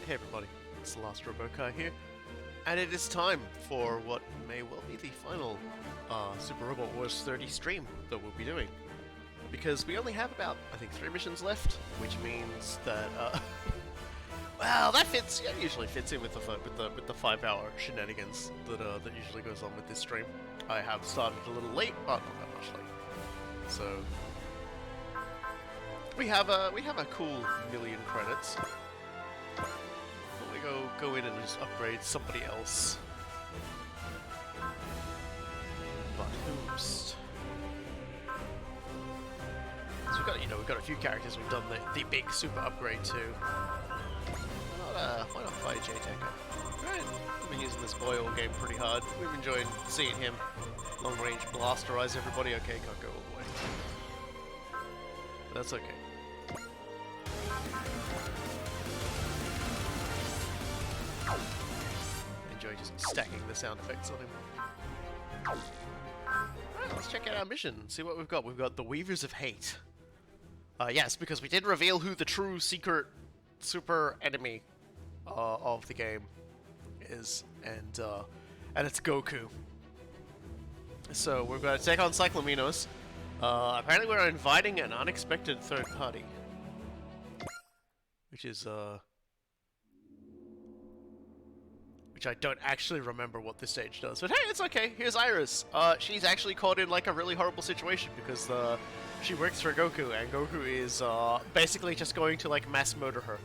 Hey everybody, it's the Last Robocar here, and it is time for what may well be the final Super Robot Wars 30 stream that we'll be doing. Because we only have about, I think, 3 missions left, which means that, well, that usually fits in with the 5-hour shenanigans that usually goes on with this stream. I have started a little late, but not that much late. So we have a cool 1,000,000 credits. We go in and just upgrade somebody else. But who's? So we've got a few characters we've done the big super upgrade to. Why not fight J-Tecker? Right. We've been using this boy all game pretty hard. We've enjoyed seeing him long range blasterize everybody. Okay, can't go all the way. But that's okay. Enjoy just stacking the sound effects on him. Alright, let's check out our mission, see what we've got. We've got the Weavers of Hate. Yes, because we did reveal who the true secret super enemy of the game is, and it's Goku. So we're going to take on Cyclaminos. Apparently we're inviting an unexpected third party. Which is, which I don't actually remember what this stage does. But hey, it's okay. Here's Iris. She's actually caught in like a really horrible situation because she works for Goku, and Goku is basically just going to like mass murder her.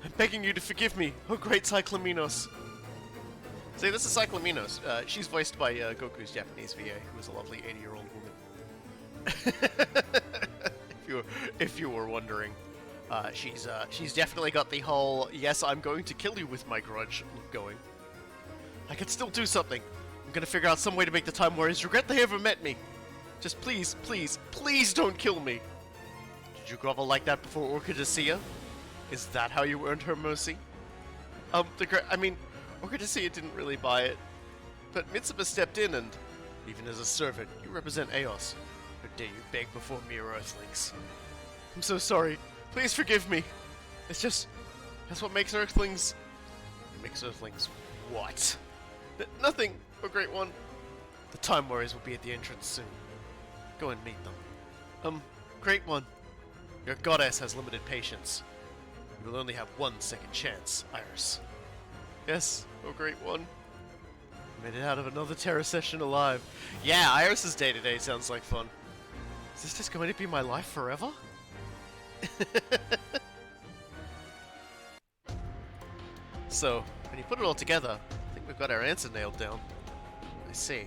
I'm begging you to forgive me, oh great Cyclaminos. See, this is Cyclaminos. She's voiced by Goku's Japanese VA, who is a lovely 80-year-old woman. if you were wondering. She's definitely got the whole, yes, I'm going to kill you with my grudge look going. I can still do something. I'm gonna figure out some way to make the Time Warriors regret they ever met me. Just please, please, please don't kill me. Did you grovel like that before Orchidacea? Is that how you earned her mercy? Orchidacea didn't really buy it. But Mitsuma stepped in and, even as a servant, you represent Eos. How dare you beg before mere Earthlings? I'm so sorry. Please forgive me. It's just... that's what makes Earthlings... Makes Earthlings what? Nothing, oh great one. The Time Warriors will be at the entrance soon. Go and meet them. Great one. Your goddess has limited patience. You will only have 1 second chance, Iris. Yes, oh great one. Made it out of another Terror session alive. Yeah, Iris's day-to-day sounds like fun. Is this just going to be my life forever? So, when you put it all together, I think we've got our answer nailed down. I see.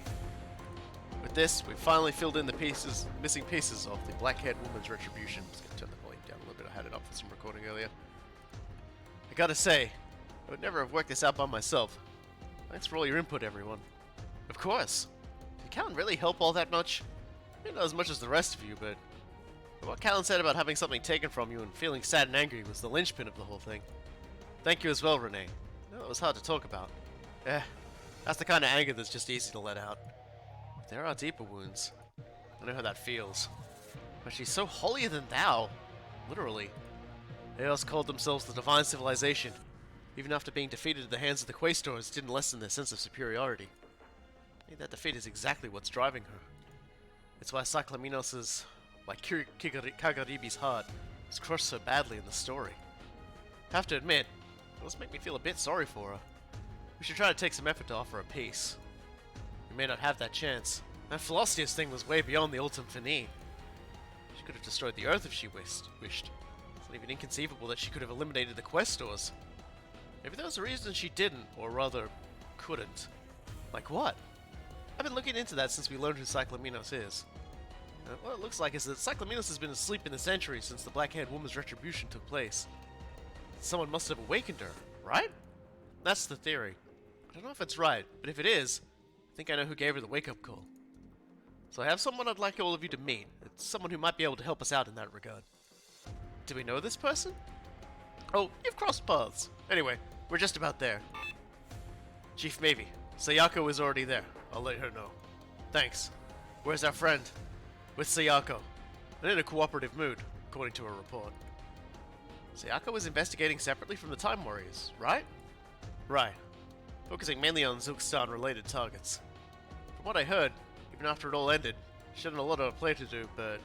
With this, we've finally filled in the missing pieces of the black-haired woman's retribution. I'm just going to turn the volume down a little bit. I had it up for some recording earlier. I gotta say, I would never have worked this out by myself. Thanks for all your input, everyone. Of course. Did Callan really help all that much? Maybe not as much as the rest of you, but what Callan said about having something taken from you and feeling sad and angry was the linchpin of the whole thing. Thank you as well, Renee. No, it was hard to talk about. That's the kind of anger that's just easy to let out. But there are deeper wounds. I know how that feels. But she's so holier than thou. Literally. Eos called themselves the Divine Civilization. Even after being defeated at the hands of the Quaestors, it didn't lessen their sense of superiority. I think that defeat is exactly what's driving her. It's why Cyclaminos' like Kagaribi's heart was crushed so badly in the story. Have to admit, it does make me feel a bit sorry for her. We should try to take some effort to offer her peace. We may not have that chance. That Philostius thing was way beyond the Ultim Fini. She could have destroyed the Earth if she wished. It's not even inconceivable that she could have eliminated the Quaestors. Maybe there was a reason she didn't, or rather, couldn't. Like what? I've been looking into that since we learned who Cyclaminos is. What it looks like is that Cyclaminos has been asleep in the centuries since the black-haired woman's retribution took place. Someone must have awakened her, right? That's the theory. I don't know if it's right, but if it is, I think I know who gave her the wake-up call. So I have someone I'd like all of you to meet. It's someone who might be able to help us out in that regard. Do we know this person? Oh, you've crossed paths. Anyway, we're just about there. Chief Mavie, Sayako is already there. I'll let her know. Thanks. Where's our friend? With Sayako. And in a cooperative mood, according to her report. Sayaka was investigating separately from the Time Warriors, right? Right. Focusing mainly on Zulkstan-related targets. From what I heard, even after it all ended, she had a lot of play to do, but...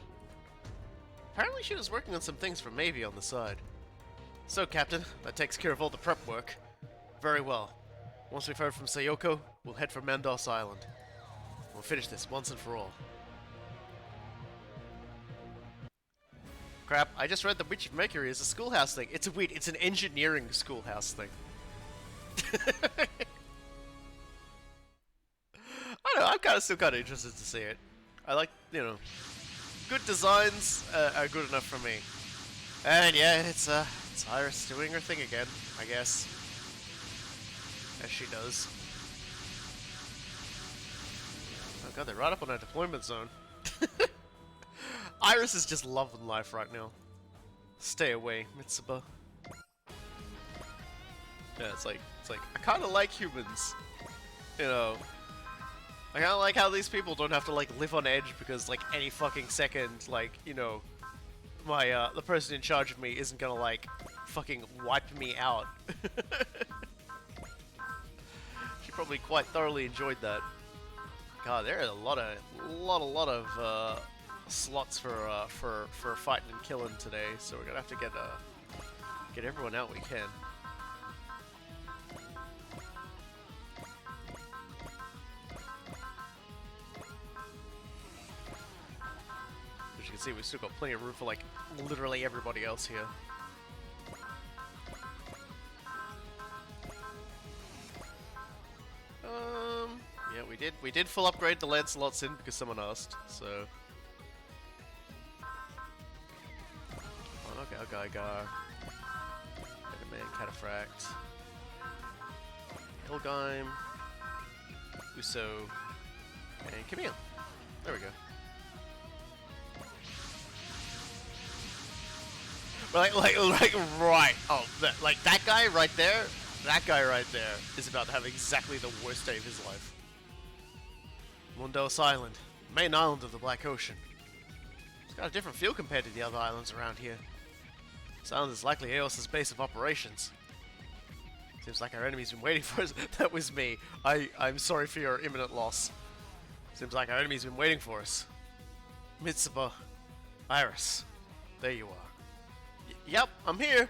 apparently she was working on some things for Mavie on the side. So, Captain, that takes care of all the prep work. Very well. Once we've heard from Sayoko, we'll head for Mandos Island. We'll finish this once and for all. Crap, I just read the Witch of Mercury is a schoolhouse thing. It's it's an engineering schoolhouse thing. I don't know, I'm still kind of interested to see it. I like, you know, good designs are good enough for me. And yeah, it's Iris doing her thing again, I guess. As she does. Oh god, they're right up on our deployment zone. Iris is just loving life right now. Stay away, Mitsuba. Yeah, it's like I kind of like humans. You know, I kind of like how these people don't have to like live on edge because like any fucking second, like, you know, my the person in charge of me isn't gonna like fucking wipe me out. She probably quite thoroughly enjoyed that. God, there are a lot of slots for fighting and killing today, so we're gonna have to get everyone out we can. As you can see, we've still got plenty of room for like literally everybody else here. Yeah, we did full upgrade the Lancelot's in because someone asked, so. Okay, Geigar, Enderman, Cataphract, Ilgheim, Uso, and Camille. There we go. Right. Oh, that guy right there. That guy right there is about to have exactly the worst day of his life. Mundos Island, main island of the Black Ocean. It's got a different feel compared to the other islands around here. This island is likely Eos's base of operations. Seems like our enemy's been waiting for us. That was me. I'm sorry for your imminent loss. Seems like our enemy's been waiting for us. Mitsuba, Iris, there you are. Yep, I'm here.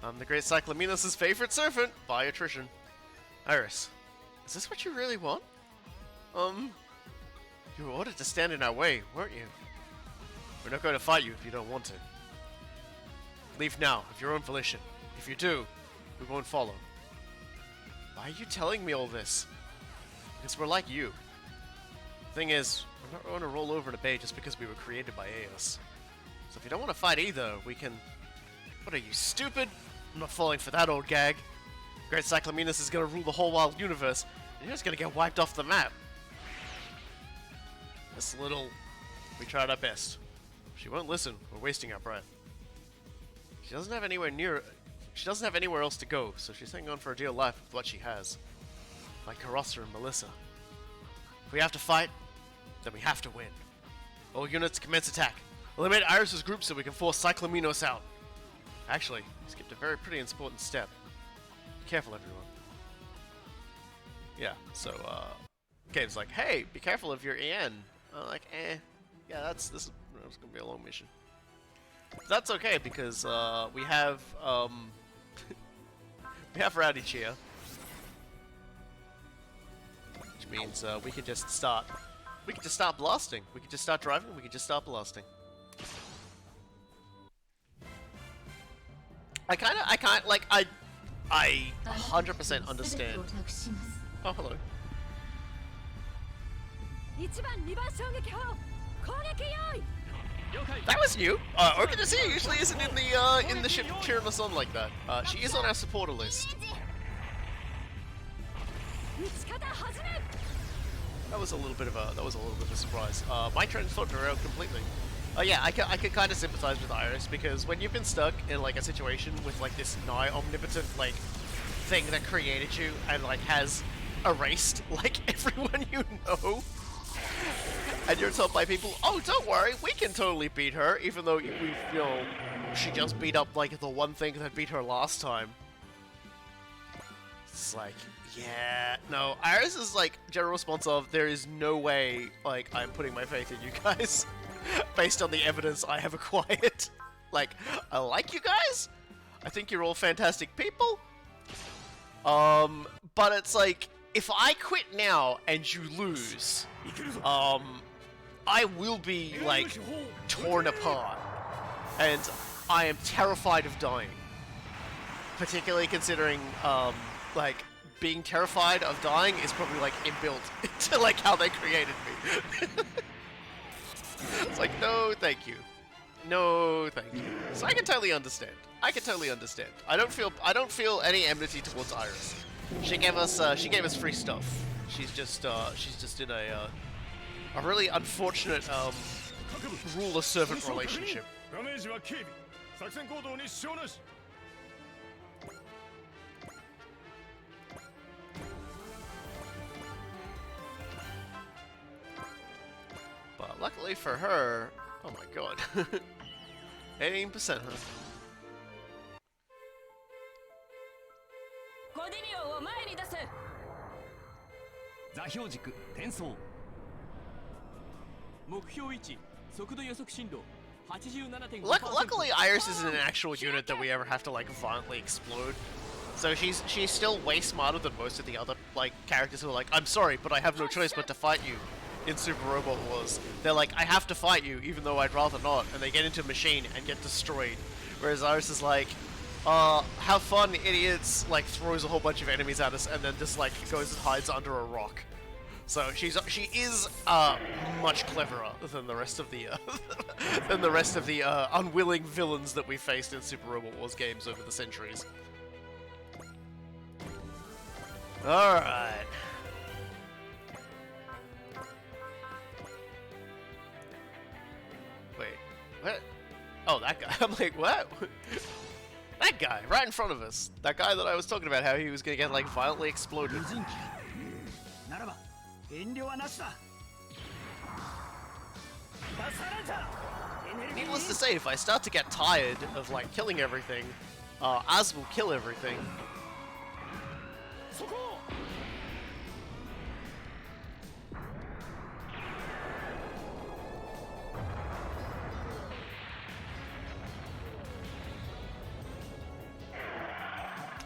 I'm the great Cyclamenos' favorite servant, by attrition. Iris, is this what you really want? You were ordered to stand in our way, weren't you? We're not going to fight you if you don't want to. Leave now, of your own volition. If you do, we won't follow. Why are you telling me all this? Because we're like you. The thing is, we're not going to roll over and obey just because we were created by Eos. So if you don't want to fight either, we can... What are you, stupid? I'm not falling for that old gag. Great Cyclamenos is going to rule the whole wild universe, and you're just going to get wiped off the map. This little... We tried our best. If she won't listen, we're wasting our breath. She doesn't have anywhere else to go, so she's hanging on for a dear life with what she has. Like Karossa and Melissa. If we have to fight, then we have to win. All units commence attack. Eliminate Iris' group so we can force Cyclamenos out. Actually, we skipped a very pretty important step. Be careful, everyone. Yeah, so, Gabe's like, hey, be careful of your EN. I'm like, yeah, this is gonna be a long mission. That's okay because we have Rowdy Chia, which means we can just start blasting. We can just start driving. We can just start blasting. I 100% understand. Oh, hello. That was new. Organizia usually isn't in the ship cheering us on like that. She is on our supporter list. That was a little bit of a surprise. My train thought her out completely. Yeah, I could kind of sympathize with Iris because when you've been stuck in like a situation with like this nigh omnipotent like thing that created you and like has erased like everyone you know. And you're told by people, oh, don't worry, we can totally beat her, even though we've, you know, she just beat up, like, the one thing that beat her last time. It's like, yeah, no. Iris' like general response of, there is no way, like, I'm putting my faith in you guys based on the evidence I have acquired. Like, I like you guys. I think you're all fantastic people. But it's like, if I quit now and you lose, I will be, like, torn apart. And I am terrified of dying. Particularly considering, like, being terrified of dying is probably, like, inbuilt into, like, how they created me. It's like, no, thank you. No, thank you. So I can totally understand. I can totally understand. I don't feel any enmity towards Iris. She gave us free stuff. She's just in a really unfortunate, ruler-servant relationship. But luckily for her, oh my god, 18%, huh? Luckily, Iris isn't an actual unit that we ever have to, like, violently explode. So she's still way smarter than most of the other, like, characters who are like, I'm sorry, but I have no choice but to fight you. In Super Robot Wars, they're like, I have to fight you, even though I'd rather not, and they get into a machine and get destroyed. Whereas Iris is like, have fun, idiots, like, throws a whole bunch of enemies at us, and then just, like, goes and hides under a rock. So she is much cleverer than the rest of the unwilling villains that we faced in Super Robot Wars games over the centuries. All right. Wait, what? Oh, that guy. I'm like, what? That guy, right in front of us. That guy that I was talking about, how he was gonna get, like, violently exploded. Needless to say, if I start to get tired of, like, killing everything, Az will kill everything.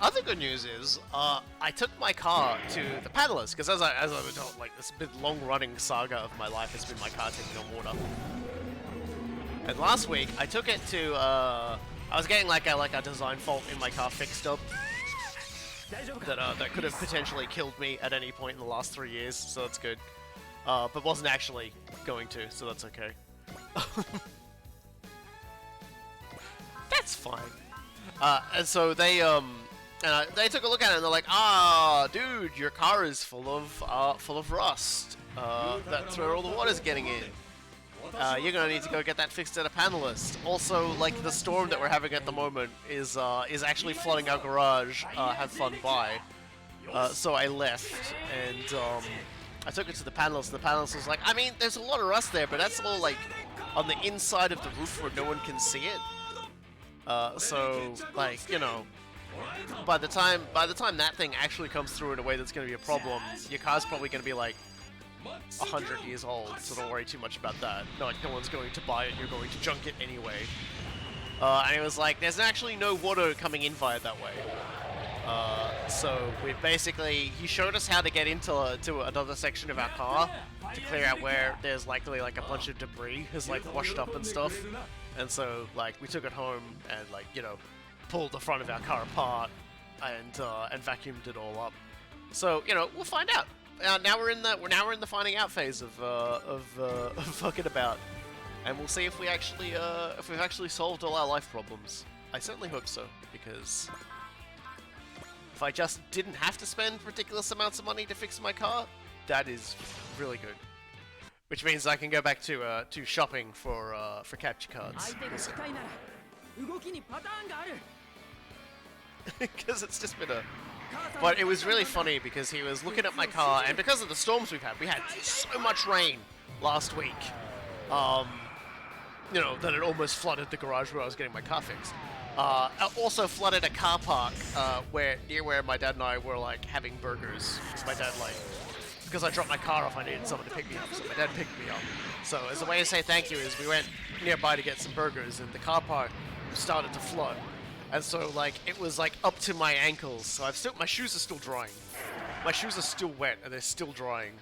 Other good news is, I took my car to the panelist, because as I was told, like, this big long-running saga of my life has been my car taking on water. And last week, I took it to, I was getting like a design fault in my car fixed up that could have potentially killed me at any point in the last 3 years, so that's good. But wasn't actually going to, so that's okay. That's fine. And so they took a look at it and they're like, ah, dude, your car is full of rust. That's where all the water's getting in. You're gonna need to go get that fixed at a panelist. Also, like, the storm that we're having at the moment is actually flooding our garage. Have fun, bye. So I left and I took it to the panelist. The panelist was like, I mean, there's a lot of rust there, but that's all like on the inside of the roof where no one can see it. So, like, you know, by the time that thing actually comes through in a way that's going to be a problem, your car's probably going to be like 100 years old, so don't worry too much about that. No one's going to buy it, you're going to junk it anyway. And it was like, there's actually no water coming in via that way. So we basically, he showed us how to get to another section of our car to clear out where there's likely like a bunch of debris has like washed up and stuff. And so, like, we took it home and, like, you know, pulled the front of our car apart and vacuumed it all up. So, you know, we'll find out. Now we're in the finding out phase of fucking about, and we'll see if we've actually solved all our life problems. I certainly hope so, because if I just didn't have to spend ridiculous amounts of money to fix my car, that is really good. Which means I can go back to shopping for capture cards. Because it's just been a... But it was really funny because he was looking at my car, and because of the storms we had so much rain last week. you know, that it almost flooded the garage where I was getting my car fixed. Also flooded a car park near where my dad and I were like having burgers. Because my dad because I dropped my car off, I needed someone to pick me up, so my dad picked me up. So as a way to say thank you is we went nearby to get some burgers, and the car park started to flood. And so like it was like up to my ankles. So my shoes are still drying. My shoes are still wet and they're still drying.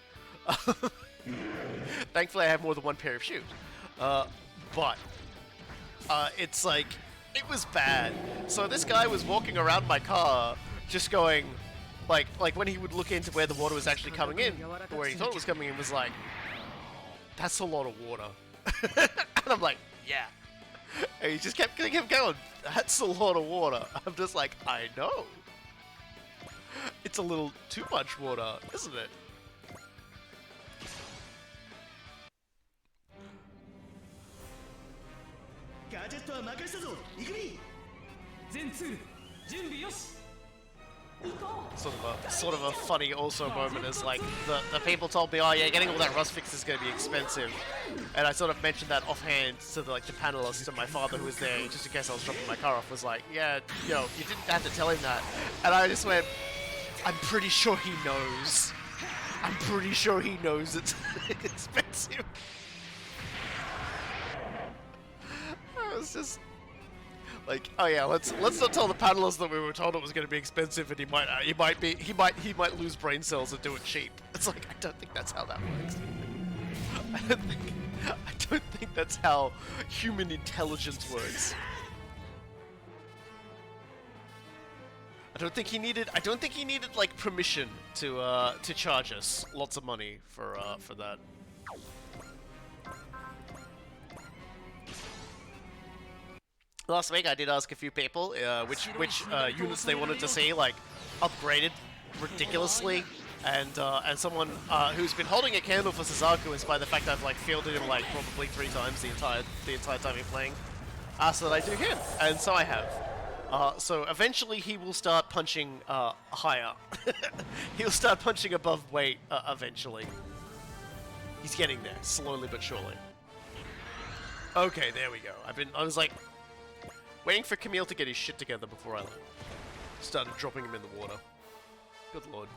Thankfully I have more than one pair of shoes. But it's like, it was bad. So this guy was walking around my car just going, like when he would look into where the water was actually coming in, or where he thought it was coming in, was like, that's a lot of water. And I'm like, yeah. And he just kept going, that's a lot of water. I'm just like, I know. It's a little too much water, isn't it? Sort of a funny also moment is like the people told me, oh yeah, getting all that rust fixed is going to be expensive, and I sort of mentioned that offhand to the panelists, and my father who was there just in case I was dropping my car off was like, yeah, you know, you didn't have to tell him that, and I just went, I'm pretty sure he knows. I'm pretty sure he knows it's expensive. I was just like, oh yeah, let's not tell the panelists that we were told it was going to be expensive, and he might lose brain cells and do it cheap. It's like, I don't think that's how that works. I don't think that's how human intelligence works. I don't think he needed like permission to charge us lots of money for that. Last week I did ask a few people which units they wanted to see like upgraded ridiculously, and someone who's been holding a candle for Suzaku, is by the fact I've like fielded him like probably 3 times the entire time he's playing, asked that I do him, and so I have. So eventually he will start punching higher. He'll start punching above weight eventually. He's getting there, slowly but surely. Okay, there we go. I was like waiting for Camille to get his shit together before I like started dropping him in the water. Good lord.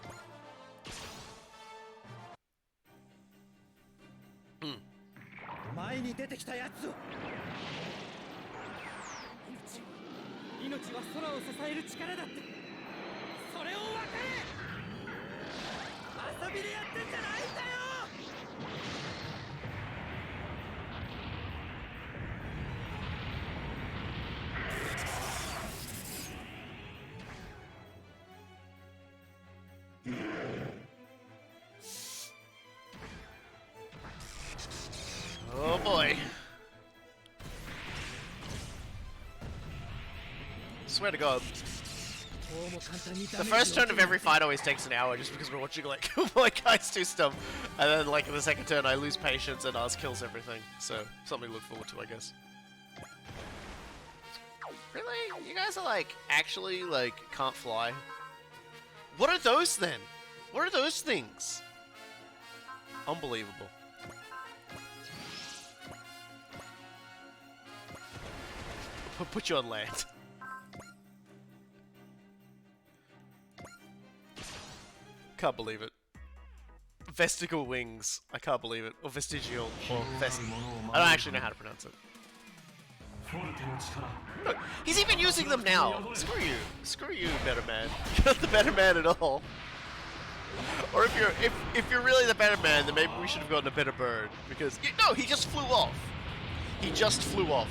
Oh boy. Swear to God. The first turn of every fight always takes an hour just because we're watching like my guys do stuff, and then like in the second turn I lose patience and ours kills everything. So something to look forward to, I guess. Really? You guys are like actually like can't fly? What are those then? What are those things? Unbelievable. Put you on land. Can't believe it. Vestigial wings. I can't believe it. Or vestigial. Or I don't actually know how to pronounce it. Look, he's even using them now. Screw you. Screw you, better man. You're not the better man at all. Or if you're really the better man, then maybe we should have gotten a better bird. Because no, he just flew off. He just flew off.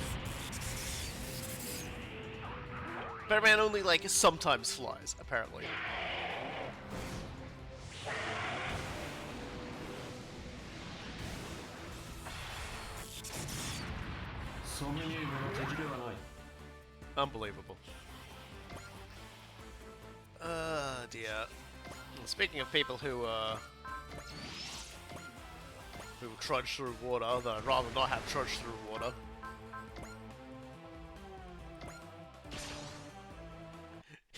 Better man only like sometimes flies, apparently. Unbelievable. Dear. Speaking of people who trudge through water, though I'd rather not have trudged through water.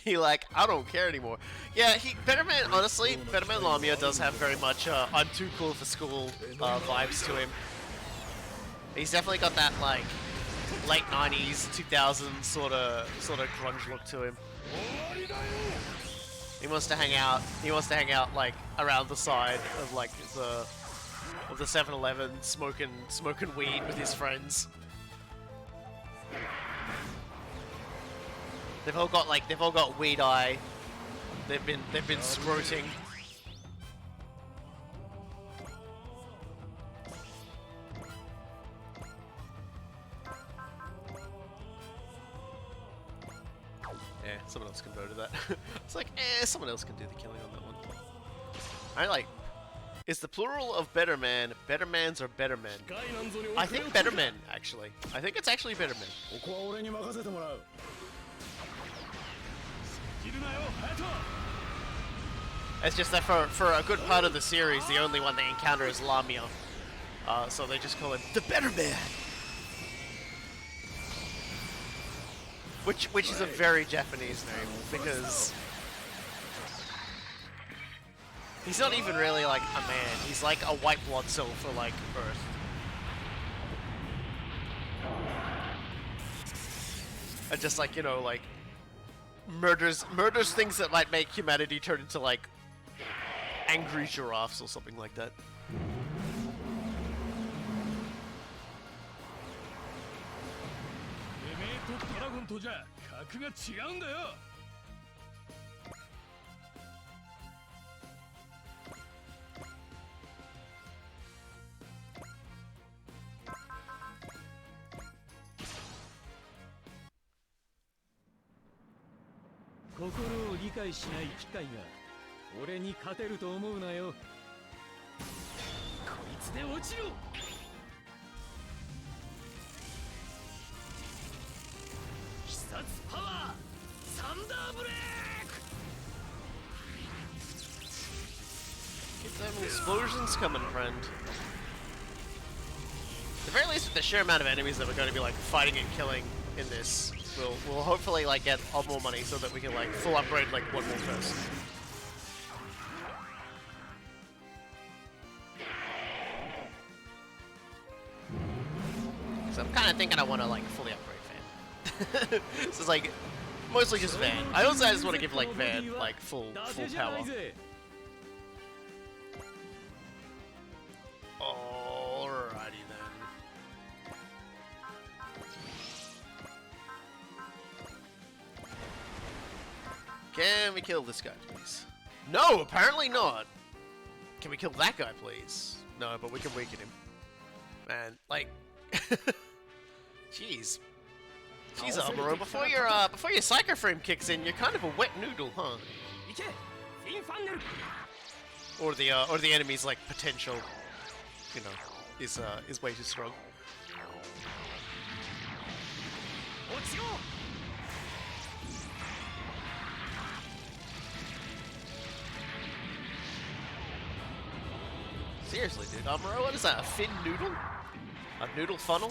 He like, I don't care anymore. Yeah, Better Man, honestly, Better Man Lamia does have very much I'm too cool for school vibes to him. He's definitely got that like late 90s, 2000s sort of grunge look to him. He wants to hang out. He wants to hang out like around the side of like the 7-Eleven, smoking weed with his friends. They've all got weed eye. They've been scroting. Yeah, someone else can go to that. It's like, someone else can do the killing on that one. I like. Is the plural of better man better mans or better men? I think better men, actually. I think it's actually better men. It's just that for a good part of the series, the only one they encounter is Lamia. So they just call him the better man. Which is a very Japanese name, because he's not even really like a man, he's like a white blood cell for like Earth. And just like, you know, like murders things that might make humanity turn into like angry giraffes or something like that. Get them explosions coming, friend. At the very least, with the sheer amount of enemies that we're going to be like fighting and killing in this, we'll hopefully like get a lot more money so that we can like full upgrade like one more person. So I'm kind of thinking I want to like fully upgrade Van. This is like mostly just Van. I just want to give like Van like full power. Alrighty then. Can we kill this guy, please? No, apparently not. Can we kill that guy, please? No, but we can weaken him. Man, like, jeez, Amuro, before your psycho frame kicks in, you're kind of a wet noodle, huh? Or the enemy's like potential, you know, is way too strong. Seriously, dude, Amuro, what is that? A fin noodle? A noodle funnel?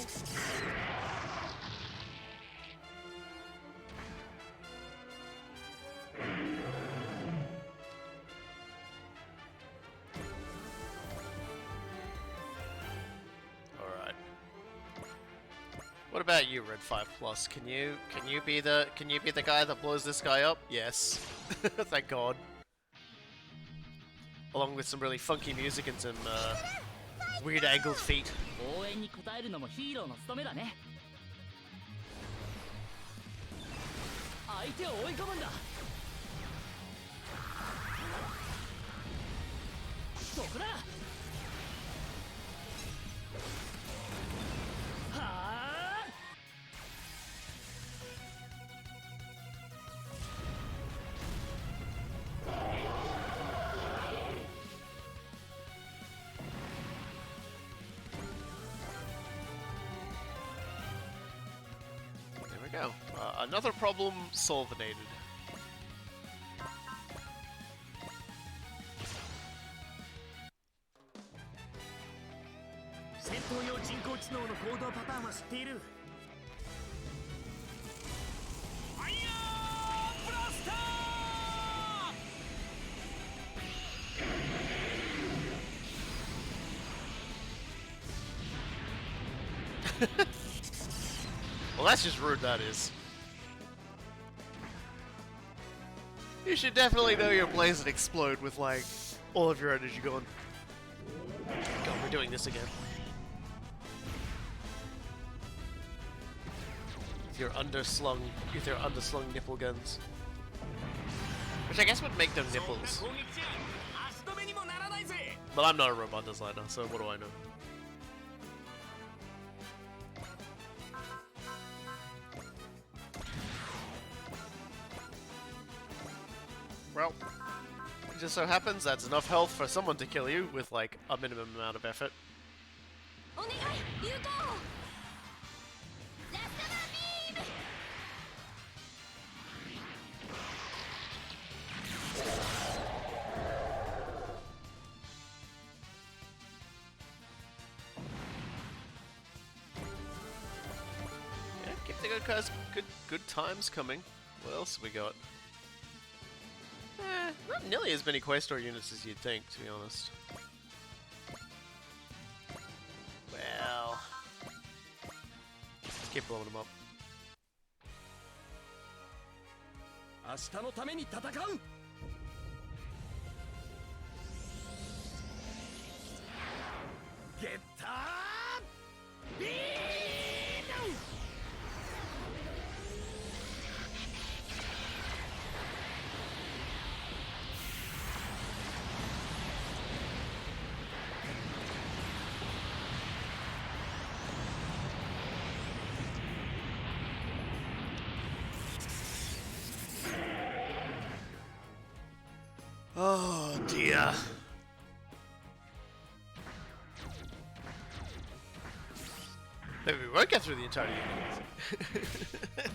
Alright. What about you, Red 5+? Can you be the guy that blows this guy up? Yes. Thank God. Along with some really funky music and some weird angled feet. Go. Another problem solvinated. Well, that's just rude, that is. You should definitely know your blaze and explode with, like, all of your energy gone. God, we're doing this again. With your underslung nipple guns. Which I guess would make them nipples. But I'm not a robot designer, so what do I know? Well, it just so happens that's enough health for someone to kill you with like a minimum amount of effort. Yeah, keep the good times coming. What else have we got? Not nearly as many Questor units as you'd think, to be honest. Well, let's keep blowing them up. Oh dear. Maybe we won't get through the entirety of it.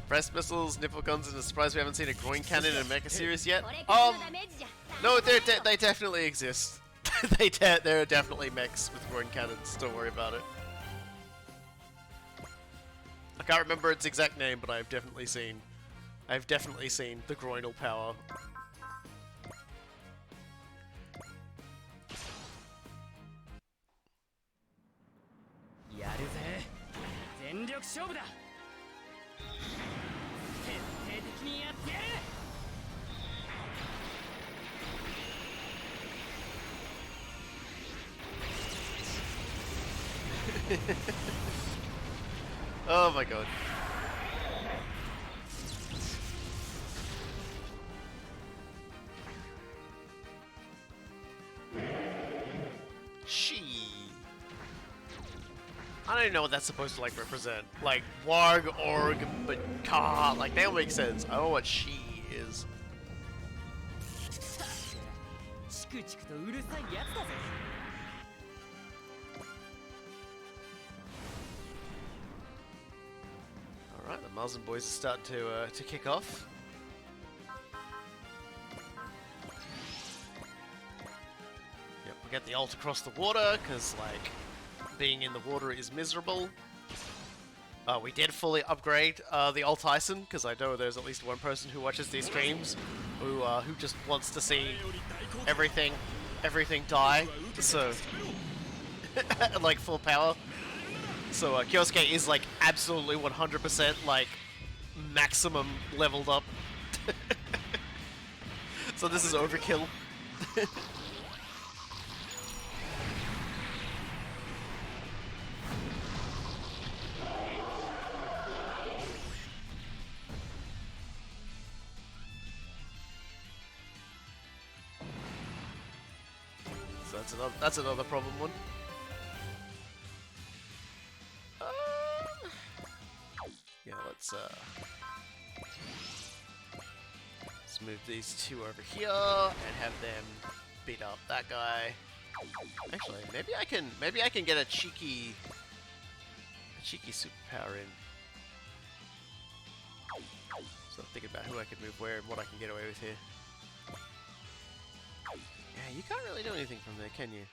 Breast missiles, nipple guns, and a surprise we haven't seen a groin cannon in a mecha series yet. No, they definitely exist. There are definitely mechs with groin cannons. Don't worry about it. I can't remember its exact name, but I've definitely seen the groinal power. Oh my god. I don't even know what that's supposed to like represent. Like warg, org, but ka, like that makes sense. I don't know what she is. Alright, the Malzen boys are starting to kick off. Yep, we get the ult across the water, because, like, being in the water is miserable. We did fully upgrade the ult Tyson, because I know there's at least one person who watches these streams who just wants to see everything die, so like full power. So Kyosuke is like absolutely 100% like maximum leveled up. So this is overkill. So that's another problem one. Yeah, let's move these two over here and have them beat up that guy. Actually, maybe I can get a cheeky superpower in. So I'm thinking about who I can move where and what I can get away with here. Yeah, you can't really do anything from there, can you?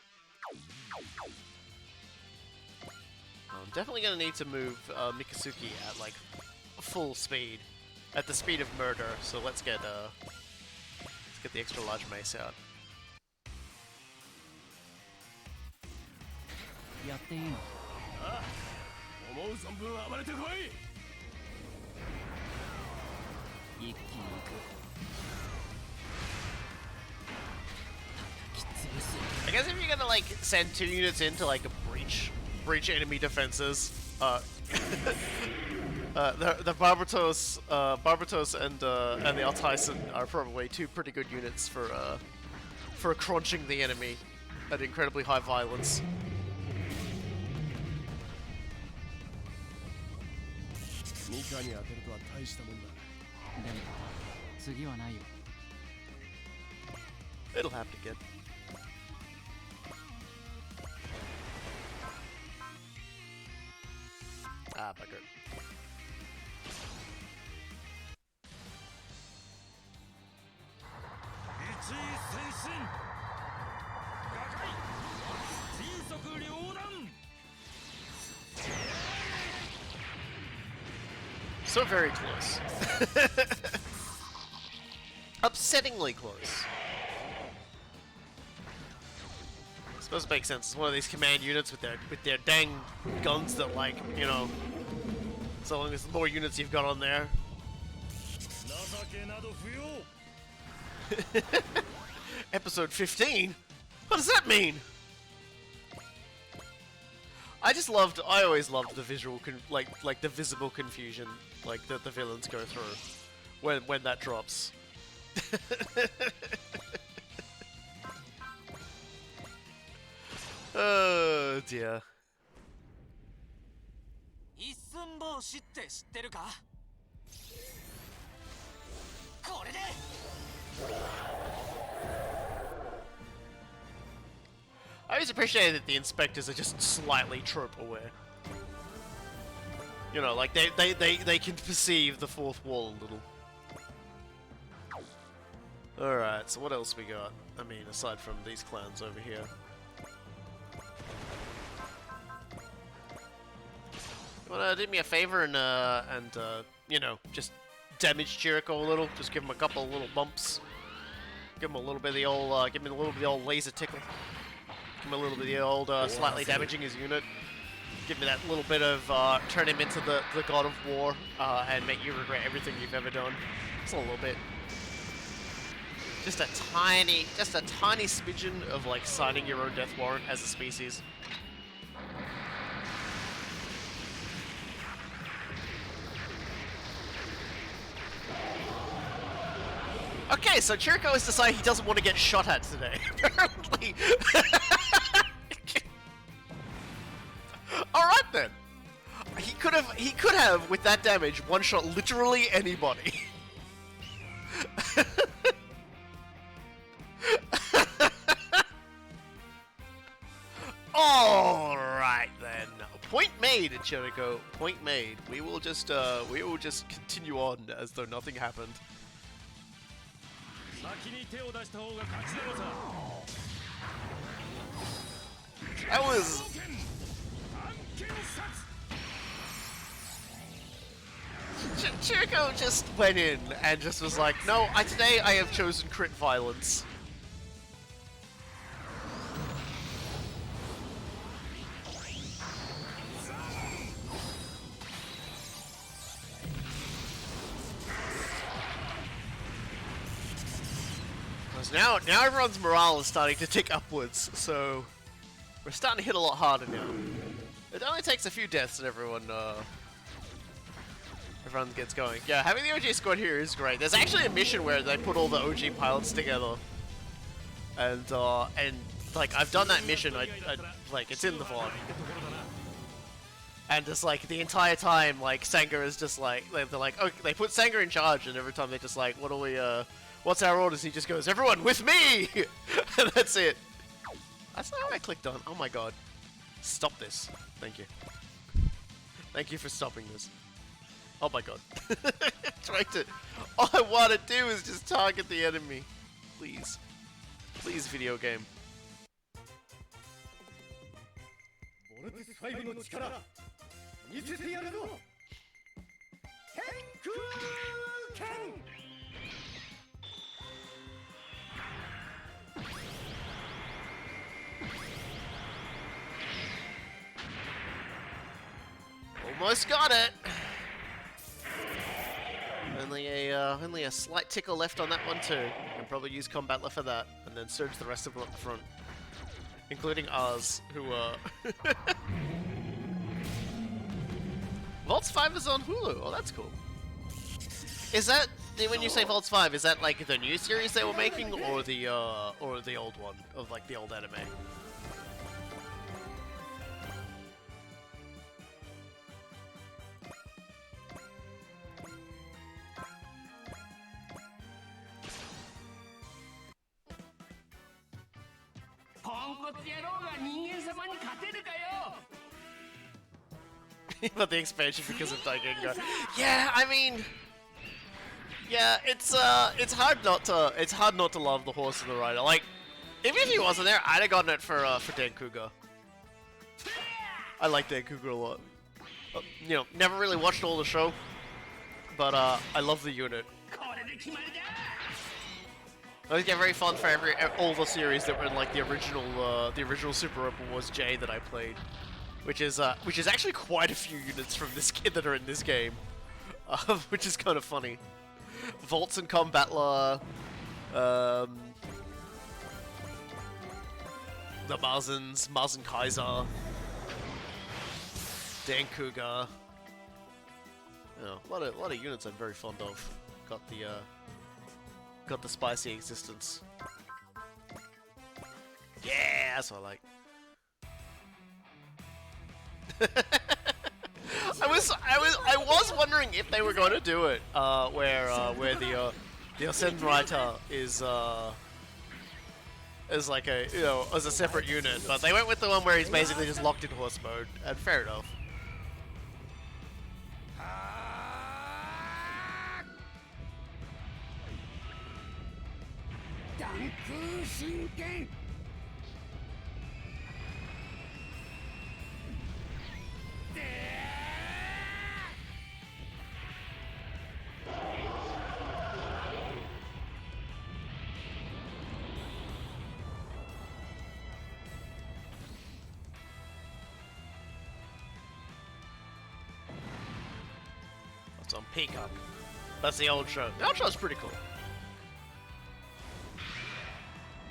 I'm definitely gonna need to move Mikasuki at like full speed, at the speed of murder. So let's get the extra large mace out. I guess if you're gonna like send 2 units in to like breach enemy defenses, the Barbatos and the Altyson are probably 2 pretty good units for crunching the enemy at incredibly high violence. It'll have to get. Ah, bugger. So very close. Upsettingly close. I suppose it makes sense. It's one of these command units with their dang guns that, like, you know, so long as the more units you've got on there. Episode 15? What does that mean? I always loved the visual, like the visible confusion, like that the villains go through when that drops. Oh dear. I always appreciate that the inspectors are just slightly trope aware. You know, like they can perceive the fourth wall a little. Alright, so what else we got? I mean, aside from these clans over here. You wanna do me a favor and you know, just damage Jericho a little? Just give him a couple of little bumps. Give him a little bit of the old, give him a little bit of the old laser tickle. Give him a little bit of the old, slightly damaging his unit. Give me that little bit of, turn him into the god of war, and make you regret everything you've ever done. Just a little bit. Just a tiny smidgen of, like, signing your own death warrant as a species. Okay, so Chirico has decided he doesn't want to get shot at today, apparently. Alright then. He could have, with that damage, one-shot literally anybody. Alright then. Point made, Chirico. Point made. We will just continue on as though nothing happened. That was... Chirico just went in and just was like, no, today I have chosen crit violence. Now everyone's morale is starting to tick upwards, so we're starting to hit a lot harder now. It only takes a few deaths and everyone gets going. Yeah, having the OG squad here is great. There's actually a mission where they put all the OG pilots together, and like I've done that mission. I like it's in the VOD. And just like the entire time, like Sanger is just like they're like, okay, they put Sanger in charge, and every time they're just like, what do we what's our orders? He just goes, everyone with me! And that's it. That's not what I clicked on. Oh my god. Stop this. Thank you. Thank you for stopping this. Oh my god. All I want to do is just target the enemy. Please. Please, video game. Almost got it. Only a slight tickle left on that one too. Can probably use combat left for that, and then surge the rest of them up the front, including ours, who Vaults 5 is on Hulu. Oh, that's cool. Is that when you say Vaults 5? Is that like the new series they were making, or the old one of like the old anime? But the expansion because of Daigenga. Yeah, I mean, yeah, it's hard not to love the horse and the rider. Like, even if he wasn't there, I'd have gotten it for Dankuga. I like Dankuga a lot. You know, never really watched all the show, but I love the unit. I always get very fun for all the series that were in like the original Super Robot Wars J that I played, which is actually quite a few units from this kid that are in this game, which is kind of funny. Volts and Combatler, the Marzens, Marzen Kaiser, Dankuga. You know, a lot of units I'm very fond of. Got the spicy existence. Yeah, that's what I like. I was wondering if they were going to do it, where the Ascend writer is like a as a separate unit, but they went with the one where he's basically just locked in horse mode, and fair enough. It's on Peacock. That's the old show. The old show's pretty cool.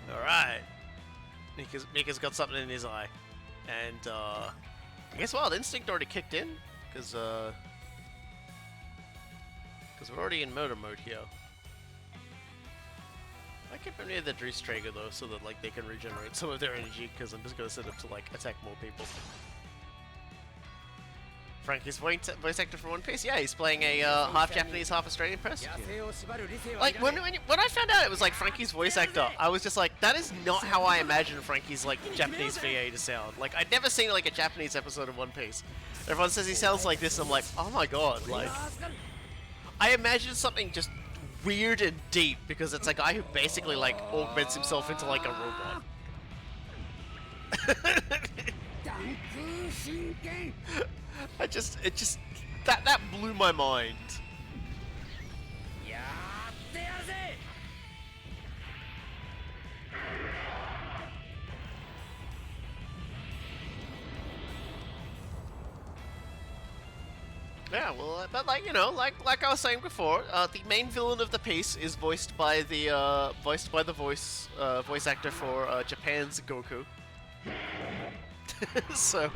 Alright. Mika's got something in his eye. And, I guess Wild Instinct already kicked in, because we're already in motor mode here. I keep them near the Drees Traeger though, so that like they can regenerate some of their energy, because I'm just going to set up to like attack more people. Frankie's voice actor for One Piece. Yeah, he's playing a half Japanese, half Australian person. Like when I found out it was like Frankie's voice actor, I was just like, that is not how I imagine Frankie's like Japanese VA to sound. Like I'd never seen like a Japanese episode of One Piece. Everyone says he sounds like this, and I'm like, oh my god, like I imagine something just weird and deep because it's a guy who basically like augments himself into like a robot. That blew my mind. Yeah, well, but like like I was saying before, the main villain of the piece is voiced by the voice actor for Japan's Goku. So.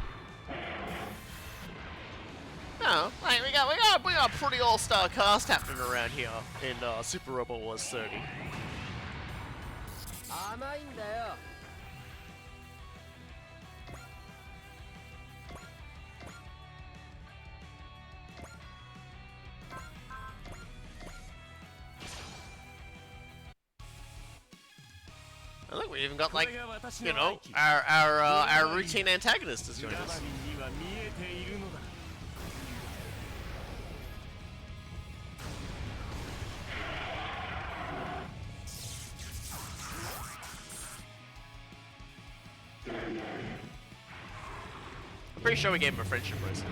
No, like we got a pretty all-star cast happening around here in Super Robot Wars 30. And look, we even got like, our routine antagonist is joining us. I'm pretty sure we gave him a friendship bracelet.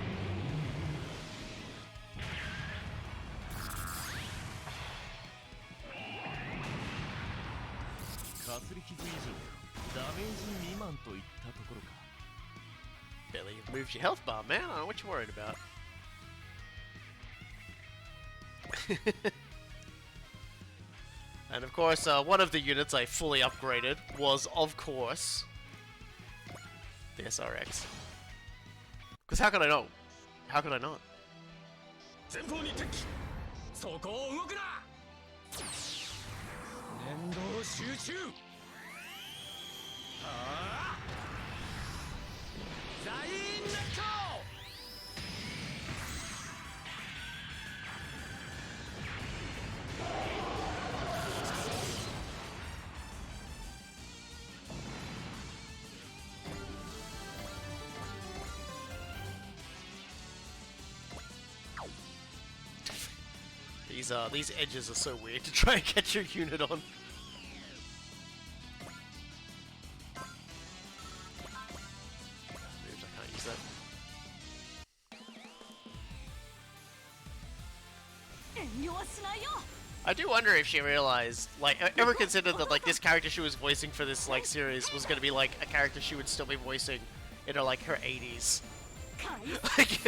Barely moved your health bar, man. I don't know what you're worried about. And of course, one of the units I fully upgraded was, of course, the SRX. Because how could I not? How could I not? These edges are so weird to try and get your unit on. Oops, I can't use that. I do wonder if she realized, like, ever considered that, like, this character she was voicing for this, like, series was gonna be, like, a character she would still be voicing in her, like, her 80s. like,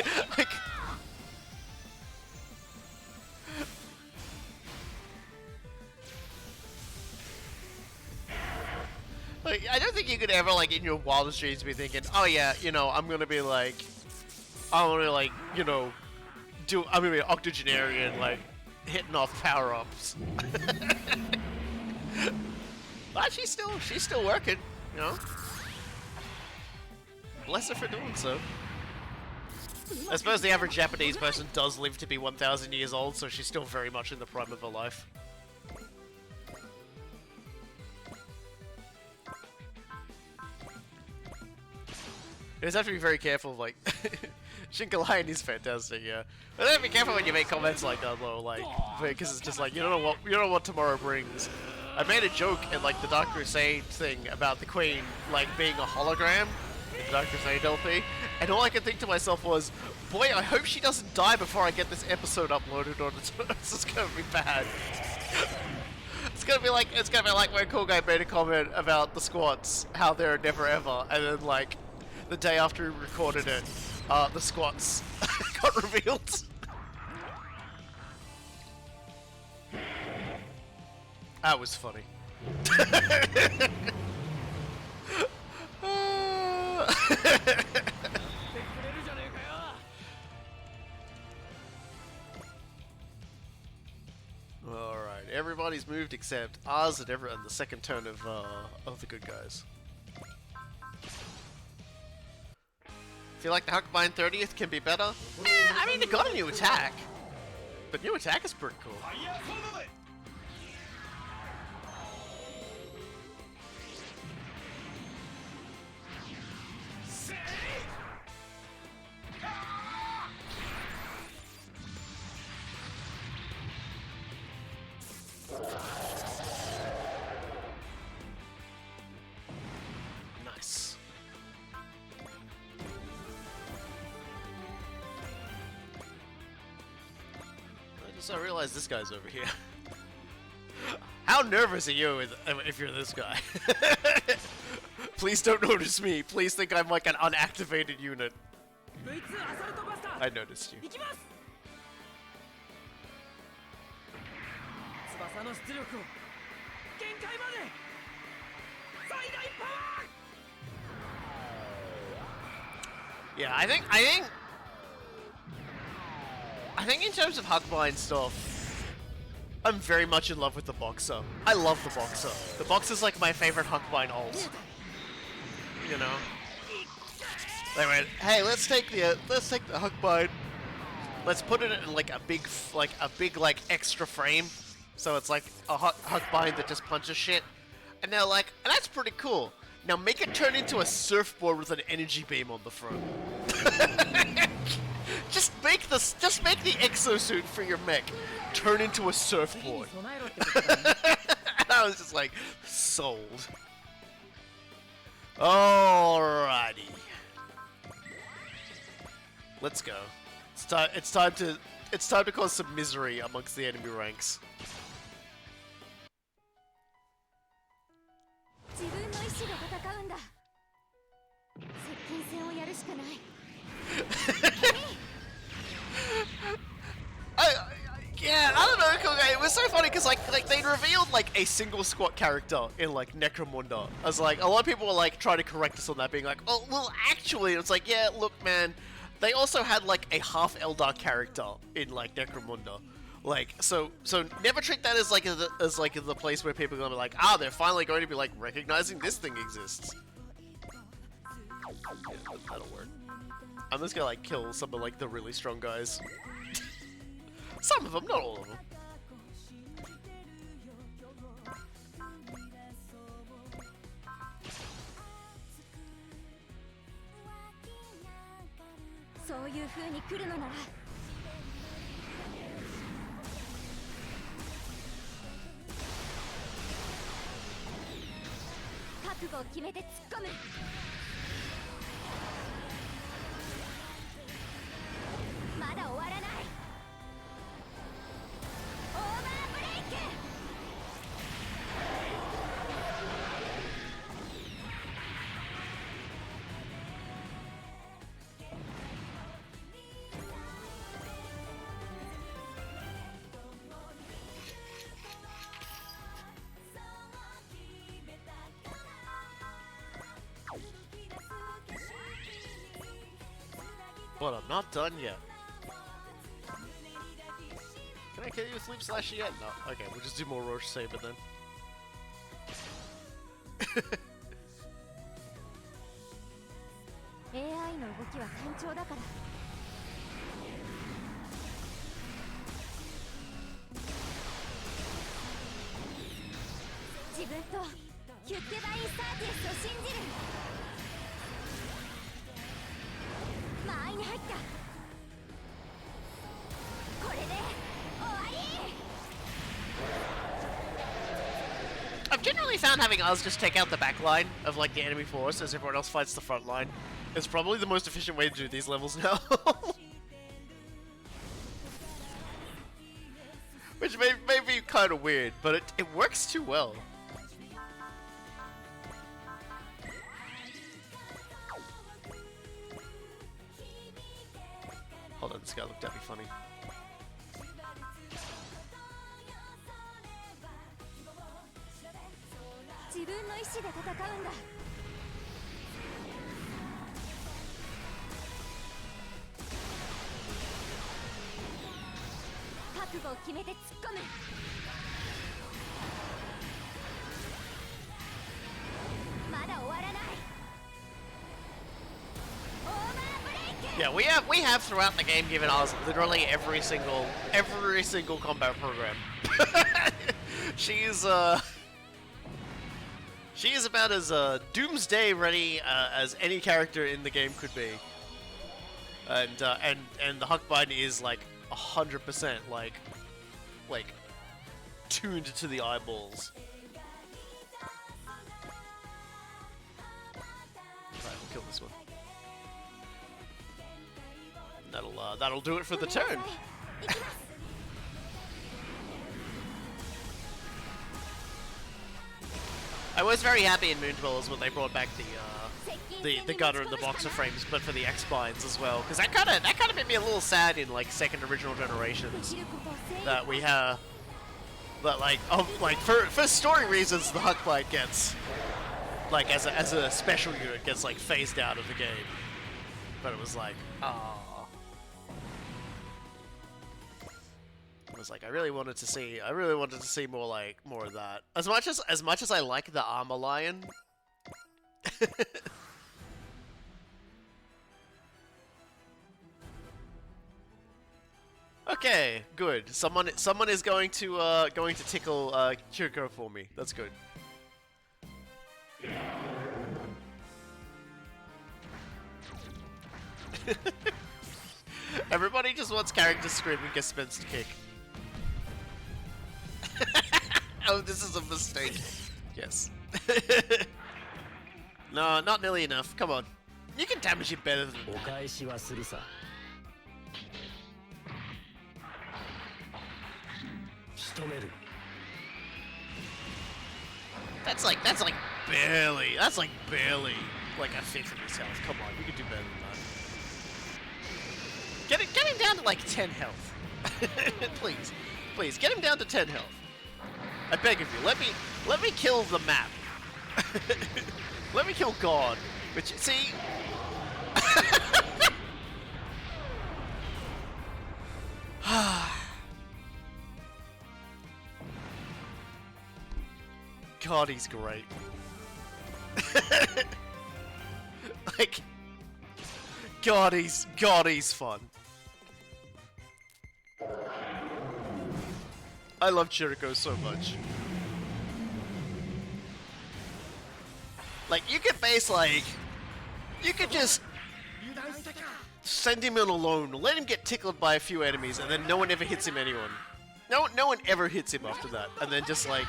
like, I don't think you could ever, like, in your wildest dreams be thinking, oh yeah, you know, I'm gonna be, like, you know, I'm gonna be an octogenarian, like, hitting off power-ups. But she's still working, you know? Bless her for doing so. I suppose the average Japanese person does live to be 1,000 years old, so she's still very much in the prime of her life. You just have to be very careful, like, Shinkalion is fantastic, yeah. But then be careful when you make comments like that, though, like, because it's just like, you don't know what tomorrow brings. I made a joke in, like, the Dark Crusade thing about the Queen, like, being a hologram in the Dark Crusade LP, and all I could think to myself was, boy, I hope she doesn't die before I get this episode uploaded on its own. This is gonna be bad. It's gonna be like when Cool Guy made a comment about the squats, how they're never ever, and then, like, the day after we recorded it, the squats got revealed. That was funny. Alright, everybody's moved except us and the second turn of the good guys. Feel like the Huckbind 30th can be better? I mean, it got a new attack. But new attack is pretty cool. Nice. I realize this guy's over here. How nervous are you if you're this guy? Please don't notice me. Please think I'm like an unactivated unit. I noticed you. Yeah, I think in terms of Huckbind stuff, I'm very much in love with the Boxer. I love the Boxer. The Boxer's like my favorite Huckbind ult. You know? They went, hey, let's take the Huckbind. Let's put it in like a big extra frame. So it's like a Huckbind that just punches shit. And they're like, that's pretty cool. Now make it turn into a surfboard with an energy beam on the front. Just make the exosuit for your mech turn into a surfboard. And I was just like, sold. Alrighty. Let's go. It's time to cause some misery amongst the enemy ranks. Yeah, I don't know, Koga, it was so funny because like they revealed like a single squat character in like Necromunda. As like a lot of people were like trying to correct us on that, being like, oh well, actually, it's like, yeah, look, man, they also had like a half Eldar character in like Necromunda. Like, so never treat that as like the place where people are gonna be like, ah, they're finally going to be like recognizing this thing exists. Yeah, that'll work. I'm just gonna like kill some of like the really strong guys. Some of them, not all of them. But I'm not done yet. Can I kill you with Sleep Slasher yet? No. Okay, we'll just do more Roche Saber then. I've generally found having us just take out the back line of like the enemy force as everyone else fights the front line is probably the most efficient way to do these levels now. Which may be kind of weird, but it works too well. Hold on, this guy looked at me funny. Yeah, we have throughout the game given us literally every single combat program. She is about as doomsday ready as any character in the game could be. And the Huckbind is like 100% like tuned to the eyeballs. Right, we'll kill this one. That'll do it for the turn. I was very happy in Moon Dwellers when they brought back the gunner and the boxer frames, but for the X-Binds as well, because that kind of made me a little sad in like second original generations that we have that like for story reasons the Huckbind gets like as a special unit gets like phased out of the game, but it was like I was like, I really wanted to see more of that. As much as I like the Armor Lion. Okay, good. Someone is going to tickle Kyoko for me. That's good. Everybody just wants characters screaming a Spencer kick. Oh, this is a mistake. Yes. No, not nearly enough. Come on. You can damage it better than that. That's like barely like a fifth of his health. Come on, you can do better than that. Get him down to like 10 health. Please. Please, get him down to 10 health. I beg of you, let me kill the map. Let me kill God. Which, see... God, he's great. Like... God, he's fun. I love Chirico so much. Like, you could base, like... You could just... send him in alone, let him get tickled by a few enemies, and then no one ever hits him anyone. No one ever hits him after that. And then just, like...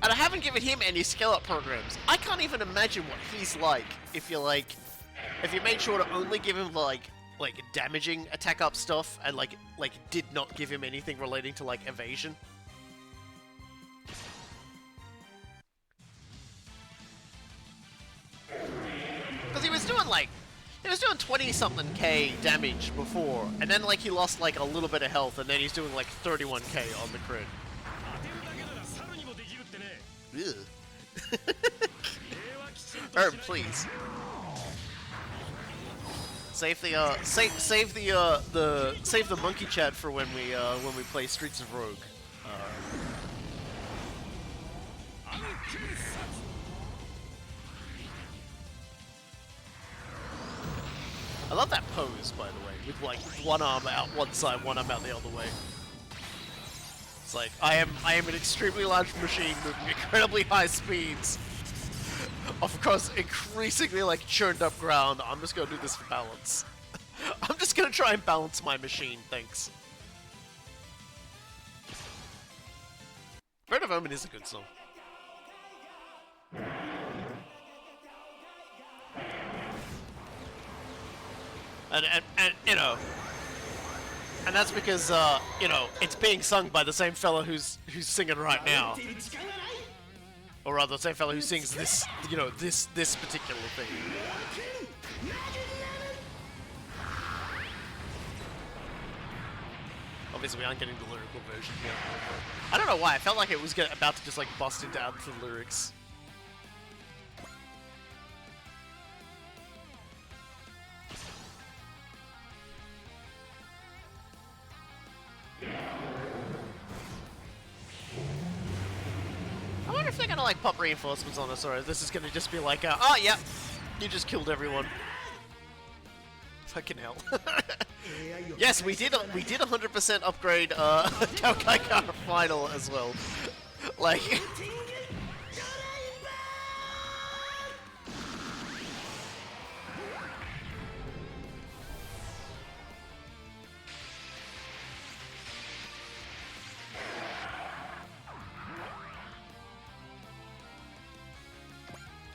And I haven't given him any skill-up programs. I can't even imagine what he's like if you made sure to only give him, like damaging attack-up stuff, and, like, did not give him anything relating to, like, evasion. Because he was doing 20-something K damage before, and then, like, he lost, like, a little bit of health, and then he's doing, like, 31K on the crit. Herb, please. Save the monkey chat for when we play Streets of Rogue. I love that pose, by the way, with like one arm out one side, one arm out the other way. It's like, I am an extremely large machine moving incredibly high speeds. Of course, increasingly like churned up ground. I'm just gonna do this for balance. I'm just gonna try and balance my machine, thanks. Bird of Omen is a good song. And you know, and that's because you know, it's being sung by the same fella who's singing right now, or rather, the same fella who sings this, you know, this particular thing. Obviously, we aren't getting the lyrical version yet. I don't know why. I felt like it was about to just like bust into anthem lyrics. I wonder if they're gonna like pop reinforcements on us, or this is gonna just be like, oh yeah, you just killed everyone. Fucking hell. Yes, we did 100% upgrade Kaukai final as well. Like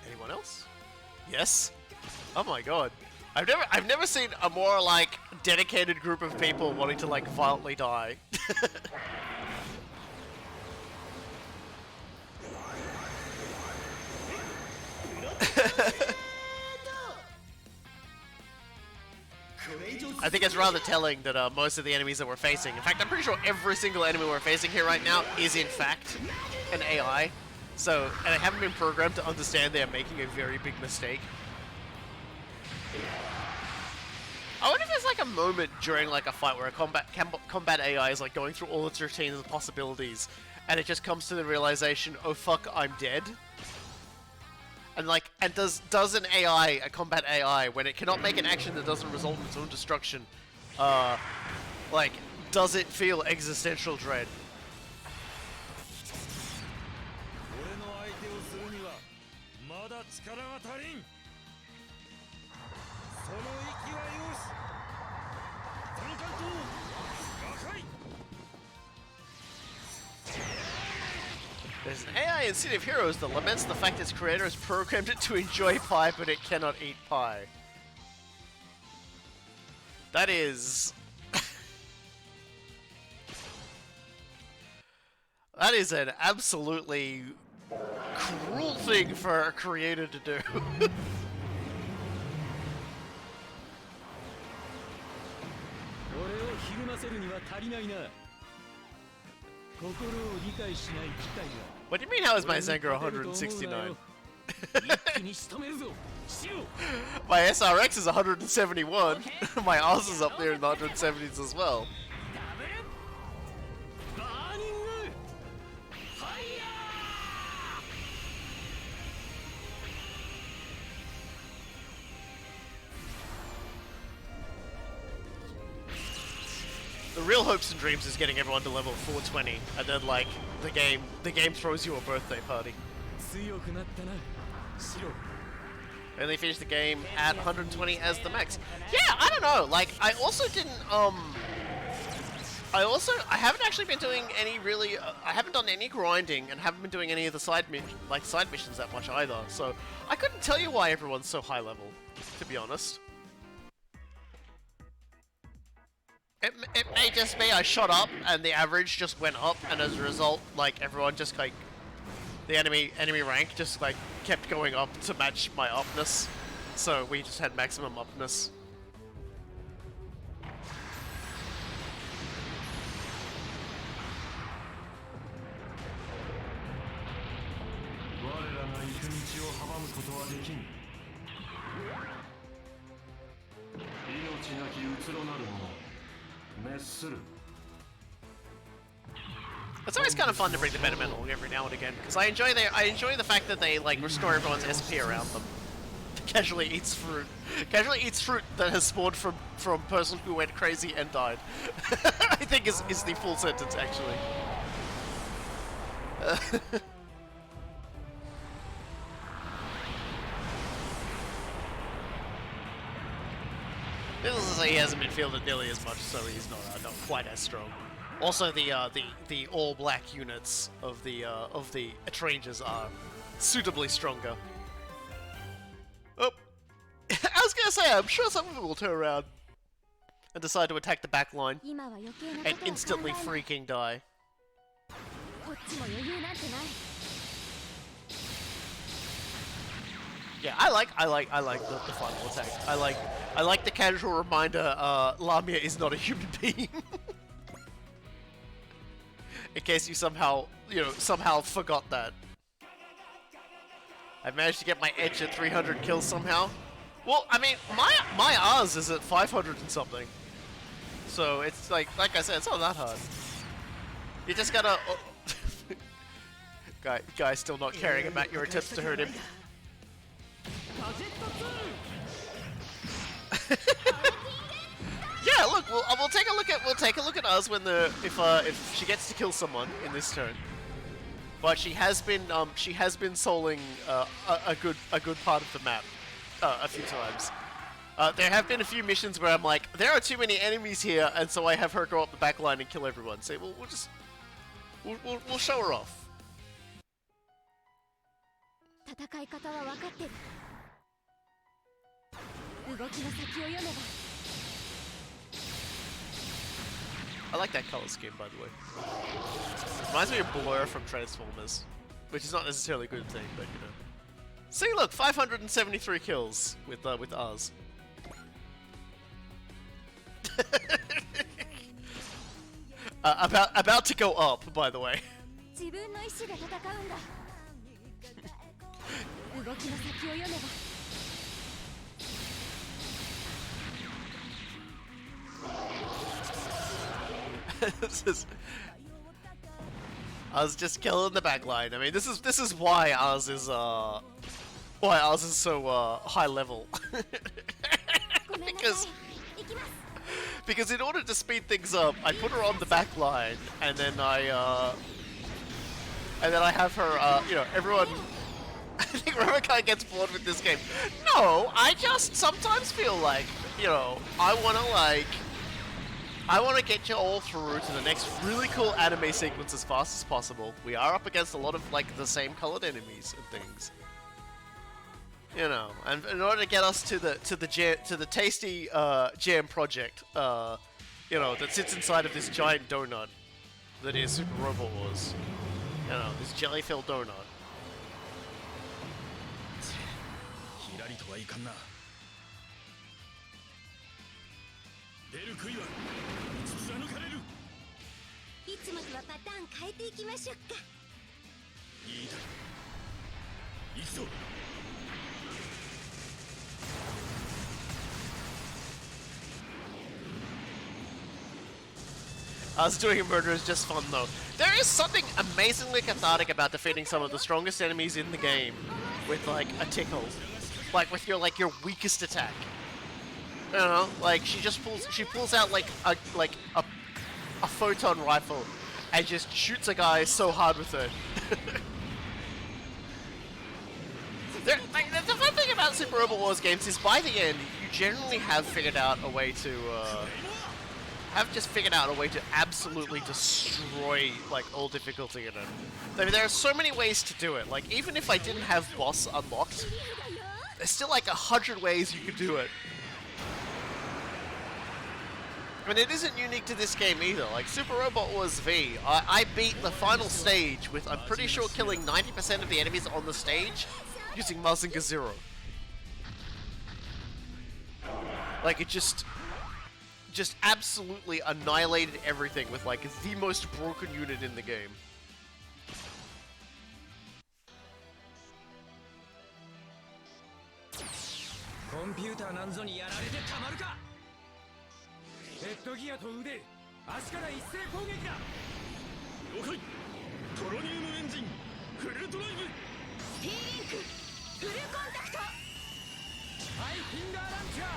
anyone else? Yes. Oh my god. I've never seen a more like dedicated group of people wanting to like violently die. I think it's rather telling that most of the enemies that we're facing, in fact, I'm pretty sure every single enemy we're facing here right now is in fact an AI. So, and they haven't been programmed to understand they're making a very big mistake. I wonder if there's like a moment during like a fight where a combat AI is like going through all its routines and possibilities, and it just comes to the realization, oh fuck, I'm dead. And like, and does an AI, a combat AI, when it cannot make an action that doesn't result in its own destruction, like, does it feel existential dread? There's an AI in City of Heroes that laments the fact its creator has programmed it to enjoy pie, but it cannot eat pie. That is... that is an absolutely cruel thing for a creator to do. What do you mean, how is my Zengar 169? My SRX is 171. My Oz is up there in the 170s as well. The real hopes and dreams is getting everyone to level 420, and then like the game throws you a birthday party. And they finished the game at 120 as the max. Yeah, I don't know. Like, I also didn't. I haven't actually been doing any really. I haven't done any grinding, and haven't been doing any of the side missions that much either. So I couldn't tell you why everyone's so high level, to be honest. It may just be I shot up and the average just went up, and as a result, like everyone just like the enemy rank just like kept going up to match my upness, so we just had maximum upness. It's always kind of fun to bring the Betterment along every now and again, because I enjoy the fact that they like restore everyone's SP around them. Casually eats fruit that has spawned from person who went crazy and died. I think is the full sentence actually. Needless to say, he hasn't been fielded nearly as much, so he's not quite as strong. Also, the all black units of the Atrangers are suitably stronger. Oh, I was gonna say, I'm sure some of them will turn around and decide to attack the back line and instantly freaking die. Yeah, I like the final attack. I like the casual reminder, Lamia is not a human being. In case you somehow forgot that. I managed to get my edge at 300 kills somehow. Well, I mean, my Oz is at 500 and something. So it's like I said, it's not that hard. You just gotta... Oh. Guy still not caring about your attempts to hurt him. Yeah, look, we'll take a look at us when if she gets to kill someone in this turn. But she has been souling a good part of the map a few times. There have been a few missions where I'm like, there are too many enemies here, and so I have her go up the back line and kill everyone. So we'll show her off. I like that color scheme, by the way. Reminds me of Blur from Transformers, which is not necessarily a good thing, but you know. See, look, 573 kills with ours. About to go up, by the way. I was just killing the backline. I mean, this is why ours is so high level. because in order to speed things up, I put her on the back line, and then I have her. Everyone. I think Ramakai gets bored with this game. No, I just sometimes feel like, I want to get you all through to the next really cool anime sequence as fast as possible. We are up against a lot of the same colored enemies and things. And in order to get us to the tasty jam project, that sits inside of this giant donut that is Super Robot Wars. This jelly-filled donut. はパターン変えていきましょうか。いいだろう。行くぞ。Us doing a murder is just fun though. There is something amazingly cathartic about defeating some of the strongest enemies in the game with like a tickle, like with your weakest attack. I don't know, like she pulls out like a photon rifle and just shoots a guy so hard with it. The fun thing about Super Robot Wars games is by the end you generally have figured out a way to absolutely destroy like all difficulty in it. I mean, there are so many ways to do it. Like even if I didn't have boss unlocked, there's still like 100 ways you could do it. And it isn't unique to this game either. Like Super Robot Wars V, I beat the final stage with I'm pretty sure killing 90% of the enemies on the stage using Mazinger Zero. Like it just absolutely annihilated everything with like the most broken unit in the game. Computer なんぞにやられてたまるか。ヘッドギアと腕、足から一斉攻撃だ。了解。トロニウムエンジン、フルドライブ。Tリンク、フルコンタクト。ハイフィンガーランチャー、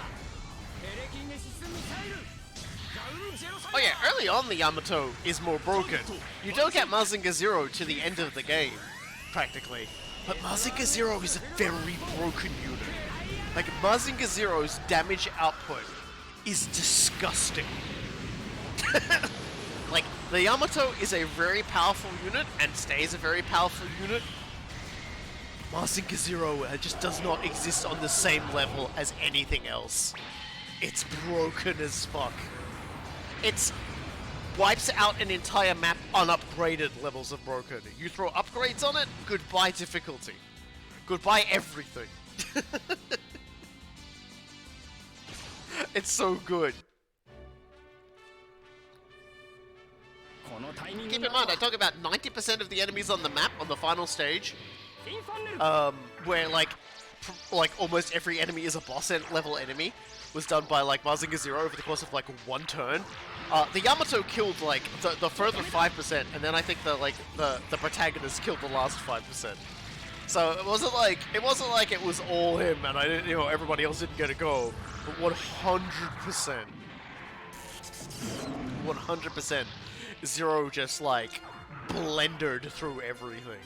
テレキネシスミサイル。Oh yeah, early on the Yamato is more broken. You don't get Mazinger Zero to the end of the game, practically. But Mazinger Zero is a very broken unit. Like, Mazinger Zero's damage output is disgusting. Like, the Yamato is a very powerful unit and stays a very powerful unit. Mazinger Zero just does not exist on the same level as anything else. It's broken as fuck. It wipes out an entire map unupgraded levels of broken. You throw upgrades on it, goodbye difficulty. Goodbye everything. It's so good. Keep in mind, I talk about 90% of the enemies on the map on the final stage, where like almost every enemy is a boss level enemy, was done by like Mazinger Zero over the course of like one turn. The Yamato killed like the further 5%, and then I think the protagonist killed the last 5%. So it wasn't like it was all him, and I didn't, everybody else didn't get a go. But 100%, Zero just like blendered through everything.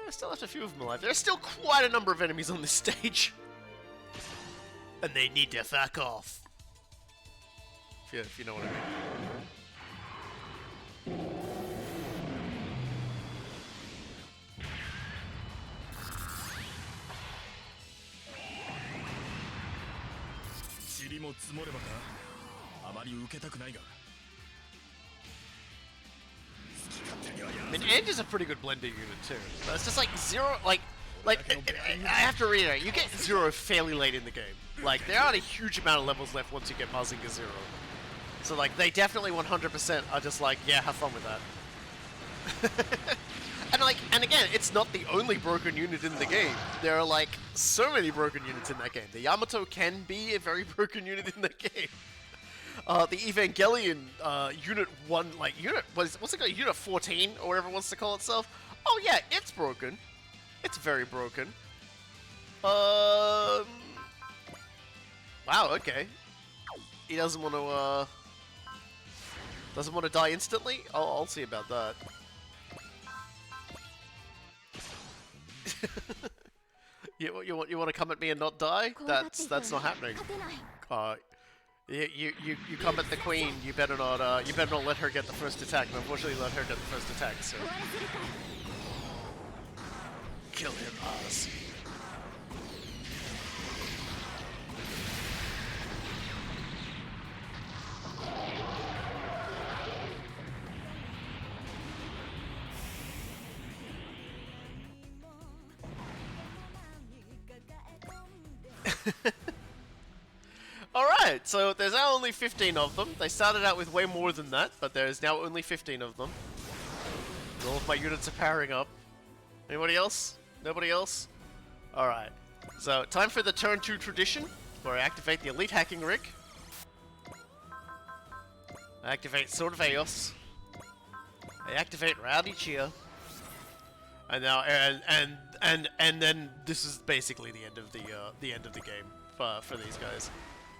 I still left a few of them alive. There's still quite a number of enemies on this stage. And they need to fuck off. If you know what I mean. I mean, End is a pretty good blender unit too. But it's just like Zero, I have to reiterate, you get Zero fairly late in the game. Like, there aren't a huge amount of levels left once you get Mazinger Zero. So like, they definitely 100% are just like, yeah, have fun with that. And again, it's not the only broken unit in the game. There are like, so many broken units in that game. The Yamato can be a very broken unit in the game. The Evangelion Unit 1, what's it called? Unit 14, or whatever it wants to call itself. Oh yeah, it's broken. It's very broken. Wow, okay. He doesn't want to die instantly? I'll see about that. you want to come at me and not die? That's not happening. You come at the queen. You better not let her get the first attack. And unfortunately, let her get the first attack. So kill him, Oz. Alright, so there's now only 15 of them. They started out with way more than that, but there's now only 15 of them. All of my units are powering up. Anybody else? Nobody else? Alright. So, time for the turn 2 tradition, where I activate the Elite Hacking Rig. I activate Sword of Eos. I activate Rowdy Cheer. And now, and then this is basically the end of the game for these guys,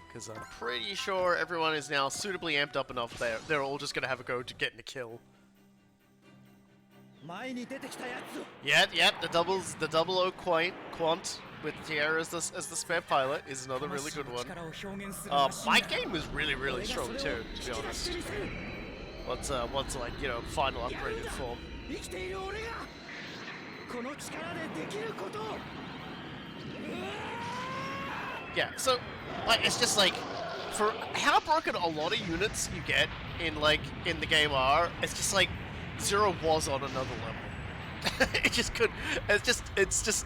because I'm pretty sure everyone is now suitably amped up enough. They're all just gonna have a go to getting a kill. Yep, the double O Quant with Tierra as the spare pilot is another really good one. My game was really strong too, to be honest. Once like, you know, final upgraded form. Yeah, so like it's just like, for how broken a lot of units you get in the game are, it's just like Zero was on another level. It just could. It's just.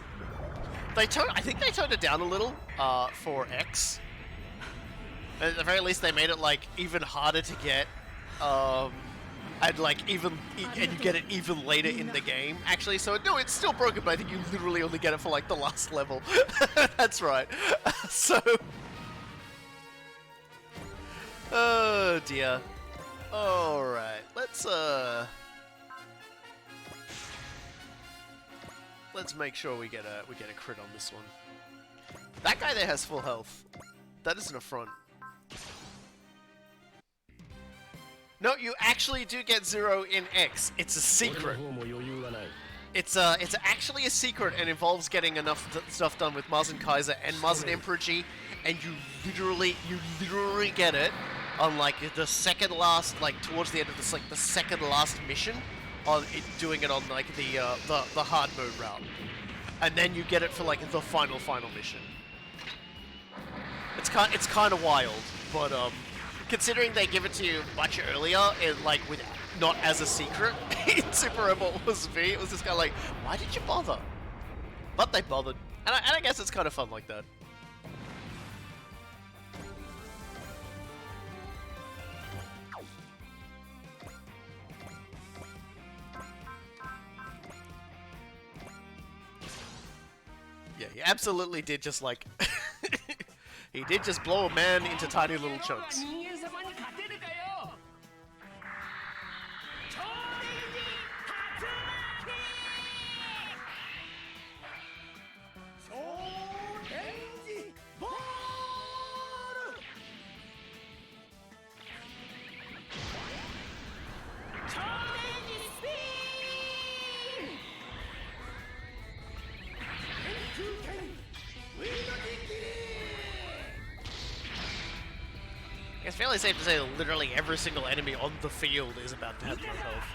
I think they toned it down a little for X. At the very least, they made it like even harder to get, and like and you get it even later in the game. Actually, so no, it's still broken, but I think you literally only get it for like the last level. That's right. So. Oh dear. All right, let's make sure we get a crit on this one. That guy there has full health. That is an affront. No, you actually do get 0 in X. It's a secret. It's actually a secret and involves getting enough stuff done with Mars and Kaiser and Mars and Emperor G, and you literally get it on like the second last, like towards the end of this, like the second last mission. Doing it on like the hard mode route, and then you get it for like the final mission. It's kind of wild, but considering they give it to you much earlier, and like with not as a secret in Super Robot Wars V, it was just kind of like, why did you bother? But they bothered, and I guess it's kind of fun like that. Yeah, he absolutely did just like... he did just blow a man into tiny little chunks. It's fairly safe to say that literally every single enemy on the field is about to have no health.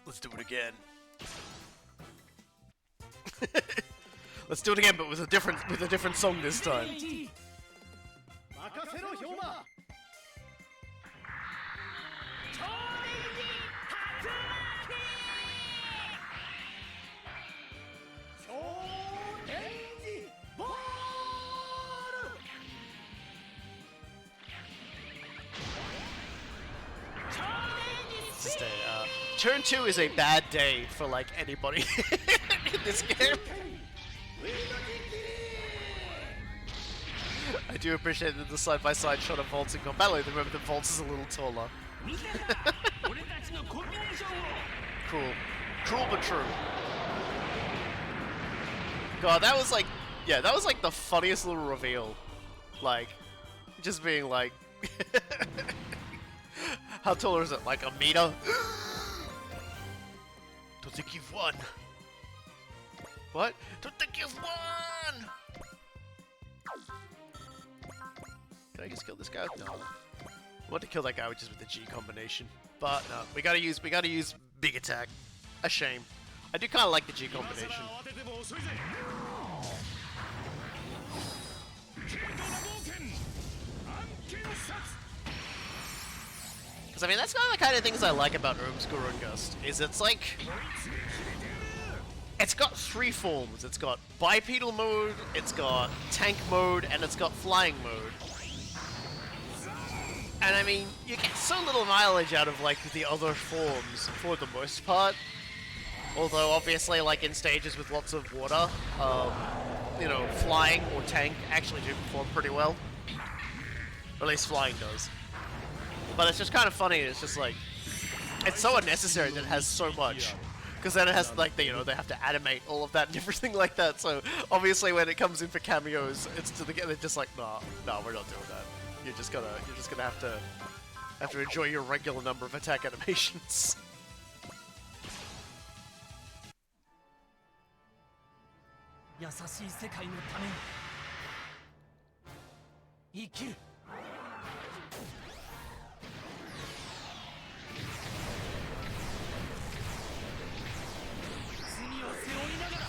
Let's do it again. Let's do it again, but with a different song this time. Just turn 2 is a bad day for like anybody in this game. I do appreciate that the side-by-side shot of Volts in combat. Like, remember that Volts is a little taller. Cruel but true. God, that was like, yeah, that was like the funniest little reveal. Like, just being like, how tall is it? Like a meter? Don't think you've won. What? Don't think you've won! Can I just kill this guy? No. I want to kill that guy just with the G combination. But no, we gotta use big attack. A shame. I do kind of like the G combination. Because I mean, that's kind of the kind of things I like about Urmsgurun Gust. Is it's like it's got 3 forms. It's got bipedal mode, it's got tank mode, and it's got flying mode. And I mean, you get so little mileage out of like the other forms for the most part. Although obviously, like in stages with lots of water, you know, flying or tank actually do perform pretty well. Or at least flying does. But it's just kind of funny. It's just like it's so unnecessary that it has so much. Because then it has like they have to animate all of that and everything like that. So obviously, when it comes in for cameos, it's to they're just like, nah, we're not doing that. You're just gonna have to enjoy your regular number of attack animations. 優しい世界のために生きる。罪を背負いながら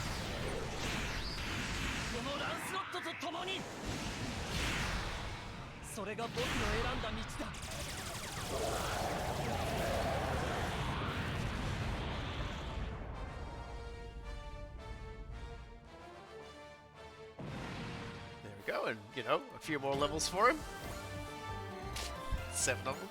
このランスロットと共にそれが僕の選んだ道だ。 Go and, you know, a few more levels for him. 7 of them.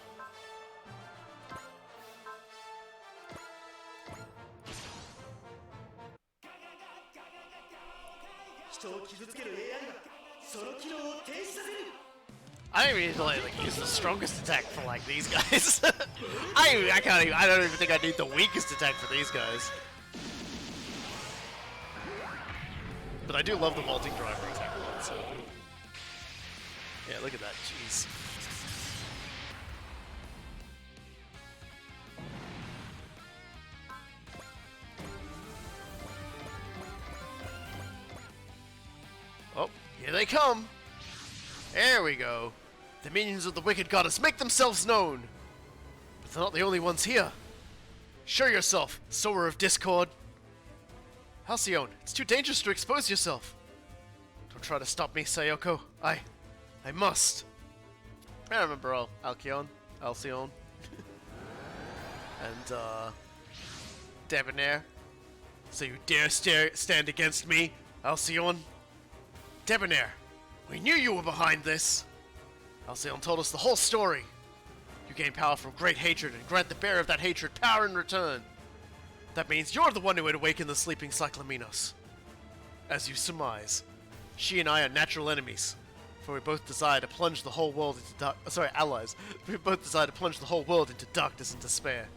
I don't even like use the strongest attack for like these guys. I don't even think I need the weakest attack for these guys. But I do love the vaulting driver attack a lot, so. Yeah, look at that, jeez. Oh, here they come! There we go. The minions of the wicked goddess make themselves known! But they're not the only ones here. Show yourself, sower of discord! Halcyon, it's too dangerous to expose yourself. Don't try to stop me, Sayoko. I must. I remember Alcyon. And, Debonair. So you dare stand against me, Alcyon? Debonair, we knew you were behind this. Alcyon told us the whole story. You gain power from great hatred and grant the bearer of that hatred power in return. That means you're the one who would awaken the sleeping Cyclaminos. As you surmise, she and I are natural enemies, for we both desire to plunge the whole world into allies. We both desire to plunge the whole world into darkness and despair.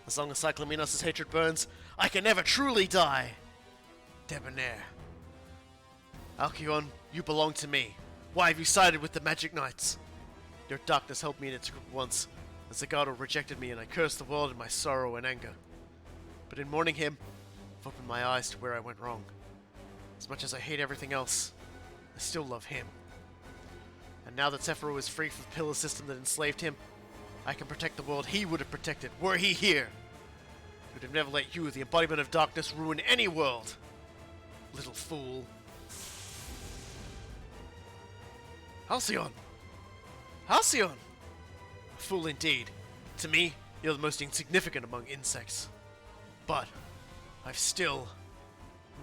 As long as Cyclaminos' hatred burns, I can never truly die. Debonair. Alcyon, you belong to me. Why have you sided with the Magic Knights? Your darkness held me in its grip once. The Zagato rejected me and I cursed the world in my sorrow and anger. But in mourning him, I've opened my eyes to where I went wrong. As much as I hate everything else, I still love him. And now that Sephiroth is free from the pillar system that enslaved him, I can protect the world he would have protected were he here. He would have never let you, the embodiment of darkness, ruin any world. Little fool. Halcyon! Halcyon! A fool indeed. To me, you're the most insignificant among insects. But I've still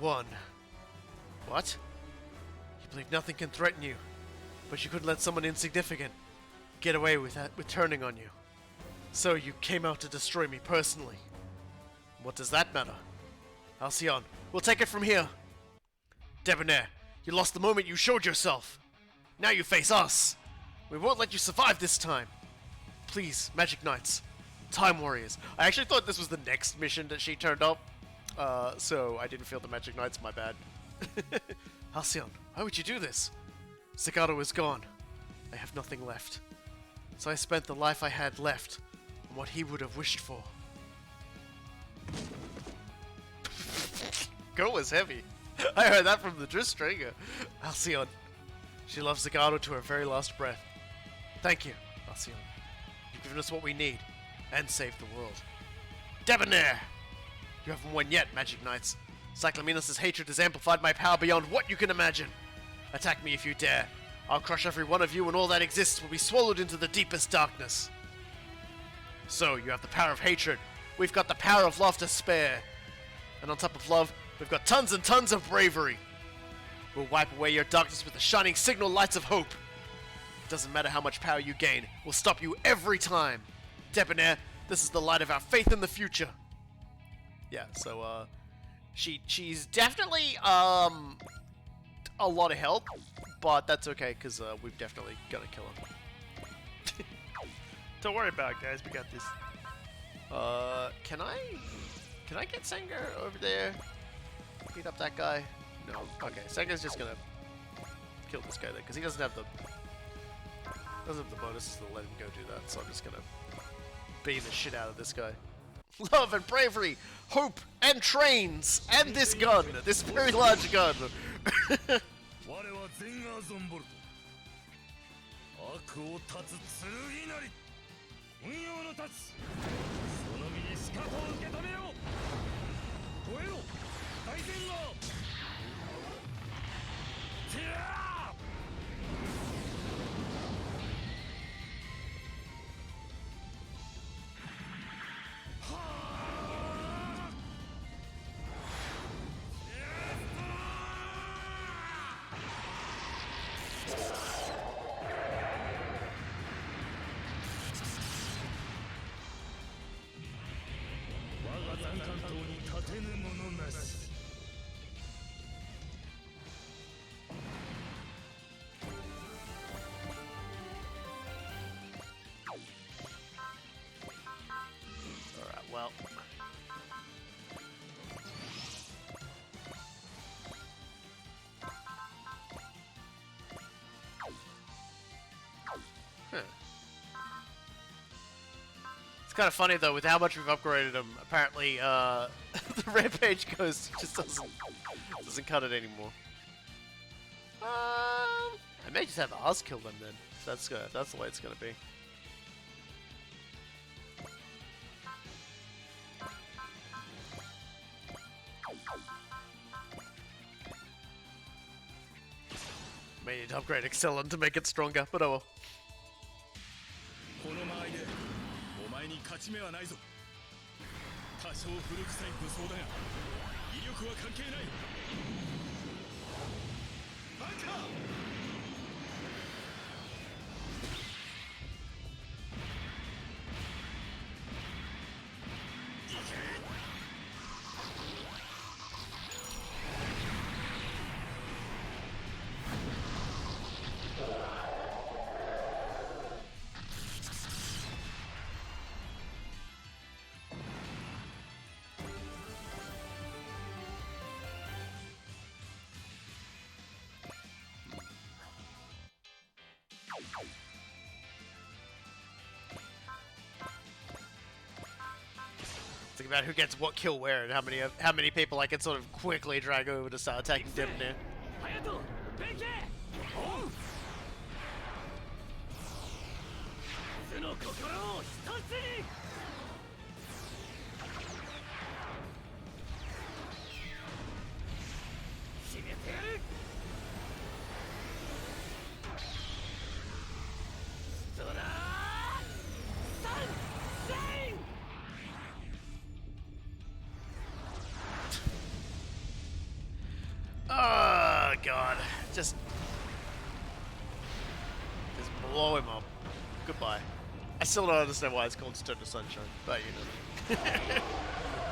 won. What? You believe nothing can threaten you, but you couldn't let someone insignificant get away with turning on you. So you came out to destroy me personally. What does that matter? Halcyon, we'll take it from here. Debonair, you lost the moment you showed yourself. Now you face us. We won't let you survive this time. Please, Magic Knights. Time Warriors. I actually thought this was the next mission that she turned up, so I didn't feel the Magic Knights, my bad. Halcyon, why would you do this? Zagato is gone. I have nothing left. So I spent the life I had left on what he would have wished for. Girl was heavy. I heard that from the Dristringer. Halcyon. She loves Zagato to her very last breath. Thank you, Halcyon. You've given us what we need. and save the world. Debonair! You haven't won yet, Magic Knights. Cyclamenus' hatred has amplified my power beyond what you can imagine. Attack me if you dare. I'll crush every one of you and all that exists will be swallowed into the deepest darkness. So, you have the power of hatred. We've got the power of love to spare. And on top of love, we've got tons and tons of bravery. We'll wipe away your darkness with the shining signal lights of hope. It doesn't matter how much power you gain. We'll stop you every time. Debonair, this is the light of our faith in the future. Yeah, so, she's definitely, a lot of help, but that's okay, because, we've definitely got to kill her. Don't worry about it, guys. We got this. Can I get Sengar over there? Beat up that guy? No. Okay, Sengar's just gonna kill this guy then, because he doesn't have the bonuses to let him go do that, so I'm just gonna beat the shit out of this guy. Love and bravery, hope and trains, and this gun, this very large gun. Alright, well. It's kind of funny though, with how much we've upgraded him. Apparently, the rampage ghost just doesn't cut it anymore. I may just have Oz kill them then. If that's the way it's gonna be. May need to upgrade Excellent to make it stronger, but oh well. この間合いでお前に勝ち目はないぞ。多少古臭い武装だが威力は関係ない。バカ！ Think about who gets what kill where and how many people I can sort of quickly drag over to start attacking Deepening. 'Oh god, just blow him up. Goodbye. I still don't understand why it's called Stone to Sunshine, but you know.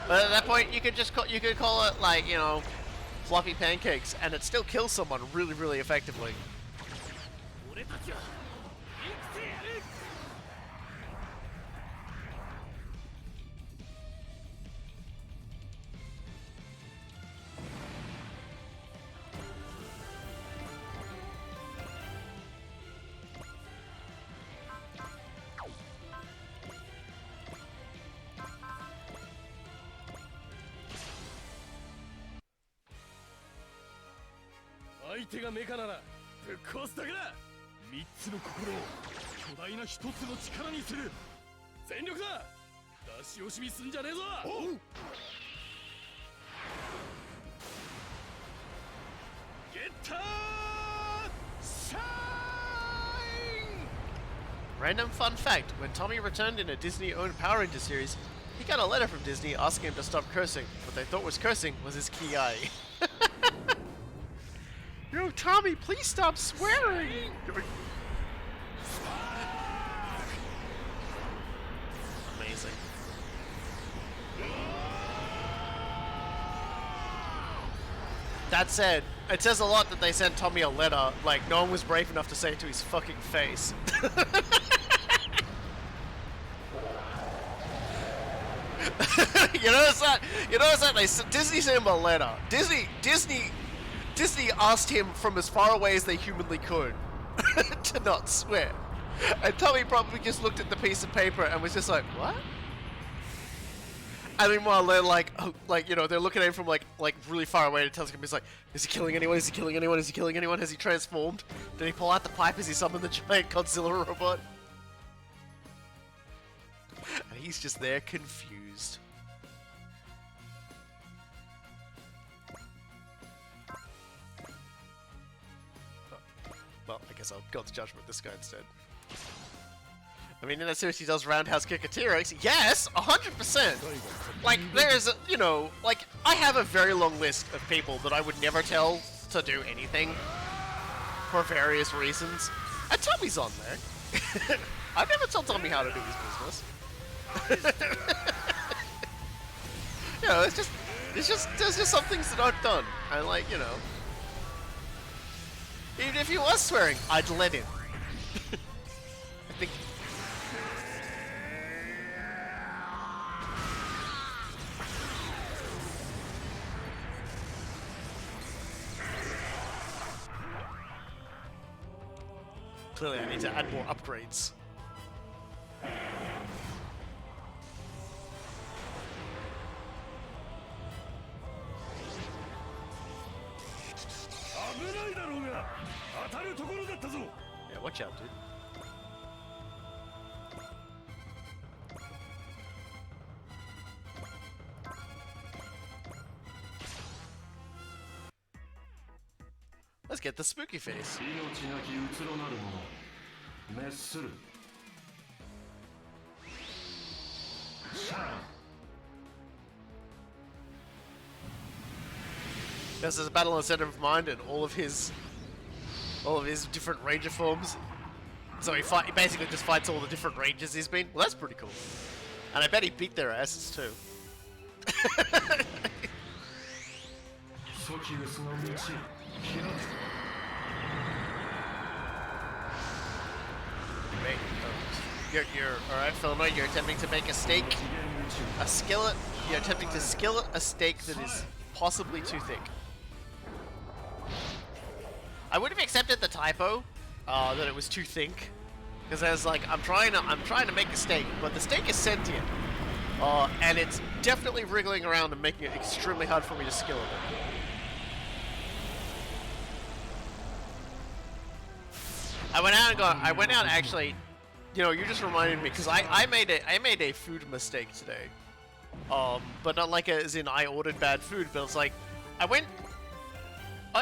But at that point, you could just call it like, you know, fluffy pancakes, and it still kills someone really, really effectively. 出し惜しみすんじゃねえぞ。 Random fun fact, when Tommy returned in a Disney-owned Power Ranger series, he got a letter from Disney asking him to stop cursing. What they thought was cursing was his key eye. Yo, Tommy, please stop swearing! Amazing. That said, it says a lot that they sent Tommy a letter, like no one was brave enough to say it to his fucking face. You notice that? You notice that Disney sent him a letter. Disney asked him from as far away as they humanly could to not swear, and Tommy probably just looked at the piece of paper and was just like, "What?" And meanwhile, they're like you know, they're looking at him from like really far away. And telescope is like, "Is he killing anyone? Is he killing anyone? Is he killing anyone? Has he transformed? Did he pull out the pipe? Has he summoned the giant Godzilla robot?" And he's just there, confused. Well, I guess I'll go to judgment this guy instead. I mean, in that series he does roundhouse kick a T-Rex. Yes, 100%! Like, there's, you know, like, I have a very long list of people that I would never tell to do anything for various reasons. And Tommy's on there. I've never told Tommy how to do his business. You know, there's just some things that aren't done. And like, you know, even if he was swearing, I'd let him. I think. Clearly, I need to add more upgrades. Yeah, watch out, dude. Let's get the spooky face. There's a battle on the center of mind and all of his different ranger forms. So he basically just fights all the different rangers he's been. Well, that's pretty cool. And I bet he beat their asses too. You're alright, Philomena, you're attempting to make a steak. A skillet. You're attempting to skillet a steak that is possibly too thick. I would have accepted the typo, that it was too thick, because I was like, I'm trying to make a steak, but the steak is sentient, and it's definitely wriggling around and making it extremely hard for me to skillet it. I went out and actually, you know, you just reminded me, because I made a food mistake today, but not like as in I ordered bad food, but it's like, oh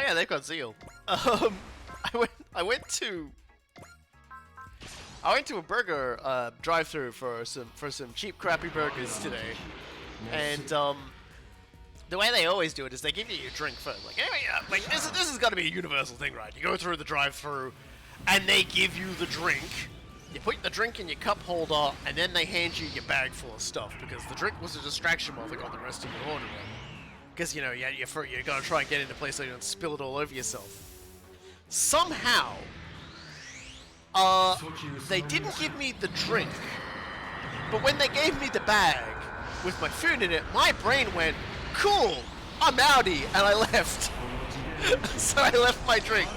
yeah, they've got Zeal. I went to a burger drive-through for some cheap crappy burgers today, and the way they always do it is they give you your drink first. Like, yeah, like this has got to be a universal thing, right? You go through the drive-through, and they give you the drink. You put the drink in your cup holder, and then they hand you your bag full of stuff, because the drink was a distraction while they got the rest of your order. Because, you know, you're gonna try and get into a place so you don't spill it all over yourself. Somehow, they didn't give me the drink, but when they gave me the bag with my food in it, my brain went, cool, I'm outie, and I left. So I left my drink.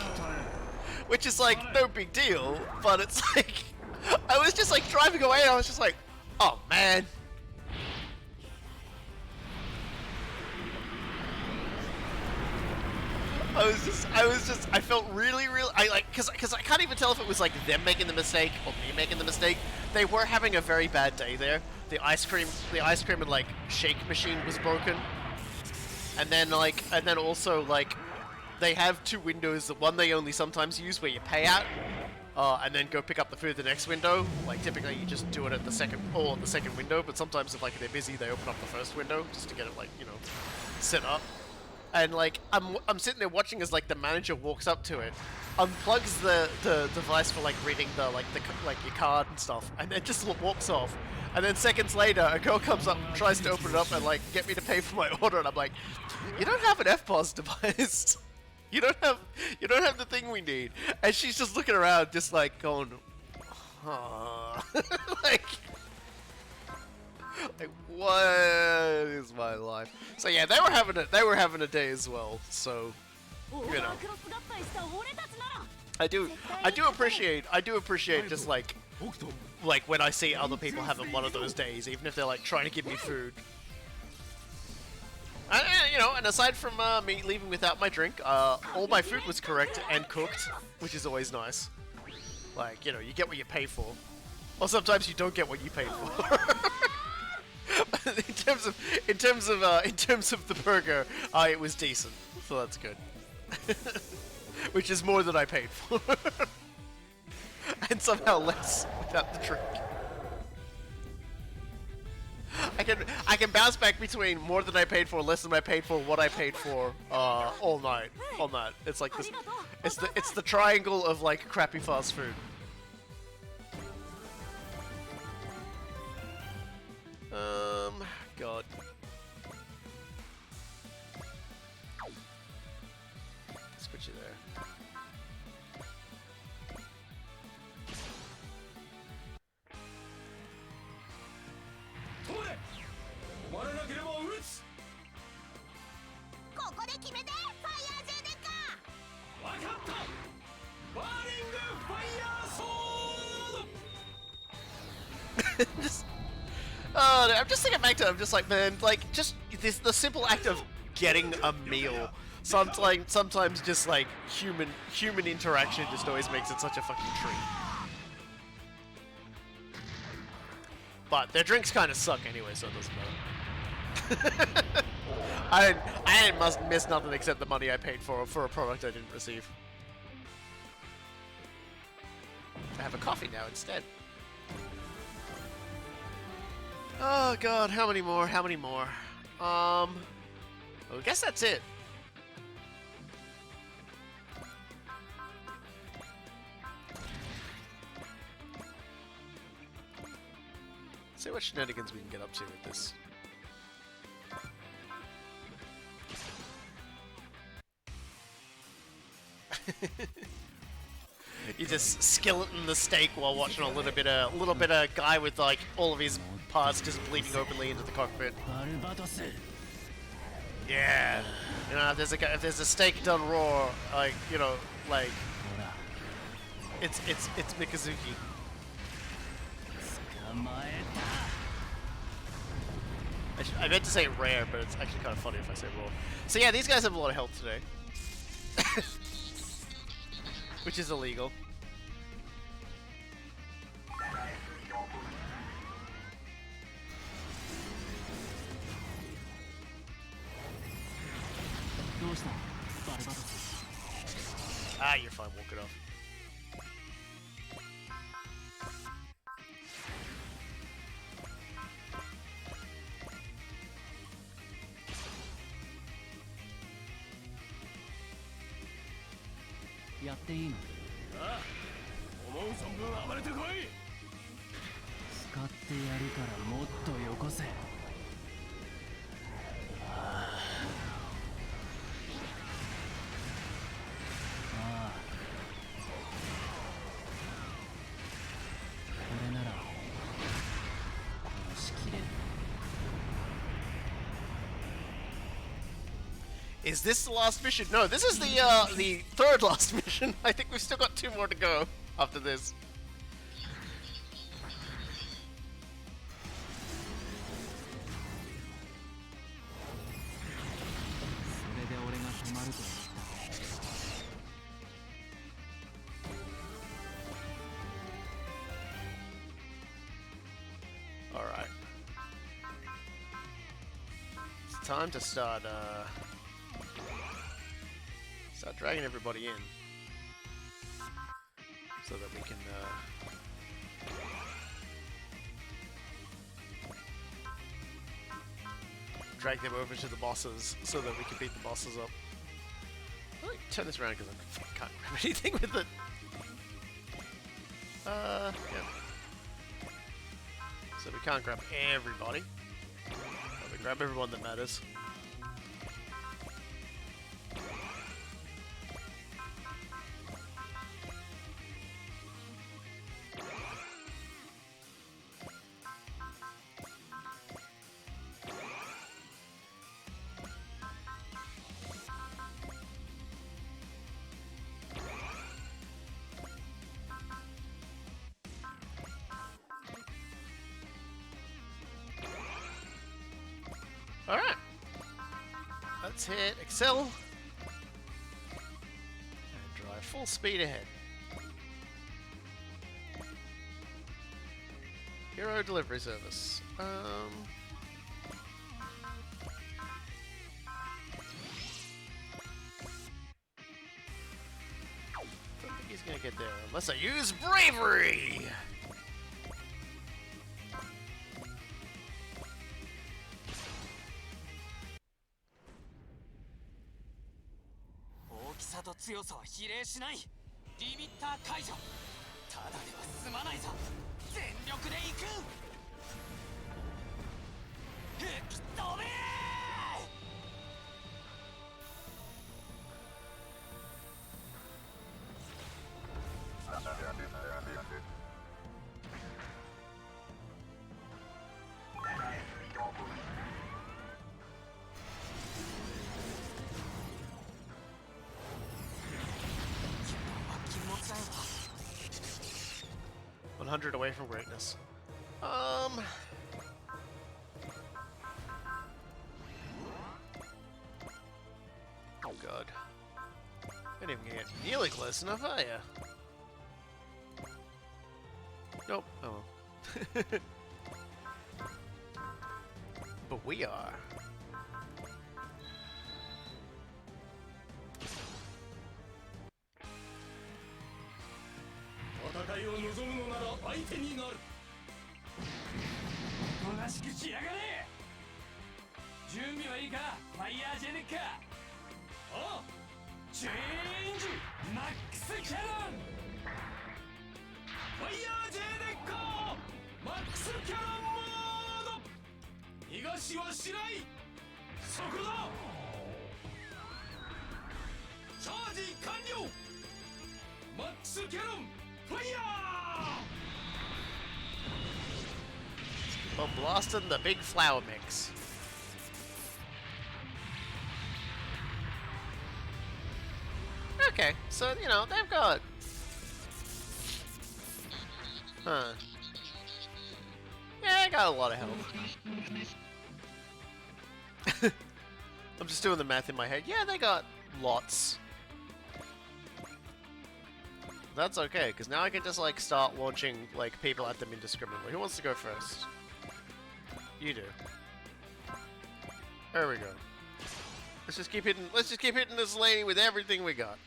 Which is like, no big deal, but it's like, I was just like driving away and I was just like, oh man. I felt really, because I can't even tell if it was like them making the mistake or me making the mistake. They were having a very bad day there. The ice cream and like shake machine was broken, and then also like they have two windows. The one they only sometimes use where you pay out, and then go pick up the food at the next window. Like typically you just do it at the second window, but sometimes if like they're busy, they open up the first window just to get it like set up. And like I'm sitting there watching as like the manager walks up to it, unplugs the device for like reading your card and stuff, and then just walks off. And then seconds later, a girl comes up, tries to open it up and like get me to pay for my order, and I'm like, you don't have an FPOS device. You don't have the thing we need. And she's just looking around, just like going, like what is my life? So yeah, they were having a day as well. So I do appreciate just like when I see other people having one of those days, even if they're like trying to give me food. And and aside from me leaving without my drink, all my food was correct and cooked, which is always nice. Like you get what you pay for, or sometimes you don't get what you pay for. in terms of the burger, it was decent, so that's good. Which is more than I paid for, and somehow less without the drink. I can bounce back between more than I paid for, less than I paid for, what I paid for, all night on that. It's like this. It's the triangle of like crappy fast food. God. Let's put you there. Just, I'm just thinking back to it, I'm just like, man, like, just the simple act of getting a meal. Sometimes just like human interaction just always makes it such a fucking treat. But their drinks kind of suck anyway, so it doesn't matter. I must miss nothing except the money I paid for a product I didn't receive. I have a coffee now instead. Oh god, how many more? How many more? Well, I guess that's it. Let's see what shenanigans we can get up to with this. You just skeleton the steak while watching a little bit of guy with like all of his parts just bleeding openly into the cockpit. Yeah, if there's a steak done raw, like like it's Mikazuki. I meant to say rare, but it's actually kind of funny if I say raw. So yeah, these guys have a lot of health today. Which is illegal. Ah, you're fine, walk it off. Is this the last mission? No, this is the third last mission. I think we've still got 2 more to go after this. time to start dragging everybody in, so that we can drag them over to the bosses, so that we can beat the bosses up. Let me turn this around because I can't grab anything with it. Yeah. So we can't grab everybody, but we grab everyone that matters. Alright. Let's hit Excel. And drive full speed ahead. Hero delivery service. Don't think he's gonna get there unless I use bravery! $100 away from greatness. Oh god. I didn't even get nearly close enough, are ya? Nope. Oh well. But we are. Well, blasting the big flower mix. Okay, so, you know, they've got... Huh. Yeah, they got a lot of health. I'm just doing the math in my head. Yeah, they got lots. That's okay, because now I can just, like, start launching, like, people at them indiscriminately. Who wants to go first? You do. There we go. Let's just keep hitting this lady with everything we got.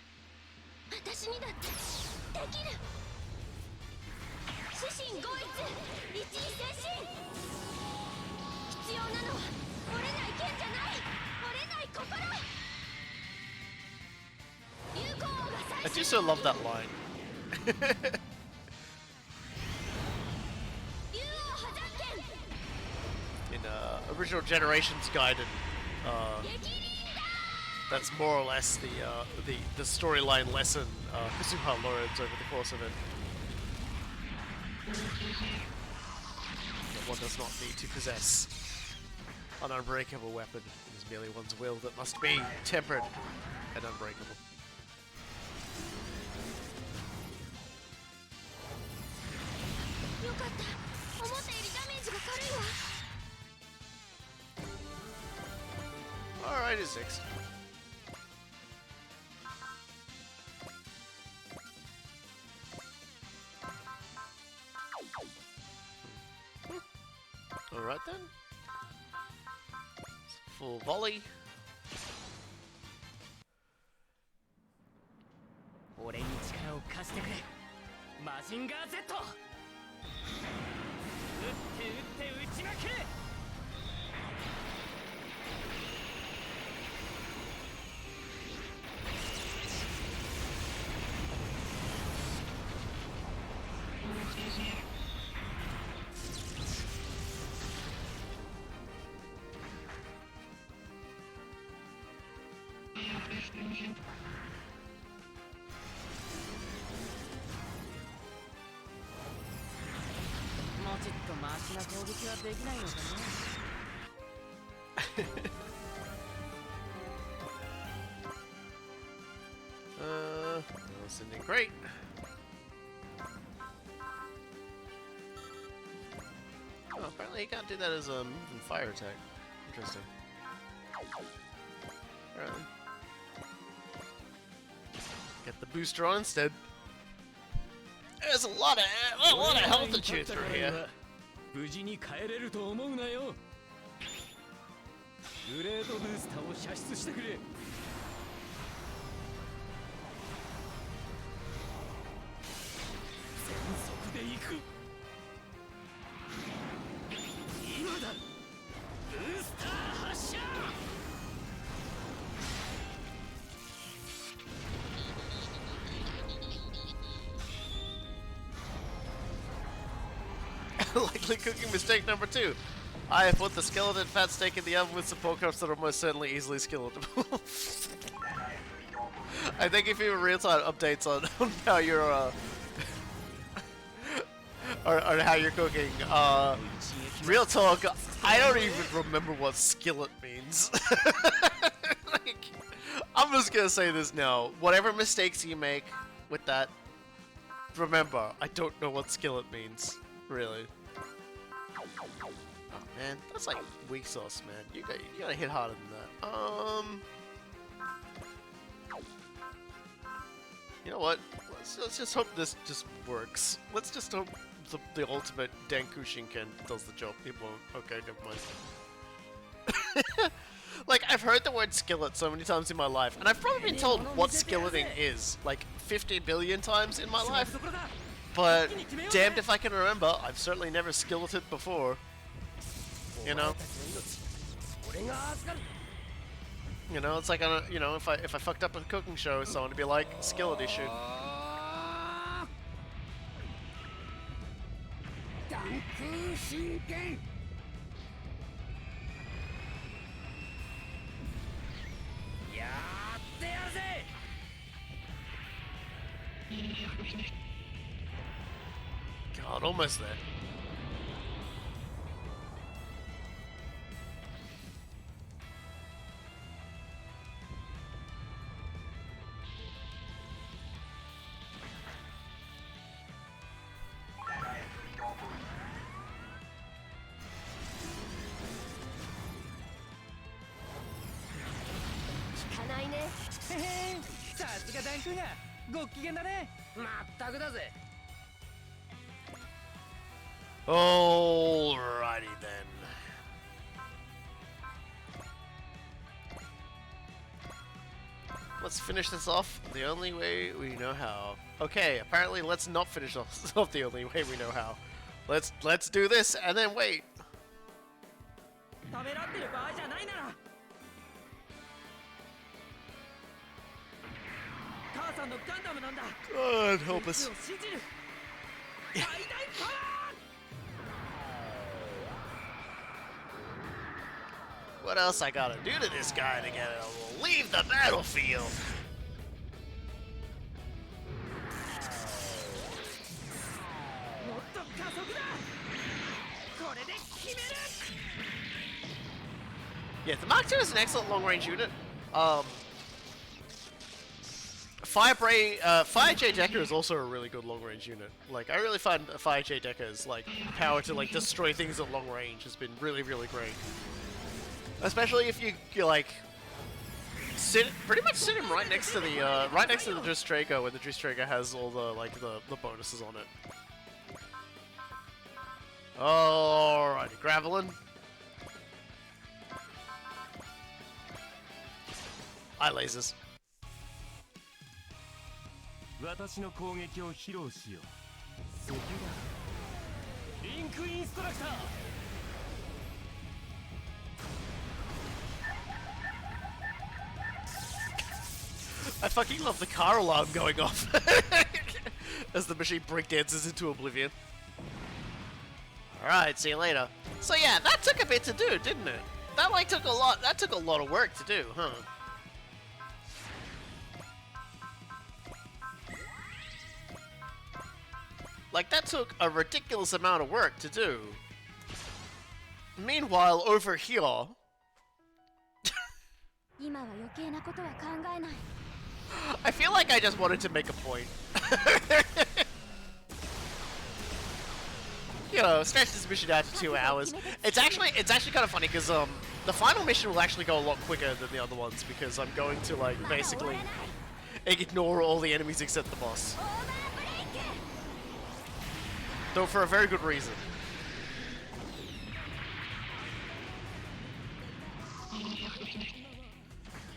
I do so love that line. In original Generations Gaiden, that's more or less the storyline lesson Kusuha learns over the course of it. That one does not need to possess an unbreakable weapon. It is merely one's will that must be tempered and unbreakable. Alright, it's 6. Alright then. full volley. 俺に力を貸してくれマジンガー Z 打って打ちまくれ もうちょっとマシな攻撃はできないのかな Sending great. Oh, apparently you can't do that as a move and fire attack. Interesting. Alright. Get the booster on instead. There's a lot of health to chew through here. 無事に帰れると思うなよグレートブースターを射出してくれ全速で行く今だブースター発射 Likely cooking mistake number 2. I have put the skeleton fat steak in the oven with some pork chops that are most certainly easily skilletable. I think if you were real-time updates on how you're or how you're cooking, real talk, I don't even remember what skillet means. Like, I'm just gonna say this now. Whatever mistakes you make with that, remember, I don't know what skillet means. Really. Oh man, that's like weak sauce, man. You gotta hit harder than that. You know what? Let's just hope this just works. Let's just hope the ultimate Dankushinken does the job. It won't. Okay, never mind. Like, I've heard the word skillet so many times in my life, and I've probably been told what skilleting is like 50 billion times in my life. But damned if I can remember. I've certainly never skilleted before. You know. You know, it's like you know, if I fucked up a cooking show, someone would be like, skillet issue. God, almost there. Alrighty then. Let's finish this off the only way we know how. Okay, apparently let's not finish off the only way we know how. Let's do this and then wait. God help us. What else I gotta do to this guy to get him to leave the battlefield? Yeah, the Mark II is an excellent long-range unit. Fire J Decker is also a really good long-range unit. Like, I really find Fire J Decker's like power to like destroy things at long range has been really, really great. Especially if you like pretty much sit him right next to the Dristrago, where the Dristrago has all the like the bonuses on it. Alrighty, Gravelin. Eye lasers. 私の攻撃を披露しよう。セキュラリンクインストラクター。 I fucking love the car alarm going off as the machine breakdances into oblivion. Alright, see you later. So yeah, that took a bit to do, didn't it? That like took a lot of work to do, huh? Like that took a ridiculous amount of work to do. Meanwhile, over here, 今は余計なことは考えない。 I feel like I just wanted to make a point. You know, stretch this mission out to 2 hours. It's actually kind of funny because the final mission will actually go a lot quicker than the other ones because I'm going to like basically ignore all the enemies except the boss. Though for a very good reason.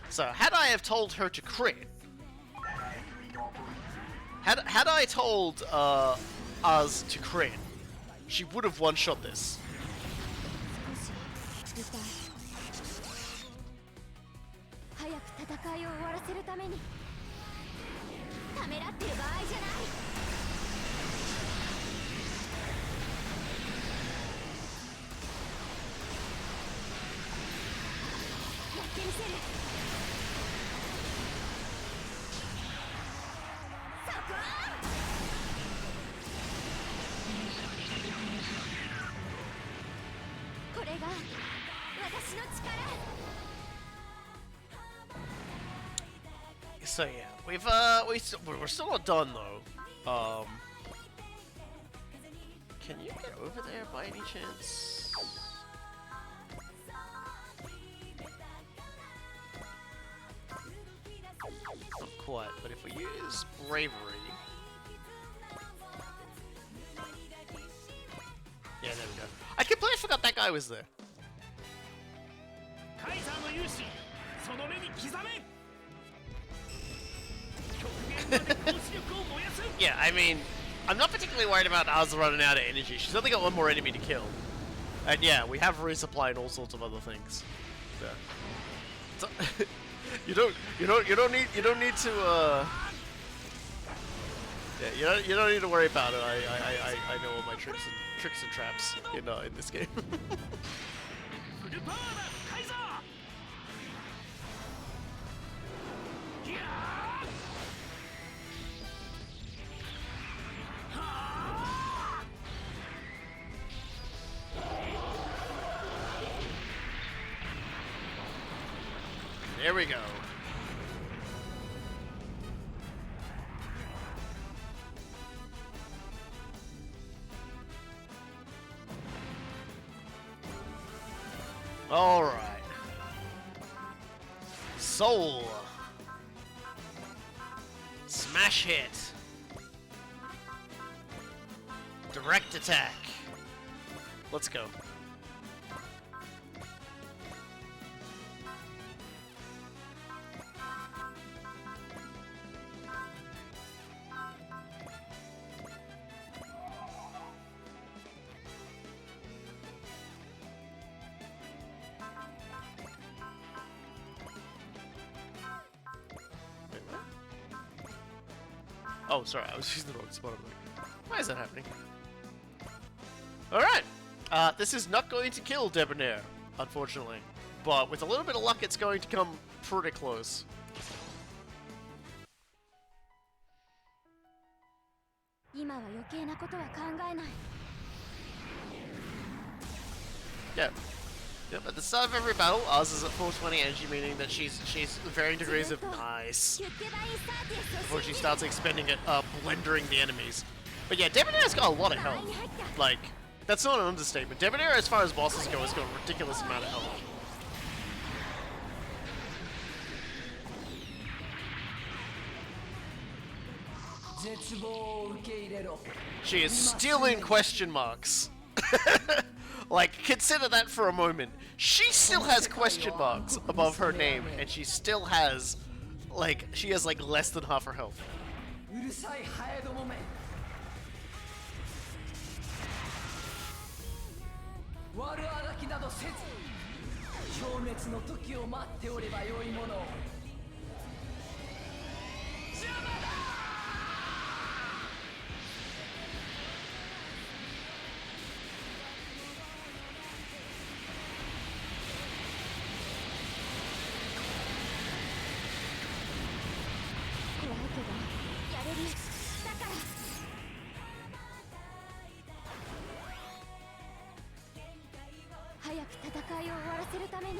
So, had I have told her to crit, had I told us to crit, she would have one-shot this. 少し痛い。早く戦いを終わらせるためにためらってる場合じゃない。やってみせる。 これが私の力。 So yeah, we're still not done though. Can you get over there by any chance? Not quite, but if we use bravery. Yeah, there we go. I completely forgot that guy was there. Yeah, I mean, I'm not particularly worried about Asa running out of energy. She's only got one more enemy to kill. And yeah, we have resupply and all sorts of other things. So, you don't need to yeah, you don't need to worry about it. I know all my tricks and traps in this game. There we go. All right. Soul. Smash hit. Direct attack. Let's go. Oh, sorry, I was using the wrong spot. I'm like, why is that happening? Alright! This is not going to kill Debonair, unfortunately. But with a little bit of luck, it's going to come pretty close. Yeah. Yep, at the start of every battle, ours is at 420 energy, meaning that she's varying degrees of nice before she starts expending it, blendering the enemies. But yeah, Debonair's got a lot of health. Like, that's not an understatement. Debonair, as far as bosses go, has got a ridiculous amount of health. She is still in question marks. Like, consider that for a moment. She still has question marks above her name, and she still has, like, she has like less than half her health. うるさいハエどもめ悪あがきなどせず消滅の時を待っておればよいものを邪魔だ怖いけどやれるだから早く戦いを終わらせるために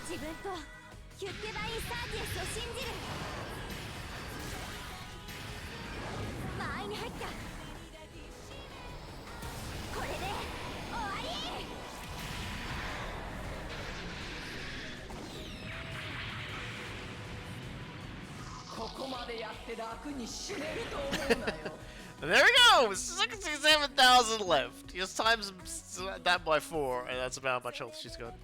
自分とキュッケバイン・サーティエスを信じる間合いに入ったこれで終わりここまでやって楽に死ねると思うなよ There we go! 67,000 left. Just times that by 4, and that's about how much health she's got.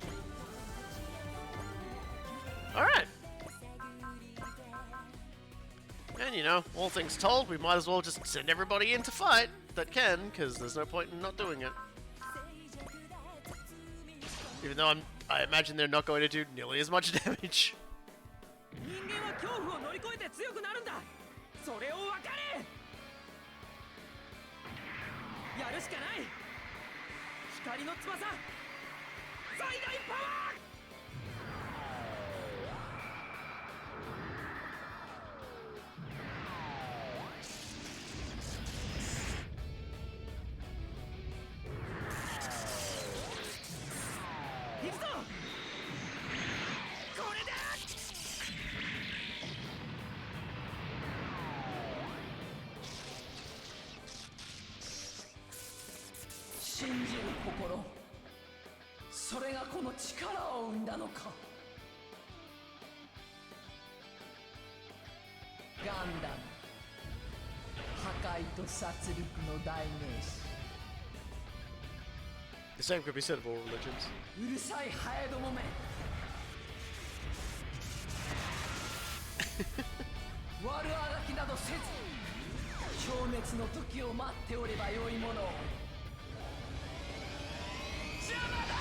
Alright. And you know, all things told, we might as well just send everybody in to fight that can, because there's no point in not doing it. Even though I imagine they're not going to do nearly as much damage. 人間は恐怖を乗り越えて強くなるんだそれを分かれやるしかない光の翼最大パワー行くぞこれだ信じる心それがこの力を生んだのかガンダム破壊と殺戮の代名詞 The same could be said of all religions. うるさいハエどもめ悪あがきなどせず消滅の時を待っておればよいものを邪魔だ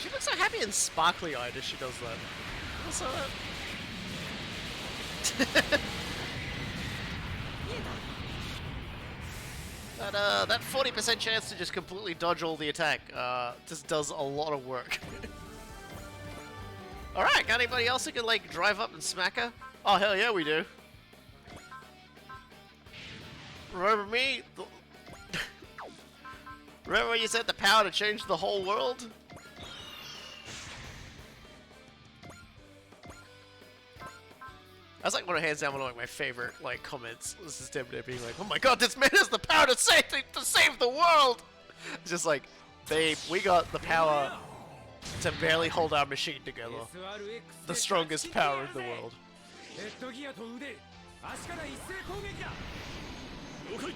She looks so happy and sparkly-eyed as she does that. What's that? That 40% chance to just completely dodge all the attack just does a lot of work. Alright, got anybody else who can like drive up and smack her? Oh hell yeah we do. Remember me? Remember when you said the power to change the whole world? That's like one of hands down one of like my favorite like comments. This is Deepening being like, "Oh my god, this man has the power to save the world." It's just like, babe, we got the power to barely hold our machine together. The strongest power in the world. ヘッドギアと腕足から一斉攻撃だ了解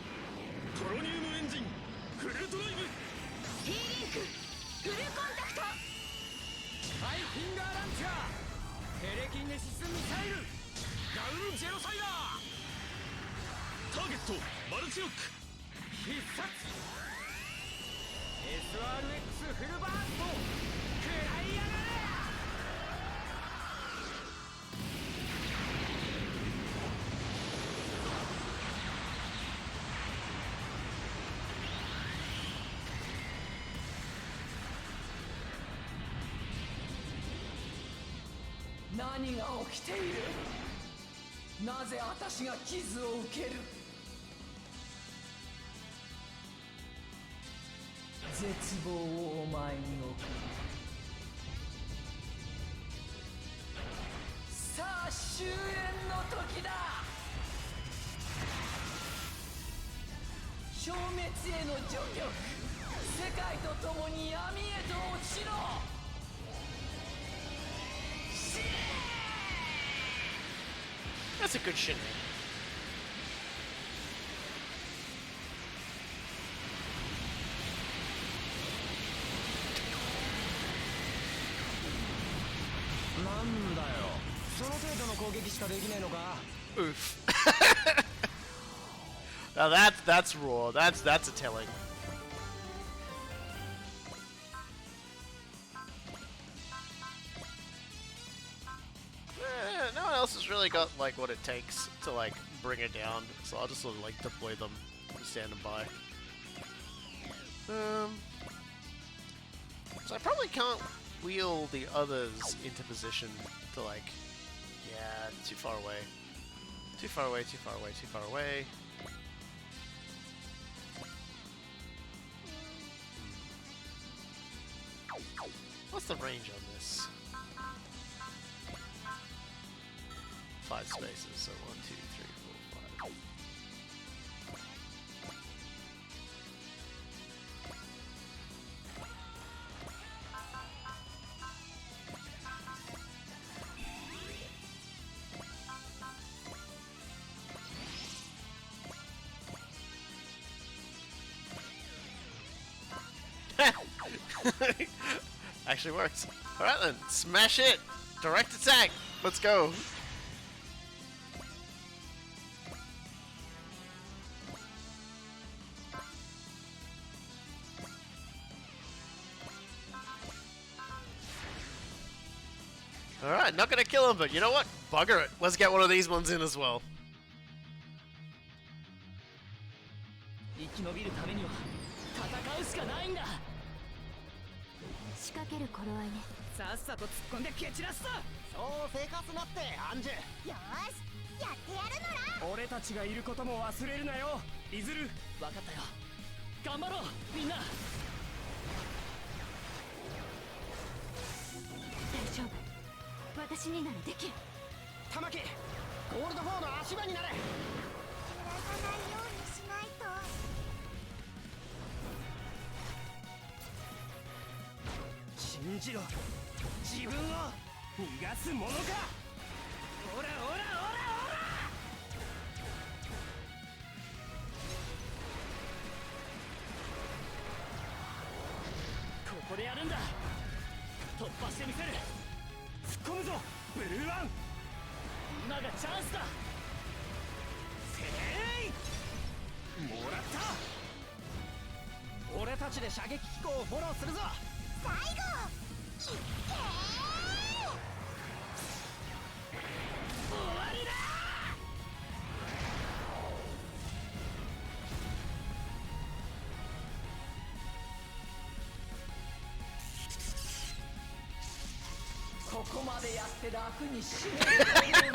トロニウムエンジンフルドライブ T リンクフルコンタクトハイフィンガーランチャーテレキネシスミサイルガウンジェノサイダーターゲットマルチロック必殺 SRX フルバースト食らいやがれ何が起きているなぜ私が傷を受ける絶望をお前に送るさあ終焉の時だ消滅への助力世界と共に闇へと落ちろ That's a good shindig. Oof. Now that's raw. That's a telling. No one else has really got like what it takes to like bring it down, so I'll just sort of like deploy them, standing by. So I probably can't wheel the others into position to like, yeah, too far away. Too far away, too far away, too far away. What's the range on this? 5 spaces, so 1, 2, 3, 4, 5. Actually works. Alright then, smash it! Direct attack! Let's go! Alright, not gonna kill him, but you know what? Bugger it. Let's get one of these ones in as well. 生き延びるためには戦うしかないんだ。仕掛ける頃合いね。さっさと突っ込んで蹴散らすぞ。そうせかすなってアンジュ。よーし、やってやるのら。俺たちがいることも忘れるなよ。いずる。分かったよ。頑張ろうみんな。大丈夫。私にならできる。玉木、ゴールド4の足場になれ。揺らさないようにしないと。信じろ。自分を逃がすものか。オラオラオラオラ。ここでやるんだ。突破してみせる。突っ込むぞブルーワン。今がチャンスだ。せーい。もらった。俺たちで射撃機構をフォローするぞ。最後いっけー。終わりだ。ここまでやって楽にしねえよ。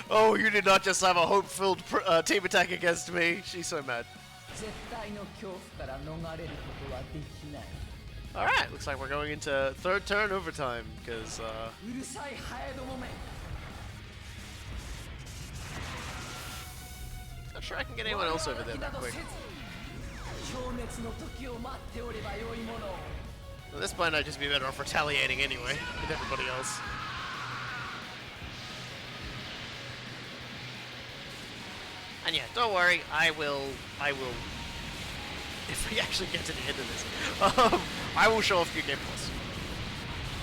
Oh, you did not just have a hope-filled team attack against me. She's so mad. 絶対の恐怖から逃れることはできない。Alright, looks like we're going into third turn overtime, because, うるさいハエどもめ。 not sure I can get anyone else over there that quick. 消滅の時を待っておればよいもの。 Well, this might not just be better off retaliating anyway, with everybody else. And yeah, don't worry, I will, if we actually get to the end of this, I will show off New Game Plus.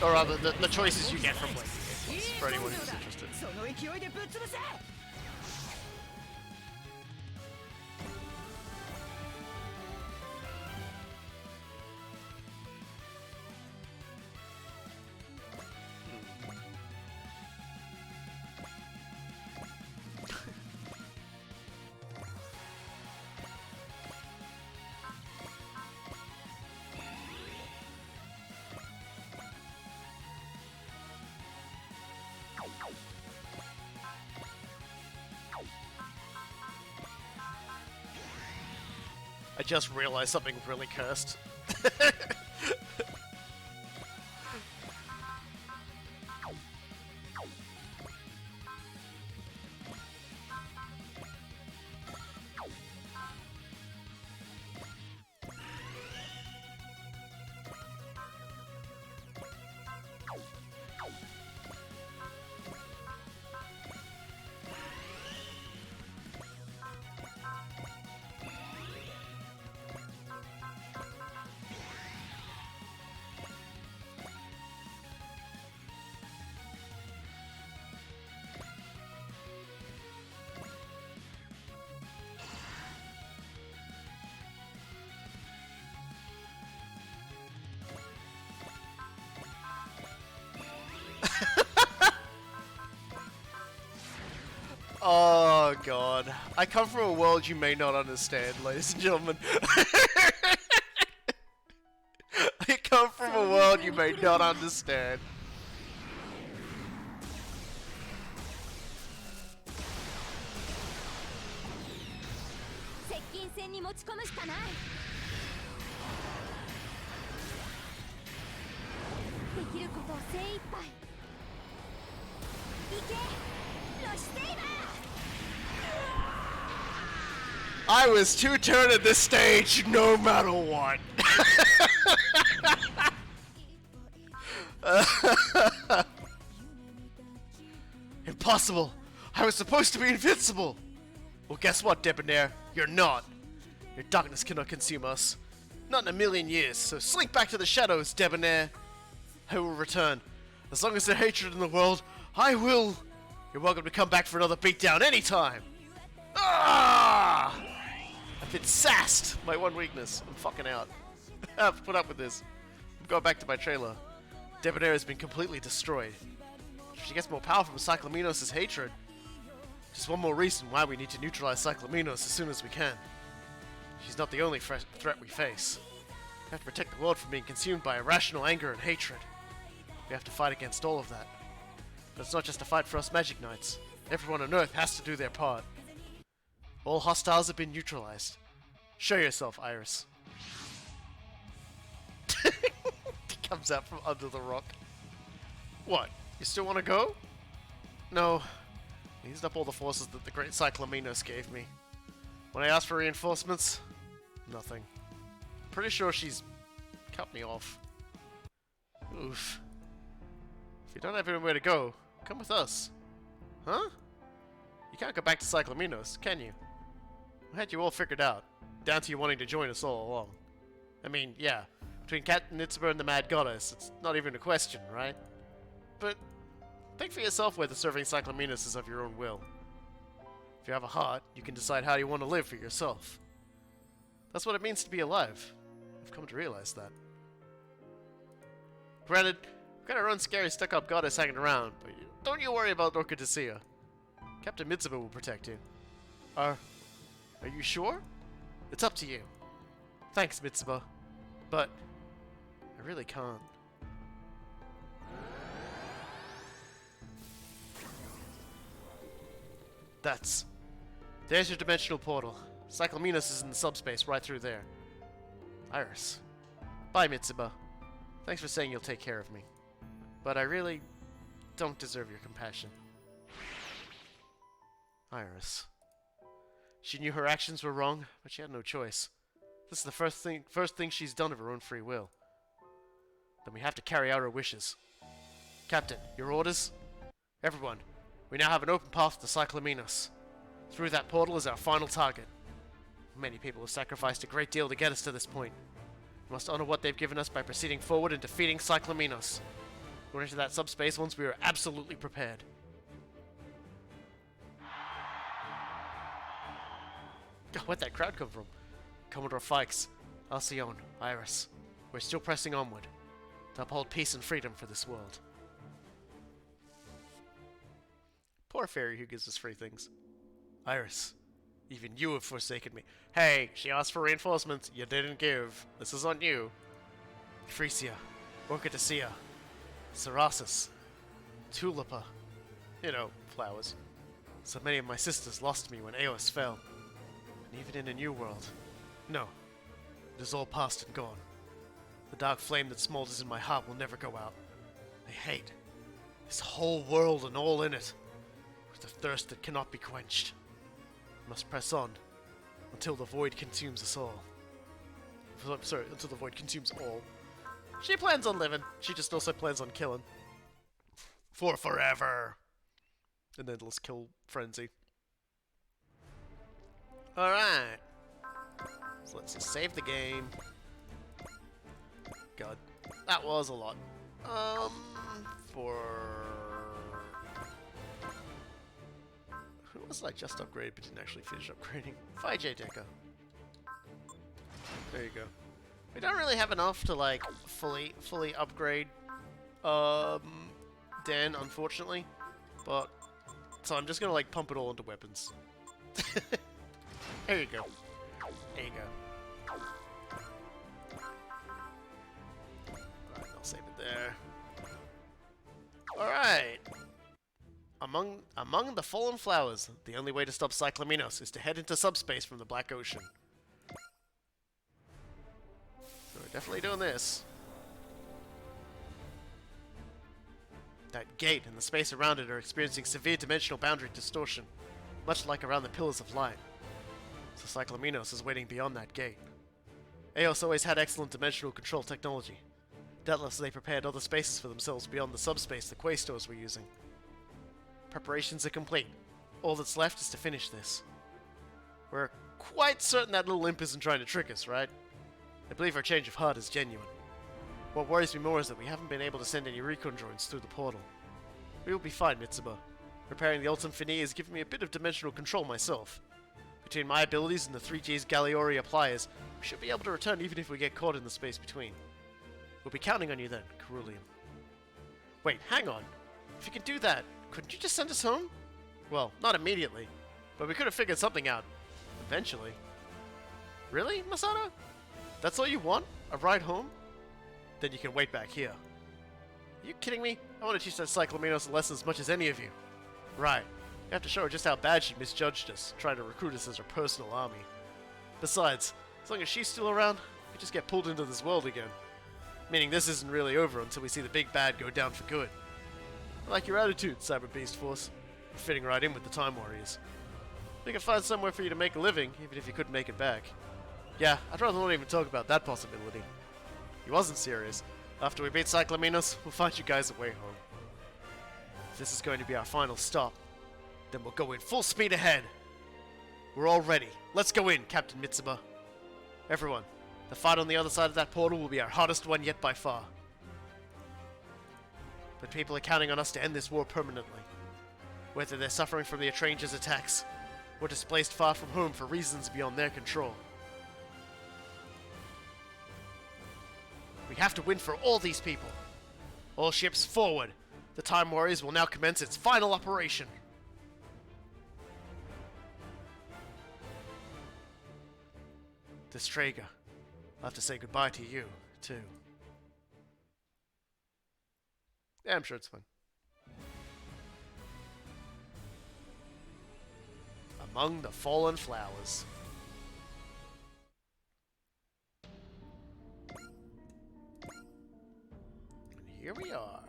Or rather, the choices you get from playing New Game Plus, for anyone who's interested. その勢いでぶっ潰せ。 I just realized something really cursed. Oh god. I come from a world you may not understand, ladies and gentlemen. I come from a world you may not understand. 接近戦に持ち込むしかない。できることを精一杯。行け、ロシセイバー。 I was to turn at this stage no matter what. Impossible! I was supposed to be invincible! Well, guess what, Debonair? You're not. Your darkness cannot consume us. Not in a million years, so slink back to the shadows, Debonair. I will return. As long as there's hatred in the world, I will. You're welcome to come back for another beatdown anytime. Ah! I've been sassed. My one weakness. I'm fucking out. I have to put up with this. I'm going back to my trailer. Debonair has been completely destroyed. She gets more power from Cyclaminos' hatred. Just one more reason why we need to neutralize Cyclaminos as soon as we can. She's not the only threat we face. We have to protect the world from being consumed by irrational anger and hatred. We have to fight against all of that. But it's not just a fight for us Magic Knights. Everyone on Earth has to do their part. All hostiles have been neutralized. Show yourself, Iris. He comes out from under the rock. What? You still want to go? No. I used up all the forces that the great Cyclaminos gave me. When I asked for reinforcements, nothing. Pretty sure she's cut me off. Oof. If you don't have anywhere to go, come with us. Huh? You can't go back to Cyclaminos, can you? I had you all figured out, down to you wanting to join us all along. I mean, yeah, between Captain Nitsuba and the Mad Goddess, it's not even a question, right? But think for yourself whether serving Cyclaminos is of your own will. If you have a heart, you can decide how you want to live for yourself. That's what it means to be alive. I've come to realize that. Granted, we've got our own scary stuck-up goddess hanging around, but don't you worry about Orchidacia. Captain Mitsuba will protect you. Are you sure? It's up to you. Thanks, Mitsuba. But I really can't. There's your dimensional portal. Cyclaminos is in the subspace right through there. Iris. Bye, Mitsuba. Thanks for saying you'll take care of me. But I really don't deserve your compassion. Iris. She knew her actions were wrong, but she had no choice. This is the first thing she's done of her own free will. Then we have to carry out her wishes. Captain, your orders? Everyone, we now have an open path to Cyclaminos. Through that portal is our final target. Many people have sacrificed a great deal to get us to this point. We must honor what they've given us by proceeding forward and defeating Cyclaminos. Going into that subspace once we are absolutely prepared. God, where'd that crowd come from? Commodore Fikes, Alcyone, Iris. We're still pressing onward to uphold peace and freedom for this world. Poor fairy who gives us free things. Iris, even you have forsaken me. Hey, she asked for reinforcements. You didn't give. This is on you. Frisia, Orchidacia, Cerasus, Tulipa. You know, flowers. So many of my sisters lost me when Eos fell. And even in a new world. No. It is all past and gone. The dark flame that smolders in my heart will never go out. I hate this whole world and all in it, with a thirst that cannot be quenched. I must press on until the void consumes us all. Sorry, until the void consumes all. She plans on living. She just also plans on killing. For forever. An endless kill frenzy. Alright. So let's just save the game. God, that was a lot. For... Who was I just upgraded but didn't actually finish upgrading? 5J Deca. There you go. We don't really have enough to like fully upgrade Dan, unfortunately. But So I'm just gonna like pump it all into weapons. There you go. There you go. Alright, I'll save it there. Alright. Among the fallen flowers, the only way to stop Cyclaminos is to head into subspace from the Black Ocean. So we're definitely doing this. That gate and the space around it are experiencing severe dimensional boundary distortion, much like around the Pillars of Light. So Cyclaminos is waiting beyond that gate. Eos always had excellent dimensional control technology. Doubtless they prepared other spaces for themselves beyond the subspace the Quaestors were using. Preparations are complete. All that's left is to finish this. We're quite certain that little imp isn't trying to trick us, right? I believe our change of heart is genuine. What worries me more is that we haven't been able to send any recon drones through the portal. We will be fine, Mitsuba. Repairing the Ultim Fini has given me a bit of dimensional control myself. Between my abilities and the 3G's Galliori pliers, we should be able to return even if we get caught in the space between. We'll be counting on you then, Cerulean. Wait, hang on. If you can do that, couldn't you just send us home? Well, not immediately, but we could have figured something out. Eventually. Really, Masato? That's all you want? A ride home? Then you can wait back here. Are you kidding me? I want to teach that Cyclaminos a lesson as much as any of you. Right. You have to show her just how bad she misjudged us, trying to recruit us as her personal army. Besides, as long as she's still around, we just get pulled into this world again. Meaning this isn't really over until we see the big bad go down for good. I like your attitude, Cyber Beast Force. You're fitting right in with the Time Warriors. We can find somewhere for you to make a living, even if you couldn't make it back. Yeah, I'd rather not even talk about that possibility. He wasn't serious. After we beat Cyclaminos, we'll find you guys a way home. If this is going to be our final stop, then we'll go in full speed ahead. We're all ready. Let's go in, Captain Mitsuba. Everyone, the fight on the other side of that portal will be our hardest one yet by far. But people are counting on us to end this war permanently. Whether they're suffering from the Etrangers' attacks, or displaced far from home for reasons beyond their control. We have to win for all these people. All ships forward. The Time Warriors will now commence its final operation. Destrega, I'll have to say goodbye to you, too. Yeah, I'm sure it's fun. Among the Fallen Flowers. And here we are.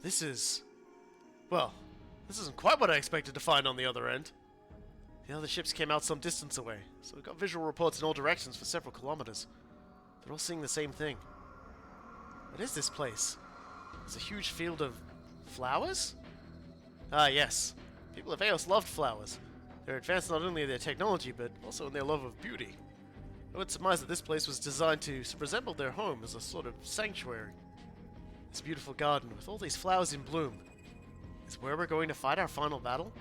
This is... well, this isn't quite what I expected to find on the other end. The other ships came out some distance away, so we got visual reports in all directions for several kilometers. They're all seeing the same thing. What is this place? It's a huge field of flowers? Ah, yes. People of Eos loved flowers. They're advanced not only in their technology, but also in their love of beauty. I would surmise that this place was designed to resemble their home as a sort of sanctuary. This beautiful garden with all these flowers in bloom is where we're going to fight our final battle?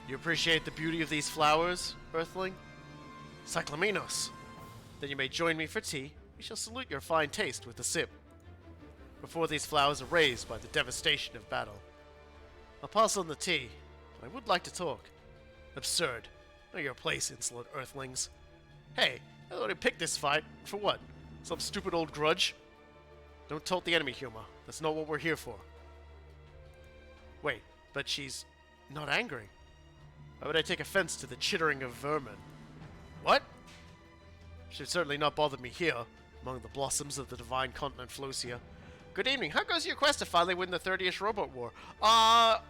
You appreciate the beauty of these flowers, Earthling? Cyclaminos! Then you may join me for tea. We shall salute your fine taste with a sip. Before these flowers are raised by the devastation of battle. I'll pass on the tea, but I would like to talk. Absurd. Know your place, insolent Earthlings. Hey, I thought I picked this fight. For what? Some stupid old grudge? Don't taunt the enemy, Huma. That's not what we're here for. Wait, but she's not angry. Why would I take offense to the chittering of vermin? What? Should certainly not bother me here, among the blossoms of the divine continent Flosia. Good evening. How goes your quest to finally win the 30th Robot War?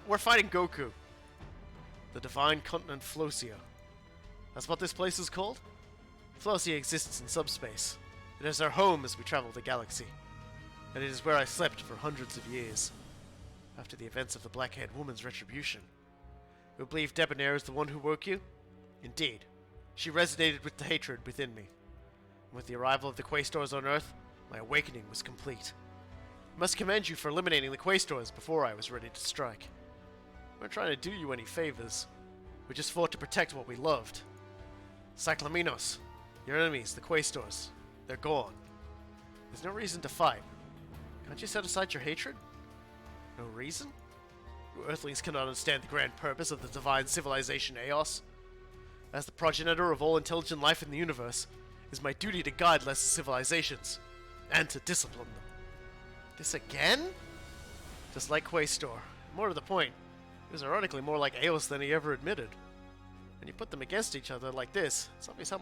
We're fighting Goku. The divine continent Flosia. That's what this place is called? Flosia exists in subspace. It is our home as we travel the galaxy. And it is where I slept for hundreds of years. After the events of the Black-Haired Woman's retribution. You believe Debonair is the one who woke you? Indeed. She resonated with the hatred within me. And with the arrival of the Quaestors on Earth, my awakening was complete. I must commend you for eliminating the Quaestors before I was ready to strike. We weren't trying to do you any favors. We just fought to protect what we loved. Cyclaminos, your enemies, the Quaestors, they're gone. There's no reason to fight. Can't you set aside your hatred? No reason? You Earthlings cannot understand the grand purpose of the divine civilization Eos. As the progenitor of all intelligent life in the universe, it is my duty to guide lesser civilizations, and to discipline them. This again? Just like Quaestor. More to the point, he was ironically more like Eos than he ever admitted. When you put them against each other like this, it's obvious how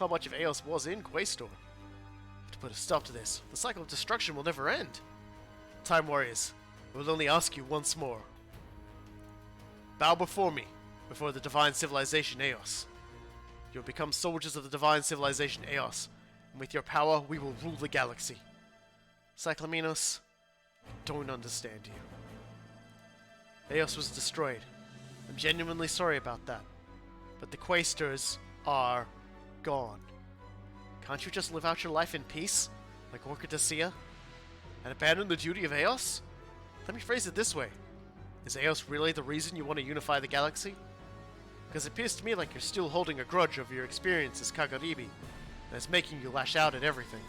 much of Eos was in Quaestor. To put a stop to this, the cycle of destruction will never end. Time Warriors, I will only ask you once more. Bow before me, before the divine civilization Eos. You will become soldiers of the divine civilization Eos, and with your power, we will rule the galaxy. Cyclamenos, I don't understand you. Eos was destroyed. I'm genuinely sorry about that. But the Quaestors are gone. Can't you just live out your life in peace, like Orchidacia, and abandon the duty of Eos? Let me phrase it this way. Is Eos really the reason you want to unify the galaxy? Because it appears to me like you're still holding a grudge over your experience as Kagaribi, and it's making you lash out at everything.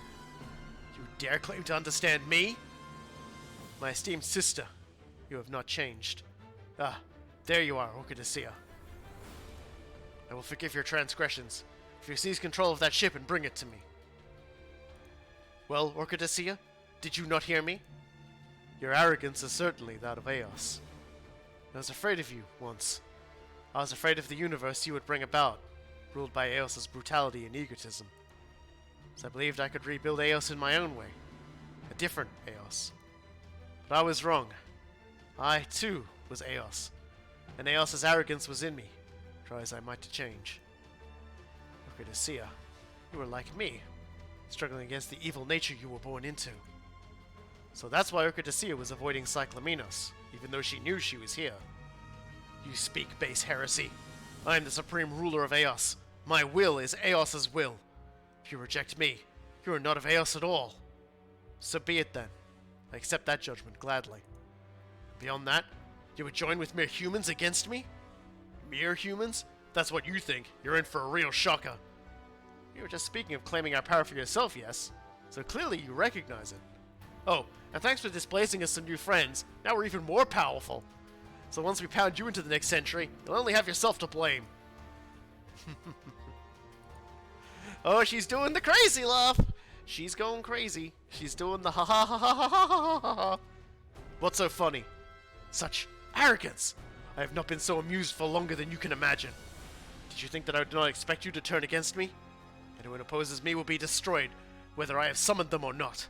You dare claim to understand me? My esteemed sister, you have not changed. Ah, there you are, Orchidacia. I will forgive your transgressions if you seize control of that ship and bring it to me. Well, Orchidacia, did you not hear me? Your arrogance is certainly that of Eos. I was afraid of you once. I was afraid of the universe you would bring about, ruled by Eos's brutality and egotism. So I believed I could rebuild Eos in my own way, a different Eos. But I was wrong. I, too, was Eos, and Eos's arrogance was in me, try as I might to change. Orchidacia, you were like me, struggling against the evil nature you were born into. So that's why Orchidacia was avoiding Cyclamenos, even though she knew she was here. You speak base heresy. I am the supreme ruler of Eos. My will is Eos's will. If you reject me, you are not of Eos at all. So be it then. I accept that judgment gladly. Beyond that, you would join with mere humans against me? Mere humans? That's what you think. You're in for a real shocker. You were just speaking of claiming our power for yourself, yes? So clearly you recognize it. Oh, and thanks for displacing us some new friends. Now we're even more powerful. So once we pound you into the next century, you'll only have yourself to blame. Oh, she's doing the crazy laugh. She's going crazy. She's doing the ha ha ha ha ha ha ha ha. What's so funny? Such arrogance. I have not been so amused for longer than you can imagine. Did you think that I would not expect you to turn against me? Anyone who opposes me will be destroyed, whether I have summoned them or not.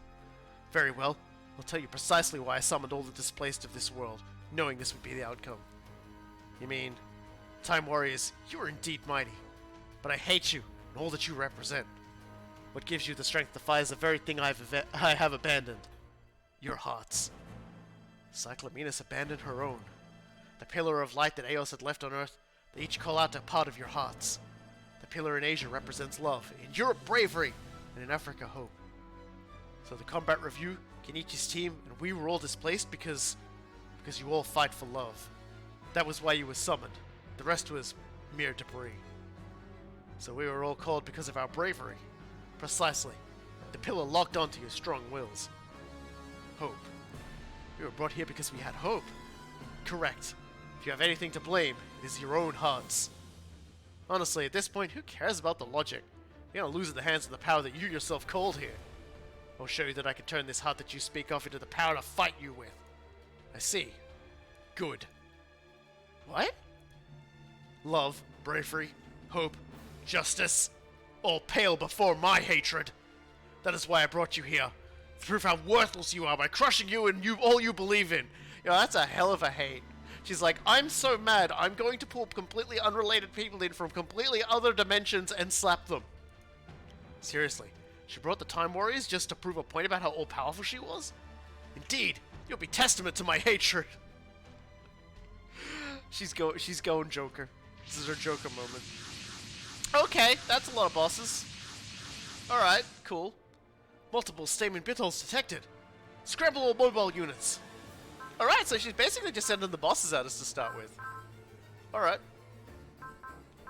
Very well. I'll tell you precisely why I summoned all the displaced of this world, knowing this would be the outcome. You mean, Time Warriors, you are indeed mighty, but I hate you and all that you represent. What gives you the strength to fight is the very thing I have abandoned. Your hearts. Cyclamenos abandoned her own. The pillar of light that Eos had left on Earth, they each call out a part of your hearts. The pillar in Asia represents love, in Europe bravery, and in Africa hope. So the combat review, Kenichi's team, and we were all displaced because you all fight for love. That was why you were summoned. The rest was mere debris. So we were all called because of our bravery. Precisely. The pillar locked onto your strong wills. Hope. We were brought here because we had hope. Correct. If you have anything to blame, it is your own hearts. Honestly, at this point, who cares about the logic? You're gonna lose in the hands of the power that you yourself called here. I'll show you that I can turn this heart that you speak of into the power to fight you with. I see. Good. What? Love, bravery, hope, justice, all pale before my hatred. That is why I brought you here. To prove how worthless you are by crushing you and all you believe in. Yo, that's a hell of a hate. She's like, I'm so mad, I'm going to pull completely unrelated people in from completely other dimensions and slap them. Seriously, she brought the Time Warriors just to prove a point about how all-powerful she was? Indeed, you'll be testament to my hatred. She's going Joker. This is her Joker moment. Okay, that's a lot of bosses. Alright, cool. Multiple stamen bitholes detected. Scramble all mobile units. Alright, so she's basically just sending the bosses at us to start with. Alright.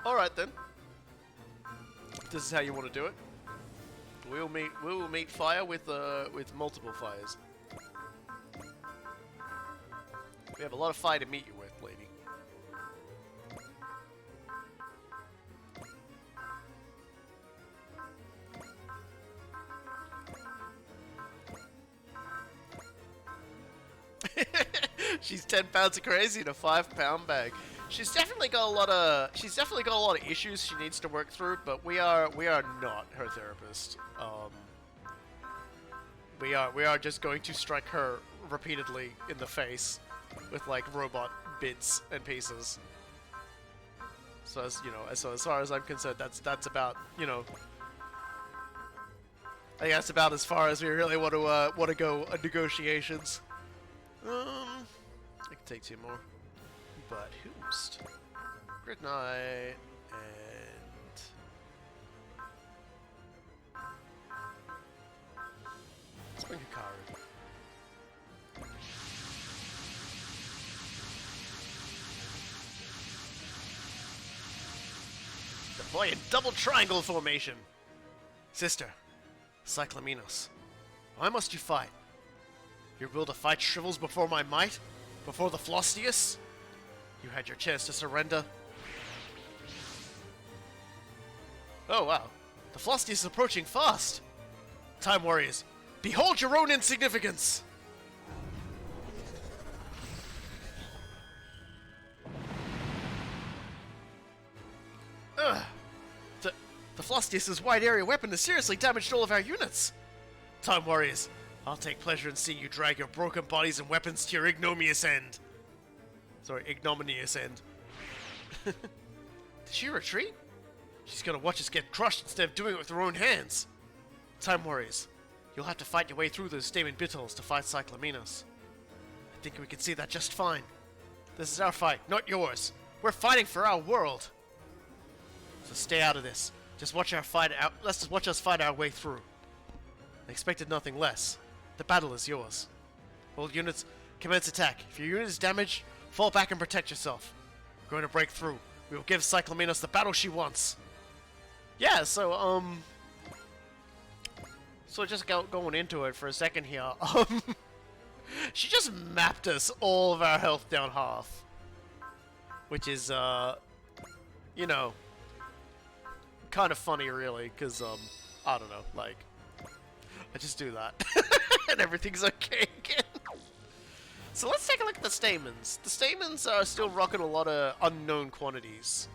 Alright then. This is how you want to do it. We will meet fire with multiple fires. We have a lot of fire to meet you with, lady. She's 10 pounds of crazy in a 5-pound bag. She's definitely got a lot of issues she needs to work through, but we are not her therapist. We are just going to strike her repeatedly in the face with like robot bits and pieces. So as you know, as far as I'm concerned, that's about, you know, I think that's about as far as we really want to go on negotiations. I can take 2 more, but who's Good night and let's bring Hikaru. Deploy in double triangle formation. Sister, Cyclaminos, why must you fight? Your will to fight shrivels before my might? Before the Flostius? You had your chance to surrender. Oh wow, the Flostius is approaching fast. Time warriors, behold your own insignificance! Ugh. The Flostius' wide area weapon has seriously damaged all of our units. Time warriors, I'll take pleasure in seeing you drag your broken bodies and weapons to your ignominious end. Sorry, ignominious end. Did she retreat? She's gonna watch us get crushed instead of doing it with her own hands. Time warriors, you'll have to fight your way through those Stamen Bittles to fight Cyclaminos. I think we can see that just fine. This is our fight, not yours. We're fighting for our world. So stay out of this. Just watch our fight out. Let's just watch us fight our way through. I expected nothing less. The battle is yours. All units, commence attack. If your unit is damaged, fall back and protect yourself. We're going to break through. We will give Cyclaminos the battle she wants. Yeah, so just going into it for a second here. She just mapped us all of our health down half, which is you know, kind of funny really, because I don't know, like, I just do that and everything's okay again. So let's take a look at the stamens. The stamens are still rocking a lot of unknown quantities.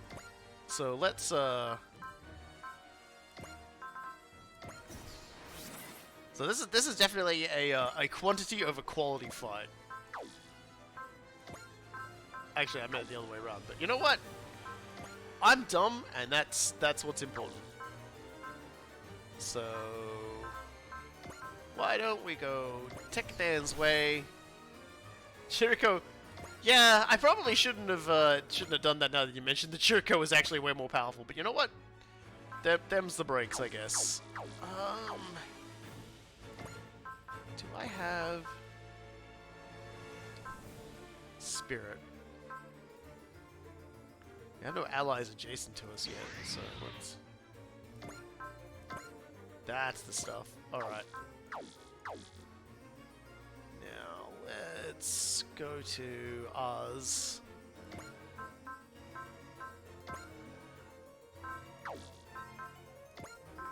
So let's so this is definitely a quantity over quality fight. Actually, I meant it the other way around, but you know what? I'm dumb, and that's what's important. So why don't we go Tekdan's way? Chiriko, yeah, I probably shouldn't have done that now that you mentioned that Chiriko is actually way more powerful, but you know what? Them's the breaks, I guess. Do I have Spirit? I have no allies adjacent to us yet, so let's... That's the stuff. Alright. Now, let's go to Oz.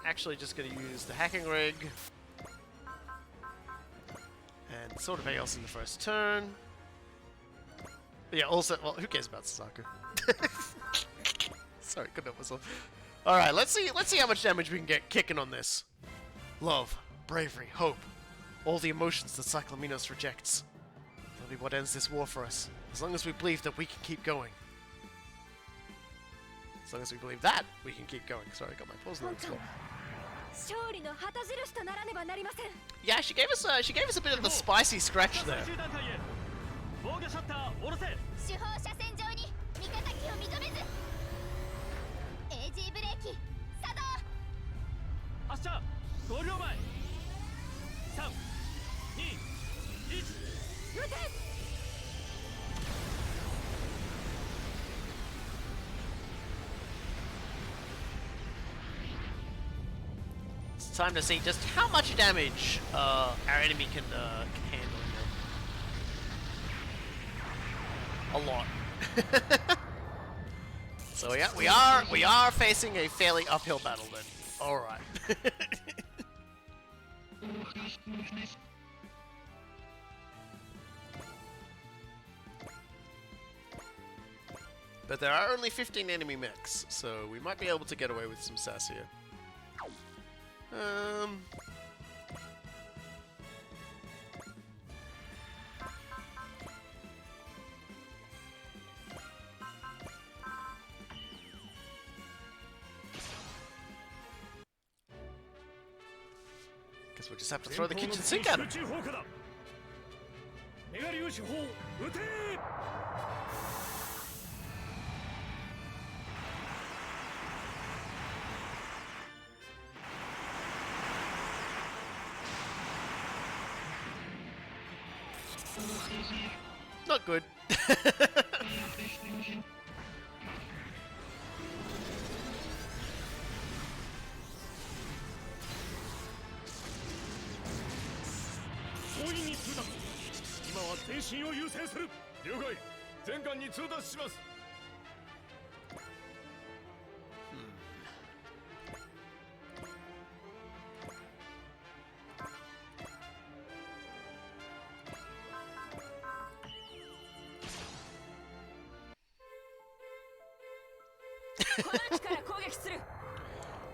Actually, just gonna use the hacking rig. And sort of else in the first turn. But yeah, also, well, who cares about Suzaku? Sorry, couldn't help myself. Alright, let's see how much damage we can get kicking on this. Love, bravery, hope. All the emotions that Cyclaminos rejects. That'll be what ends this war for us. As long as we believe that we can keep going. As long as we believe that, we can keep going. Sorry, I got my pause notes full. Yeah, she gave us a bit of the spicy scratch there. time to see just how much damage our enemy can handle. A lot. So yeah, we are facing a fairly uphill battle then. All right. But there are only 15 enemy mechs, so we might be able to get away with some sass here. Guess we'll just have to throw the kitchen sink at him. Not good.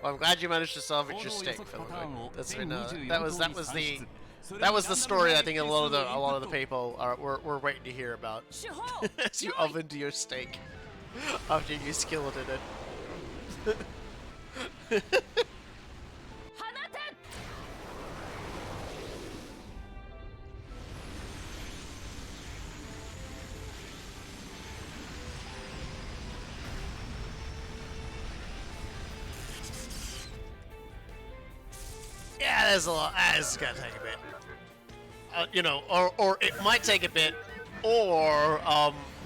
Well, I'm glad you managed to salvage your stake, Philip. That's been that was the story I think a lot of the people were waiting to hear about. As you ovened your steak after you skilleted it. Yeah, there's a lot. It's gonna take a bit. You know, or it might take a bit, or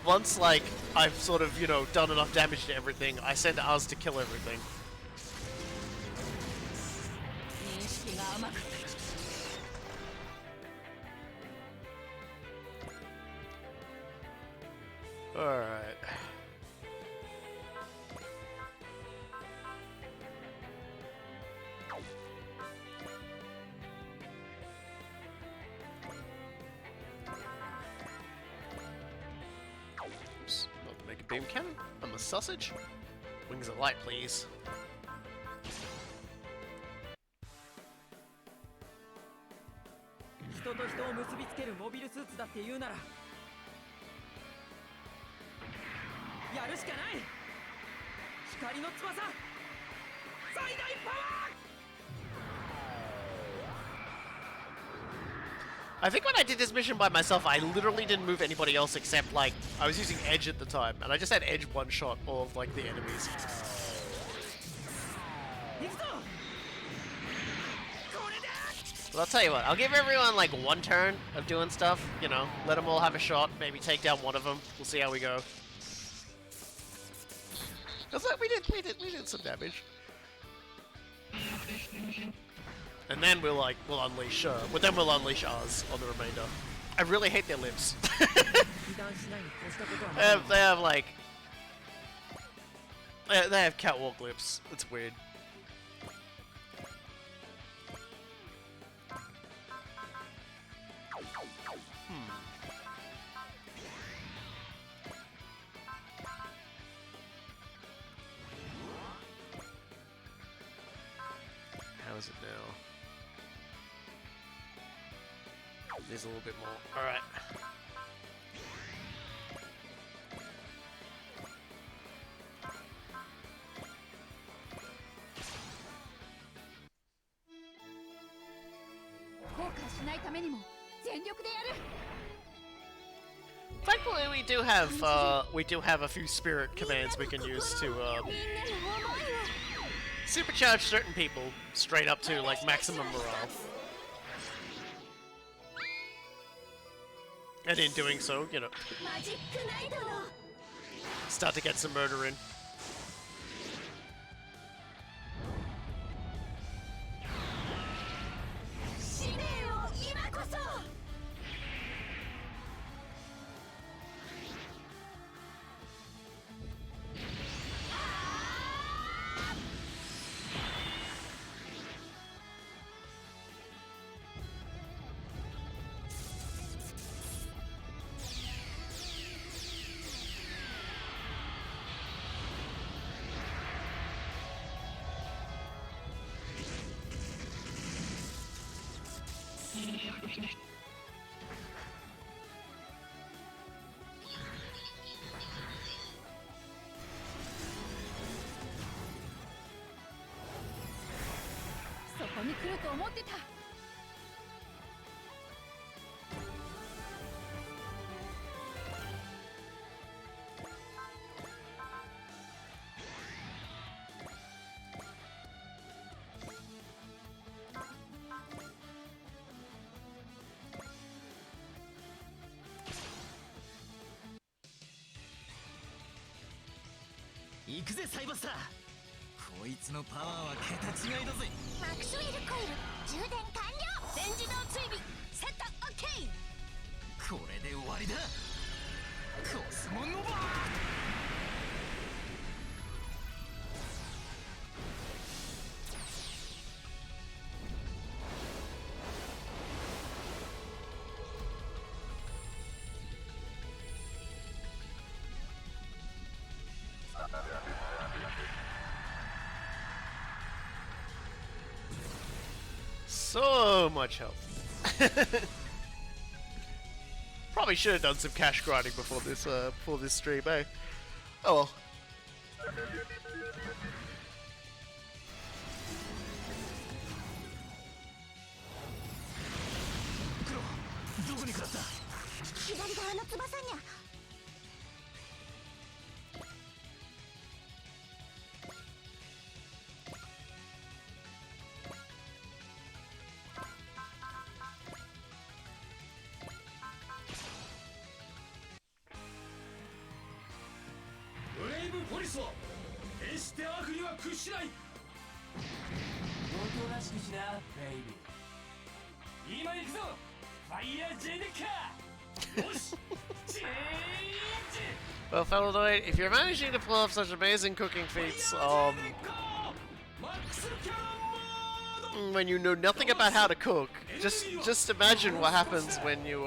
once like I've sort of done enough damage to everything, I send ours to kill everything. All right. Beam cannon? I'm a sausage? Wings of light, please. I think when I did this mission by myself, I literally didn't move anybody else except, like, I was using Edge at the time, and I just had Edge one-shot all of, like, the enemies. But I'll tell you what, I'll give everyone, like, one turn of doing stuff, let them all have a shot, maybe take down one of them, we'll see how we go. Because we did some damage. And then we'll unleash, we'll unleash ours on the remainder. I really hate their lips. they have like, they have catwalk lips. It's weird. How is it now? There's a little bit more. Alright. Thankfully, we do have a few spirit commands we can use to supercharge certain people straight up to like maximum morale. And in doing so, start to get some murder in. そこに来ると思ってた。行くぜサイバスター。こいつのパワーは桁違いだぜ。マクスウェルコイル充電完了。全自動追尾セットオッケー。これで終わりだ。コスモノバー。So much health. Probably should have done some cash grinding before this stream, eh? Oh well. どこに食らった？左側の翼にゃ。ブレイブポリスは決して悪には屈しない。おとなしくしな、ベイビー。今行くぞ、ファイヤージェネッカー。よし、チェンジ。 Well, fellow knight, if you're managing to pull off such amazing cooking feats, when you know nothing about how to cook, just imagine what happens when you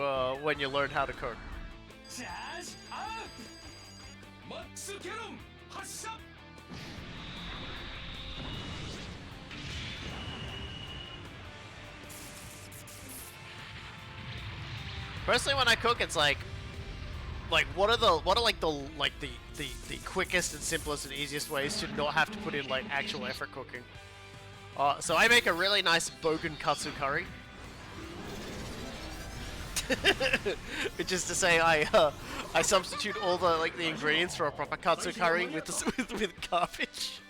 learn how to cook. Personally, when I cook, it's like what are the quickest and simplest and easiest ways to not have to put in like actual effort cooking. So I make a really nice bogan katsu curry. Which is to say, I substitute all the ingredients for a proper katsu curry with garbage.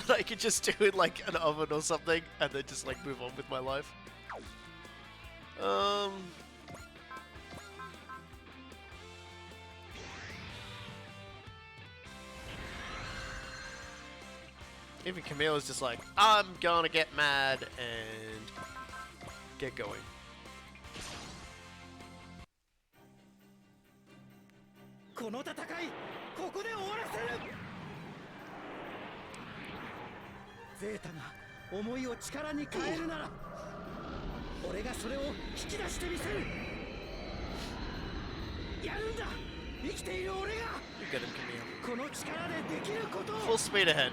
But I could just do it like an oven or something, and then just like move on with my life. Even Camille is just like, I'm gonna get mad and get going. You get him, Camille. Full speed ahead.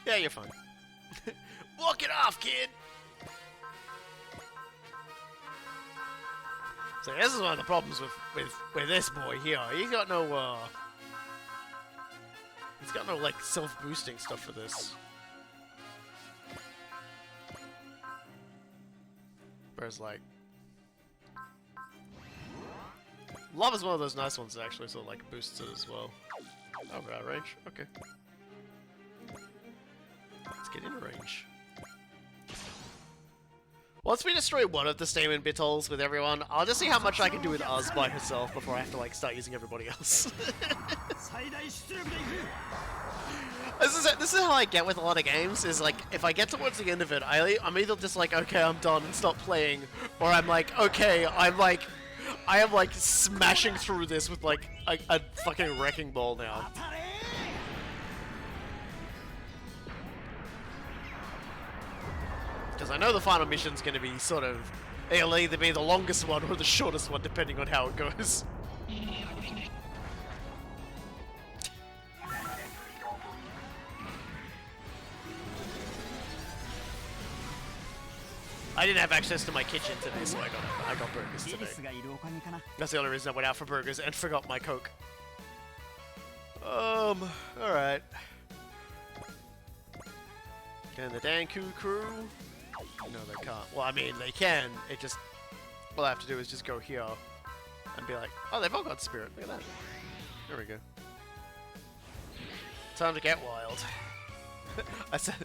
Yeah, you're fine. Walk it off, kid! So this is one of the problems with this boy here. He's got no like self-boosting stuff for this. Whereas like Lava's one of those nice ones that actually sort of like boosts it as well. Oh, we're out of range. Okay. Let's get in range. Once we destroy one of the Stamen Bitholes with everyone, I'll just see how much I can do with Uz by herself before I have to like start using everybody else. This is how I get with a lot of games, is like, if I get towards the end of it, I'm either just like, okay, I'm done and stop playing, or I'm like, okay, I am like smashing through this with like a fucking wrecking ball now. Because I know the final mission's going to be sort of... It'll either be the longest one or the shortest one, depending on how it goes. I didn't have access to my kitchen today, so I got burgers today. That's the only reason I went out for burgers and forgot my Coke. Alright. Can the Danku crew? No, they can't. Well, I mean, they can. It just... All I have to do is just go here and be like, oh, they've all got spirit. Look at that. There we go. Time to get wild. I said,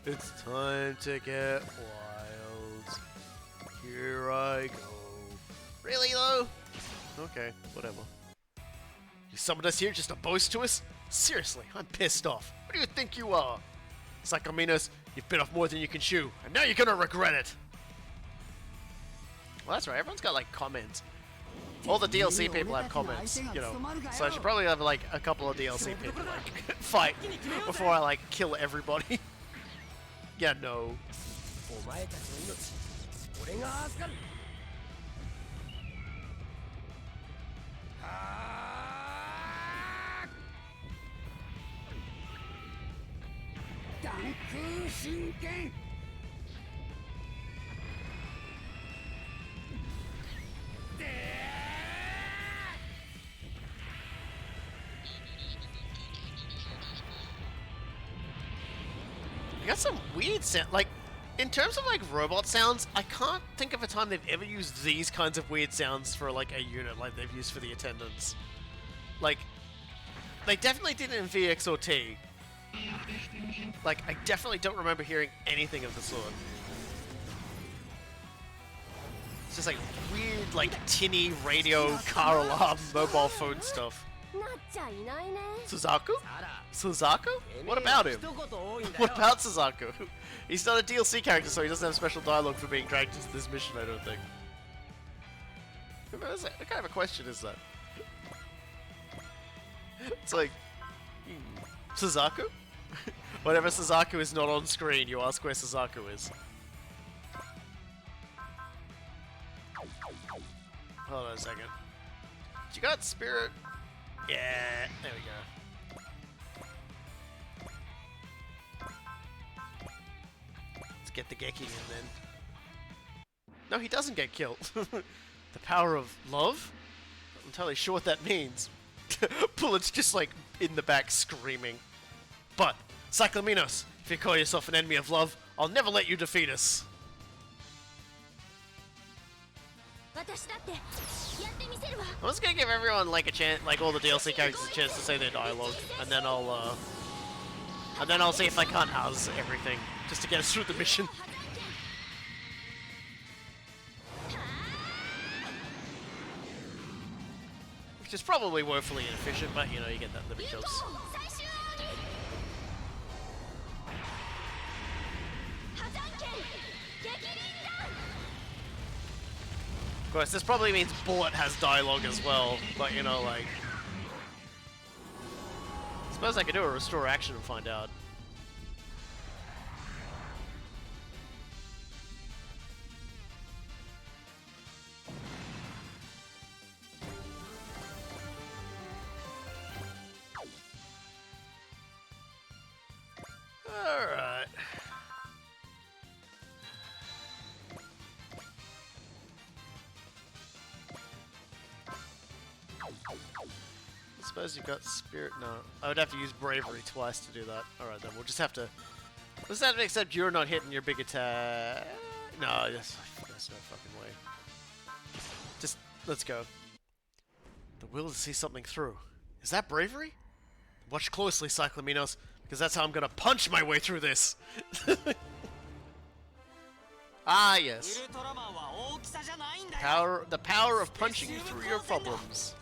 it's time to get wild. Here I go. Really, though? Okay, whatever. You summoned us here just to boast to us? Seriously, I'm pissed off. What do you think you are? Psychominos, you've bit off more than you can chew, and now you're gonna regret it! Well, that's right, everyone's got, like, comments. All the DLC people have comments, you know. So I should probably have, like, a couple of DLC people, like, fight before I, like, kill everybody. Yeah, no. You got some weird sound, like, in terms of, like, robot sounds, I can't think of a time they've ever used these kinds of weird sounds for, like, a unit like they've used for the attendants. Like, they definitely did it in VX or T. Like, I definitely don't remember hearing anything of the sort. It's just, like, weird, like, tinny radio, car alarm, mobile phone stuff. Suzaku? Suzaku? What about him? What about Suzaku? He's not a DLC character, so he doesn't have special dialogue for being dragged into this mission, I don't think. What kind of a question is that? It's like... Suzaku? Whenever Suzaku is not on screen, you ask where Suzaku is. Hold on a second. You got spirit? Yeah, there we go. Let's get the Geki in then. No, he doesn't get killed. The power of love? I'm entirely sure what that means. Pullet's just like in the back screaming. But, Cyclaminos, if you call yourself an enemy of love, I'll never let you defeat us. I'm just gonna give everyone like a chance, like all the DLC characters a chance to say their dialogue, and then I'll see if I can't house everything just to get us through the mission. Which is probably woefully inefficient, but you know, you get that living jobs. Of course, this probably means Bullet has dialogue as well, but you know, like... I suppose I could do a restore action and find out. Alright. I suppose you've got spirit. No, I would have to use bravery twice to do that. Alright then, we'll just have to. Does that except you're not hitting your big attack? No, there's no fucking way. Just let's go. The will to see something through. Is that bravery? Watch closely, Cyclaminos, because that's how I'm gonna punch my way through this. Ah, yes. The power of punching you through your problems.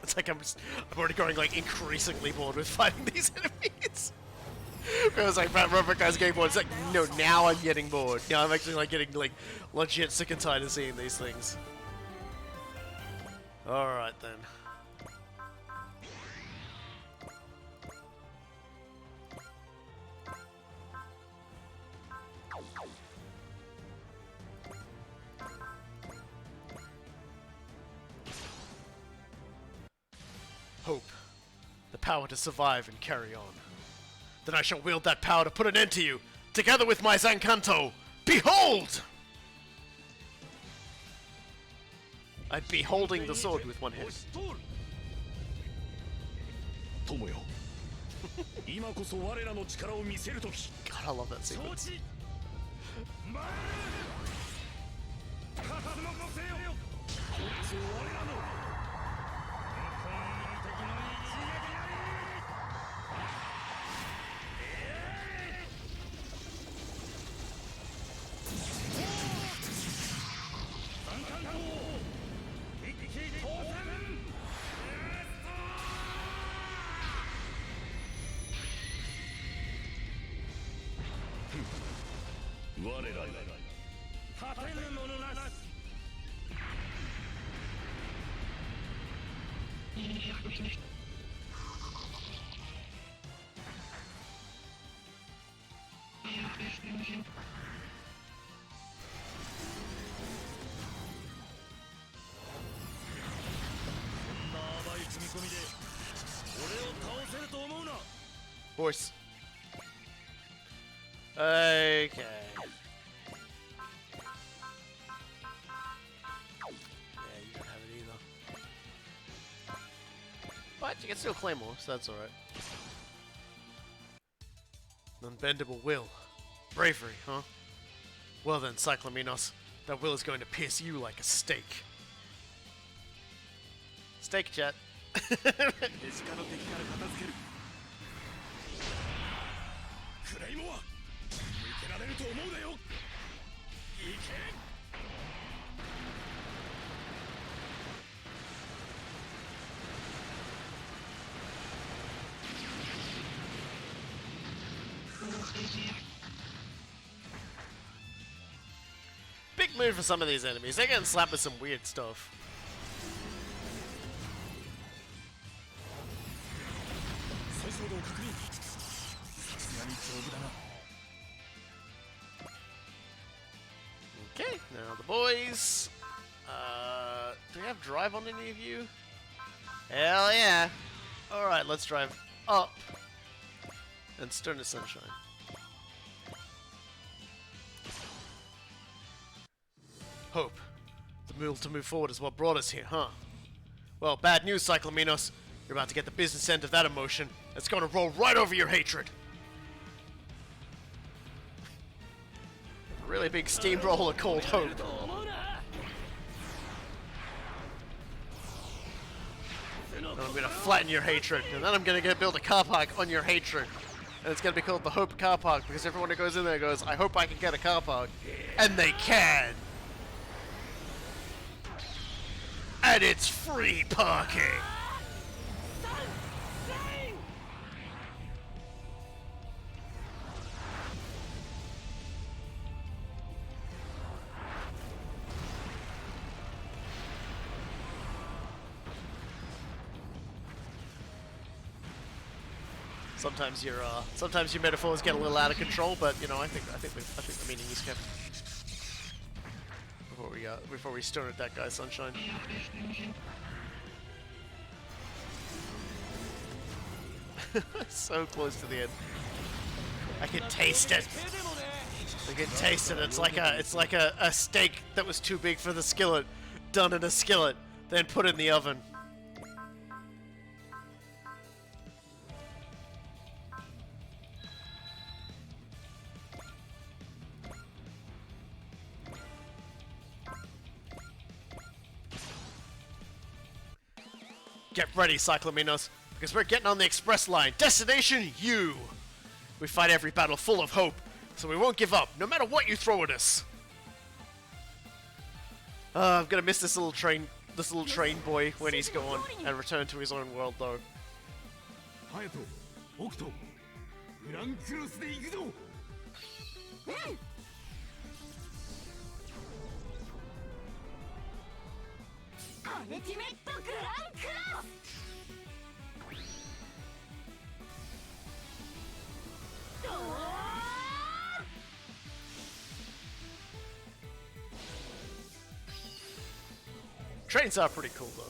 It's like I'm already growing like increasingly bored with fighting these enemies. Because like Robert Guy's getting bored. It's like no, now I'm getting bored. Now I'm actually like getting like legit sick and tired of seeing these things. All right then. Hope. The power to survive and carry on. Then I shall wield that power to put an end to you, together with my Zancanto. Behold! I'd be holding the sword with one hand. 友よ今こそ我らの力を見せる時 God, I love that sequence. 承知参れ覚悟せよこいつを我らの根本的の一撃なり三冠砲一気当選我らが果てぬものなしそんな甘い踏み込みで俺を倒せると思うな Horse. Okay. Yeah, you don't have it either. But you can still claim more, so that's alright. Unbendable will. Bravery, huh? Well then, Cyclaminos, that will is going to pierce you like a stake. Stake, chat. 手近の敵から片付けるクレイモア抜けられると思うなよ行け Big move for some of these enemies. They're getting slapped with some weird stuff. Okay, now the boys. Do we have drive on any of you? Hell yeah! Alright, let's drive up and Stern to Sunshine. Hope. The will to move forward is what brought us here, huh? Well, bad news, Cyclaminos. You're about to get the business end of that emotion. It's gonna roll right over your hatred. A really big steamroller called Hope. And I'm gonna flatten your hatred, and then I'm gonna build a car park on your hatred. And it's gonna be called the Hope Car Park, because everyone who goes in there goes, I hope I can get a car park. And they can! And it's free parking! Sometimes your metaphors get a little out of control, but you know, I think the meaning is kept. Before we stone at that guy, Sunshine. So close to the end. I can taste it. I can taste it. It's like a steak that was too big for the skillet, done in a skillet, then put in the oven. Get ready, Cyclaminos, because we're getting on the express line. Destination, you! We fight every battle full of hope, so we won't give up, no matter what you throw at us. I'm gonna miss this little train this little train boy when he's gone and return to his own world though. 隼人北斗グランクロスで行くぞ。アルティメットグランクロス。 Trains are pretty cool though.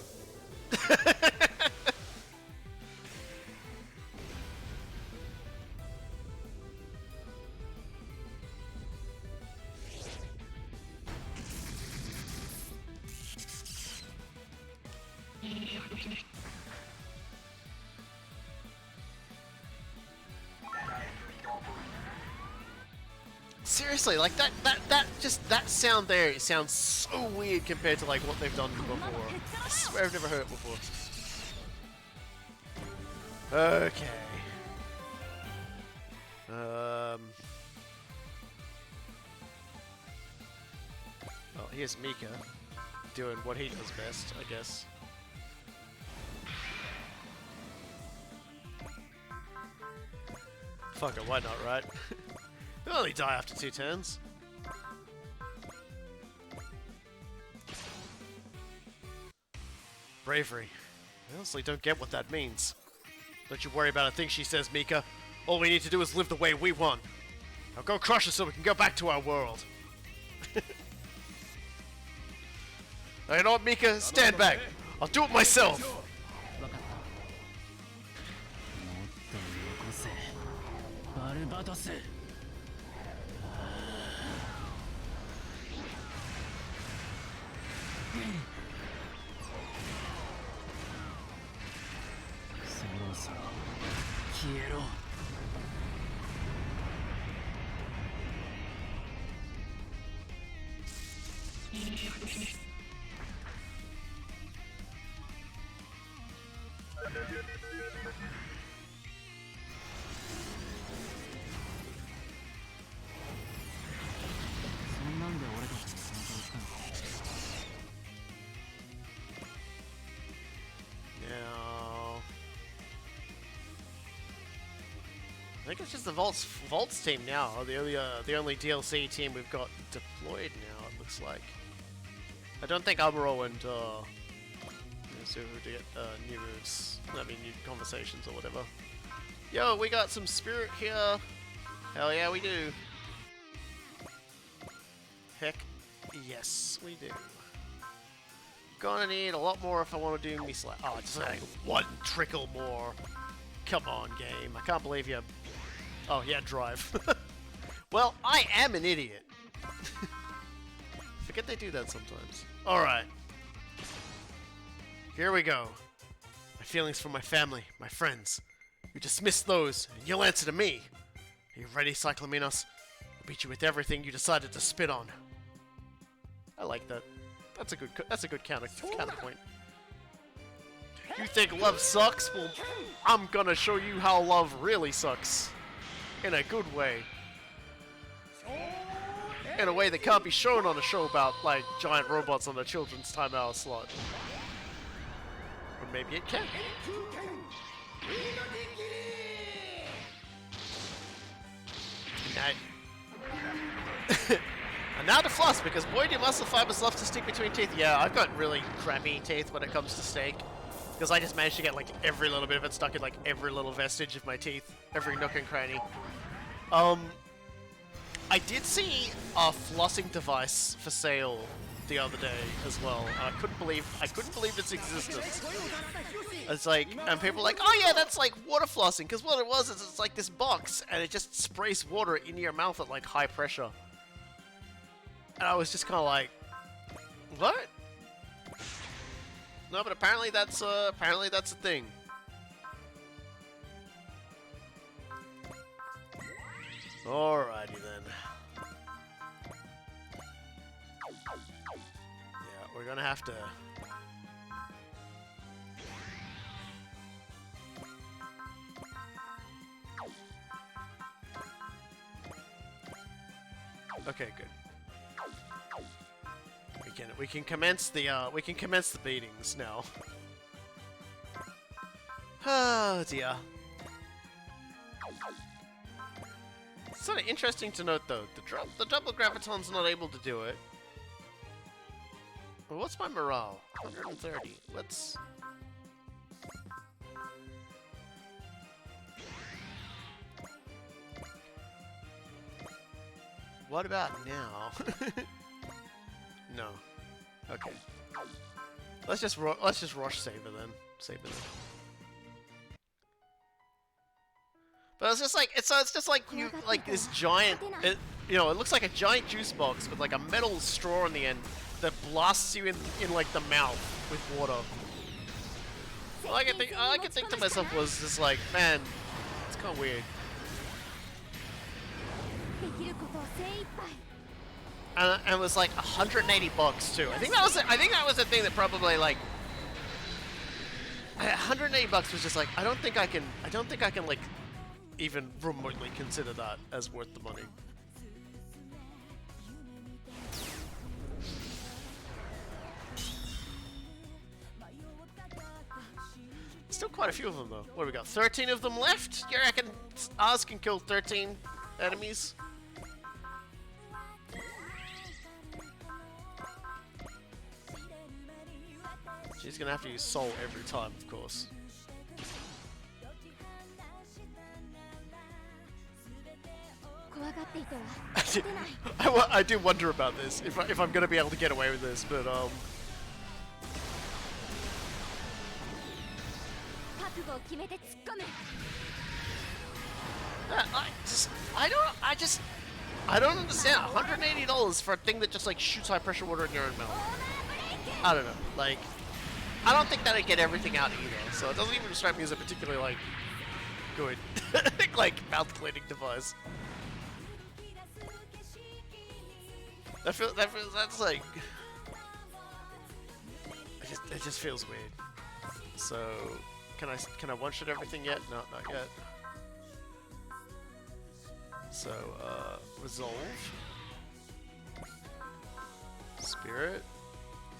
Seriously, like that sound there, it sounds so weird compared to like what they've done before. I swear I've never heard it before. Okay. Well, here's Mika doing what he does best, I guess. Fuck it, why not, right? He'll only die after 2 turns. Bravery. I honestly don't get what that means. Don't you worry about a thing she says, Mika. All we need to do is live the way we want. Now go crush her so we can go back to our world. Now, you know what, Mika? Stand back. I'll do it myself. バルバトス。そろそろ消えろ。そんなんで俺たちに参加したのか。 No. I think it's just the Vaults team now. The only DLC team we've got deployed now. It looks like. I don't think Amuro and Suhu to get new moves. I mean, new conversations or whatever. Yo, we got some spirit here. Hell yeah, we do. Heck, yes, we do. Gonna need a lot more if I want to do me slap. Oh, just like 1 trickle more. Come on, game. I can't believe you. Oh, yeah, drive. Well, I am an idiot. Forget they do that sometimes. Alright. Here we go. My feelings for my family, my friends. You dismiss those, and you'll answer to me. Are you ready, Cyclaminos? I'll beat you with everything you decided to spit on. I like that. That's a good counterpoint. You think love sucks? Well, I'm gonna show you how love really sucks. In a good way. In a way that can't be shown on a show about, like, giant robots on a children's time hour slot. Or maybe it can. And now to floss, because boy do muscle fibers love to stick between teeth. Yeah, I've got really crappy teeth when it comes to steak. Because I just managed to get like every little bit of it stuck in like every little vestige of my teeth. Every nook and cranny. I did see a flossing device for sale the other day as well. And I couldn't believe its existence. It's like, and people were like, oh yeah, that's like water flossing. Because what it was is it's like this box and it just sprays water into your mouth at like high pressure. And I was just kind of like, what? No, but apparently that's a thing. Alrighty then. Yeah, we're gonna have to. Okay, good. we can commence the beatings now. Oh dear. It's sort of interesting to note though, the double graviton's not able to do it. Well, what's my morale? 130. Let's... What about now? No. Okay. Let's just rush Saber then. Saber then. But it's just like it's just like this giant. It looks like a giant juice box with like a metal straw in the end that blasts you in like the mouth with water. All I can think to myself was just like, man, it's kind of weird. And it was like $180 too. I think that was the thing that probably like $180 was just like I don't think I can like even remotely consider that as worth the money. Still quite a few of them though. What do we got? 13 of them left? You reckon ours can kill 13 enemies? She's gonna have to use soul every time, of course. I do wonder about this, if I'm gonna be able to get away with this, but I don't understand. $180 for a thing that just like shoots high pressure water in your own mouth. I don't know. Like, I don't think that'd get everything out either. So it doesn't even strike me as a particularly like good like mouth cleaning device. That's like it just feels weird. So can I one-shot everything yet? No, not yet. So resolve, spirit,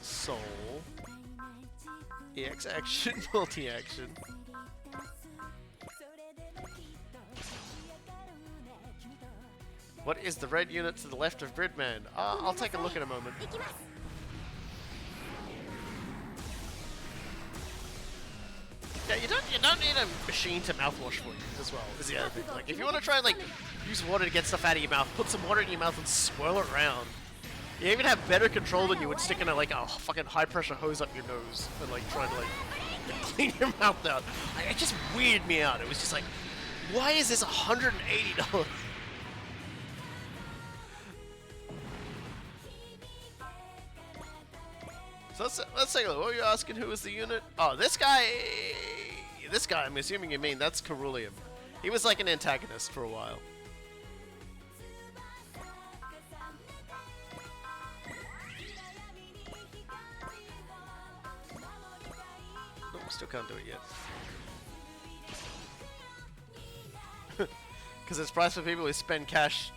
soul, EX action, multi-action. What is the red unit to the left of Gridman? I'll take a look in a moment. Yeah, you don't need a machine to mouthwash for you as well, is the other thing. Like, if you want to try and, like, use water to get stuff out of your mouth, put some water in your mouth and swirl it around. You even have better control than you would sticking a, like, a fucking high-pressure hose up your nose and, like, trying to, like, clean your mouth out. Like, it just weirded me out. It was just like, why is this $180? So let's take a look. What were you asking? Who was the unit? Oh, this guy, I'm assuming you mean, that's Ceruleum. He was like an antagonist for a while. Nope, still can't do it yet. Because it's priced for people who spend cash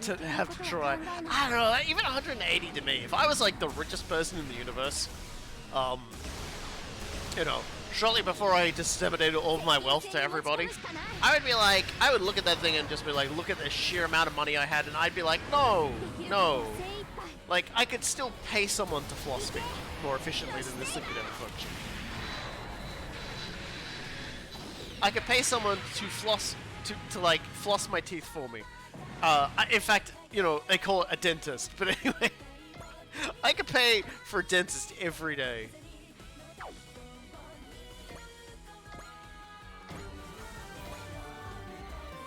to have to try. I don't know, even 180 to me. If I was like the richest person in the universe, you know, shortly before I disseminated all of my wealth to everybody, I would be like, I would look at that thing and just be like, look at the sheer amount of money I had, and I'd be like, no. Like, I could still pay someone to floss me more efficiently than this thing could ever function. I could pay someone to floss, to like, floss my teeth for me. In fact, you know, they call it a dentist, but anyway, I could pay for a dentist every day.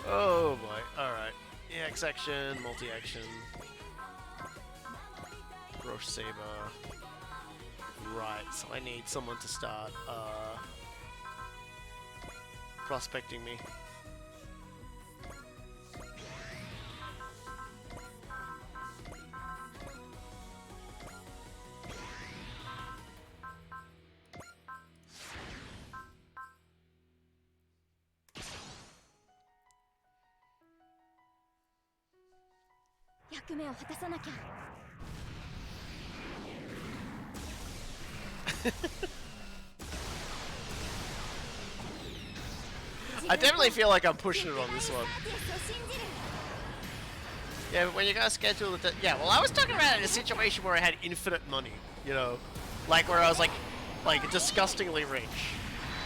Oh boy, alright. EX action, multi-action. Roche Saber. Right, so I need someone to start, prospecting me. I definitely feel like I'm pushing it on this one. Yeah, but when you gotta schedule it, yeah. Well, I was talking about it in a situation where I had infinite money, you know, like where I was like disgustingly rich.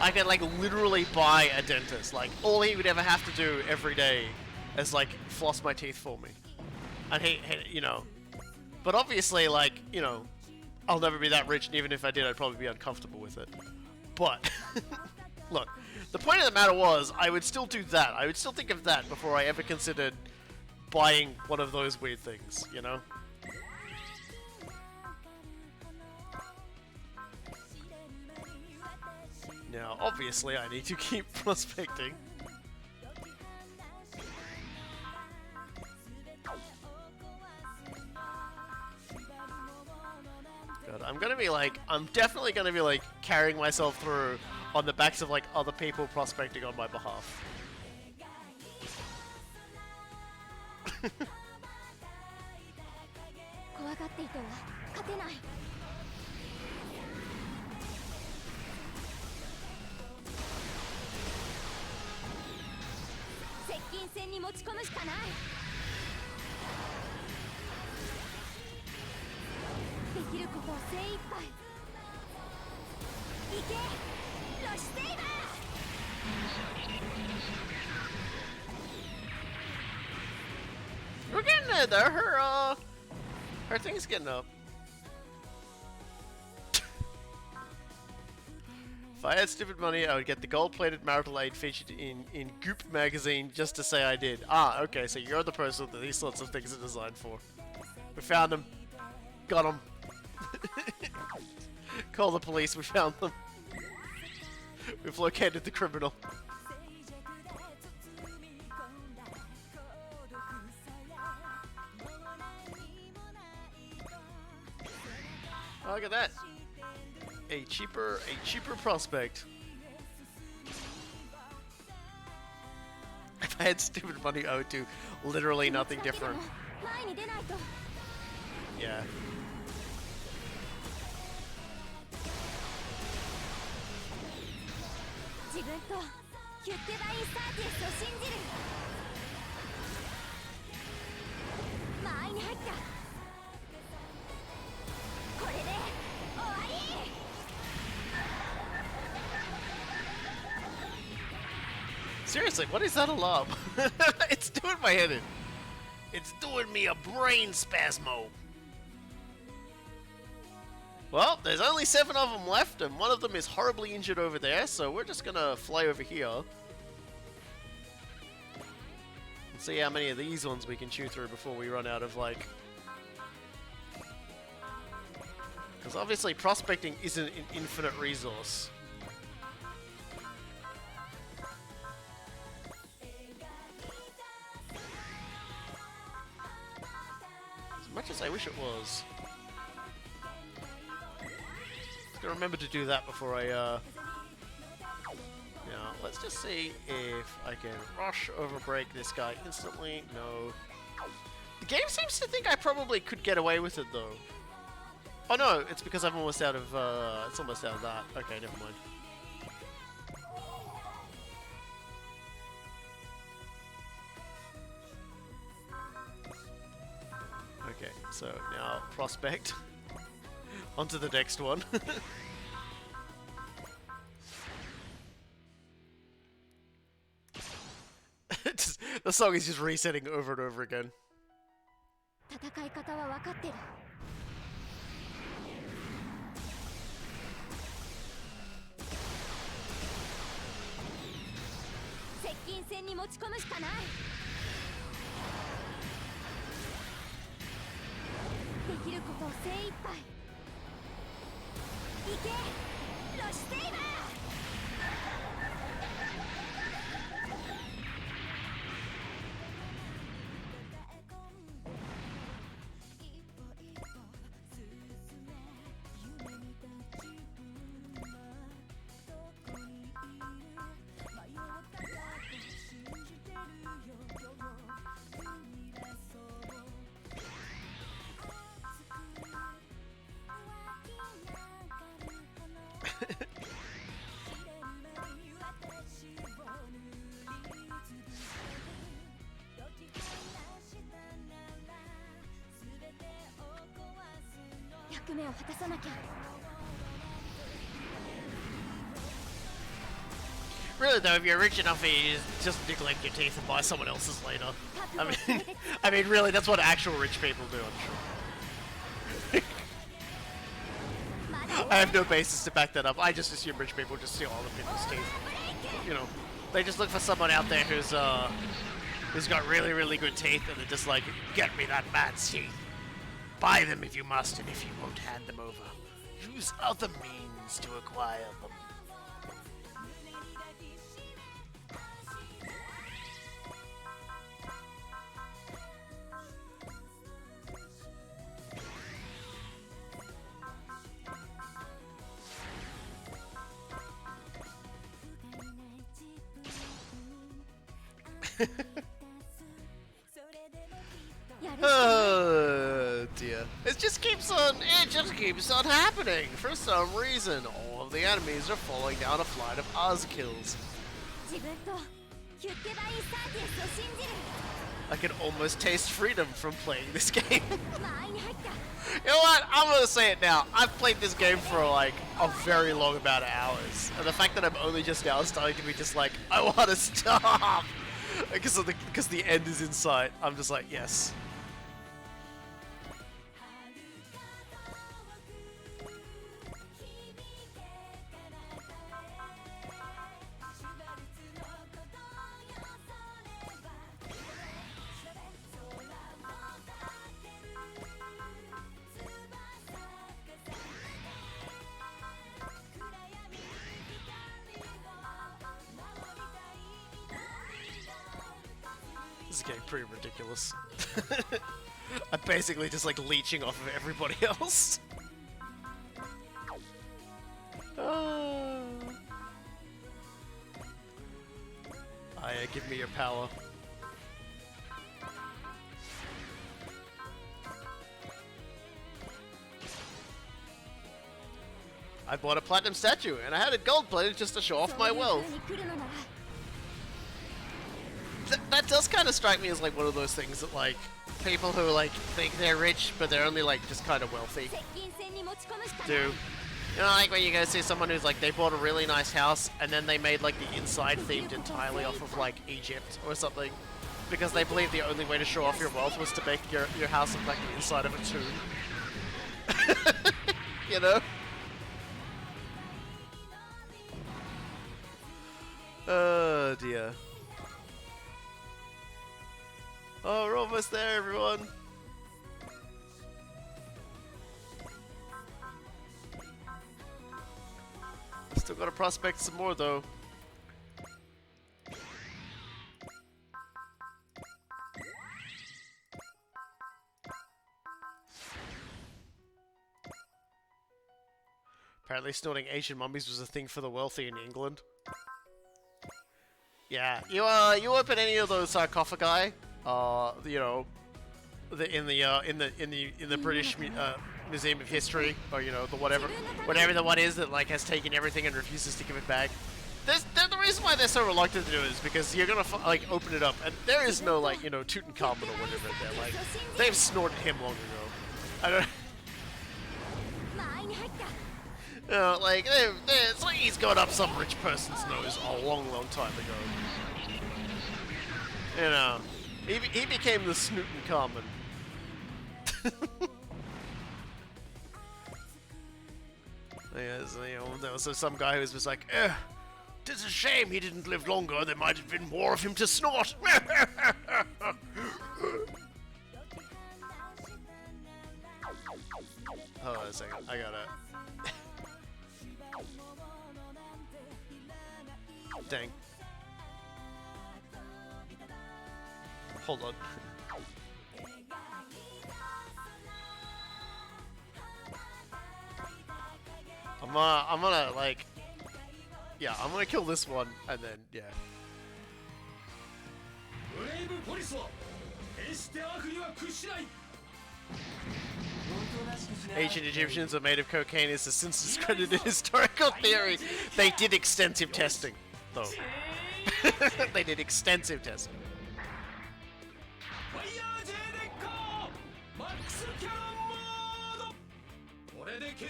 I could like literally buy a dentist. Like all he would ever have to do every day is like floss my teeth for me, and he you know. But obviously, like you know, I'll never be that rich, and even if I did, I'd probably be uncomfortable with it. But look, the point of the matter was, I would still do that. I would still think of that before I ever considered buying one of those weird things, you know? Now, obviously, I need to keep prospecting. God, I'm definitely gonna be like carrying myself through on the backs of like other people prospecting on my behalf. 怖がっていては勝てない。接近戦に持ち込むしかない。できることを精一杯。行け、ロシセイバー。 We're getting there. Her thing's getting up. If I had stupid money, I would get the gold-plated marital aid featured in Goop magazine just to say I did. Ah, okay, so you're the person that these sorts of things are designed for. We found them. Got them. Call the police, we found them. We've located the criminal. Oh, look at that. A cheaper prospect. If I had stupid money, I would do literally nothing different. Yeah. Seriously, what is that alarm? It's doing my head in. It's doing me a brain spasmo. Well, there's only 7 of them left, and one of them is horribly injured over there, so we're just gonna fly over here. And see how many of these ones we can chew through before we run out of, like... Because obviously prospecting isn't an infinite resource. As much as I wish it was. Just gotta remember to do that before I, Now, let's just see if I can rush overbreak this guy instantly. No. The game seems to think I probably could get away with it, though. Oh no, it's because I'm almost out of, it's almost out of that. Okay, never mind. Okay, so now prospect. On to the next one. The song is just resetting over and over again. 戦い方は分かってる。接近戦に持ち込むしかない。できることを精一杯。行け、ロシセイバー。役目を果たさなきゃ。 Really though, if you're rich enough, you just neglect your teeth and buy someone else's later. I mean, really, that's what actual rich people do, I'm sure. I have no basis to back that up. I just assume rich people just steal other people's teeth. You know, they just look for someone out there who's got really, really good teeth, and they're just like, get me that man's teeth. Buy them if you must, and if you won't hand them over, use other means to acquire them. Oh dear. It just keeps on happening. For some reason, all of the enemies are falling down a flight of Oz kills. 自分とヒュッケバイサーティスを信じる。 I can almost taste freedom from playing this game. 間合いに入った。 You know what? I'm gonna say it now. I've played this game for like a very long amount of hours. And the fact that I'm only just now starting to be just like, I wanna stop! Because the end is in sight. I'm just like, yes. This is getting pretty ridiculous. I'm basically just like leeching off of everybody else. Aya, give me your power. I bought a platinum statue and I had it gold plated just to show off my wealth. That does kind of strike me as like one of those things that like people who like think they're rich but they're only like just kind of wealthy do. You know, like when you go see someone who's like they bought a really nice house and then they made like the inside themed entirely off of like Egypt or something because they believe the only way to show off your wealth was to make your house look like the inside of a tomb. You know? Oh dear. Oh, we're almost there, everyone. Still gotta prospect some more, though. Apparently snorting Asian mummies was a thing for the wealthy in England. Yeah, you open any of those sarcophagi, you know, in the British Museum of History, or you know, the whatever the one is that like has taken everything and refuses to give it back. The reason why they're so reluctant to do it is because you're gonna like open it up and there is no like, you know, Tutankhamun or whatever. They're like they've snorted him long ago. I don't. You know, like it's like he's got up some rich person's nose a long time ago. You know, he became the Snootencommon. Yeah, so, you know, there was some guy who was just like, "'Tis a shame he didn't live longer. There might have been more of him to snort." Hold on a second, I gotta. Dang. Hold on. I'm gonna like, yeah, I'm gonna kill this one and then yeah. Ancient Egyptians are made of cocaine is a since discredited historical theory. They did extensive testing, though. They did extensive testing.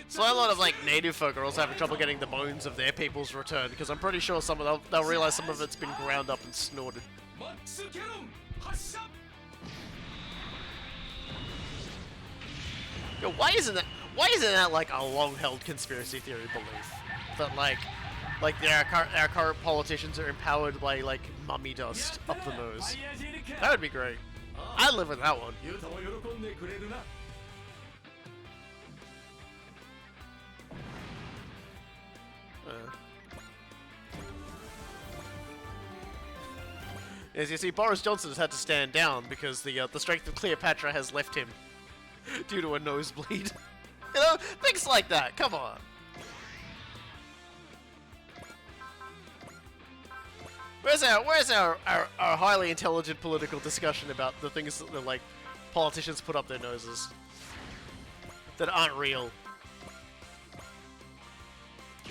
So a lot of like native folk are also having trouble getting the bones of their peoples returned because I'm pretty sure some of they'll realize some of it's been ground up and snorted. マックスキャノン発射 Yo, why isn't that like a long-held conspiracy theory belief that like our current politicians are empowered by like mummy dust up the nose? That would be great. I'd live with that one. ユータも喜んでくれるな As you see, Boris Johnson has had to stand down because the strength of Cleopatra has left him due to a nosebleed. You know, things like that. Come on. Where's our highly intelligent political discussion about the things that like politicians put up their noses that aren't real?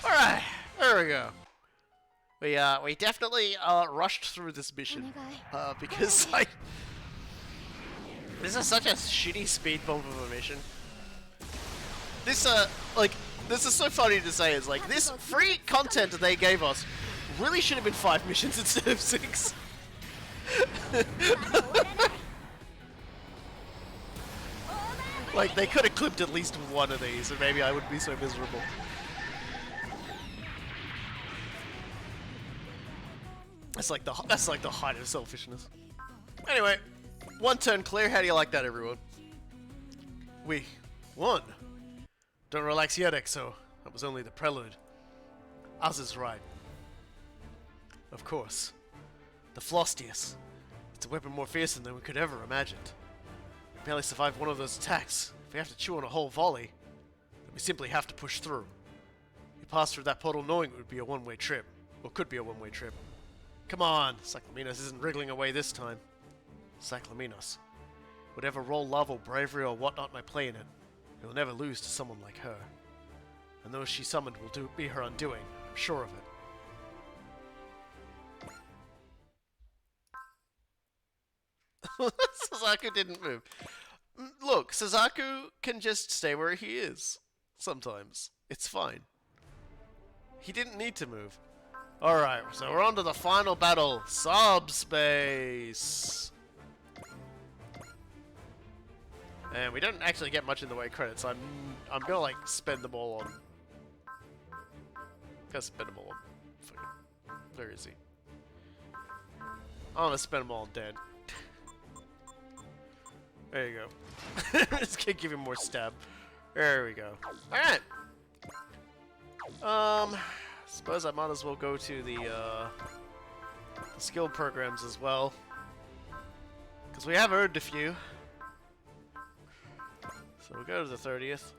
All right, there we go. We definitely rushed through this mission because like this is such a shitty speed bump of a mission. This this is so funny to say. Is like this free content they gave us really should have been 5 missions instead of 6. Like they could have clipped at least one of these, and maybe I wouldn't be so miserable. That's like the height of selfishness. Anyway, 1 turn clear. How do you like that, everyone? We won. Don't relax yet, Exo. That was only the prelude. Oz is right. Of course. The Flostius. It's a weapon more fearsome than we could ever imagined. We barely survived one of those attacks. If we have to chew on a whole volley, then we simply have to push through. We passed through that portal knowing it would be a one-way trip. Or could be a one-way trip. Come on, Cyclaminos isn't wriggling away this time. Cyclaminos. Whatever role, love, or bravery or whatnot might play in it, you'll never lose to someone like her. And those she summoned will be her undoing, I'm sure of it. Suzaku didn't move. Look, Suzaku can just stay where he is. Sometimes. It's fine. He didn't need to move. Alright, so we're on to the final battle. Subspace. And we don't actually get much in the way of credits. I'm gonna like spend them all on... Gotta spend them all on... Fucking... Where is he? I'm gonna spend them all on Dan. There you go. Just gonna give him more stab. There we go. Alright. Suppose I might as well go to the skill programs as well. Because we have earned a few. So we'll go to the 30th.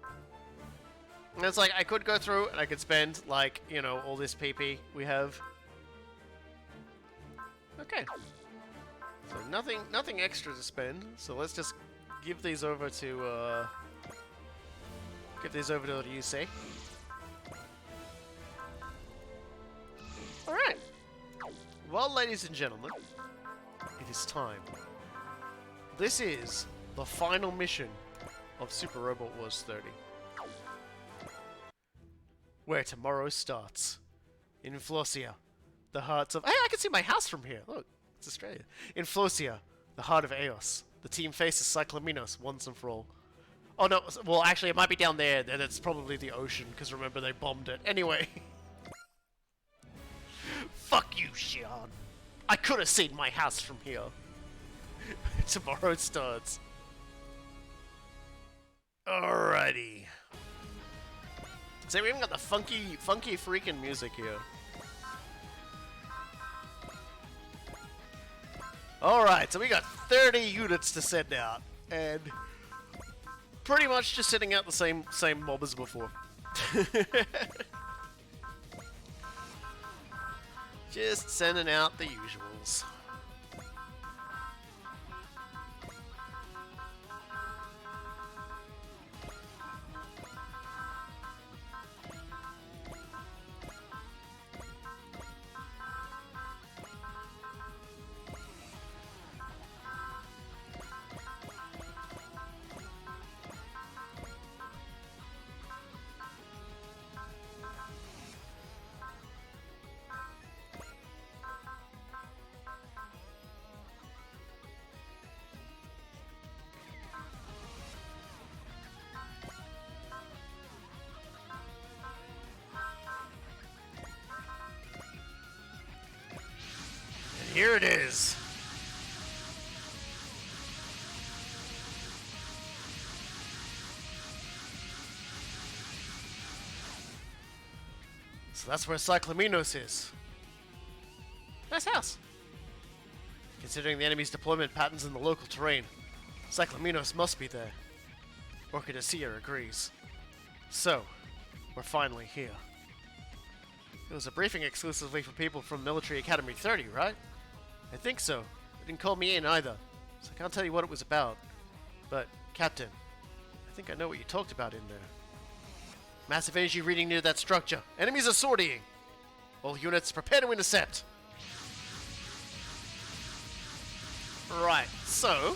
And it's like, I could go through and I could spend, like, you know, all this PP we have. Okay. So nothing extra to spend. So let's just give these over to, Ryusei. Alright. Well, ladies and gentlemen, it is time. This is the final mission of Super Robot Wars 30. Where tomorrow starts. In Flosia, the hearts of... Hey, I can see my house from here. Look, it's Australia. In Flosia, the heart of Eos, the team faces Cyclaminos once and for all. Oh no, well actually it might be down there. That's probably the ocean, because remember they bombed it. Anyway. Fuck you, Xian. I could have seen my house from here. Tomorrow starts. Alrighty. So we even got the funky freaking music here. Alright, so we got 30 units to send out. And pretty much just sending out the same mob as before. Just sending out the usuals. here it is. So that's where Cyclaminos is. Nice house. Considering the enemy's deployment patterns in the local terrain, Cyclaminos must be there. Orchidacea agrees. So, we're finally here. It was a briefing exclusively for people from Military Academy 30, right? I think so. They didn't call me in either, so I can't tell you what it was about. But, Captain, I think I know what you talked about in there. Massive energy reading near that structure. Enemies are sortying. All units prepare to intercept. Right, so...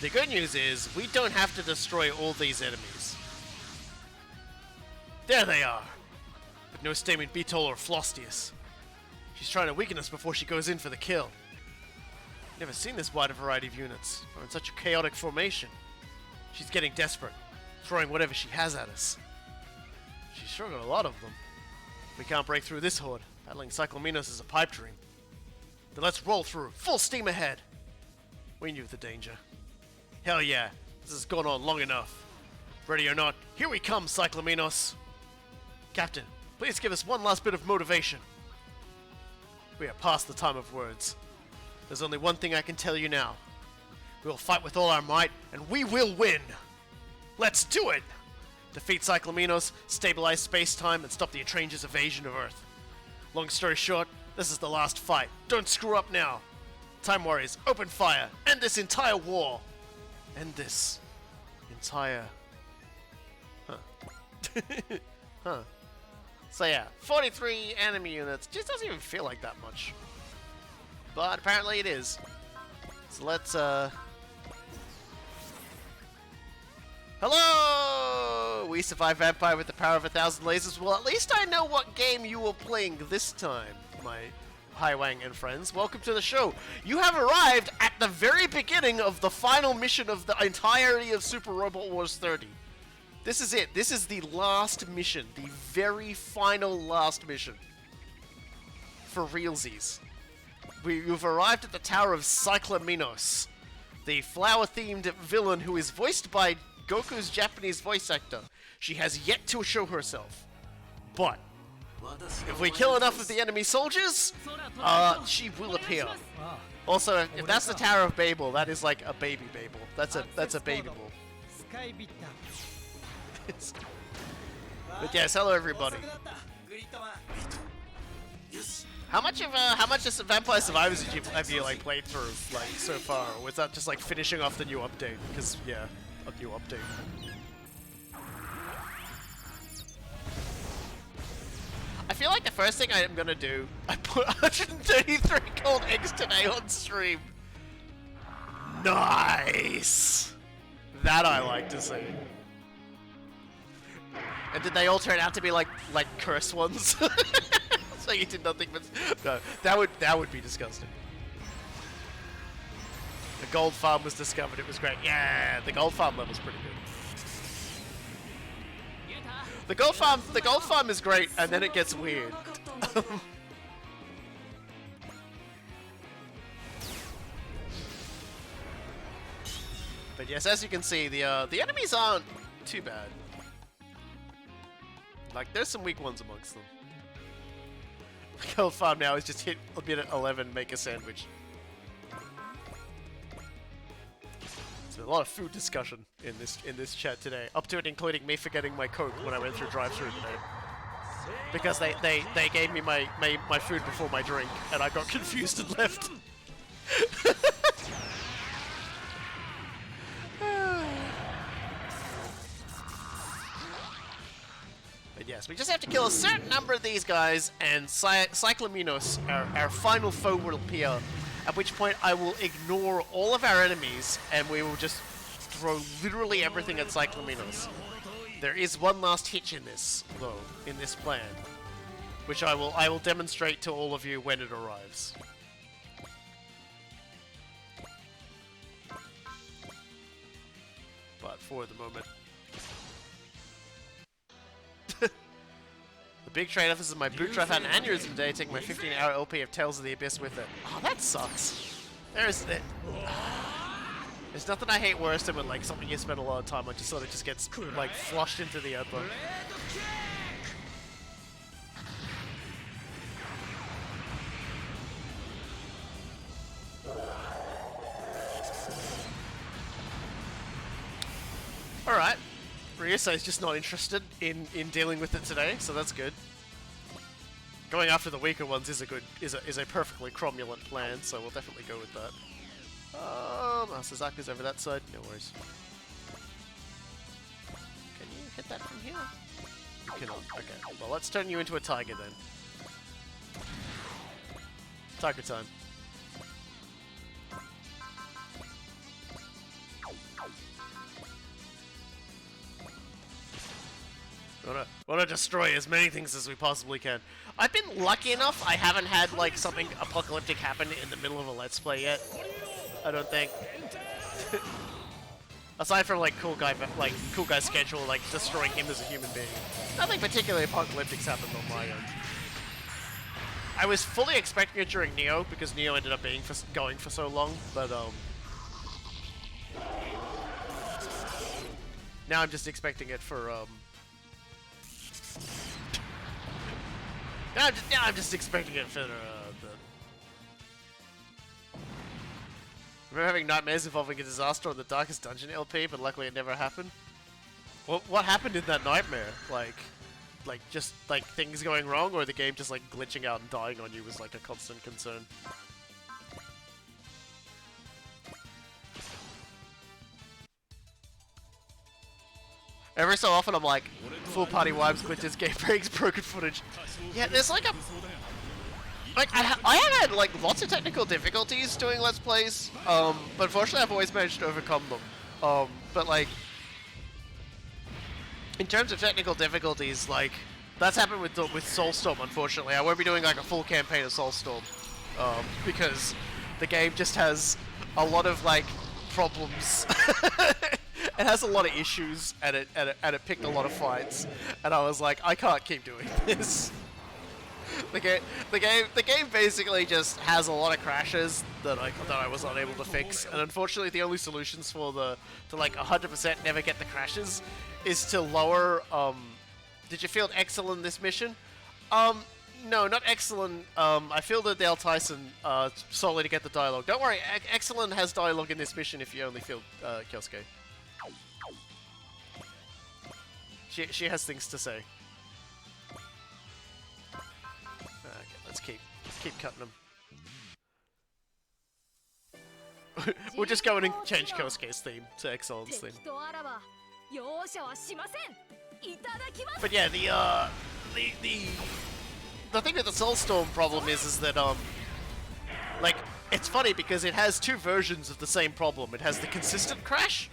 the good news is, we don't have to destroy all these enemies. There they are! But no Stamen Beetle or Flostius. She's trying to weaken us before she goes in for the kill. Never seen this wide a variety of units, or in such a chaotic formation. She's getting desperate, throwing whatever she has at us. She's sure got a lot of them. We can't break through this horde. Battling Cyclaminos is a pipe dream. Then let's roll through, full steam ahead! We knew the danger. Hell yeah, this has gone on long enough. Ready or not, here we come, Cyclaminos! Captain, please give us one last bit of motivation. We are past the time of words. There's only one thing I can tell you now. We will fight with all our might, and we will win! Let's do it! Defeat Cyclaminos, stabilize space-time, and stop the Atrange's invasion of Earth. Long story short, this is the last fight. Don't screw up now! Time Warriors, open fire! End this entire war! End this entire... Huh. Huh. So yeah, 43 enemy units. Just doesn't even feel like that much. But apparently it is. So let's, Hello! We survived Vampire with the power of 1,000 lasers. Well, at least I know what game you were playing this time, my Highwang and friends. Welcome to the show. You have arrived at the very beginning of the final mission of the entirety of Super Robot Wars 30. This is it. This is the last mission. The very final last mission. For realsies. You've arrived at the Tower of Cyclaminos, the flower-themed villain who is voiced by Goku's Japanese voice actor. She has yet to show herself. But if we kill enough of the enemy soldiers, she will appear. Also, if that's the Tower of Babel, that is like a baby Babel. That's a baby Babel. But yes, hello everybody. How much of Vampire Survivors have you like played through like so far? Or was that just like finishing off the new update? Because yeah, a new update. I feel like the first thing I'm gonna do, I put 133 gold eggs today on stream. Nice! That I like to see. And did they all turn out to be like curse ones? So you did nothing but... No, that would be disgusting. The gold farm was discovered, it was great. Yeah, the gold farm level's pretty good. The gold farm is great, and then it gets weird. But yes, as you can see, the enemies aren't too bad. Like, there's some weak ones amongst them. The gold farm now is just hit a bit at 11, make a sandwich. There's been a lot of food discussion in this chat today, up to it including me forgetting my Coke when I went through drive-thru today. Because they gave me my food before my drink, and I got confused and left. But yes, we just have to kill a certain number of these guys, and Cyclaminos, our final foe, will appear. At which point I will ignore all of our enemies, and we will just throw literally everything at Cyclaminos. There is one last hitch in this, though, in this plan, which I will demonstrate to all of you when it arrives. But for the moment... big trade-off is my boot drive had an aneurysm today, taking my 15-hour LP of Tales of the Abyss with it. Oh, that sucks. There's nothing I hate worse than when like something you spend a lot of time on just sort of just gets like flushed into the ether. Alright. Ryusei's just not interested in dealing with it today, so that's good. Going after the weaker ones is a perfectly cromulent plan, so we'll definitely go with that. Suzaku's over that side, no worries. Can you hit that from here? You cannot. Okay. Well, let's turn you into a tiger then. Tiger time. Wanna destroy as many things as we possibly can. I've been lucky enough, I haven't had like something apocalyptic happen in the middle of a let's play yet. I don't think. Aside from like cool guy schedule, like destroying him as a human being. Nothing particularly apocalyptic's happened on my end. I was fully expecting it during Neo because Neo ended up going for so long, but now I'm just expecting it for now I'm just expecting it for the... Remember having nightmares involving a disaster on the Darkest Dungeon LP, but luckily it never happened? What happened in that nightmare? Like just like things going wrong, or the game just like glitching out and dying on you was like a constant concern? Every so often I'm like, full party wipes, glitches, game breaks, broken footage. Yeah, there's like a... Like, I have had like lots of technical difficulties doing Let's Plays, but unfortunately I've always managed to overcome them. But like, in terms of technical difficulties, like, that's happened with Soulstorm, unfortunately. I won't be doing like a full campaign of Soulstorm, because the game just has a lot of like, problems. It has a lot of issues, and it picked a lot of fights, and I was like, I can't keep doing this. The game basically just has a lot of crashes that I was unable to fix, and unfortunately the only solutions for to like 100% never get the crashes is to lower. Did you field excellent this mission? No, not excellent. I fielded Dale Tyson solely to get the dialogue. Don't worry, excellent has dialogue in this mission if you only field Kyosuke. She has things to say. Okay, let's keep cutting them. We'll just go in and change Kosuke's theme to Excellent's theme. But yeah, the thing with the Soulstorm problem is that like, it's funny because it has two versions of the same problem. It has the consistent crash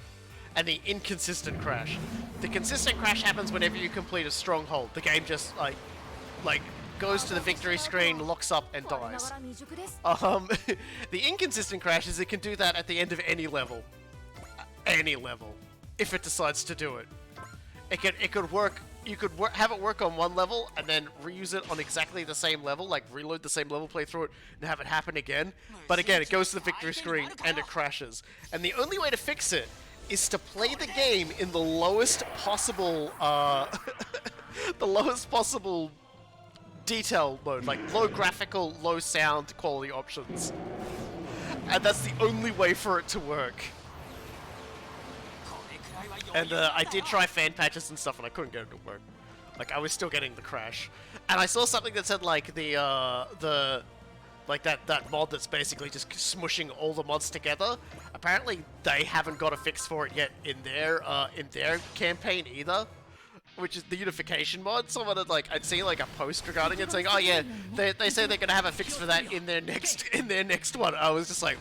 and the inconsistent crash. The consistent crash happens whenever you complete a stronghold. The game just like goes to the victory screen, locks up, and dies. The inconsistent crash is it can do that at the end of any level. Any level. If it decides to do it. It could work. You could have it work on one level and then reuse it on exactly the same level, like reload the same level, play through it, and have it happen again. But again, it goes to the victory screen and it crashes. And the only way to fix it is to play the game in the lowest possible, the lowest possible detail mode, like low graphical, low sound quality options. And that's the only way for it to work. And I did try fan patches and stuff, and I couldn't get it to work. Like, I was still getting the crash. And I saw something that said, like, like that mod that's basically just smushing all the mods together. Apparently, they haven't got a fix for it yet in their campaign either. Which is the unification mod. Someone had, like, I'd seen like a post regarding it saying, oh yeah, they say they're gonna have a fix for that in their next one. I was just like,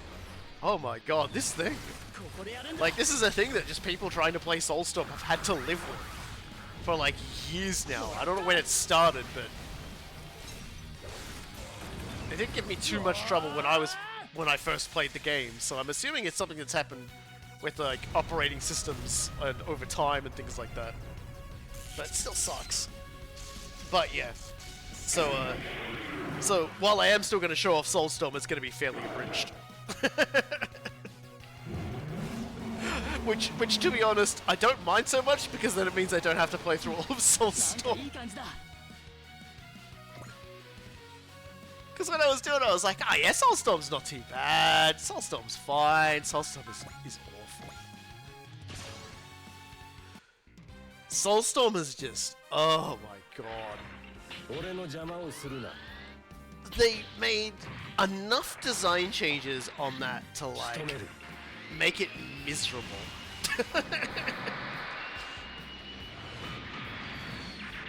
oh my god, this thing. Like, this is a thing that just people trying to play Soulstorm have had to live with for like years now. I don't know when it started, but it didn't give me too much trouble when I first played the game. So I'm assuming it's something that's happened with like operating systems and over time and things like that. But it still sucks. But yeah, so while I am still going to show off Soulstorm, it's going to be fairly abridged. Which, to be honest, I don't mind so much because then it means I don't have to play through all of Soulstorm. Because when I was doing it, I was like, ah, yeah, Soulstorm's not too bad. Soulstorm's fine. Soulstorm is awful. Soulstorm is just, oh my god. They made enough design changes on that to like make it miserable.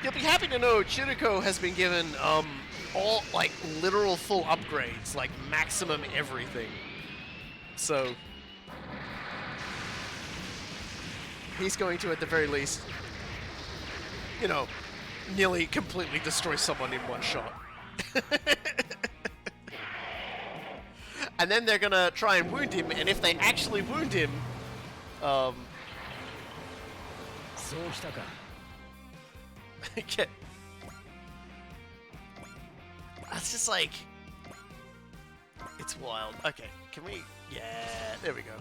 You'll be happy to know Chiriko has been given all like literal full upgrades, like maximum everything. So he's going to, at the very least, you know, nearly completely destroy someone in one shot. And then they're gonna try and wound him, and if they actually wound him, okay. That's just like, it's wild. Okay, can we? Yeah, there we go.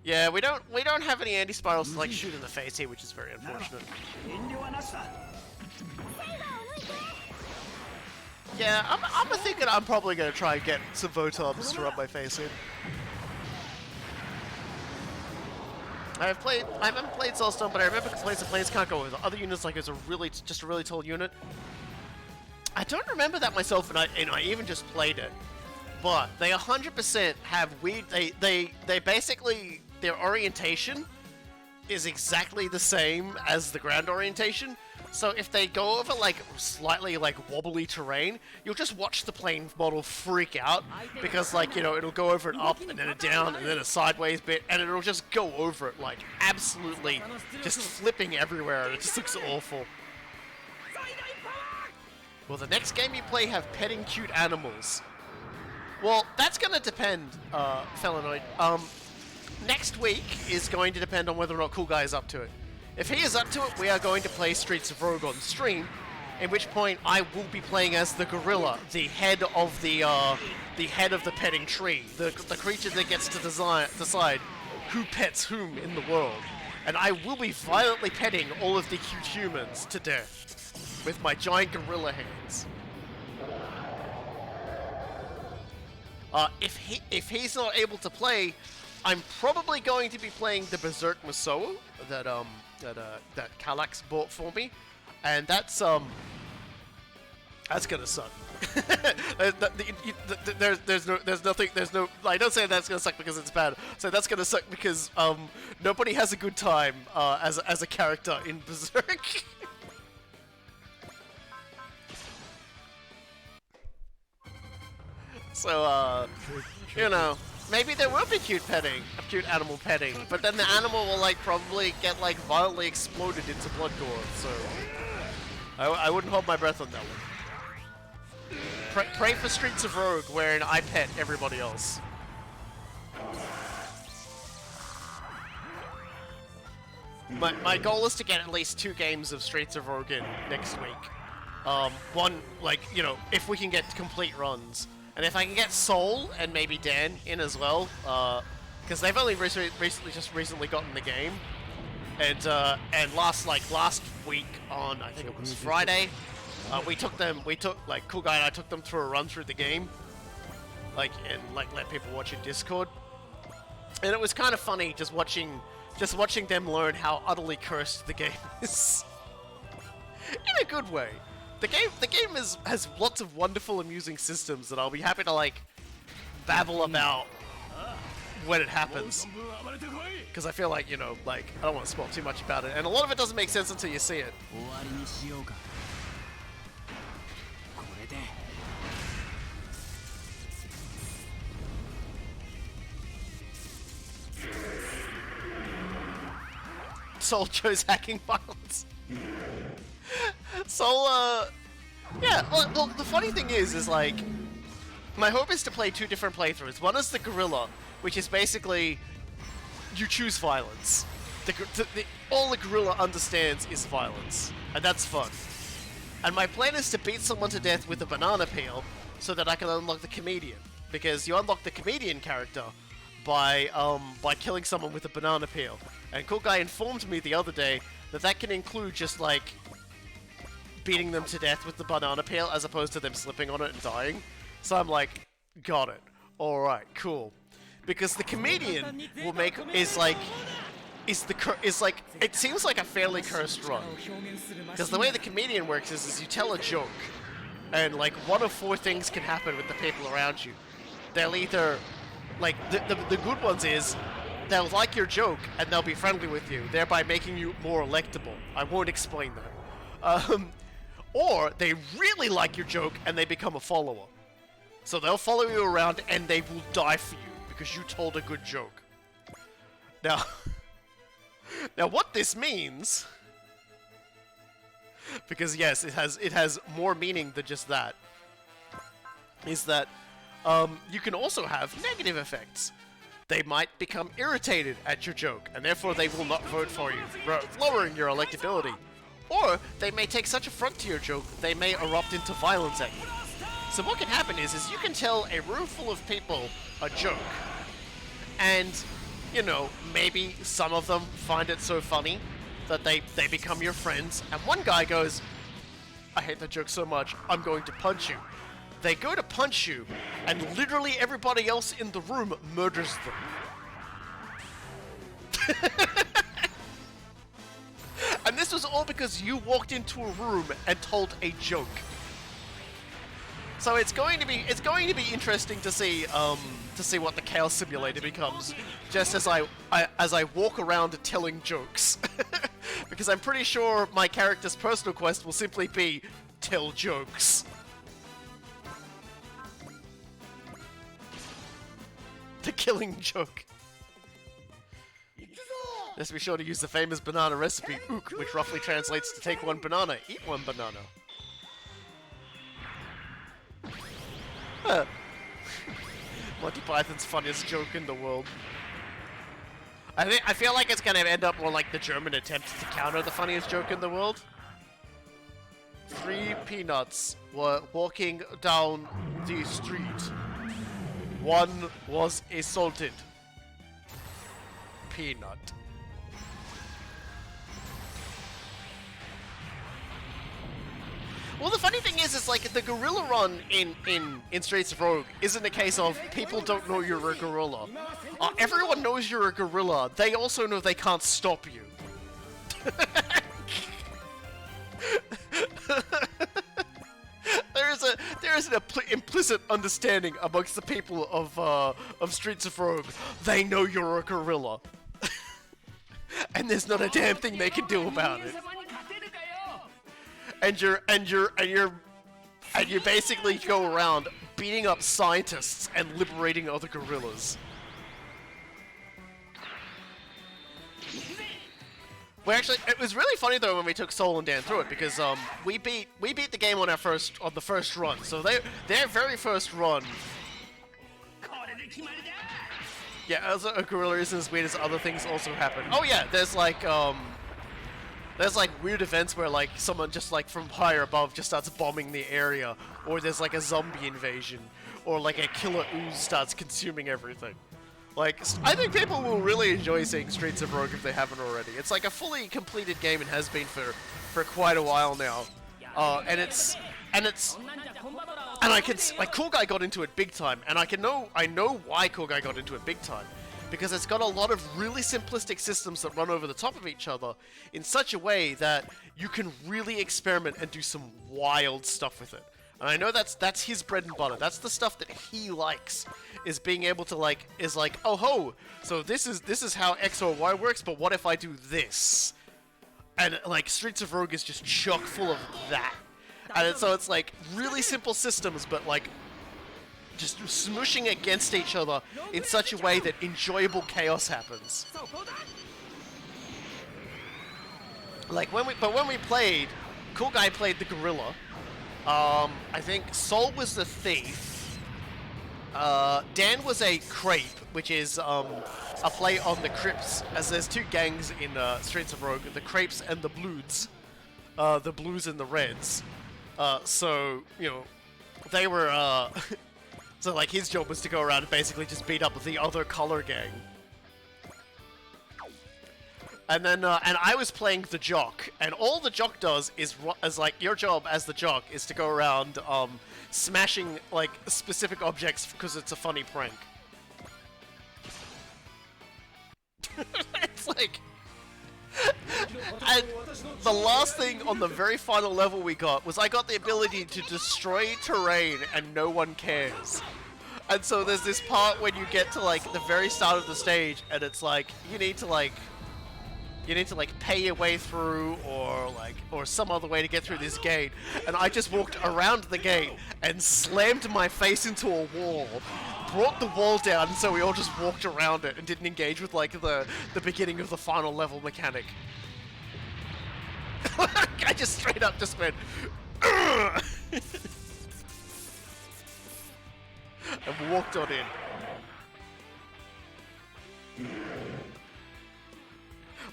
Yeah, we don't have any anti-spirals to like shoot in the face here, which is very unfortunate. Yeah, I'm thinking I'm probably gonna try and get some Votobs to rub my face in. I haven't played Soulstone, but I remember complaints that players can't go with other units like it's just a really tall unit. I don't remember that myself, and I even just played it. But they 100% have weird. They basically, their orientation is exactly the same as the ground orientation. So if they go over like slightly like wobbly terrain, you'll just watch the plane model freak out because like, you know, it'll go over an up and then a down and then a sideways bit, and it'll just go over it like absolutely just flipping everywhere, and it just looks awful. Will the next game you play have petting cute animals? Well, that's gonna depend, Felinoid. Next week is going to depend on whether or not Cool Guy is up to it. If he is up to it, we are going to play Streets of Rogue on stream, in which point I will be playing as the gorilla, the head of the petting tree, the creature that gets to decide who pets whom in the world. And I will be violently petting all of the cute humans to death with my giant gorilla hands. If he's not able to play, I'm probably going to be playing the Berserk Musou that Kallax bought for me, and that's gonna suck. there's no. I don't say that's gonna suck because it's bad. So that's gonna suck because nobody has a good time as a character in Berserk. So you know. Maybe there will be cute animal petting, but then the animal will like probably get like violently exploded into blood gore. So I wouldn't hold my breath on that one. Pray for Streets of Rogue, wherein I pet everybody else. My goal is to get at least 2 games of Streets of Rogue in next week. One, like, you know, if we can get complete runs. And if I can get Soul and maybe Dan in as well, because they've only recently gotten the game, and last week on, I think it was Friday, we took like Cool Guy and I took them through a run through the game, like, and like let people watch in Discord, and it was kind of funny just watching them learn how utterly cursed the game is, in a good way. The game has lots of wonderful, amusing systems that I'll be happy to like babble about when it happens. Because I feel like, you know, like I don't want to spoil too much about it, and a lot of it doesn't make sense until you see it. Soul chose hacking violence. Soul, yeah, well, the funny thing is like, my hope is to play 2 different playthroughs. One is the gorilla, which is basically, you choose violence. All the gorilla understands is violence, and that's fun. And my plan is to beat someone to death with a banana peel so that I can unlock the comedian. Because you unlock the comedian character by killing someone with a banana peel. And Cool Guy informed me the other day that that can include just like beating them to death with the banana peel as opposed to them slipping on it and dying. So I'm like, got it. Alright, cool. Because the comedian will make is like it seems like a fairly cursed run. Because the way the comedian works is you tell a joke, and like one of four things can happen with the people around you. They'll either like the good ones is they'll like your joke and they'll be friendly with you, thereby making you more electable. I won't explain that. Or they really like your joke and they become a follower. So they'll follow you around and they will die for you because you told a good joke. Now, now what this means, because yes, it has more meaning than just that, is that you can also have negative effects. They might become irritated at your joke, and therefore they will not vote for you, lowering your electability. Or they may take such affront to your joke that they may erupt into violence at you. So what can happen is you can tell a room full of people a joke, and, you know, maybe some of them find it so funny that they become your friends, and one guy goes, I hate that joke so much, I'm going to punch you. They go to punch you, and literally everybody else in the room murders them. And this was all because you walked into a room and told a joke. So it's going to be interesting to see what the Chaos Simulator becomes, just as I walk around telling jokes. Because I'm pretty sure my character's personal quest will simply be tell jokes. The killing joke. Let's be sure to use the famous banana recipe, ook, which roughly translates to take one banana, eat one banana. Monty Python's funniest joke in the world. I feel like it's gonna end up more like the German attempt to counter the funniest joke in the world. 3 peanuts were walking down the street. One was assaulted. Peanut. Well, the funny thing is like the gorilla run in Streets of Rogue isn't a case of people don't know you're a gorilla. Everyone knows you're a gorilla. They also know they can't stop you. There is an implicit understanding amongst the people of Streets of Rogue. They know you're a gorilla, and there's not a damn thing they can do about it. And you basically go around beating up scientists and liberating other gorillas. It was really funny though when we took Sol and Dan through it, because we beat the game on the first run. So their very first run. Yeah, as a gorilla isn't as weird as other things also happen. Oh yeah, there's like weird events where like someone just like from higher above just starts bombing the area, or there's like a zombie invasion, or like a killer ooze starts consuming everything. Like, I think people will really enjoy seeing Streets of Rogue if they haven't already. It's like a fully completed game and has been for quite a while now. And I can like Cool Guy got into it big time, and I know why Cool Guy got into it big time. Because it's got a lot of really simplistic systems that run over the top of each other in such a way that you can really experiment and do some wild stuff with it. And I know that's his bread and butter. That's the stuff that he likes, is being able to oh ho, so this is how X or Y works, but what if I do this? And like Streets of Rogue is just chock full of that. And so it's like really simple systems, but like just smooshing against each other in such a way that enjoyable chaos happens. Like when we played, Cool Guy played the gorilla. I think Sol was the thief. Dan was a crepe, which is a play on the Crips, as there's two gangs in Streets of Rogue: the Crepes and the Blues. The Blues and the Reds. So, you know, they were, so like his job was to go around and basically just beat up the other color gang. And then, and I was playing the jock, and all the jock does is like, your job as the jock is to go around, smashing, like, specific objects because it's a funny prank. It's like... And the last thing on the very final level we got was I got the ability to destroy terrain and no one cares. And so there's this part when you get to, like, the very start of the stage, and it's like, you need to, like, pay your way through, or some other way to get through this gate. And I just walked around the gate and slammed my face into a wall, brought the wall down, so we all just walked around it and didn't engage with, like, the beginning of the final level mechanic. I just straight up just went, "Ugh!" and walked on in.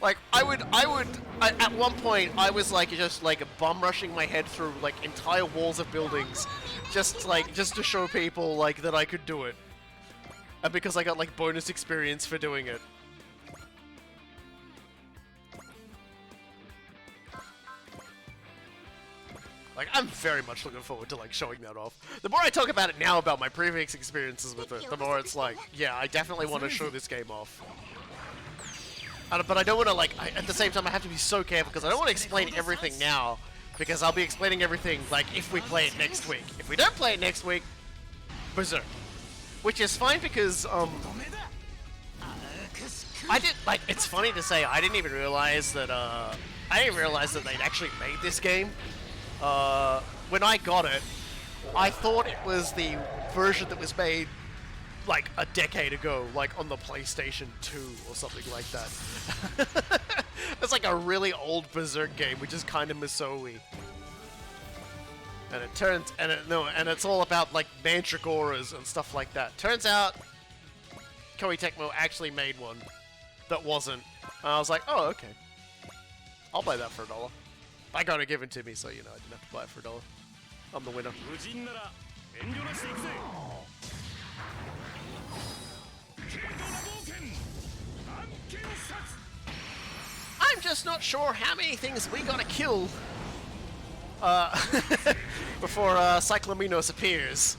Like, at one point, I was, like, just, like, bum rushing my head through, like, entire walls of buildings, just to show people, like, that I could do it. And because I got, like, bonus experience for doing it. Like, I'm very much looking forward to, like, showing that off. The more I talk about it now, about my previous experiences with it, the more it's like, yeah, I definitely want to show this game off. But I don't want to, like, at the same time, I have to be so careful, because I don't want to explain everything now, because I'll be explaining everything, like, if we play it next week. If we don't play it next week, Berserk. Which is fine, because, I did, like, it's funny to say, I didn't even realize that, they'd actually made this game. When I got it, I thought it was the version that was made, like, a decade ago, like, on the PlayStation 2 or something like that. It's like a really old Berserk game, which is kind of Misoi. And it turns, and it's all about, like, mandragoras and stuff like that. Turns out, Koei Tecmo actually made one that wasn't. And I was like, oh, okay. I'll buy that for $1. I got it given to me, so, you know, I didn't have to buy it for $1. I'm the winner. I'm just not sure how many things we gotta kill before Cyclominos appears.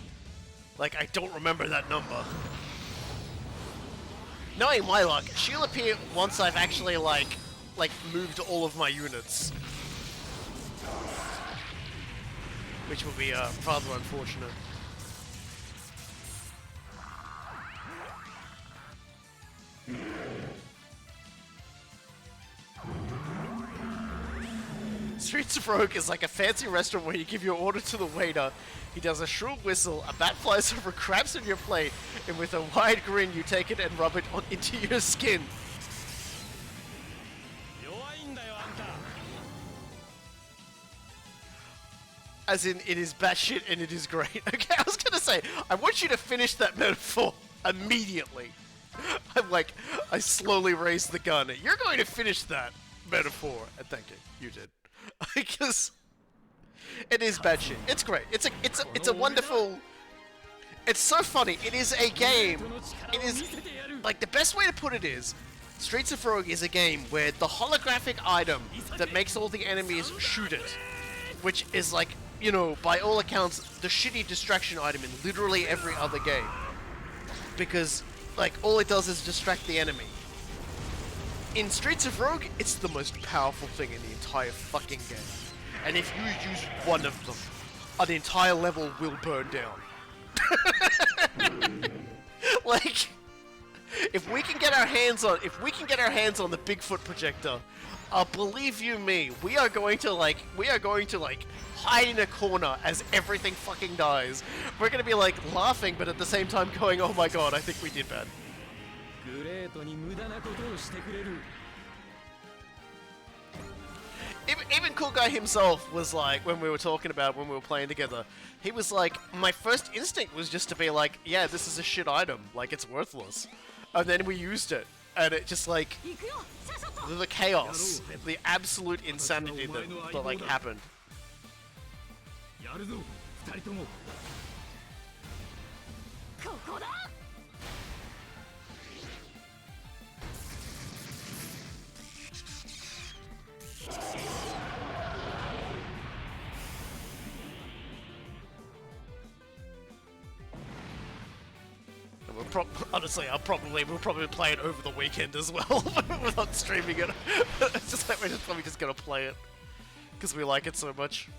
Like, I don't remember that number. Knowing my luck, she'll appear once I've actually, like moved all of my units. Which will be rather unfortunate. Streets of Rogue is like a fancy restaurant where you give your order to the waiter, he does a shrill whistle, a bat flies over, crabs on your plate, and with a wide grin you take it and rub it into your skin. As in, it is batshit and it is great. Okay, I was gonna say, I want you to finish that metaphor immediately. I slowly raised the gun. You're going to finish that metaphor. And thank you. You did. Because it is batshit. It's great. It's a wonderful... It's so funny. It is a game. It is... Like, the best way to put it is, Streets of Rogue is a game where the holographic item that makes all the enemies shoot it, which is like, you know, by all accounts, the shitty distraction item in literally every other game. Because, like, all it does is distract the enemy. In Streets of Rogue, it's the most powerful thing in the entire fucking game. And if you use one of them, an entire level will burn down. Like, if we can get our hands on the Bigfoot projector, believe you me, we are going to hide in a corner as everything fucking dies. We're gonna be like laughing, but at the same time going, oh my god, I think we did bad. Even Cool Guy himself was like, when we were playing together, he was like, my first instinct was just to be like, yeah, this is a shit item, like, it's worthless. And then we used it, and it just like, the chaos, the absolute insanity that like happened. やるぞ二人とも。ここだ。 Honestly, we'll probably play it over the weekend as well without streaming it. It's just like we're just probably just gonna play it because we like it so much.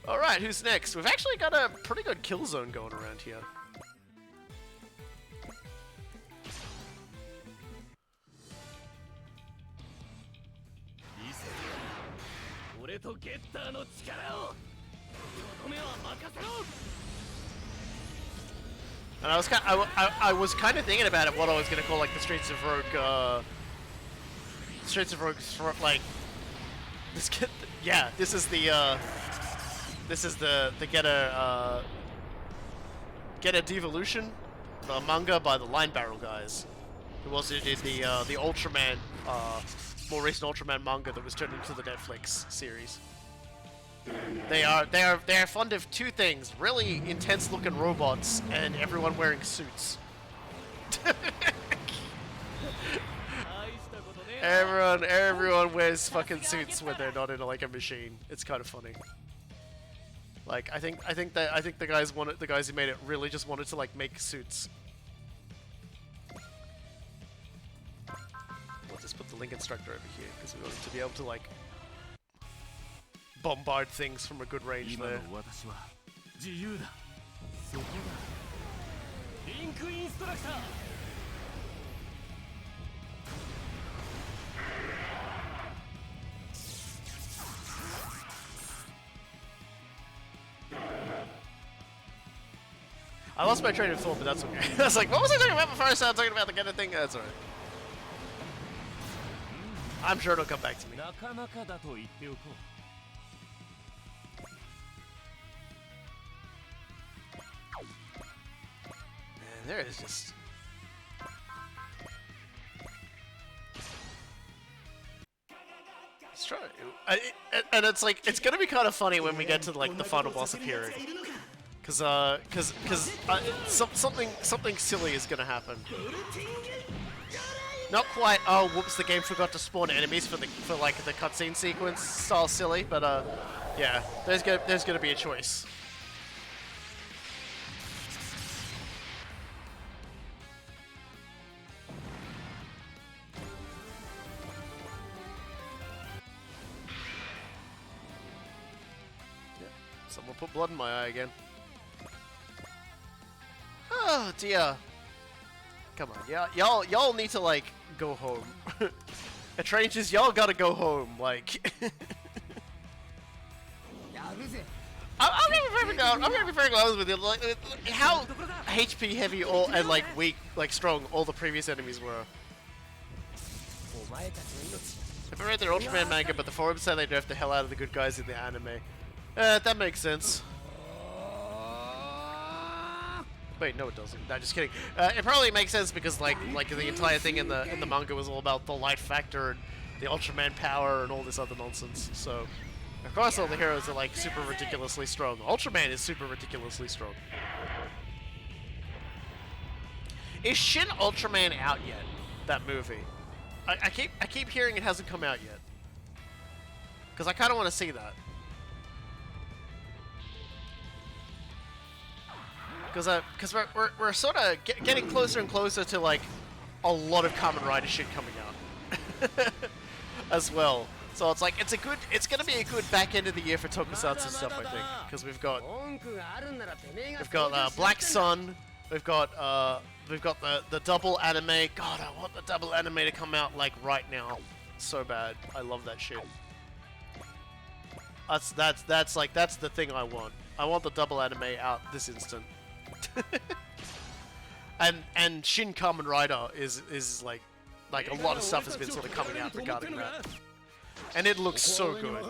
All right, who's next? We've actually got a pretty good kill zone going around here. 俺とゲッターの力をとどめは任せろ。 And I was kind of thinking about it, what I was gonna call like the Streets of Rogue, like this. Yeah, this is the Get a Devolution, the manga by the Line Barrel guys, who also did the Ultraman, more recent Ultraman manga that was turned into the Netflix series. They are fond of two things: really intense looking robots and everyone wearing suits. everyone wears fucking suits when they're not in like a machine. It's kind of funny. Like I think the guys who made it really just wanted to like make suits. We'll just put the Link Instructor over here because we wanted to be able to like bombard things from a good range there. I lost my train of thought, but that's okay. I was like, what was I talking about before I started talking about the Geta thing? That's alright. I'm sure it'll come back to me. Man, there is just... Let's try it. And it's like, it's gonna be kind of funny when we get to like the final boss appearing. Cause something silly is gonna happen. Not quite. Oh, whoops! The game forgot to spawn enemies for like the cutscene sequence style silly, but yeah, there's gonna be a choice. Yeah, someone put blood in my eye again. Oh dear. Come on, yeah, y'all need to like go home. Atranges, y'all gotta go home. Like, I'm gonna be very honest with you. Like, how HP heavy and like weak, like strong all the previous enemies were. I've read their Ultraman manga, but the forums say they nerfed the hell out of the good guys in the anime. That makes sense. Wait, no, it doesn't. No, just kidding. It probably makes sense because like the entire thing in the manga was all about the light factor and the Ultraman power and all this other nonsense. So, of course, all the heroes are like super ridiculously strong. Ultraman is super ridiculously strong. Is Shin Ultraman out yet? That movie. I keep hearing it hasn't come out yet. Because I kind of want to see that. Because we're sort of getting closer and closer to like a lot of Kamen Rider shit coming out as well. So it's like it's gonna be a good back end of the year for Tokusatsu stuff, I think, because we've got Black Sun, we've got the double anime. God, I want the double anime to come out like right now, so bad. I love that shit. That's the thing I want. I want the double anime out this instant. and Shin Kamen Rider is like a lot of stuff has been sort of coming out regarding that, and it looks so good.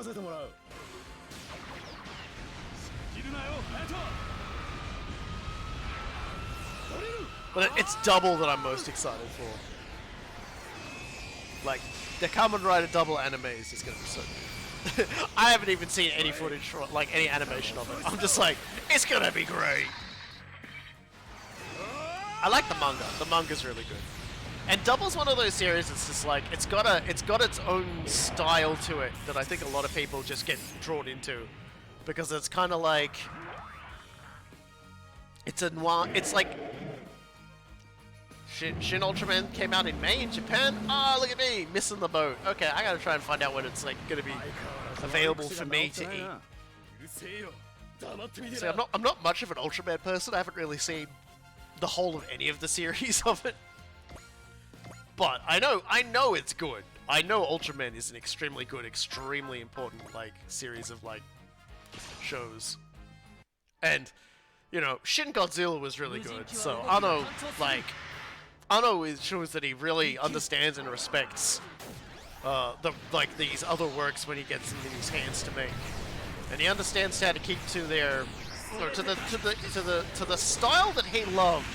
But it's double that I'm most excited for. Like the Kamen Rider double anime is just gonna be so good. I haven't even seen any footage for like any animation of it. I'm just like, it's gonna be great. I like the manga. The manga's really good. And Double's one of those series that's just like it's got its own style to it that I think a lot of people just get drawn into because it's kind of like it's a noir. It's like Shin Ultraman came out in May in Japan. Ah, look at me missing the boat. Okay, I gotta try and find out when it's like gonna be available for me to eat. See, I'm not much of an Ultraman person. I haven't really seen the whole of any of the series of it. But I know it's good. I know Ultraman is an extremely good, extremely important like series of like shows. And you know, Shin Godzilla was really good. So Anno it shows that he really understands and respects these other works when he gets them in his hands to make. And he understands how to keep to their to the style that he loved,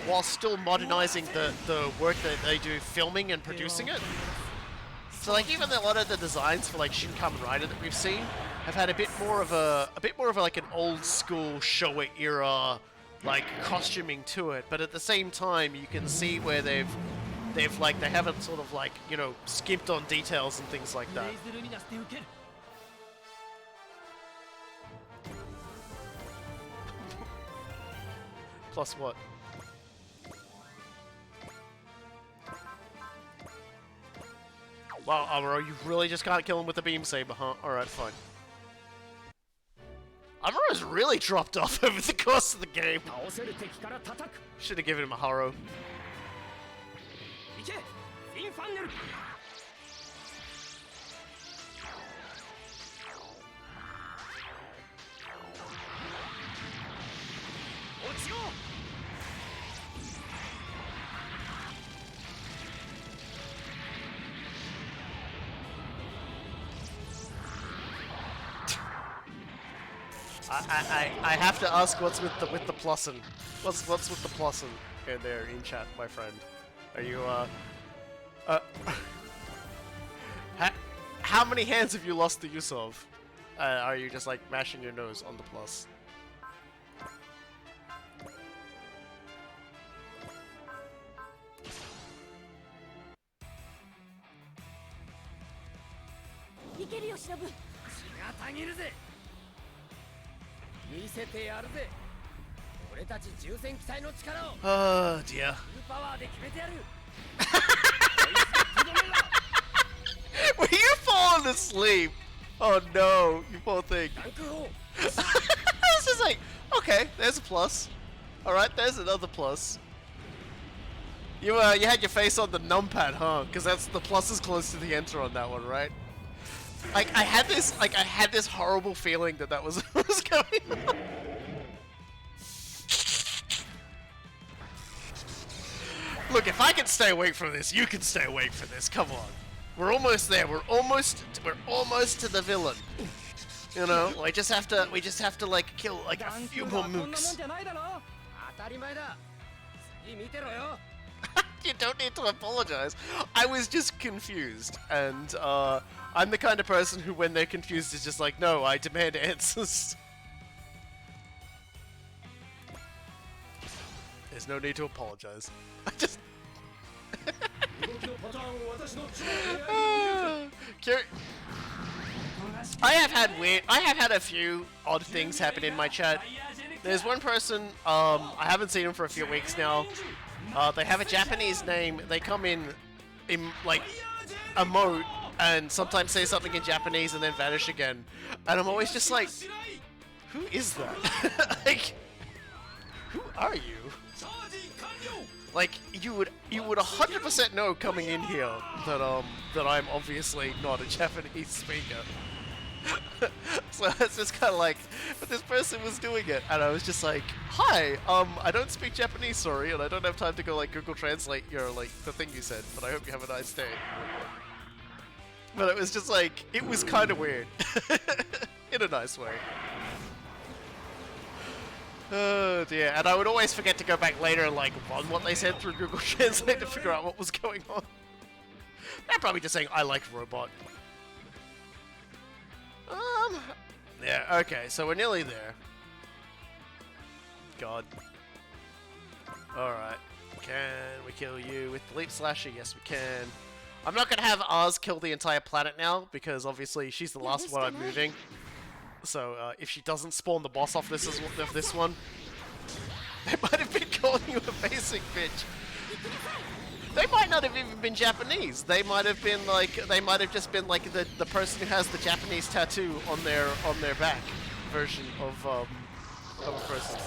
while still modernizing the work that they do filming and producing it. So like even a lot of the designs for like Shin Kamen Rider that we've seen have had a bit more of like an old school Showa era like costuming to it, but at the same time you can see where they haven't sort of like, you know, skimped on details and things like that. Plus what? Wow, Amuro, you really just can't kill him with the beam saber, huh? Alright, fine. Amuro's really dropped off over the course of the game. Should have given him a Haro. I have to ask what's with the plussin. What's with the plussin in there in chat, my friend? Are you how many hands have you lost the use of? Are you just like mashing your nose on the plus? Oh dear. Were you falling asleep? Oh no, you poor thing. I was just like, okay, there's a plus. Alright, there's another plus. You had your face on the numpad, huh? Because that's the plus is close to the enter on that one, right? Like I had this horrible feeling that was what was going on. Look, if I can stay awake from this, you can stay awake from this. Come on, we're almost there. We're almost to the villain. You know, we just have to like kill like a few more mooks. You don't need to apologize. I was just confused, and I'm the kind of person who, when they're confused, is just like, no, I demand answers. There's no need to apologize. I just... I have had a few odd things happen in my chat. There's one person, I haven't seen him for a few weeks now. They have a Japanese name. They come in like a mode and sometimes say something in Japanese and then vanish again. And I'm always just like, who is that? Like, who are you? Like, you would 100% know coming in here that I'm obviously not a Japanese speaker. So it's just kind of like, but this person was doing it, and I was just like, hi, I don't speak Japanese, sorry, and I don't have time to go like Google Translate your like the thing you said, but I hope you have a nice day. But it was just like, it was kind of weird, in a nice way. Oh dear, and I would always forget to go back later and like run what they said through Google Translate to figure out what was going on. They're probably just saying, I like robot. Yeah, okay, so we're nearly there. God. Alright. Can we kill you with the Leap Slasher? Yes, we can. I'm not gonna have Oz kill the entire planet now, because obviously she's the last one I'm moving. So, if she doesn't spawn the boss off this one, they might have been calling you a basic bitch. They might not have even been Japanese. They might have been like, they might have just been like the person who has the Japanese tattoo on their back version of a person.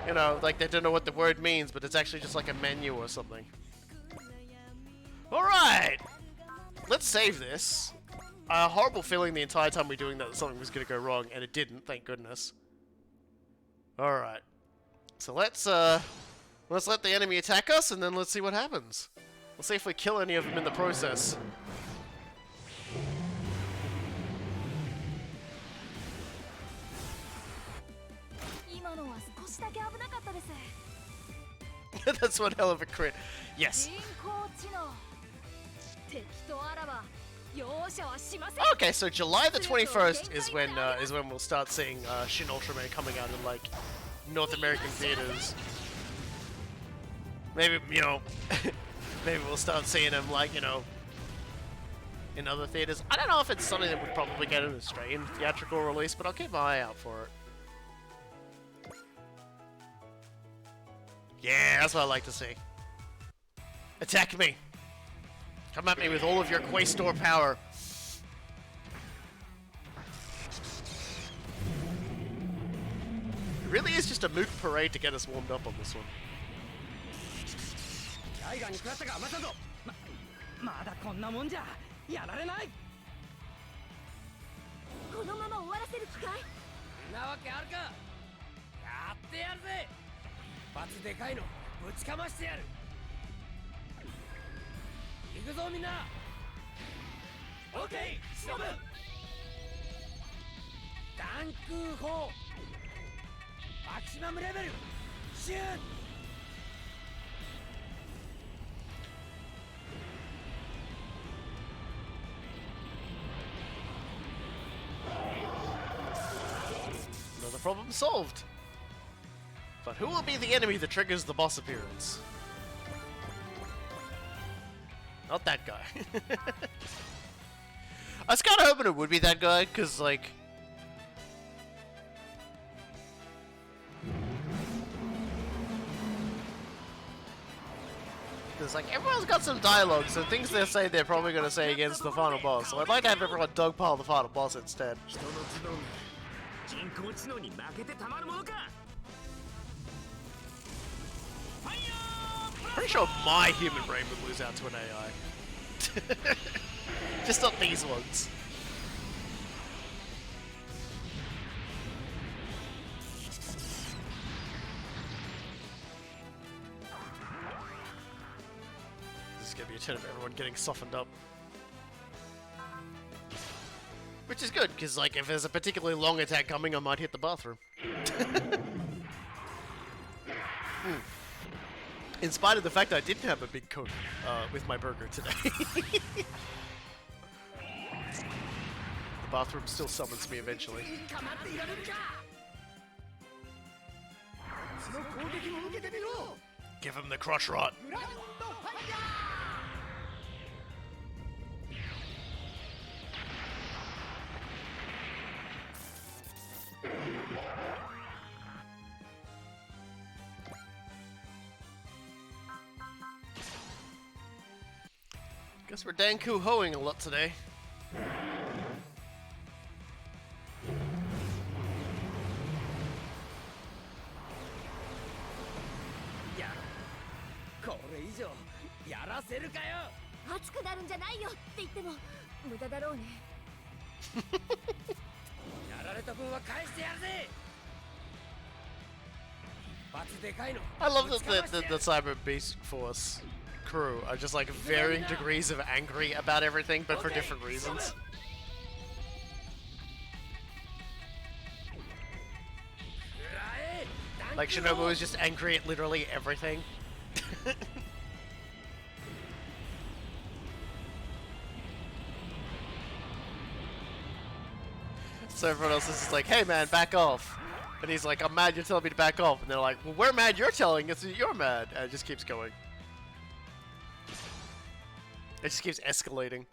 You know, like they don't know what the word means, but it's actually just like a menu or something. Alright! Let's save this. A horrible feeling the entire time we're doing that something was going to go wrong, and it didn't, thank goodness. Alright. So let's let the enemy attack us, and then let's see what happens. Let's see if we kill any of them in the process. That's one hell of a crit. Yes. Okay, so July the 21st is when we'll start seeing Shin Ultraman coming out in like North American theaters. Maybe, you know, maybe we'll start seeing him like, you know, in other theaters. I don't know if it's something that would probably get an Australian theatrical release, but I'll keep my eye out for it. Yeah, that's what I like to see. Attack me! Come at me with all of your Quaestor power. It really is just a moot parade to get us warmed up on this one. Another problem solved. But who will be the enemy that triggers the boss appearance? Not that guy. I was kind of hoping it would be that guy, because, like... Because, like, everyone's got some dialogue, so things they say they're probably going to say against the final boss. So I'd like to have everyone dogpile the final boss instead. Pretty sure my human brain would lose out to an AI. Just not these ones. This is gonna be a turn of everyone getting softened up. Which is good, because like if there's a particularly long attack coming, I might hit the bathroom. In spite of the fact I didn't have a big Coke with my burger today. The bathroom still summons me eventually. Give him the crush rot. Guess we're Danku hoeing a lot today. I love that the Cyber Beast Force crew are just like varying degrees of angry about everything, but for different reasons. Like Shinobu is just angry at literally everything. So everyone else is just like, hey man, back off. And he's like, I'm mad you're telling me to back off. And they're like, well, we're mad you're telling us that you're mad. And it just keeps going. It just keeps escalating.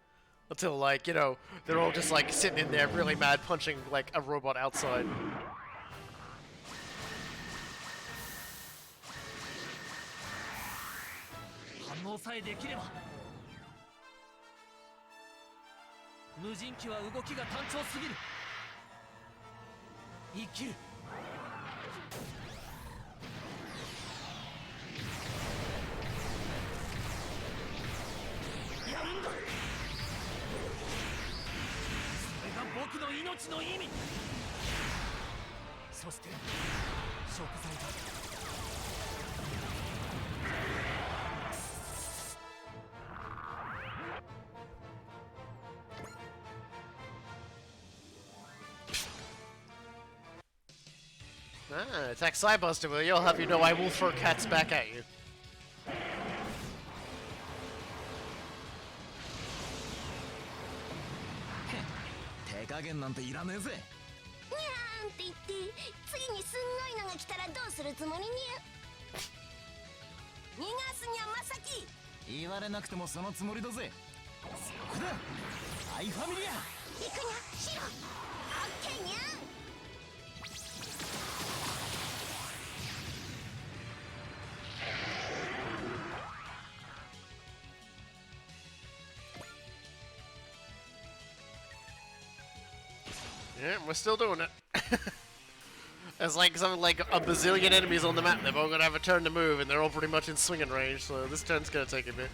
Until, like, you know, they're all just like sitting in there really mad punching like a robot outside. 反応さえできれば無人機は動きが単調すぎる生きるやるんだそれが僕の命の意味そして食材だ Ah, attack Cybuster, will you? I'll have you know I will throw cats back at you. 手加減なんていらねえぜにゃーんって言って次にすんごいのが来たらどうするつもりにゃ逃がすにゃまさき言われなくてもそのつもりだぜそこだアイファミリア行くにゃシロオッケーにゃ Yeah, we're still doing it. There's like something like a bazillion enemies on the map. They've all got to have a turn to move, and they're all pretty much in swinging range. So this turn's gonna take a bit.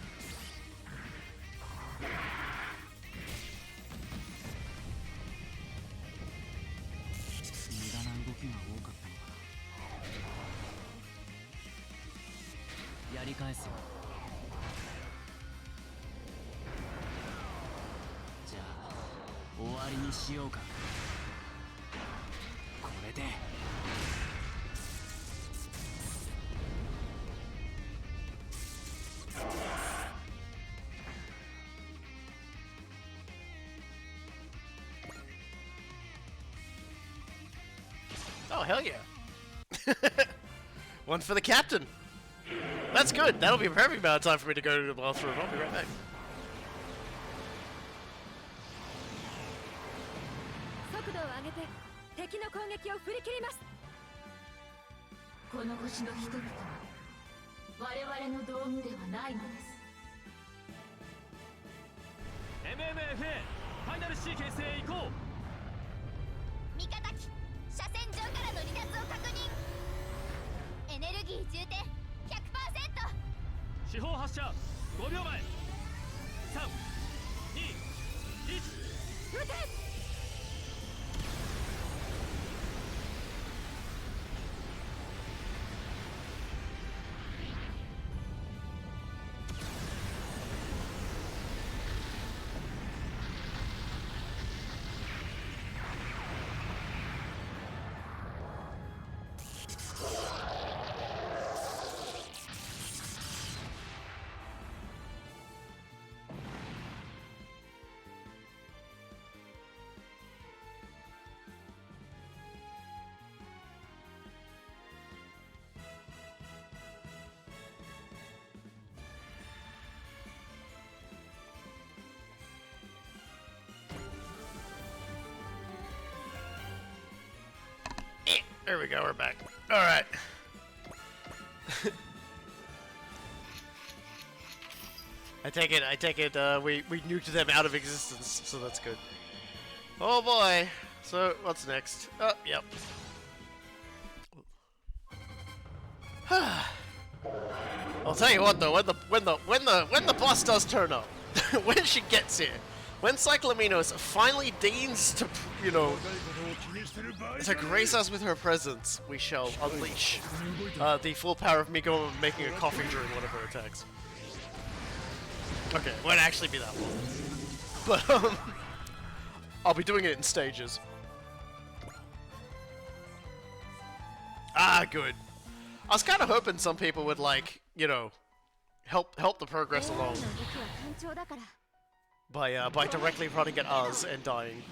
Oh, hell yeah. One for the captain. That's good. That'll be a perfect amount of time for me to go to the bathroom. I'll be right back. 速度を上げて敵の攻撃を振り切りますこの星の人々は我々の道具ではないのです MMFA ファイナルシーケンスへ行こう味方機車線上からの離脱を確認エネルギー充填 100%四方発射5秒前321撃て There we go, we're back. Alright. I take it, we nuked them out of existence, so that's good. Oh boy! So, what's next? Oh, yep. I'll tell you what though, when the boss does turn up, when she gets here, when Cyclaminos finally deigns to, you know, to grace us with her presence, we shall unleash the full power of Miko making a coffee during one of her attacks. Okay, it won't actually be that long. But, I'll be doing it in stages. Ah, good. I was kind of hoping some people would, like, you know, help the progress along by directly running at us and dying.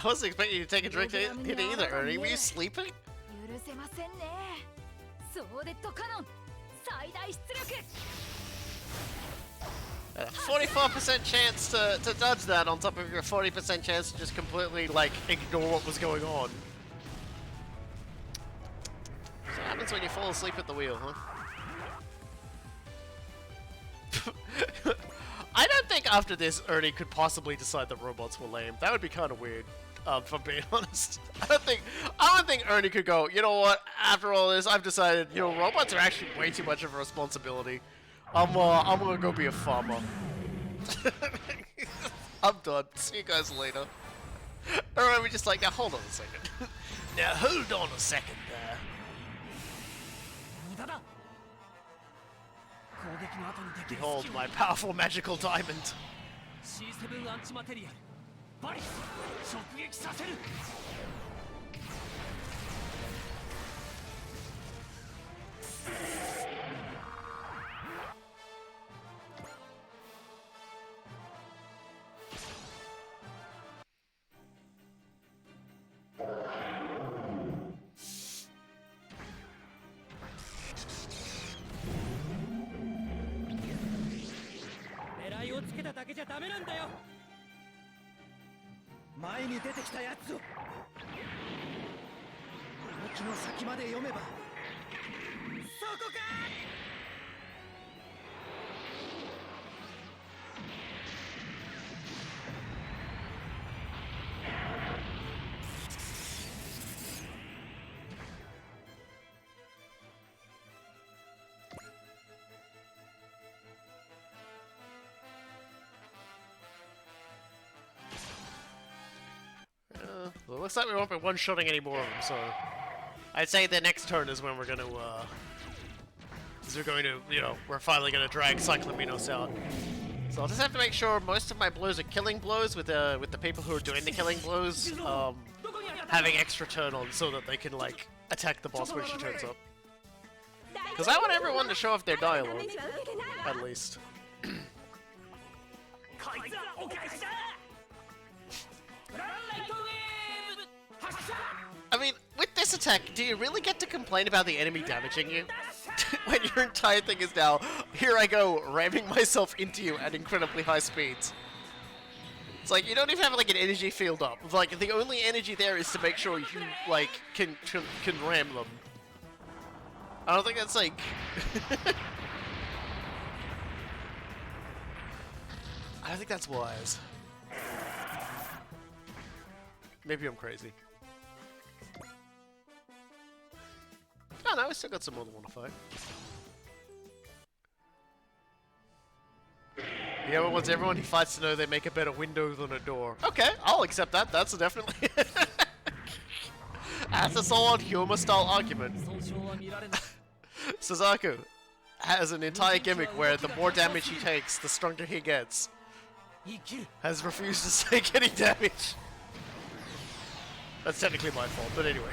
I wasn't expecting you to take a direct hit either, Ernie. Were you sleeping? 許せませんね。ソーデッドカノン最大出力。 A 44% chance to dodge that on top of your 40% chance to just completely, like, ignore what was going on. So what happens when you fall asleep at the wheel, huh? I don't think after this Ernie could possibly decide that robots were lame. That would be kind of weird, if I'm being honest. I don't think Ernie could go, you know what, after all this, I've decided, you know, robots are actually way too much of a responsibility. I'm gonna go be a farmer. I'm done. See you guys later. Alright, we just like, now hold on a second. Now hold on a second there. Behold my powerful magical diamond. C7 アンチマテリアルバリス直撃させる。狙いをつけただけじゃダメなんだよ。前に出てきたやつを動きの先まで読めばそこか。Well, it looks like we won't be one-shotting any more of them, so I'd say the next turn is when we're gonna, we're finally gonna drag Cyclaminos out. So I'll just have to make sure most of my blows are killing blows with the people who are doing the killing blows, having extra turn on so that they can, like, attack the boss when she turns up. Because I want everyone to show off their dialogue, at least. I mean, with this attack, do you really get to complain about the enemy damaging you? When your entire thing is now, here I go, ramming myself into you at incredibly high speeds. It's like, you don't even have, like, an energy field up. Like, the only energy there is to make sure you, like, can ram them. I don't think that's, like... I don't think that's wise. Maybe I'm crazy. Oh no, we still got some more that want to fight. Yeah, but once everyone he fights to know they make a better window than a door. Okay, I'll accept that. That's definitely... That's a solid humor-style argument. Suzaku has an entire gimmick where the more damage he takes, the stronger he gets. Has refused to take any damage. That's technically my fault, but anyway.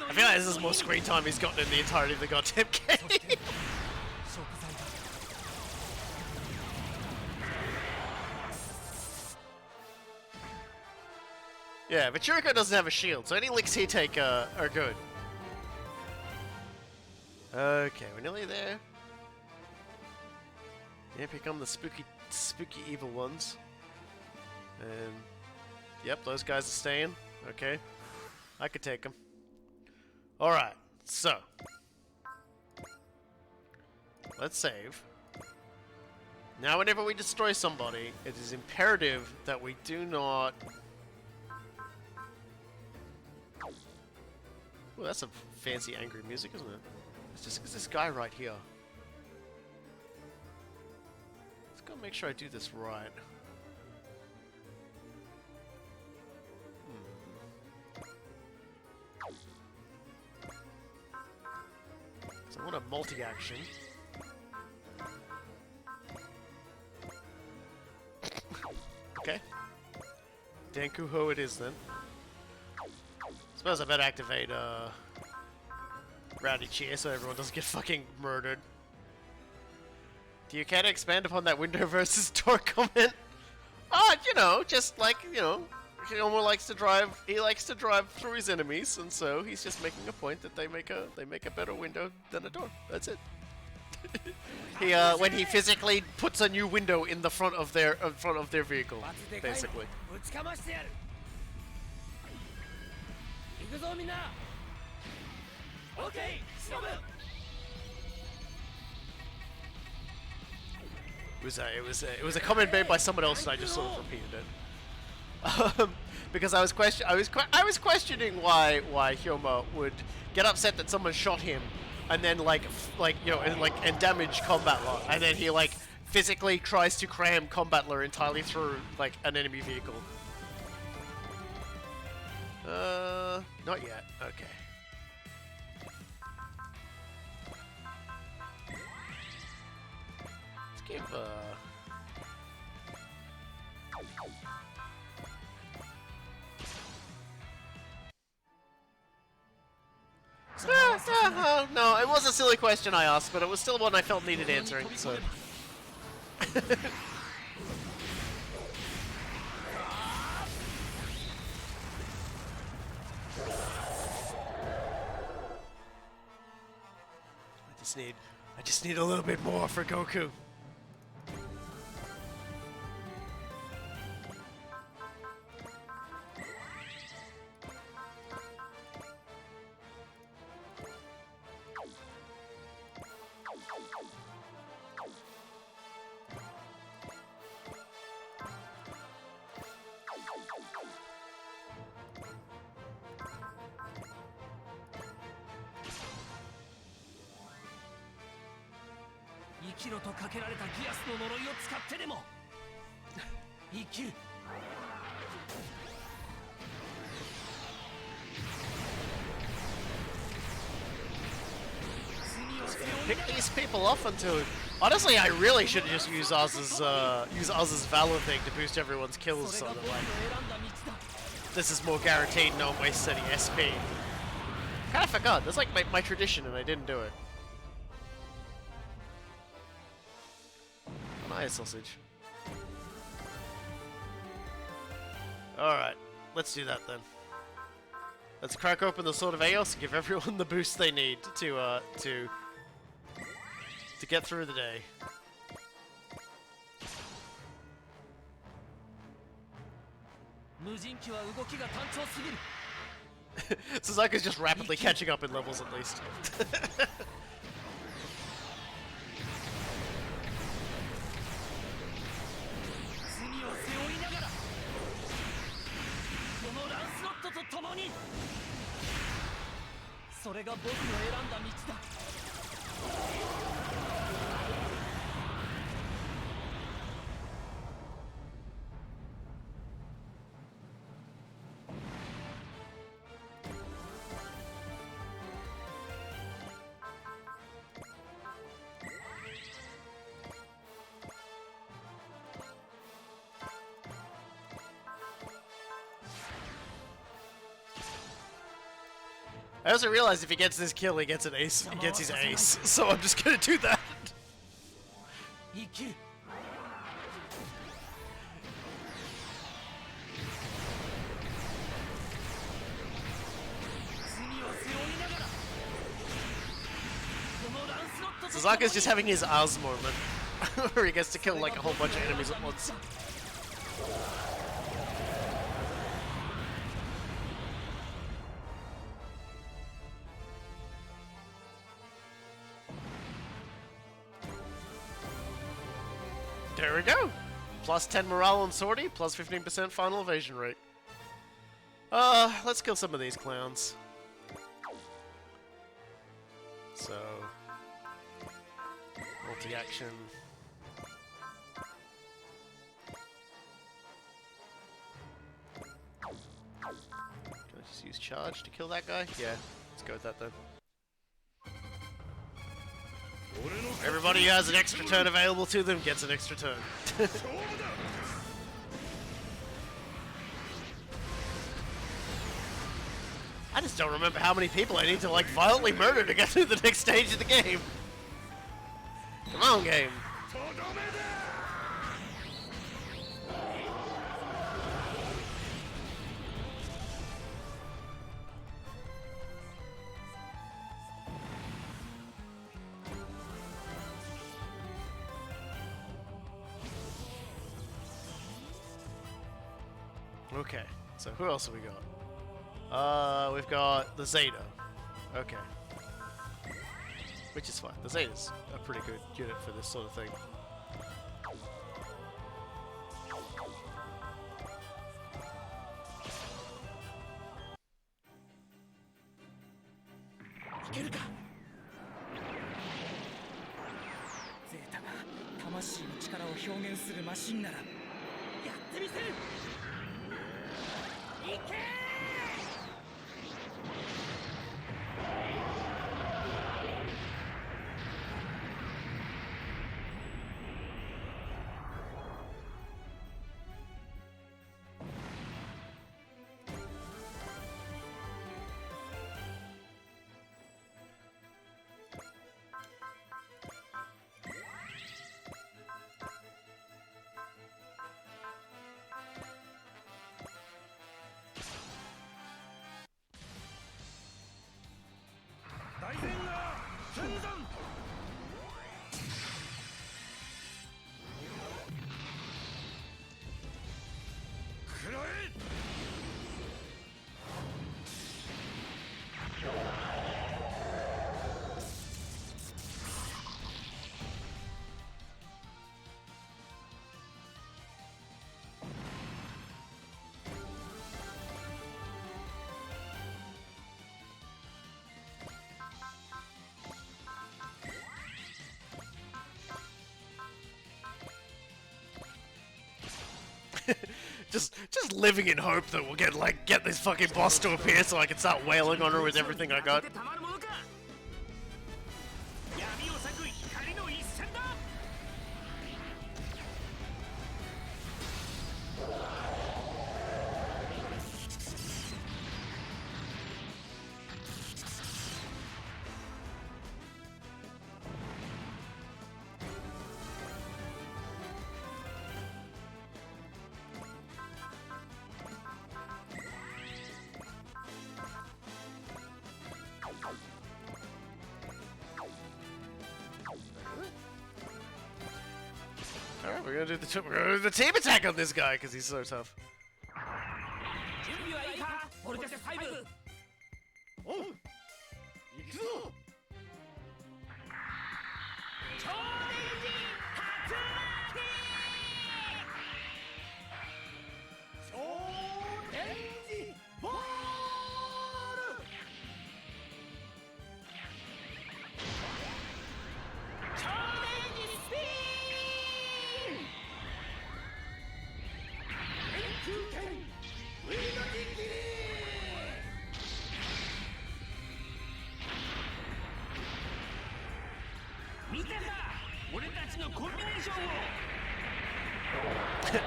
I feel like this is the most screen time he's gotten in the entirety of the goddamn game. Yeah, but Churiko doesn't have a shield, so any licks he take are good. Okay, we're nearly there. Yep, here come the spooky evil ones. And yep, those guys are staying. Okay, I could take them. All right, so let's save. Now whenever we destroy somebody, it is imperative that we do not... Well, that's some fancy angry music, isn't it? It's just because this guy right here. Let's go make sure I do this right. So I want a multi-action. Okay. Dankuho it is then. Suppose I better activate Rowdy Cheer so everyone doesn't get fucking murdered. Do you care to expand upon that window versus door comment? You know, just like, you know, Hilma likes to drive through his enemies, and so he's just making a point that they make a better window than a door. That's it. He when he physically puts a new window in the front of their vehicle, basically. It was a comment made by someone else, and I just sort of repeated it. Because I was questioning why Hyoma would get upset that someone shot him, and then and damage Combatler, and then he physically tries to cram Combatler entirely through an enemy vehicle. Not yet. Okay. Let's give no, it was a silly question I asked, but it was still one I felt needed answering, so... I just need a little bit more for Goku. Pick these people off until... Honestly, I really should have just used Oz's Valor thing to boost everyone's kills so that, this is more guaranteed, no waste any SP. Kinda forgot, that's my tradition and I didn't do it. Nice sausage. Alright, let's do that then. Let's crack open the Sword of Aos and give everyone the boost they need to get through the day. Suzaku's just rapidly catching up in levels at least. I also realized if he gets this kill, he gets an ace. He gets his ace, so I'm just gonna do that. Suzaku's just having his Oz moment, where he gets to kill a whole bunch of enemies at once. There we go. Plus 10 morale on sortie, plus 15% final evasion rate. Let's kill some of these clowns. So, multi-action. Can I just use charge to kill that guy? Yeah, let's go with that then. Everybody who has an extra turn available to them gets an extra turn. I just don't remember how many people I need to like violently murder to get through the next stage of the game. Come on, game. Okay, so who else have we got? We've got the Zeta. Okay. Which is fine. The Zeta's a pretty good unit for this sort of thing. just living in hope that we'll get this fucking boss to appear so I can start wailing on her with everything I got. Alright, we're gonna do the team attack on this guy because he's so tough.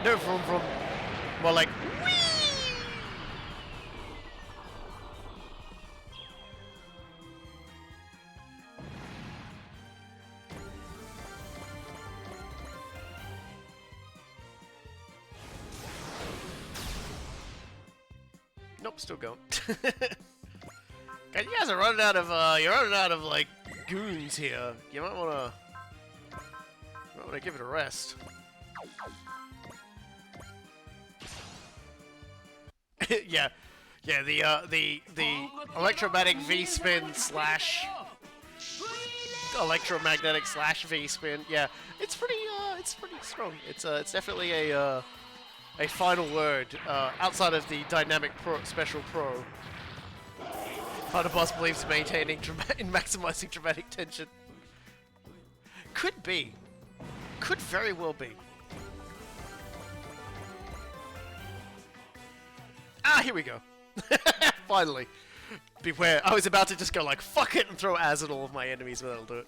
No, from more like whee! Nope, still going. God, you guys are running out of like goons here. You might wanna give it a rest. yeah, the electromagnetic V-spin slash electromagnetic slash V spin. Yeah, it's pretty strong. It's definitely a final word outside of the dynamic special pro. Final boss believes in maximizing dramatic tension. Could be. Could very well be. Ah, here we go. Finally. Beware. I was about to just go like, fuck it, and throw Az at all of my enemies, but that'll do it.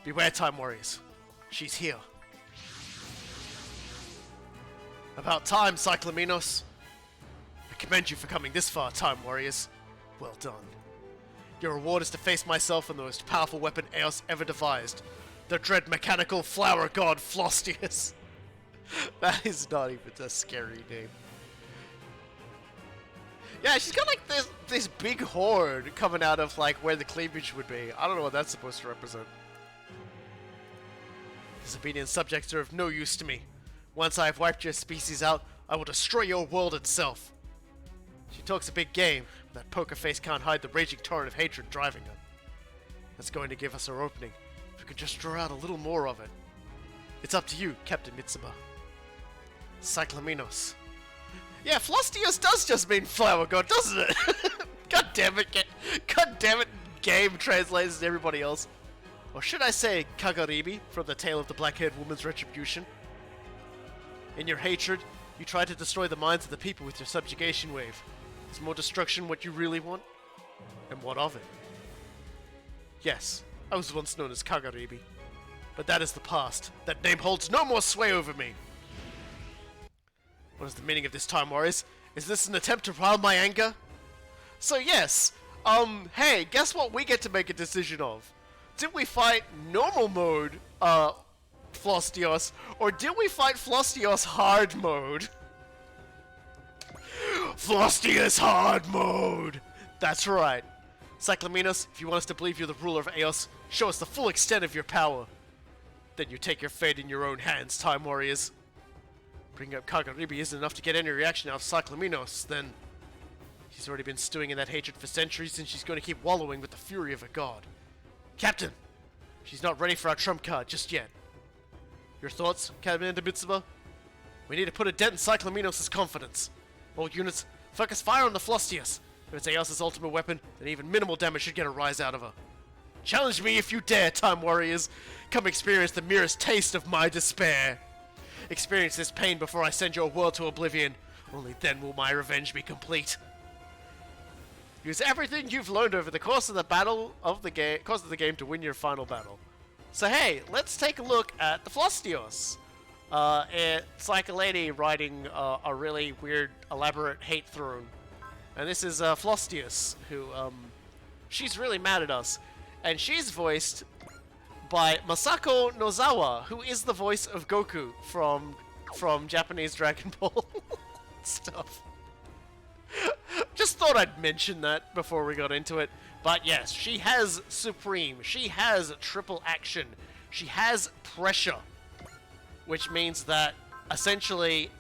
Beware, Time Warriors. She's here. About time, Cyclaminos. I commend you for coming this far, Time Warriors. Well done. Your reward is to face myself and the most powerful weapon Eos ever devised. The dread mechanical flower god Flostius. That is not even a scary name. Yeah, she's got like this big horde coming out of like where the cleavage would be. I don't know what that's supposed to represent. Disobedient subjects are of no use to me. Once I have wiped your species out, I will destroy your world itself. She talks a big game, but that poker face can't hide the raging torrent of hatred driving her. That's going to give us our opening. If we could just draw out a little more of it. It's up to you, Captain Mitsuba. Cyclaminos. Yeah, Flostius does just mean flower god, doesn't it? God damn it, game translators and everybody else. Or should I say Kagaribi, from the tale of the black-haired woman's retribution? In your hatred, you try to destroy the minds of the people with your subjugation wave. Is more destruction what you really want? And what of it? Yes, I was once known as Kagaribi. But that is the past. That name holds no more sway over me. What is the meaning of this, Time Warriors? Is this an attempt to rile my anger? So yes, hey, guess what we get to make a decision of? Did we fight normal mode, Flostios, or did we fight Flostios hard mode? Flostios hard mode! That's right. Cyclaminos, if you want us to believe you're the ruler of Eos, show us the full extent of your power. Then you take your fate in your own hands, Time Warriors. Bringing up Kagaribi isn't enough to get any reaction out of Cyclaminos, then she's already been stewing in that hatred for centuries and she's going to keep wallowing with the fury of a god. Captain! She's not ready for our trump card just yet. Your thoughts, Commander Mitsuba? We need to put a dent in Cyclaminos' confidence. All units, focus fire on the Flostius. If it's Eos' ultimate weapon, then even minimal damage should get a rise out of her. Challenge me if you dare, Time Warriors. Come experience the merest taste of my despair. Experience this pain before I send your world to oblivion. Only then will my revenge be complete. Use everything you've learned over the course of the game to win your final battle. So hey, let's take a look at the Flostios. It's like a lady riding a really weird, elaborate hate throne. And this is Flostius, who, she's really mad at us. And she's voiced by Masako Nozawa, who is the voice of Goku from Japanese Dragon Ball stuff. Just thought I'd mention that before we got into it. But yes, she has Supreme, she has Triple Action, she has Pressure, which means that essentially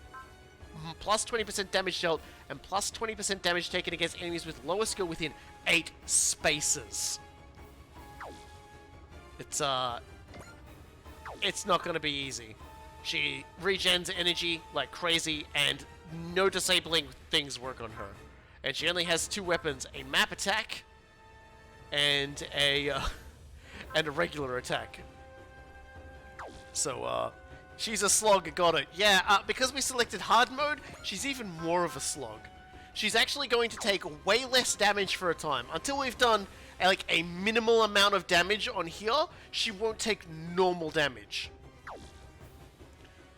plus 20% damage dealt and plus 20% damage taken against enemies with lower skill within 8 spaces. It's not gonna be easy. She regens energy like crazy, and no disabling things work on her. And she only has 2 weapons: a map attack and a regular attack. So she's a slog, got it. Yeah, because we selected hard mode, she's even more of a slog. She's actually going to take way less damage for a time. Until we've done like a minimal amount of damage on here, she won't take normal damage.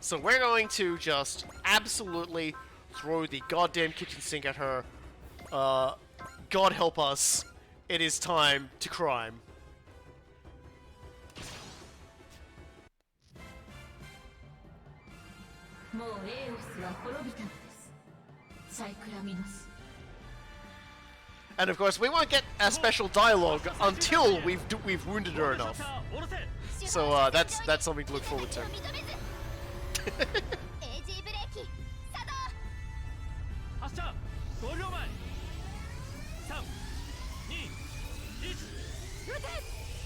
So we're going to just absolutely throw the goddamn kitchen sink at her. God help us. It is time to crime. And of course, we won't get a special dialogue until we've wounded her enough. So that's something to look forward to.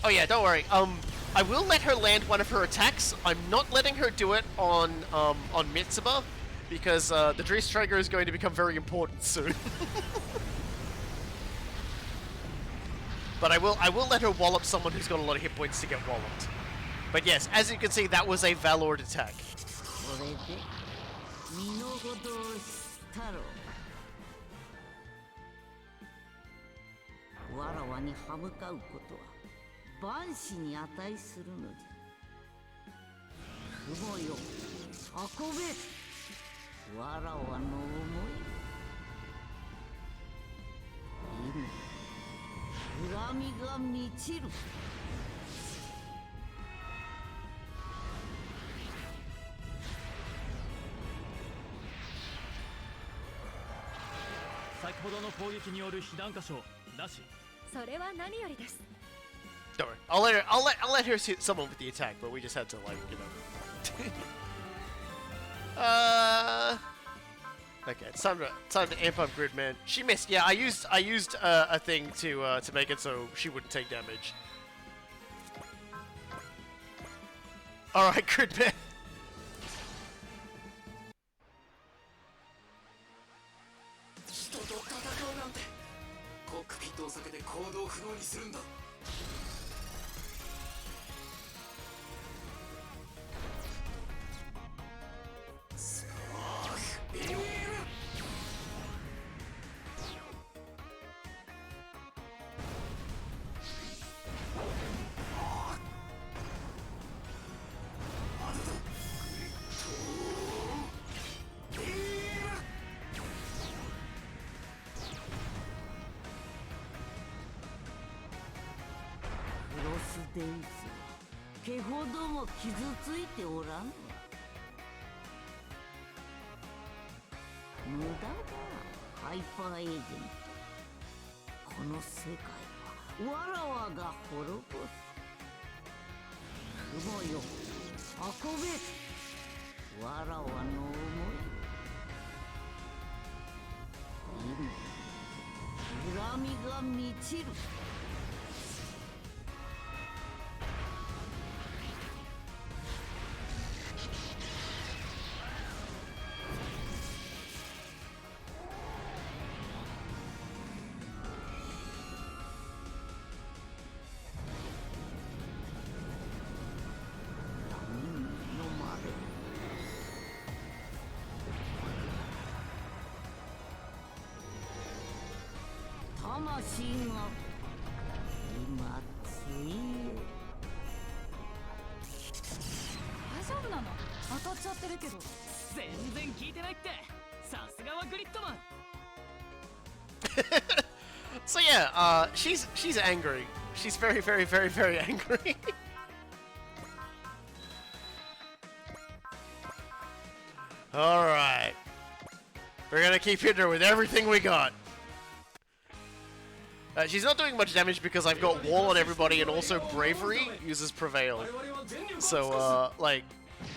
Oh yeah, don't worry. I will let her land one of her attacks. I'm not letting her do it on Mitsuba, because the Drees trigger is going to become very important soon. But I will let her wallop someone who's got a lot of hit points to get walloped. But yes, as you can see, that was a Valord attack. これで身の程を知ったろう。わらわに歯向かうことは万死に値するのじゃ。雲よ、運べ。わらわの思い。今、恨みが満ちる。先ほどの攻撃による被弾箇所なし。それは何よりです。 Don't worry. I'll let her see someone with the attack, but we just had to like, you know. Okay, it's time to amp up Gridman. She missed. Yeah, I used a thing to make it so she wouldn't take damage. All right, Gridman. 人と戦うなんてコックピットを避けて行動不能にするんだ。スパークビーム。デイズは毛ほども傷ついておらんわ。無駄だハイパーエージェント。この世界はわらわが滅ぼす。雲よ運べ。わらわの思い。今恨みが満ちる。魂が今つい大丈夫なの？当たっちゃってるけど。全然聞いてないって。さすがはグリッドマン。So yeah, she's angry. She's very, very, very, very angry. All right, we're gonna keep hitting her with everything we got. She's not doing much damage because I've got wall on everybody, and also bravery uses prevail. So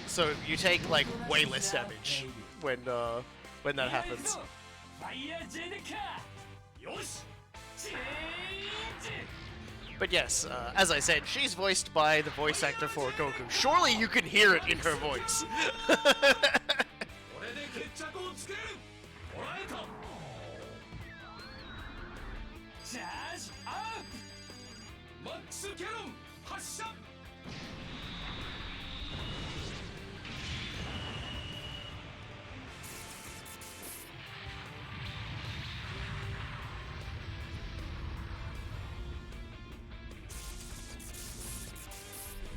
so you take like way less damage when that happens. But yes, as I said, she's voiced by the voice actor for Goku. Surely you can hear it in her voice.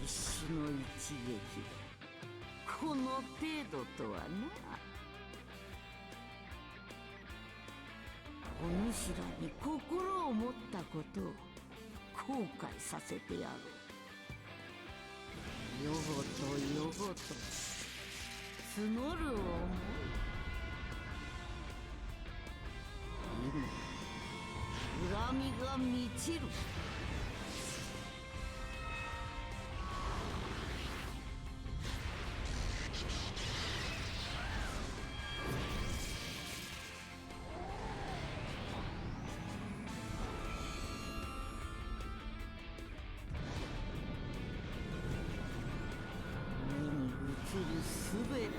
石の一撃この程度とはな。お主らに心を持ったことを後悔させてやろう。よごとよごと募る思い。今恨みが満ちる。べてが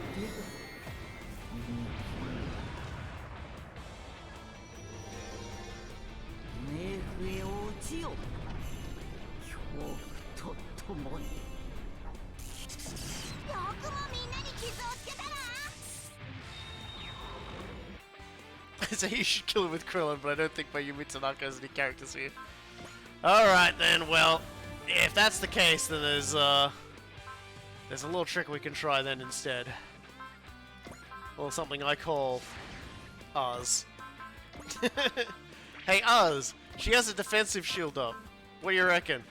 冥府へ落ちよ、恐怖とともに。よくもみんなに傷をつけたな。 So you should kill him with Krillin, but I don't think Mayumi Tanaka has any characters here. Alright then, well, if that's the case, then there's a little trick we can try then instead. Well, something I call Oz. Hey Oz, she has a defensive shield up. What do you reckon?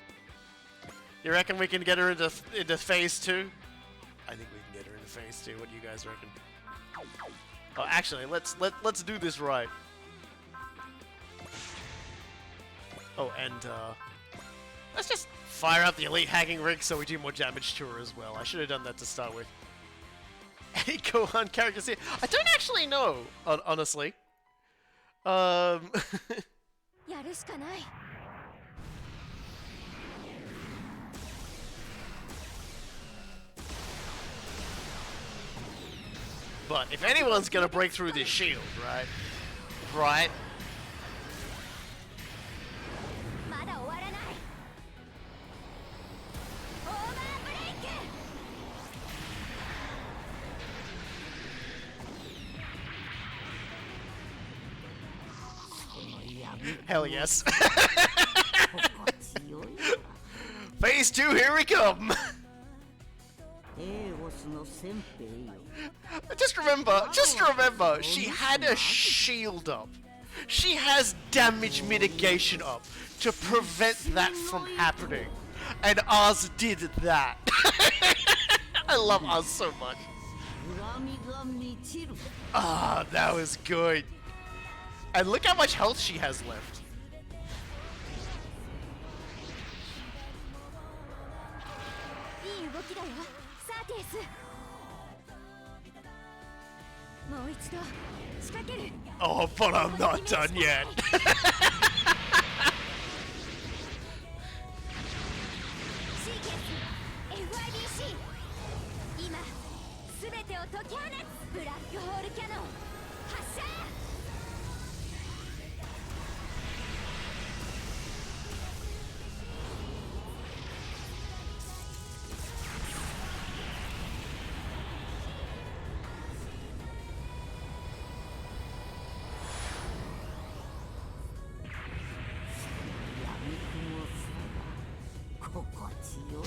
You reckon we can get her into phase 2? I think we can get her into phase 2. What do you guys reckon? Oh, actually, let's do this right. Oh, and let's just fire out the elite hacking rig so we do more damage to her as well. I should have done that to start with. Any Gohan characters here? I don't actually know, honestly. やるしかない。 But if anyone's gonna break through this shield, right? Right? まだ終わらない。オーバーブレイク。 Hell yes. 心地よいわ。 Phase 2, here we come! エーオスの先兵よ。 Just remember, she had a shield up. She has damage mitigation up to prevent that from happening. And Oz did that. I love Oz so much. 恨みが満ちる。 Ah, that was good. And look how much health she has left. いい動きだよ、サーティス。もう一度仕掛ける。 Oh, but I'm not done yet. シーケンス FIDC。今すべてを解き放つ。ブラックホールキャノン発射。 闇雲さが心地よいわ。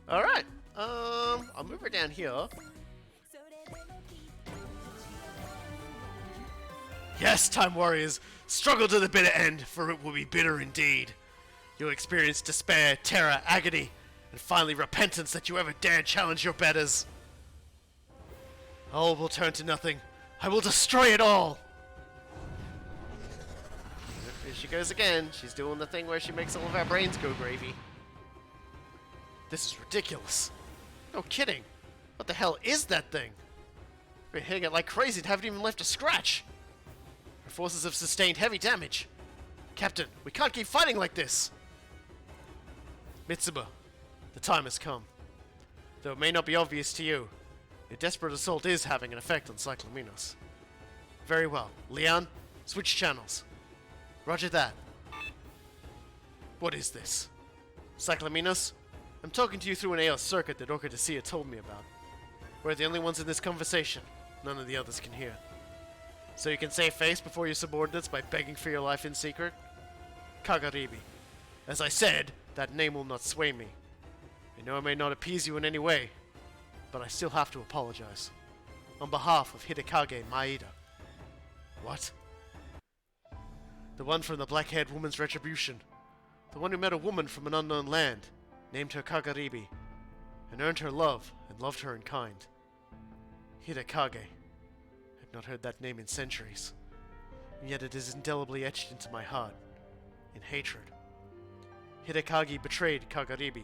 Alright, I'll move her down here. Yes, Time Warriors, struggle to the bitter end, for it will be bitter indeed. You'll experience despair, terror, agony, and finally repentance that you ever dared challenge your betters. All will turn to nothing. I will destroy it all! Here she goes again. She's doing the thing where she makes all of our brains go gravy. This is ridiculous. No kidding. What the hell is that thing? We've been hitting it like crazy and haven't even left a scratch. Our forces have sustained heavy damage. Captain, we can't keep fighting like this. Mitsuba, the time has come. Though it may not be obvious to you, your desperate assault is having an effect on Cyclaminos. Very well. Leon, switch channels. Roger that. What is this? Cyclaminos? I'm talking to you through an AOS circuit that Orca Desea told me about. We're the only ones in this conversation. None of the others can hear. So you can save face before your subordinates by begging for your life in secret? Kagaribi. As I said, that name will not sway me. I know I may not appease you in any way, but I still have to apologize. On behalf of Hidekage Maeda. What? The one from the black-haired woman's retribution. The one who met a woman from an unknown land, named her Kagaribi, and earned her love and loved her in kind. Hidekage. I've not heard that name in centuries, and yet it is indelibly etched into my heart, in hatred. Hidekage betrayed Kagaribi.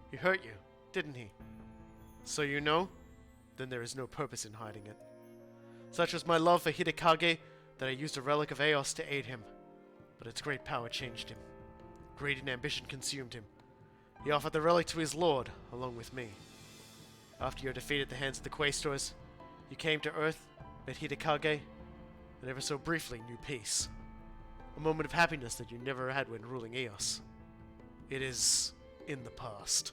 He hurt you, didn't he? So you know? Then there is no purpose in hiding it. Such was my love for Hidekage that I used a relic of Eos to aid him, but its great power changed him. Greed and ambition consumed him. He offered the relic to his lord, along with me. After you defeated the hands of the Quaestors, you came to Earth, met Hidekage, and ever so briefly knew peace. A moment of happiness that you never had when ruling Eos. It is in the past.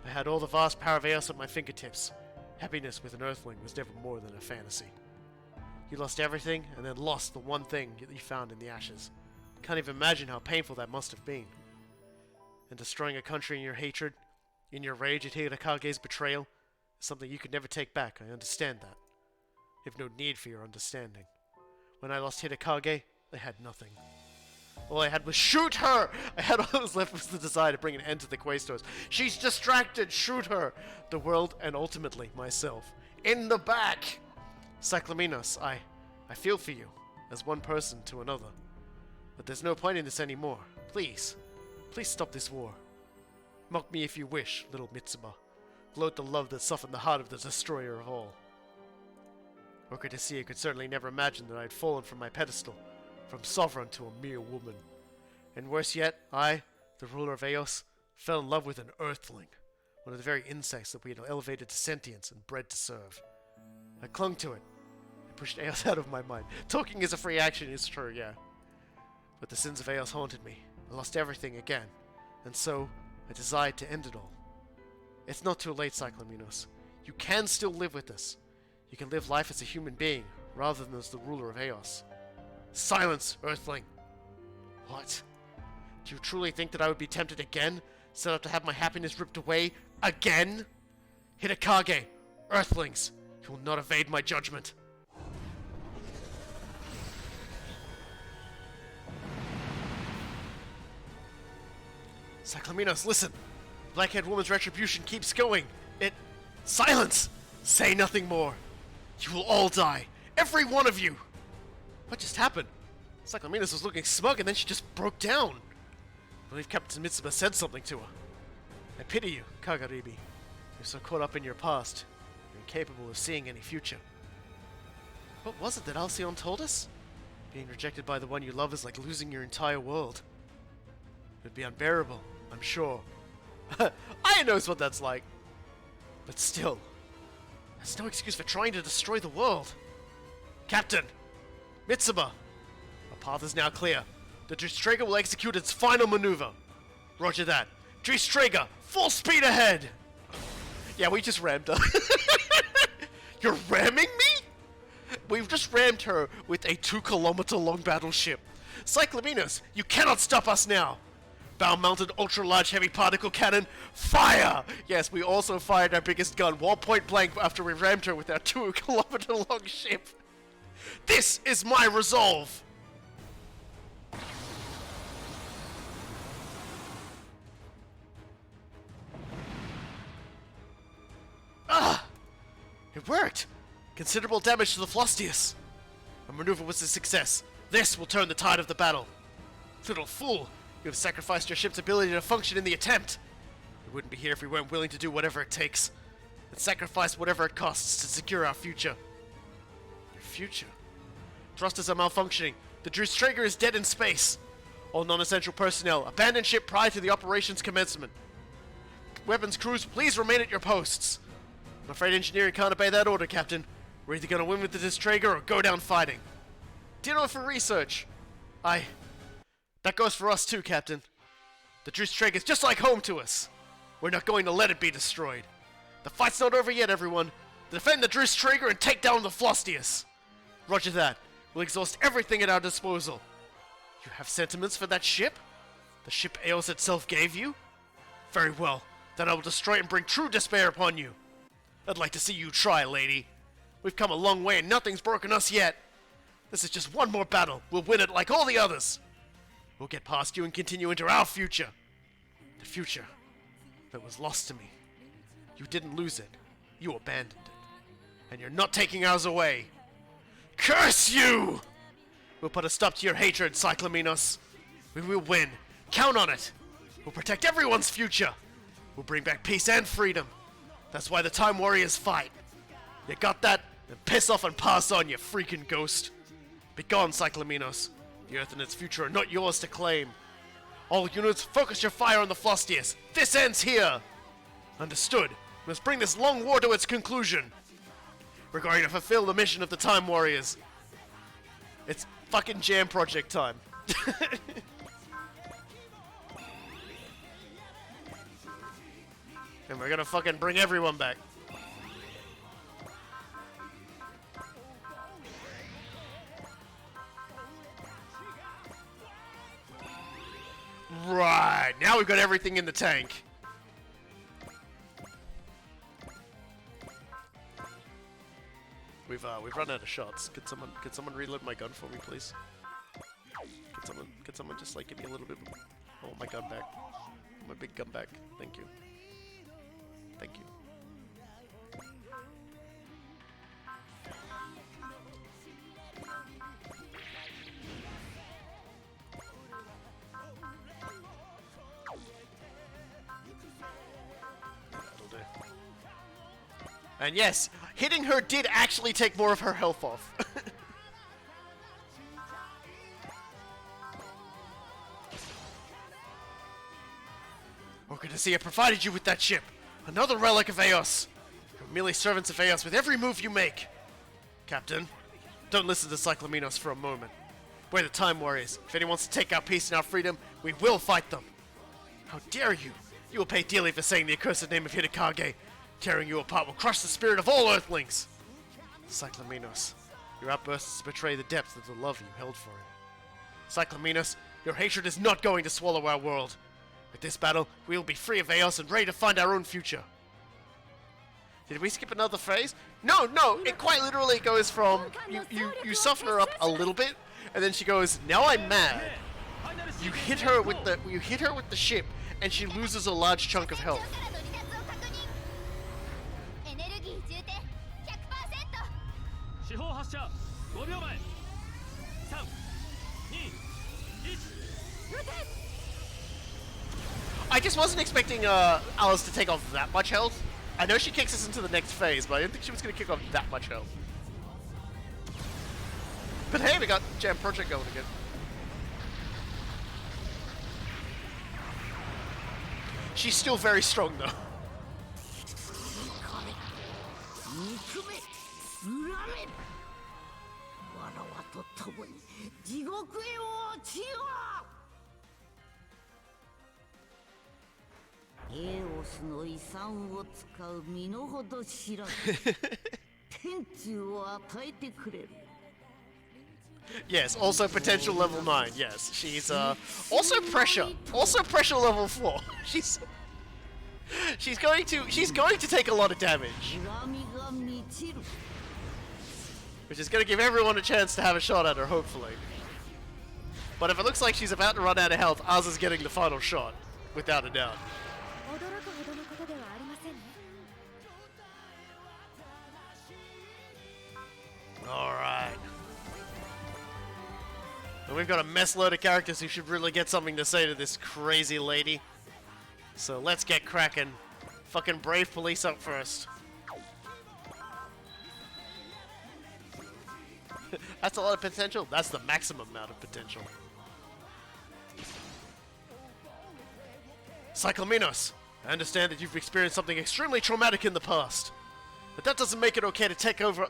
I had all the vast power of Eos at my fingertips. Happiness with an Earthling was never more than a fantasy. You lost everything, and then lost the one thing that you found in the ashes. Can't even imagine how painful that must have been. And destroying a country in your hatred, in your rage at Hidekage's betrayal, is something you could never take back. I understand that. I have no need for your understanding. When I lost Hidekage, I had nothing. All I had was shoot her! I had all that was left was the desire to bring an end to the Quaestors. She's distracted! Shoot her! The world, and ultimately myself. In the back! Cyclaminos, I feel for you, as one person to another. But there's no point in this anymore. Please stop this war. Mock me if you wish, little Mitsuba. Gloat the love that softened the heart of the destroyer of all. Okadesiya could certainly never imagine that I had fallen from my pedestal, from sovereign to a mere woman. And worse yet, I, the ruler of Eos, fell in love with an earthling, one of the very insects that we had elevated to sentience and bred to serve. I clung to it. I pushed Eos out of my mind. Talking is a free action, it's true, yeah. But the sins of Eos haunted me. I lost everything again, and so I desired to end it all. It's not too late, Cyclaminos. You can still live with us. You can live life as a human being, rather than as the ruler of Eos. Silence, Earthling! What? Do you truly think that I would be tempted again, set up to have my happiness ripped away, again? Hidekage, Earthlings, you will not evade my judgment. Cyclaminos, listen! The Black-Haired Woman's retribution keeps going. Silence! Say nothing more. You will all die. Every one of you! What just happened? Cyclaminos was looking smug and then she just broke down. I believe Captain Mitsuba said something to her. I pity you, Kagaribi. You're so caught up in your past. You're incapable of seeing any future. What was it that Alcyon told us? Being rejected by the one you love is like losing your entire world. It would be unbearable, I'm sure. I knows what that's like. But still, that's no excuse for trying to destroy the world. Captain! Mitsuba! Our path is now clear. The Dristreger will execute its final maneuver. Roger that. Dristreger, full speed ahead! Yeah, we just rammed her. You're ramming me? We've just rammed her with a 2-kilometer long battleship. Cyclaminos, you cannot stop us now! Bow-mounted ultra-large heavy particle cannon, fire! Yes, we also fired our biggest gun while point-blank after we rammed her with our 2-kilometer long ship. This is my resolve! Ah! It worked! Considerable damage to the Flostius. Our maneuver was a success. This will turn the tide of the battle. Little fool! You have sacrificed your ship's ability to function in the attempt. We wouldn't be here if we weren't willing to do whatever it takes. And sacrifice whatever it costs to secure our future. Your future? Thrusters are malfunctioning. The Dristreger is dead in space. All non-essential personnel, abandon ship prior to the operation's commencement. Weapons crews, please remain at your posts. I'm afraid engineering can't obey that order, Captain. We're either gonna win with the Dristreger or go down fighting. Dinner for research. That goes for us too, Captain. The Dristreger is just like home to us. We're not going to let it be destroyed. The fight's not over yet, everyone. Defend the Dristreger and take down the Flostius. Roger that. We'll exhaust everything at our disposal. You have sentiments for that ship? The ship Eos itself gave you? Very well. Then I will destroy it and bring true despair upon you. I'd like to see you try, lady. We've come a long way and nothing's broken us yet. This is just one more battle. We'll win it like all the others. We'll get past you and continue into our future. The future that was lost to me. You didn't lose it. You abandoned it. And you're not taking ours away. Curse you! We'll put a stop to your hatred, Cyclaminos. We will win. Count on it. We'll protect everyone's future. We'll bring back peace and freedom. That's why the Time Warriors fight. You got that? Then piss off and pass on, you freaking ghost. Be gone, Cyclaminos. The Earth and its future are not yours to claim. All units, focus your fire on the Flostius. This ends here! Understood. We must bring this long war to its conclusion. We're going to fulfill the mission of the Time Warriors. It's fucking jam project time. And we're gonna fucking bring everyone back. Right, now we've got everything in the tank. We've run out of shots. Could someone reload my gun for me, please? Could someone just like give me a little bit? I want my gun back. My big gun back. Thank you. Thank you. That'll do. And yes, hitting her did actually take more of her health off. We're good to see I provided you with that ship. Another relic of Eos. You're merely servants of Eos with every move you make. Captain, don't listen to Cyclamenos for a moment. We're the Time Warriors. If anyone wants to take our peace and our freedom, we will fight them. How dare you! You will pay dearly for saying the accursed name of Hidekage. Tearing you apart will crush the spirit of all Earthlings. Cyclamenos, your outbursts betray the depth of the love you held for him. Cyclamenos, your hatred is not going to swallow our world. With this battle, we will be free of Eos and ready to find our own future. Did we skip another phase? No, it quite literally goes from you soften her up a little bit, and then she goes, now I'm mad. You hit her with the ship, and she loses a large chunk of health. 四方発射5秒前3 2 1 I just wasn't expecting Alice to take off that much health. I know she kicks us into the next phase, but I didn't think she was going to kick off that much health. But hey, we got Jam Project going again. She's still very strong though. Yes, also potential level 9. Yes, she's also pressure level 4. She's going to take a lot of damage, which is going to give everyone a chance to have a shot at her, hopefully. But if it looks like she's about to run out of health, Oz is getting the final shot, without a doubt. Alright. And we've got a mess load of characters who should really get something to say to this crazy lady. So let's get cracking. Fucking Brave Police up first. That's a lot of potential. That's the maximum amount of potential. Cyclamenos, I understand that you've experienced something extremely traumatic in the past. But that doesn't make it okay to take over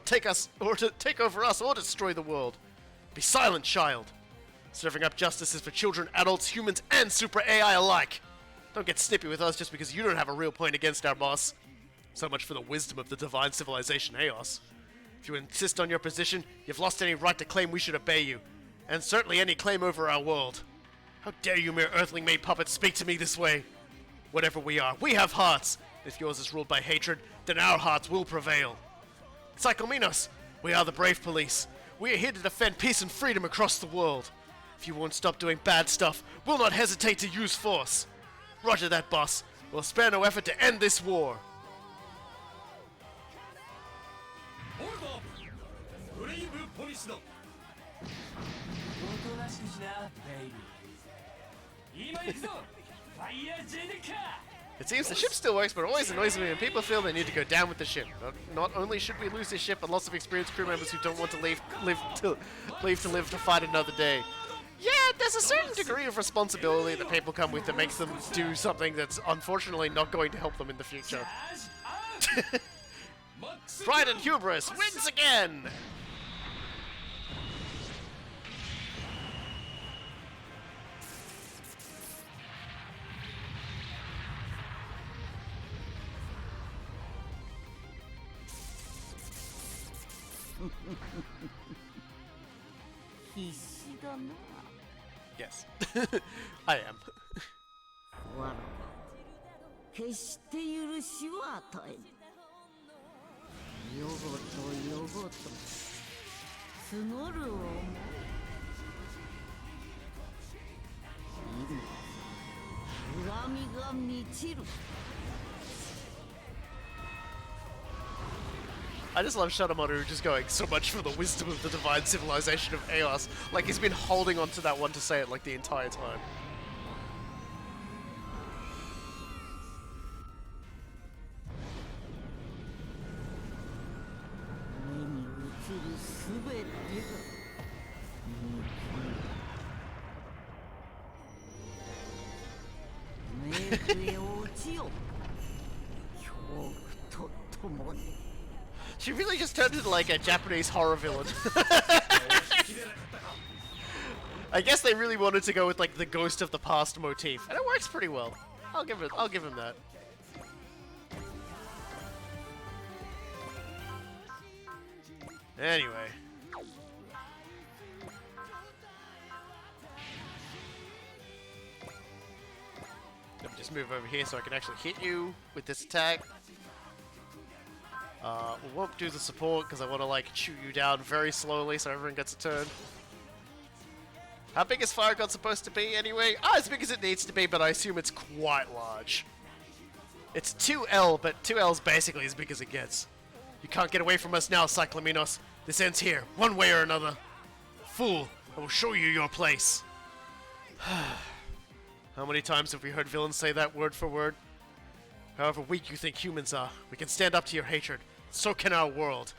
us or destroy the world. Be silent, child. Serving up justice is for children, adults, humans, and super AI alike. Don't get snippy with us just because you don't have a real point against our boss. So much for the wisdom of the divine civilization Eos. If you insist on your position, you've lost any right to claim we should obey you, and certainly any claim over our world. How dare you mere earthling-made puppets speak to me this way? Whatever we are, we have hearts. If yours is ruled by hatred, then our hearts will prevail. Cyclamenos, we are the Brave Police. We are here to defend peace and freedom across the world. If you won't stop doing bad stuff, we'll not hesitate to use force. Roger that, boss. We'll spare no effort to end this war. It seems the ship still works, but it always annoys me when people feel they need to go down with the ship. Not only should we lose this ship, but lots of experienced crew members who don't want to leave to fight another day. Yeah, like, there's a certain degree of responsibility that people come with that makes them do something that's unfortunately not going to help them in the future. Pride and hubris wins again! Yes, I am. わらは決して許しは与えぬ。よごとよごと募る思い。今恨みが満ちる。 I just love Shadowmaru just going so much for the wisdom of the divine civilization of Eos. Like he's been holding on to that one to say it like the entire time. She really just turned into like a Japanese horror villain. I guess they really wanted to go with like the ghost of the past motif, and it works pretty well. I'll give him that. Anyway. Let me just move over here so I can actually hit you with this attack. We won't do the support because I want to like shoot you down very slowly so everyone gets a turn. How big is Fire God supposed to be anyway? As big as it needs to be, but I assume it's quite large. It's 2L, but 2L's basically as big as it gets. You can't get away from us now, Cyclaminos. This ends here, one way or another. Fool, I will show you your place. How many times have we heard villains say that word for word? However weak you think humans are, we can stand up to your hatred. So can our world.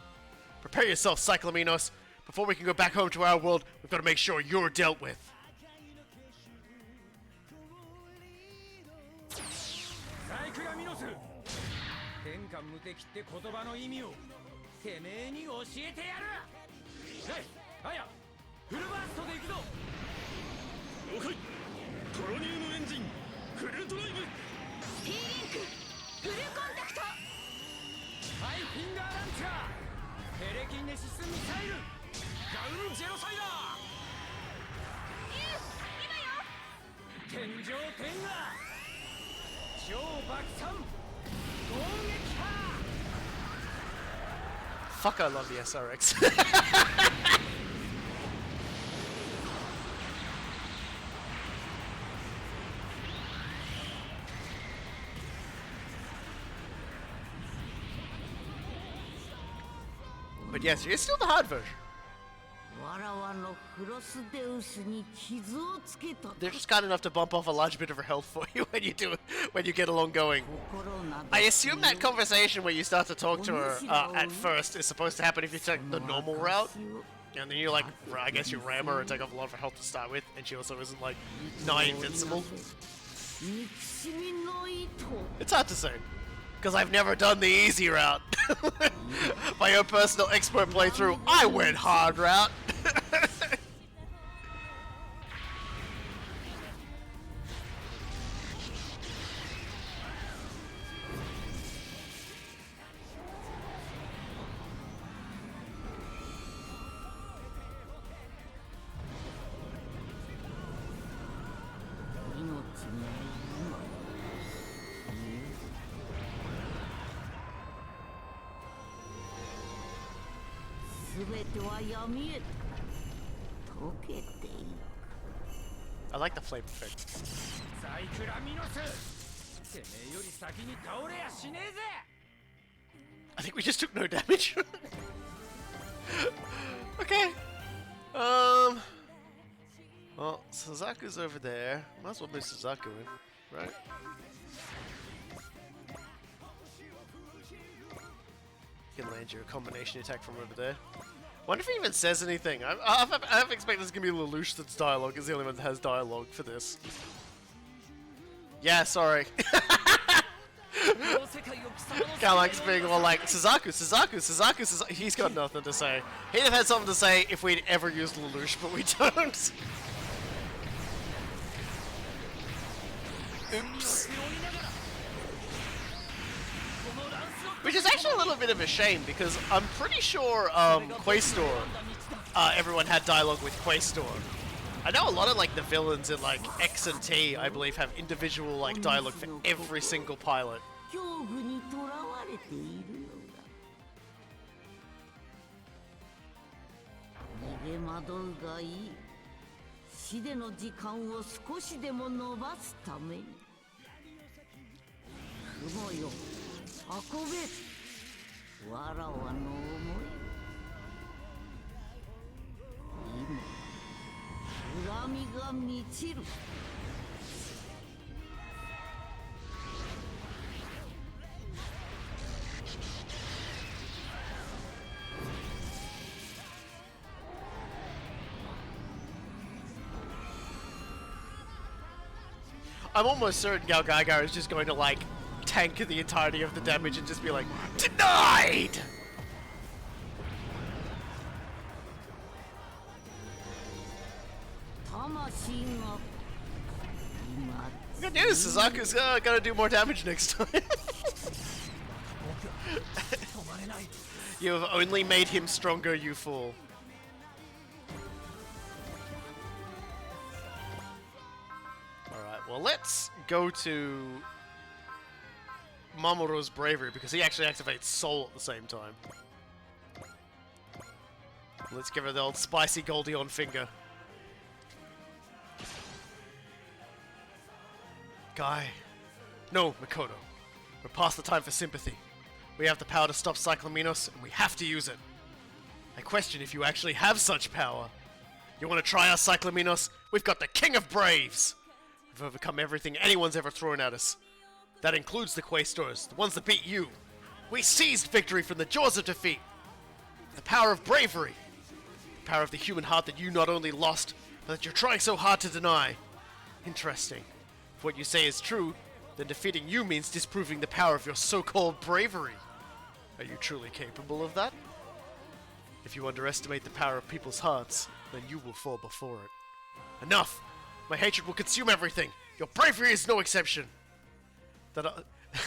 Prepare yourself, Cyclaminos. Before we can go back home to our world, we've got to make sure you're dealt with. 天下無敵って言葉の意味をてめえに教えてやる。はい、あや、フルバーストで行くぞ。了解。トロニウムエンジンフルドライブ。 T リンクフルコンタクト。ハイフィンガーランチャーテレキネシスミサイルガウンジェノサイダー。今よ。天上天下超爆散攻撃波。 Fuck, I love the SRX. But yes, it's still the hard version. わらわのフロスデウスに傷をつけた。 They're just kind enough to bump off a large bit of her health for you when you do it, when you get along going. I assume that conversation where you start to talk to her at first is supposed to happen if you take the normal route. And then you like, I guess you ram her and take off a lot of her health to start with, and she also isn't like nigh invincible. It's hard to say, because I've never done the easy route. My own personal expert playthrough, I went hard route. I like the flame effect. サイクラミノスてめえより先に倒れやしねえぜ。 I think we just took no damage. Okay. Well, Suzaku's over there. Might as well move Suzaku in, right? You can land your combination attack from over there. Wonder if he even says anything. I have expected this gonna be Lelouch that's dialogue. Is the only one that has dialogue for this. Yeah, sorry. Kinda likes being all like, Suzaku. He's got nothing to say. He'd have had something to say if we'd ever used Lelouch, but we don't. Oops. Which is actually a little bit of a shame, because I'm pretty sure Quaestor, everyone had dialogue with Quaestor. I know a lot of like the villains in like X and T, I believe, have individual like dialogue for every single pilot. 恐怖にとらわれているのだ。逃げ惑うがいい。死での時間を少しでも伸ばすために。雲よ、運べ。わらわの思い。今、恨みが満ちる。I'm almost certain Gal Gaigar is just going to like tank the entirety of the damage and just be like, denied! Good news, Suzaku's gonna do more damage next time. You have only made him stronger, you fool. Alright, well let's go to Mamoru's bravery, because he actually activates Soul at the same time. Let's give her the old spicy Goldion finger. Guy. No, Mikoto. We're past the time for sympathy. We have the power to stop Cyclaminos, and we have to use it. I question if you actually have such power. You want to try us, Cyclaminos? We've got the King of Braves! We've overcome everything anyone's ever thrown at us. That includes the Quaestors, the ones that beat you. We seized victory from the jaws of defeat. The power of bravery. The power of the human heart that you not only lost, but that you're trying so hard to deny. Interesting. If what you say is true, then defeating you means disproving the power of your so-called bravery. Are you truly capable of that? If you underestimate the power of people's hearts, then you will fall before it. Enough! My hatred will consume everything! Your bravery is no exception!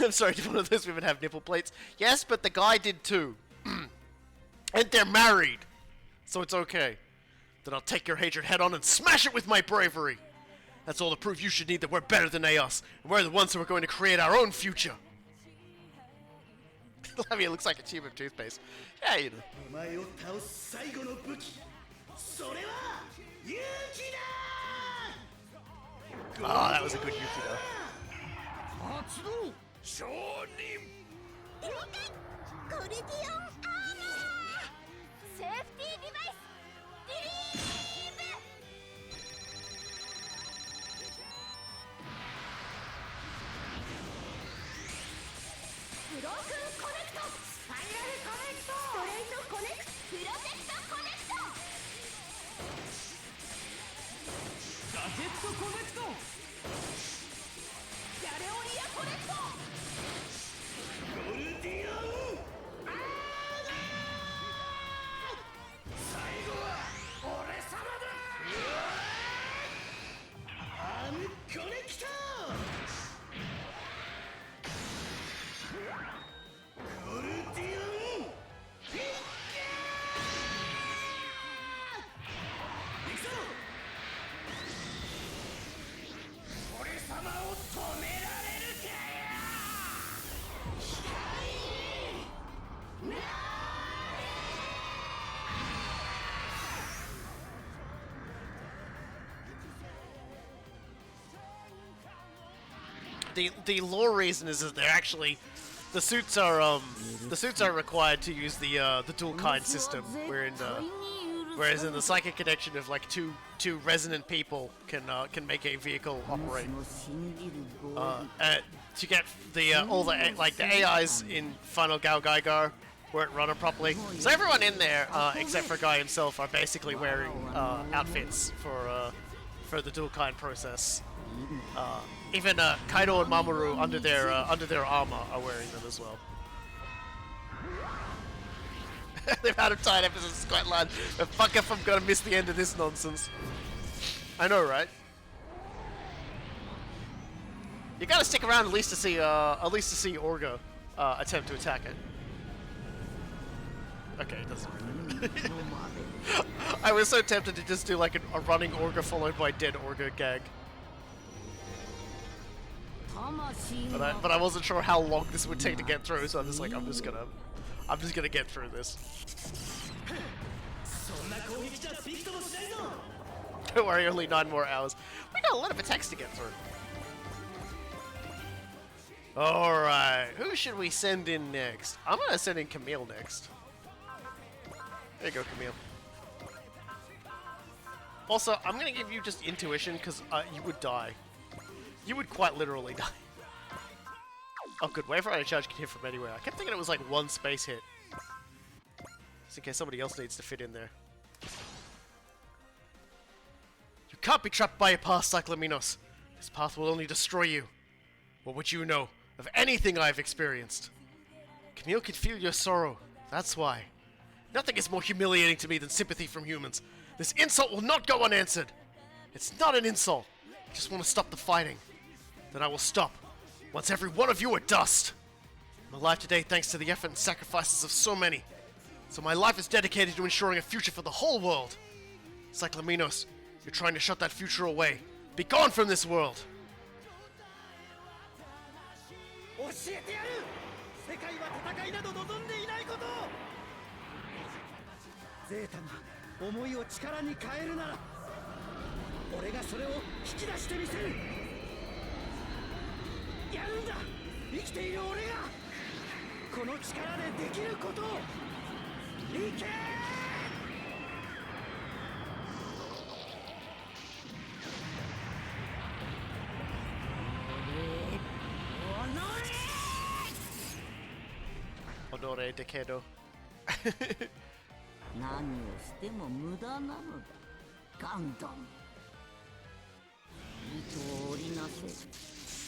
I'm sorry, did one of those women have nipple plates? Yes, but the guy did too. And they're married! So it's okay. Then I'll take your hatred head on and smash it with my bravery! That's all the proof you should need that we're better than Eos, and we're the ones who are going to create our own future! I mean, it looks like a tube of toothpaste. Yeah, you know. Oh, that was a good Yuki though. 証人コルディオンアーマーセーフティーデバイスリリーブブロークンコネクトスパイラルコネクトストレートコネクトプロテクトコネクトガジェットコネクトギャレオリアコネクトゴルディオンアーマー最後は俺様だアームコネクトゴルディオンフィッケー行くぞ俺様を止められるかよ The lore reason is that they're actually the suits are required to use the dual kind system, whereas in the psychic connection of like two resonant people can make a vehicle operate. To get the all the like the AIs in Final Gal Gaigar weren't running properly. So everyone in there, except for Guy himself, are basically wearing outfits for the dual kind process. Even Kaido and Mamoru under their armor are wearing them as well. The amount of time emphasis is quite large. But fuck if I'm gonna miss the end of this nonsense. I know, right? You gotta stick around at least to see Orga attempt to attack it. Okay, it doesn't. I was so tempted to just do like a running Orga followed by dead Orga gag. But I wasn't sure how long this would take to get through, so I'm just like, I'm just gonna get through this. Don't worry, only 9 more hours. We got a lot of attacks to get through. Alright, who should we send in next? I'm gonna send in Camille next. There you go, Camille. Also, I'm gonna give you just intuition, because you would die. You would quite literally die. Oh good, wave right charge can hit from anywhere. I kept thinking it was like 1 space hit. Just in case somebody else needs to fit in there. You can't be trapped by a path, Cyclaminos. This path will only destroy you. What would you know of anything I've experienced? Camille can feel your sorrow. That's why. Nothing is more humiliating to me than sympathy from humans. This insult will not go unanswered. It's not an insult. I just want to stop the fighting. Then I will stop. Once every one of you are dust. I'm alive today thanks to the effort and sacrifices of so many. So my life is dedicated to ensuring a future for the whole world. Cyclaminos, you're trying to shut that future away. Be gone from this world. Honore Dekedo. 何をしても無駄なのだガンダム糸を織りなせ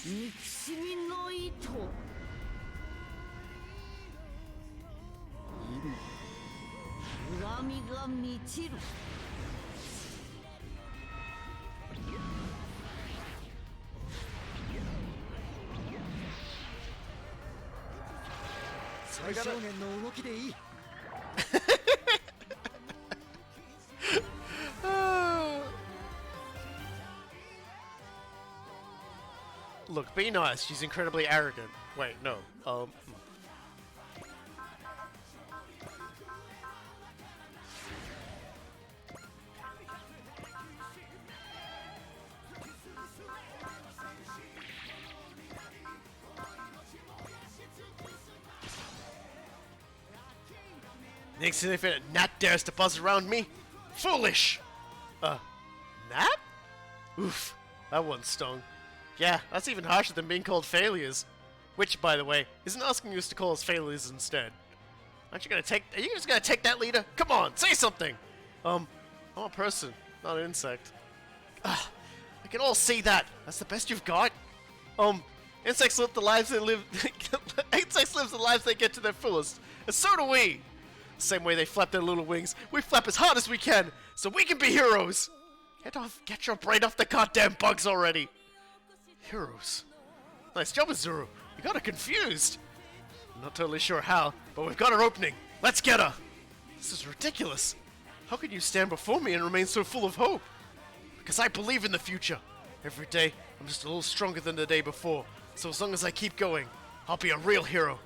憎しみの糸今恨みが満ちる最小限の動きでいい Look, be nice. She's incredibly arrogant. Wait, no. The insignificant gnat dares to buzz around me? Foolish! Gnat? Oof, that one stung. Yeah, that's even harsher than being called failures. Which, by the way, isn't asking us to call us failures instead. Aren't you gonna take- Are you just gonna take that, leader? Come on, say something! I'm a person, not an insect. I can all see that. That's the best you've got. Insects live the lives they live- Insects live the lives they get to their fullest. And so do we! Same way they flap their little wings, we flap as hard as we can, so we can be heroes! Get your brain off the goddamn bugs already! Heroes. Nice job, Azuru. You got her confused. I'm not totally sure how, but we've got her opening. Let's get her! This is ridiculous. How can you stand before me and remain so full of hope? Because I believe in the future. Every day, I'm just a little stronger than the day before. So as long as I keep going, I'll be a real hero.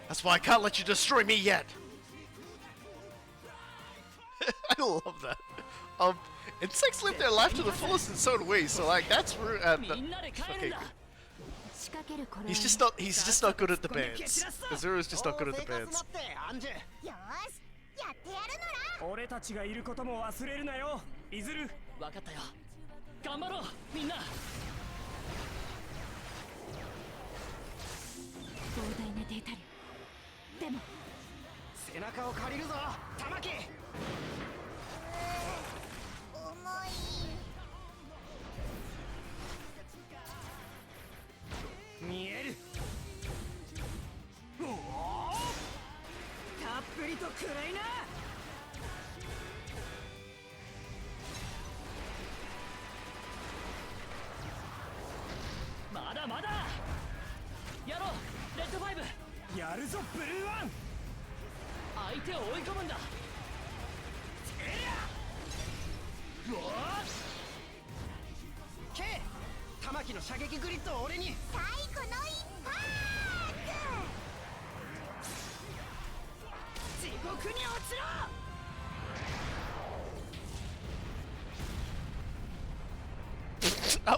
That's why I can't let you destroy me yet. I love that. Insects live their life to the fullest, and so do we. So like, that's okay. He's just not good at the bands. Azuru's just not good at the bands. 俺たちがいることも忘れるなよいずる分かったよ頑張ろうみんな膨大なデータ量でも背やるぞブルーワン。相手を追い込むんだ。うわー K 玉木の射撃グリッドを俺に。最後の一発。地獄に落ちろ。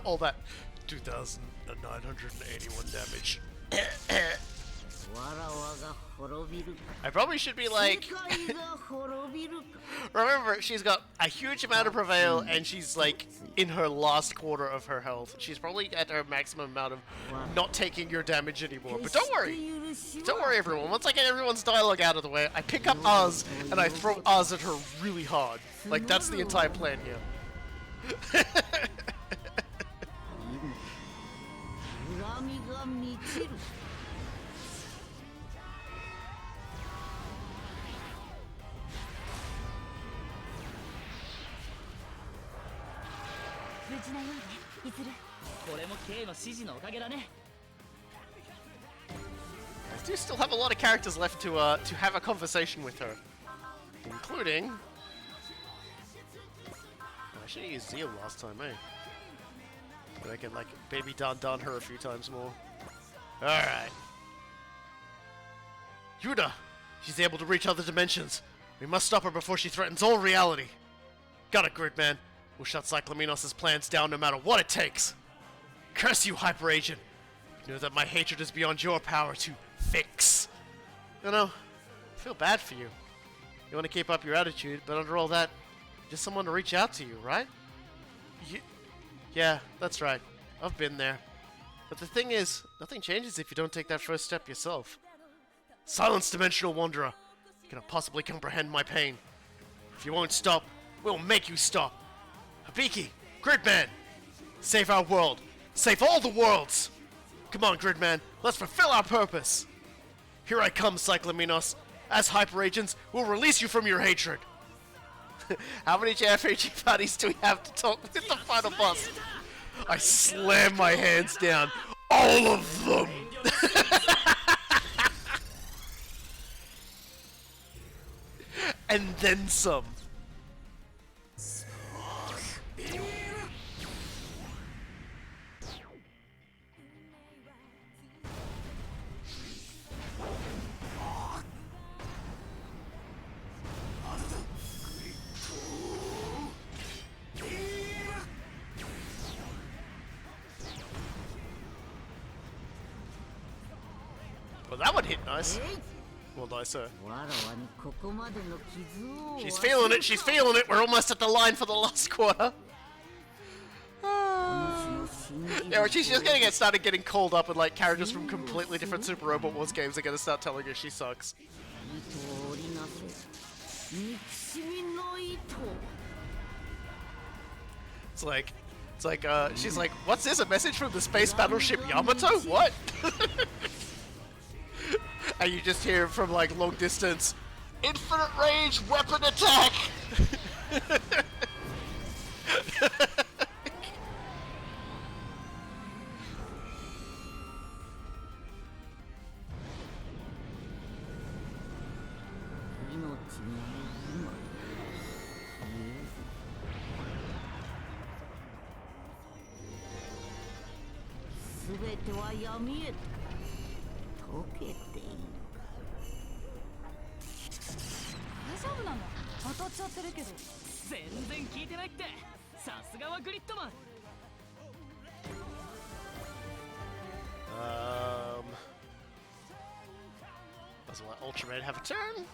All that 2,981 damage. わらわが滅びるか。 I probably should be like, 世界が滅びるか。 remember, she's got a huge amount of prevail and she's like in her last quarter of her health. She's probably at her maximum amount of not taking your damage anymore. But don't worry everyone, once I get everyone's dialogue out of the way, I pick up Oz and I throw Oz at her really hard. Like that's the entire plan here. 恨みが満ちる。無事なようでいずる。これも K の指示のおかげだね。 I do still have a lot of characters left to have a conversation with her, including. I should have used Zeal last time, eh? But I can like baby Don her a few times more. All right, Yuda, she's able to reach other dimensions. We must stop her before she threatens all reality. Got it, Gridman. We'll shut Cyclamenos' plans down no matter what it takes. Curse you, Hyper Agent. Know that my hatred is beyond your power to fix. You know, I feel bad for you. You want to keep up your attitude, but under all that, just someone to reach out to you, right? Yeah, that's right. I've been there. But the thing is, nothing changes if you don't take that first step yourself. Silence, Dimensional Wanderer. You cannot possibly comprehend my pain. If you won't stop, we'll make you stop. Habiki, Gridman! Save our world! Save all the worlds! Come on, Gridman, let's fulfill our purpose! Here I come, Cyclamenos. As Hyper Agents, we'll release you from your hatred! How many JFAG parties do we have to talk with the final boss? I slam my hands down. All of them! And then some. Well, that one hit nice. Well, nicer. わらわにここまでの傷を。 She's feeling it, she's feeling it. We're almost at the line for the last quarter. Yeah, or she's just gonna started getting called up and like characters from completely different Super Robot Wars games are gonna start telling her she sucks. 糸を織りなせ。憎しみの糸。 She's like, what's this? A message from the space battleship Yamato? What? And you just hear from like long distance, infinite range weapon attack! Doesn't let Ultraman have a turn.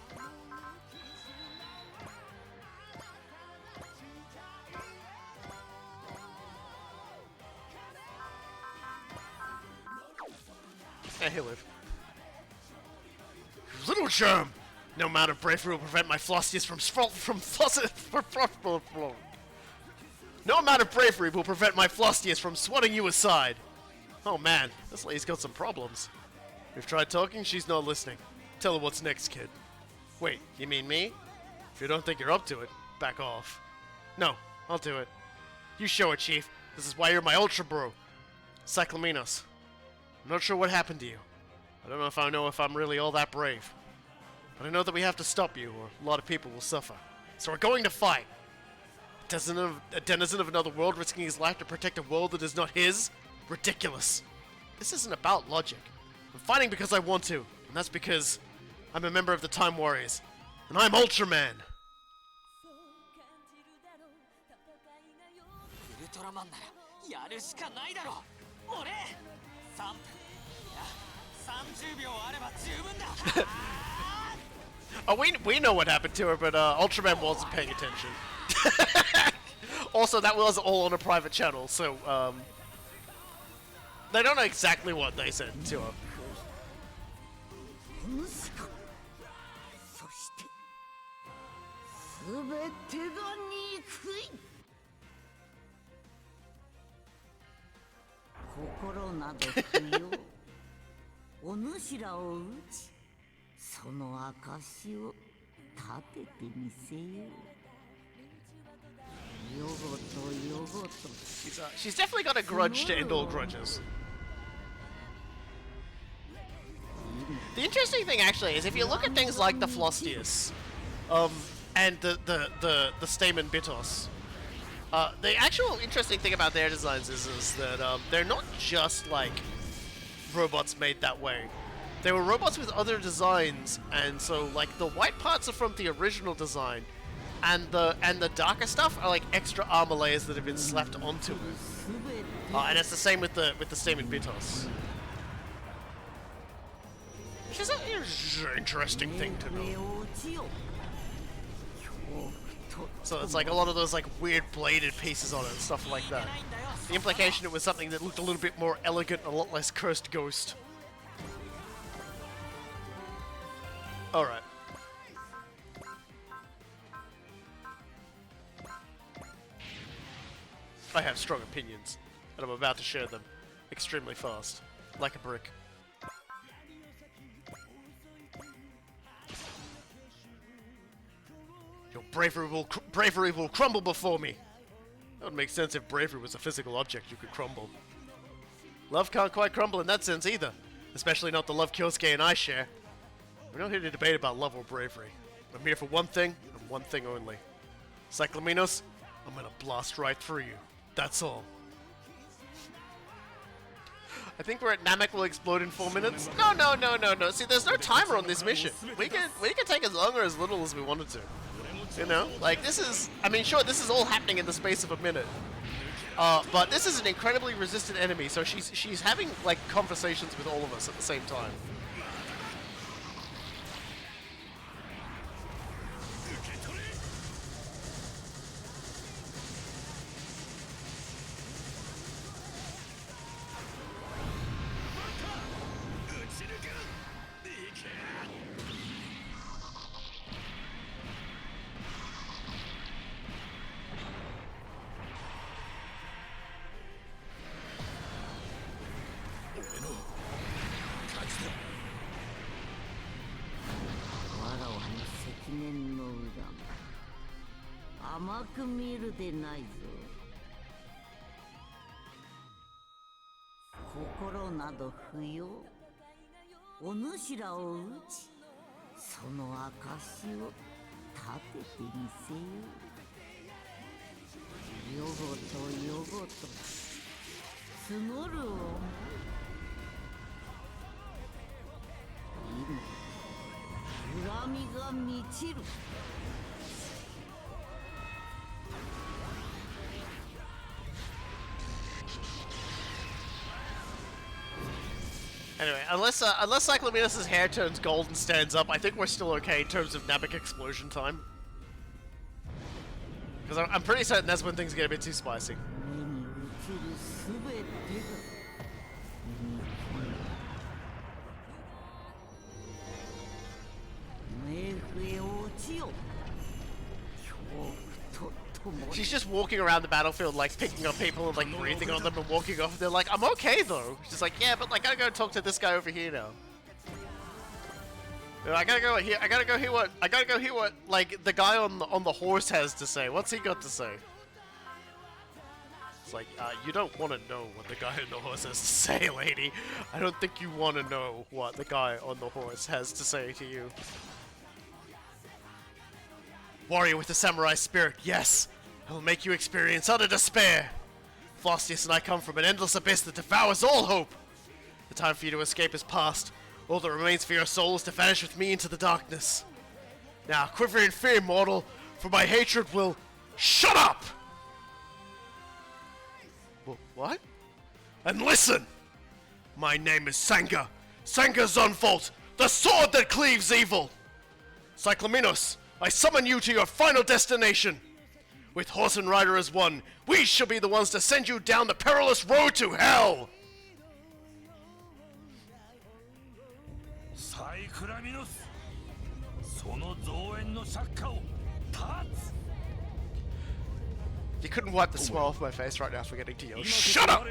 Yeah, he'll live. Little germ! No amount of bravery will prevent my Flossius No amount of bravery will prevent my Flostius from swatting you aside. Oh man, this lady's got some problems. We've tried talking, she's not listening. Tell her what's next, kid. Wait, you mean me? If you don't think you're up to it, back off. No, I'll do it. You show it, Chief. This is why you're my Ultra Bro. Cyclamenos. I'm not sure what happened to you, I don't know if I'm really all that brave. But I know that we have to stop you, or a lot of people will suffer. So we're going to fight. A denizen of another world risking his life to protect a world that is not his? Ridiculous. This isn't about logic. I'm fighting because I want to, and that's because I'm a member of the Time Warriors, and I'm Ultraman. ウルトラマンならやるしかないだろ俺3分いや30秒あれば十分だ Oh, we know what happened to her, but Ultraman wasn't paying attention. Also, that was all on a private channel, so they don't know exactly what they said to her. お主か。そして全てが憎い。心など不要。お主らを討ち、その証を立ててみせよう。よごとよごと。She's definitely got a grudge to end all grudges. The interesting thing, actually, is if you look at things like the Flostius, and the Stamen Bitos, the actual interesting thing about their designs is that they're not just like robots made that way. They were robots with other designs, and so like the white parts are from the original design, and the darker stuff are like extra armor layers that have been slapped onto it. And it's the same with the Stamen Bitos. Which is an interesting thing to know. So it's like a lot of those like weird bladed pieces on it and stuff like that. The implication it was something that looked a little bit more elegant, a lot less cursed ghost. Alright. I have strong opinions, and I'm about to share them extremely fast, like a brick. Your bravery will crumble before me. That would make sense if bravery was a physical object you could crumble. Love can't quite crumble in that sense either, especially not the love Kyosuke and I share. We're not here to debate about love or bravery. I'm here for one thing, and one thing only. Cyclaminos, I'm gonna blast right through you. That's all. I think we're at Namek will explode in 4 minutes. No. See, there's no timer on this mission. We can take as long or as little as we wanted to. You know, like this is. I mean, sure, this is all happening in the space of a minute. But this is an incredibly resistant enemy, so she's having like conversations with all of us at the same time. Anyway, unless Cyclaminos' hair turns gold and stands up, I think we're still okay in terms of Namek explosion time. Because I'm pretty certain that's when things get a bit too spicy. She's just walking around the battlefield, like, picking up people and, like, breathing on them and walking off. They're like, I'm okay, though. She's like, yeah, but, like, I gotta go talk to this guy over here now. I gotta go hear what, like, the guy on the horse has to say. What's he got to say? It's like, you don't want to know what the guy on the horse has to say, lady. I don't think you want to know what the guy on the horse has to say to you. Warrior with a samurai spirit, yes! I will make you experience utter despair! Floscius and I come from an endless abyss that devours all hope! The time for you to escape is past. All that remains for your soul is to vanish with me into the darkness. Now, quiver in fear, mortal, for my hatred will... Shut up! What? And listen! My name is Sanga. Sanga Zonvolt, the sword that cleaves evil! Cyclaminos, I summon you to your final destination! With horse and rider as one, we shall be the ones to send you down the perilous road to hell! サイクラミノスその増援の釈迦を断つ You couldn't wipe the smile off my face right now forgetting to yell, SHUT UP!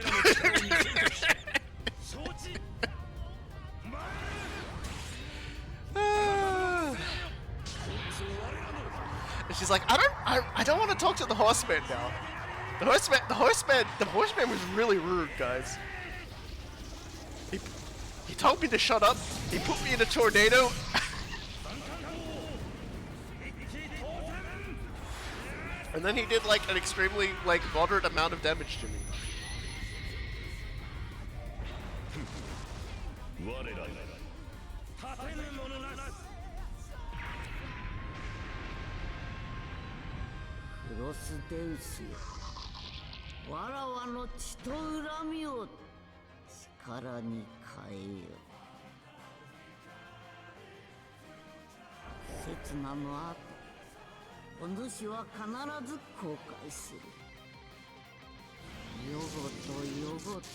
And she's like, I don't want to talk to the horseman now. The horseman was really rude, guys. He told me to shut up. He put me in a tornado. And then he did like an extremely moderate amount of damage to me. クロスデウスよわらわの血と恨みを力に変えよ刹那の後お主は必ず後悔するよごとよごと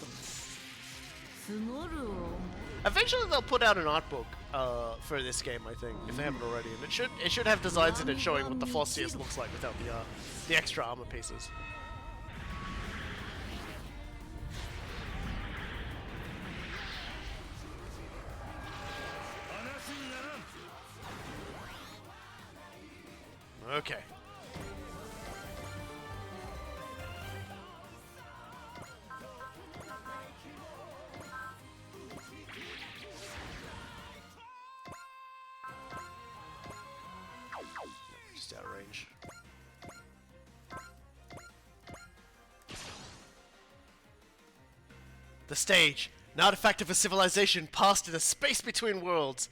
募る思い Eventually they'll put out an art book for this game, I think, if they haven't already. And it should have designs in it showing what the Floscius looks like without the extra armor pieces. Okay. Just out of range. The stage, an artifact of a civilization passed in a space between worlds.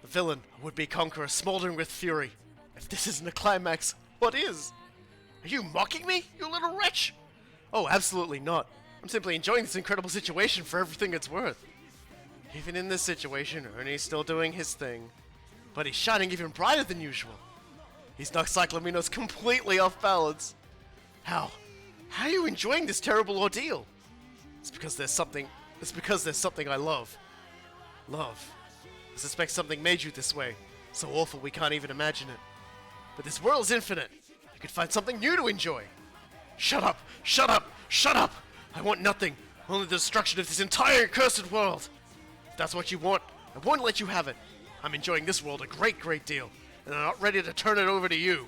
The villain, a would-be conqueror, smoldering with fury. If this isn't a climax, what is? Are you mocking me, you little wretch? Oh, absolutely not. I'm simply enjoying this incredible situation for everything it's worth. Even in this situation, Ernie's still doing his thing. But he's shining even brighter than usual. He's knocked Cyclaminos completely off balance. How? How are you enjoying this terrible ordeal? It's because there's something I love. Love. I suspect something made you this way. So awful we can't even imagine it. But this world's infinite. You could find something new to enjoy. Shut up! Shut up! Shut up! I want nothing. Only the destruction of this entire accursed world. If that's what you want, I won't let you have it. I'm enjoying this world a great deal, and I'm not ready to turn it over to you.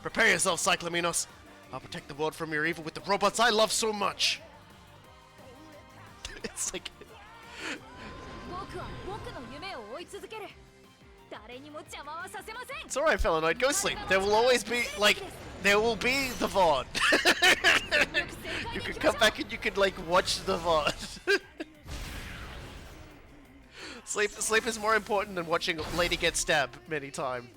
Prepare yourself, Cyclaminos. I'll protect the world from your evil with the robots I love so much. It's like... It's alright, Felinoid, go sleep. There will always be, there will be the VOD. You can come back and you can, watch the VOD. Sleep is more important than watching a lady get stabbed many times.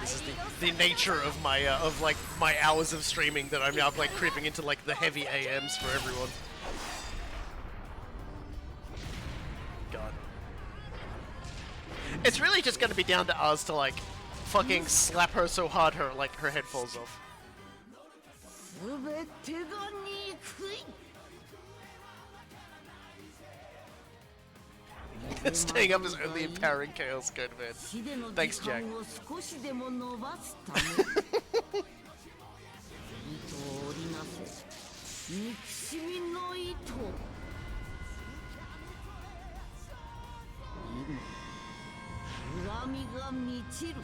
This is the nature of my my hours of streaming that I'm now creeping into the heavy AMs for everyone. God, it's really just gonna be down to us to fucking slap her so hard her head falls off. Staying up is only empowering chaos, good man. Thanks, Jack. みが満ちる。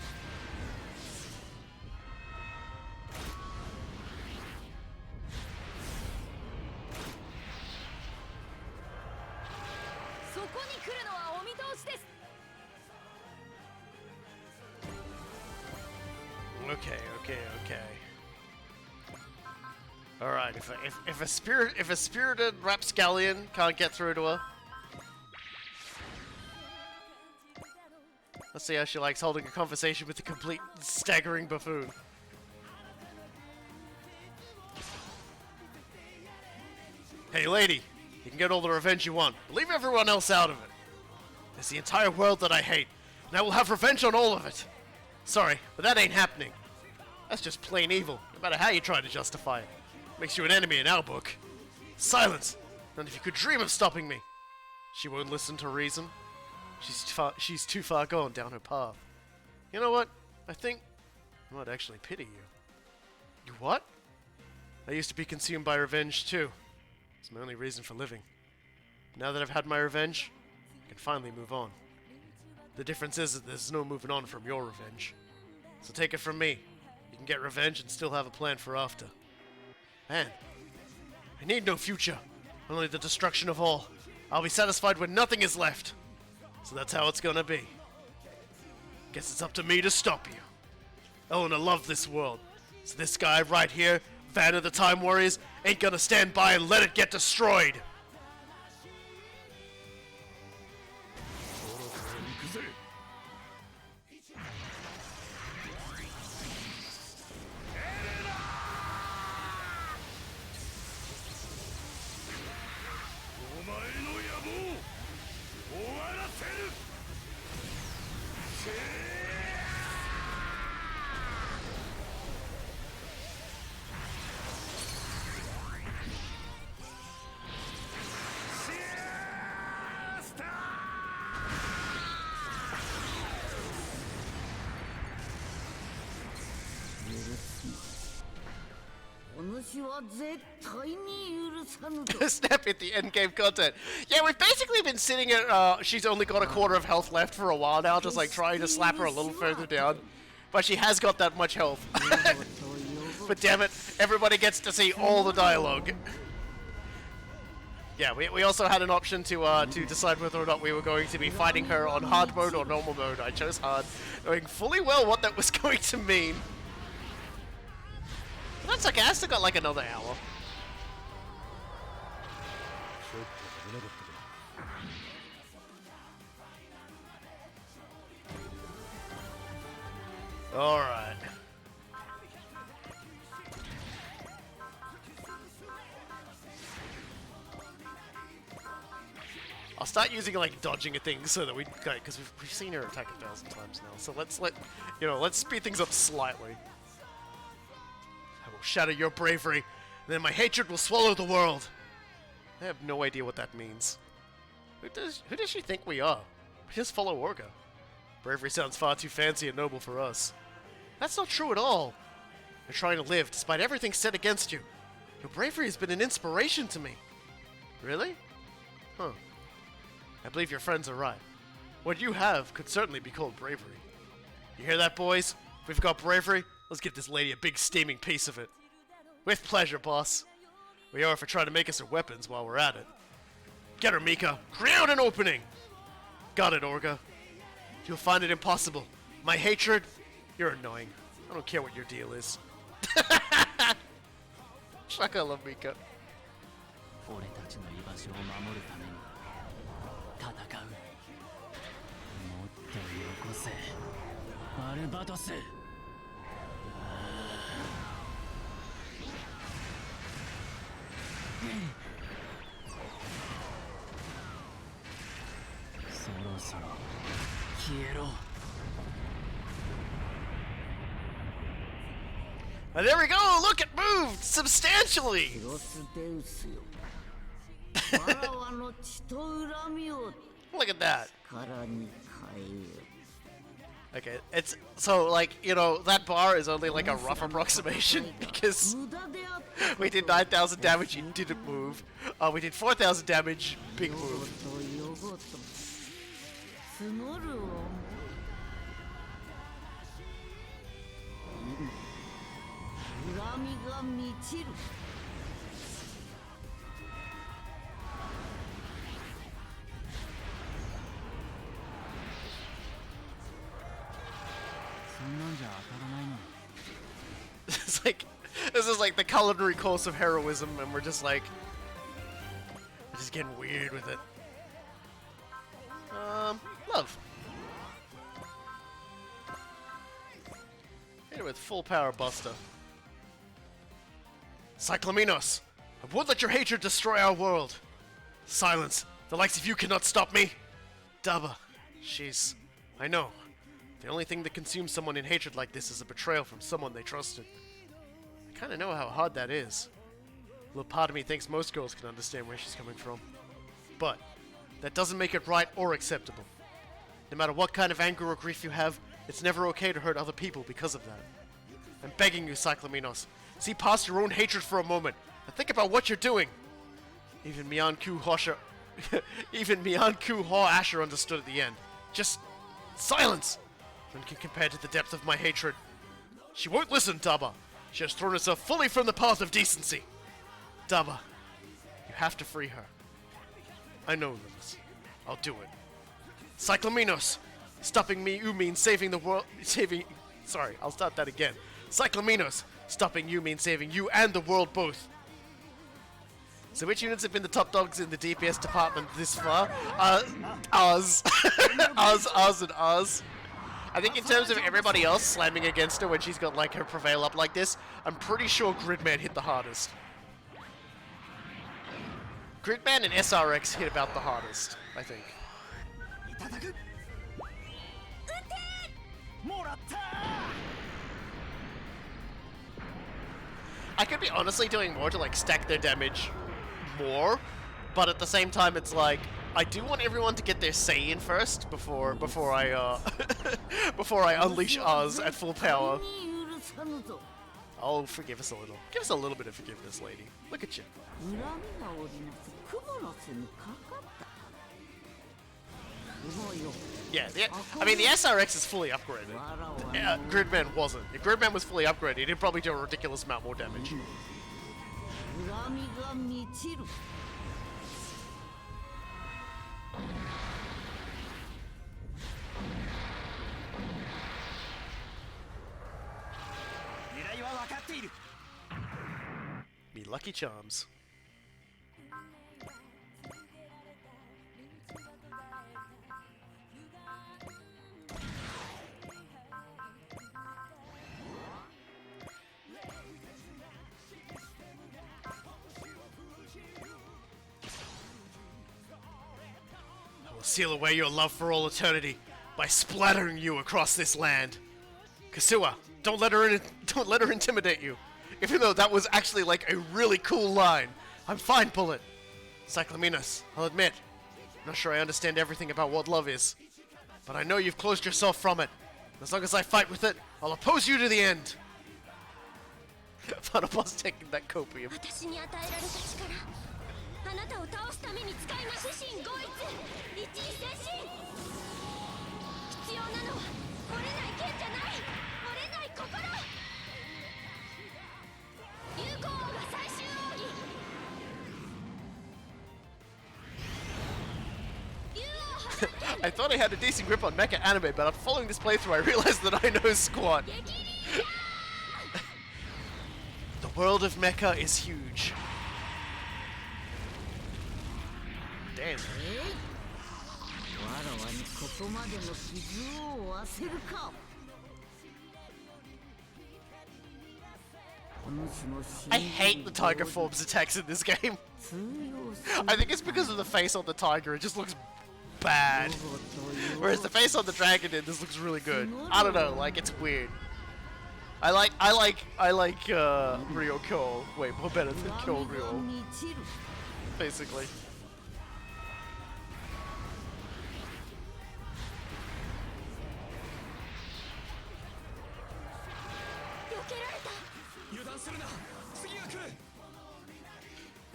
そこに来るのはお見通しです。 Okay, okay, okay. All right. If a spirited rapscallion can't get through to her, let's see how she likes holding a conversation with a complete staggering buffoon. Hey, lady, you can get all the revenge you want. But leave everyone else out of it. There's the entire world that I hate, and I will have revenge on all of it. Sorry, but that ain't happening. That's just plain evil, no matter how you try to justify it. Makes you an enemy in our book. Silence! None of you could dream of stopping me. She won't listen to reason. She's too far gone down her path. You know what? I think I might actually pity you. You what? I used to be consumed by revenge too. It's my only reason for living. Now that I've had my revenge, I can finally move on. The difference is that there's no moving on from your revenge. So take it from me. You can get revenge and still have a plan for after. Man, I need no future. Only the destruction of all. I'll be satisfied when nothing is left. So that's how it's gonna be. Guess it's up to me to stop you. Eleanor loved this world. So this guy right here, Van of the Time Warriors, ain't gonna stand by and let it get destroyed. Snap at the end game content. Yeah, we've basically been sitting at, she's only got a quarter of health left for a while now, just like trying to slap her a little further down. But she has got that much health. But damn it, everybody gets to see all the dialogue. Yeah, we also had an option to decide whether or not we were going to be fighting her on hard mode or normal mode. I chose hard, knowing fully well what that was going to mean. But that's okay, I still got like another hour. Alright. I'll start using like dodging a thing so that because we've seen her attack 1,000 times now. So let's speed things up slightly. I will shatter your bravery, and then my hatred will swallow the world. I have no idea what that means. Who does she think we are? We just follow Orga. Bravery sounds far too fancy and noble for us. That's not true at all. You're trying to live despite everything set against you. Your bravery has been an inspiration to me. Really? Huh. I believe your friends are right. What you have could certainly be called bravery. You hear that, boys? If we've got bravery, let's give this lady a big steaming piece of it. With pleasure, boss. We are for trying to make us her weapons while we're at it. Get her, Mika. Create an opening! Got it, Orga. You'll find it impossible. My hatred? You're annoying. I don't care what your deal is. Shaka, I love Mika. 俺たちの居場所を守るために戦う。もっとよこせ、バルバトス。そろそろ消えろ。 And there we go! Look, it moved substantially! Look at that. Okay, it's so like, you know, that bar is only like a rough approximation because we did 9,000 damage, it didn't move. We did 4,000 damage, big move. が満ちる。そんなんじゃ当たらないのに。 It's like, this is like the culinary course of heroism, and we're just like, we're just getting weird with it. Love. Hit it with full power Buster. Cyclaminos, I won't let your hatred destroy our world. Silence. The likes of you cannot stop me. Daba. She's... I know. The only thing that consumes someone in hatred like this is a betrayal from someone they trusted. I kinda know how hard that is. A little part of me thinks most girls can understand where she's coming from. But, that doesn't make it right or acceptable. No matter what kind of anger or grief you have, it's never okay to hurt other people because of that. I'm begging you, Cyclaminos. See past your own hatred for a moment, and think about what you're doing. Even Mianku Hosha... Even Mianku Ho Asher understood at the end. Just... silence! None can compare to the depth of my hatred. She won't listen, Daba. She has thrown herself fully from the path of decency. Daba, you have to free her. I know this. I'll do it. Cyclaminos, stopping me you means saving the world. Sorry, I'll start that again. Cyclaminos, stopping you means saving you and the world both. So which units have been the top dogs in the DPS department this far? Ours. Ours and ours. I think in terms of everybody else slamming against her when she's got like her prevail up like this, I'm pretty sure Gridman hit the hardest. Gridman and SRX hit about the hardest, I think. I could be honestly doing more to like stack their damage more, but at the same time it's like I do want everyone to get their say in first before I before I unleash ours at full power. Oh, forgive us a little. Give us a little bit of forgiveness, lady. Look at you. Yeah, I mean the SRX is fully upgraded. Gridman wasn't. If Gridman was fully upgraded, he'd probably do a ridiculous amount more damage. Me lucky charms. I will seal away your love for all eternity by splattering you across this land. Kasua, don't let her intimidate you. Even though that was actually like a really cool line. I'm fine, Bullet. Cyclaminos, I'll admit, I'm not sure I understand everything about what love is. But I know you've closed yourself from it. As long as I fight with it, I'll oppose you to the end. Final boss taking that copium. I thought I had a decent grip on mecha anime, but after following this playthrough I realized that I know squat. The world of mecha is huge. Damn. I hate the tiger form's attacks in this game. I think it's because of the face on the tiger, it just looks bad. Whereas the face on the dragon in this looks really good. I don't know, like it's weird. I like Ryoko way more better than Kyoryu, basically.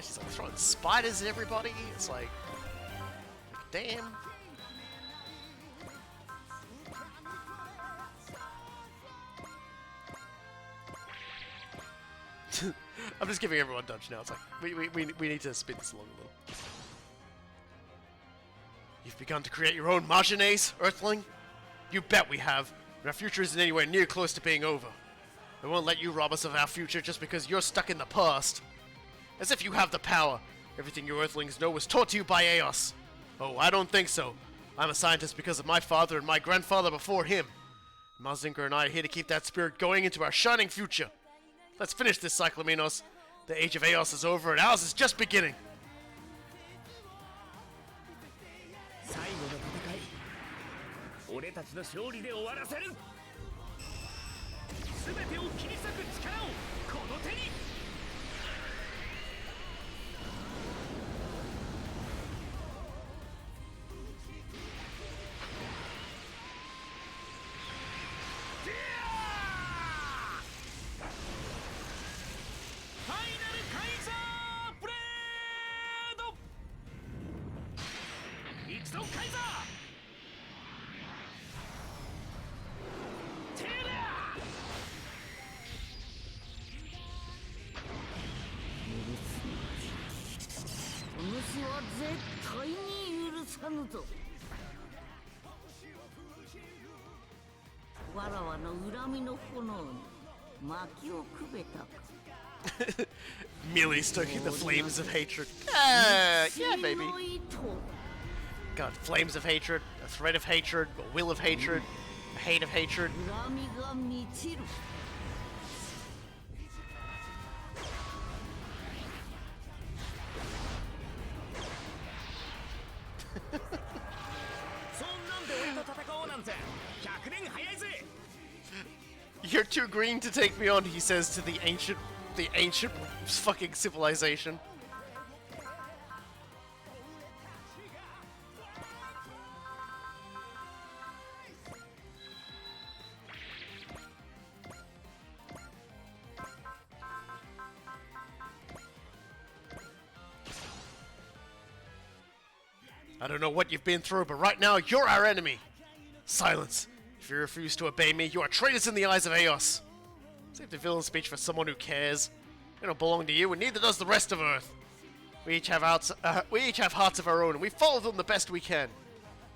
She's like throwing spiders at everybody. It's like damn. I'm just giving everyone dodge now. It's like, we need to speed this along a little. You've begun to create your own machines, Earthling? You bet we have, but our future isn't anywhere near close to being over. I won't let you rob us of our future just because you're stuck in the past. As if you have the power. Everything you Earthlings know was taught to you by Eos. Oh, I don't think so. I'm a scientist because of my father and my grandfather before him. Mazinger and I are here to keep that spirit going into our shining future. Let's finish this, Cyclaminos. The age of Eos is over and ours is just beginning. 最後の戦い俺たちの勝利で終わらせる全てを切り裂く力をこの手に 私は絶対に許さぬぞ。わらわの恨みの炎に薪をくべたか。Merely stoking the flames of hatred. Yeah, baby. God, flames of hatred, a thread of hatred, a will of hatred, a hate of hatred. 恨みが満ちる。そんなんで俺と戦おうなんて100年早いぜ You're too green to take me on, he says to the ancient fucking civilization. I don't know what you've been through, but right now you're our enemy. Silence. If you refuse to obey me, you are traitors in the eyes of Eos. Save the villain speech for someone who cares. We don't belong to you, and neither does the rest of Earth. We each have hearts of our own, and we follow them the best we can.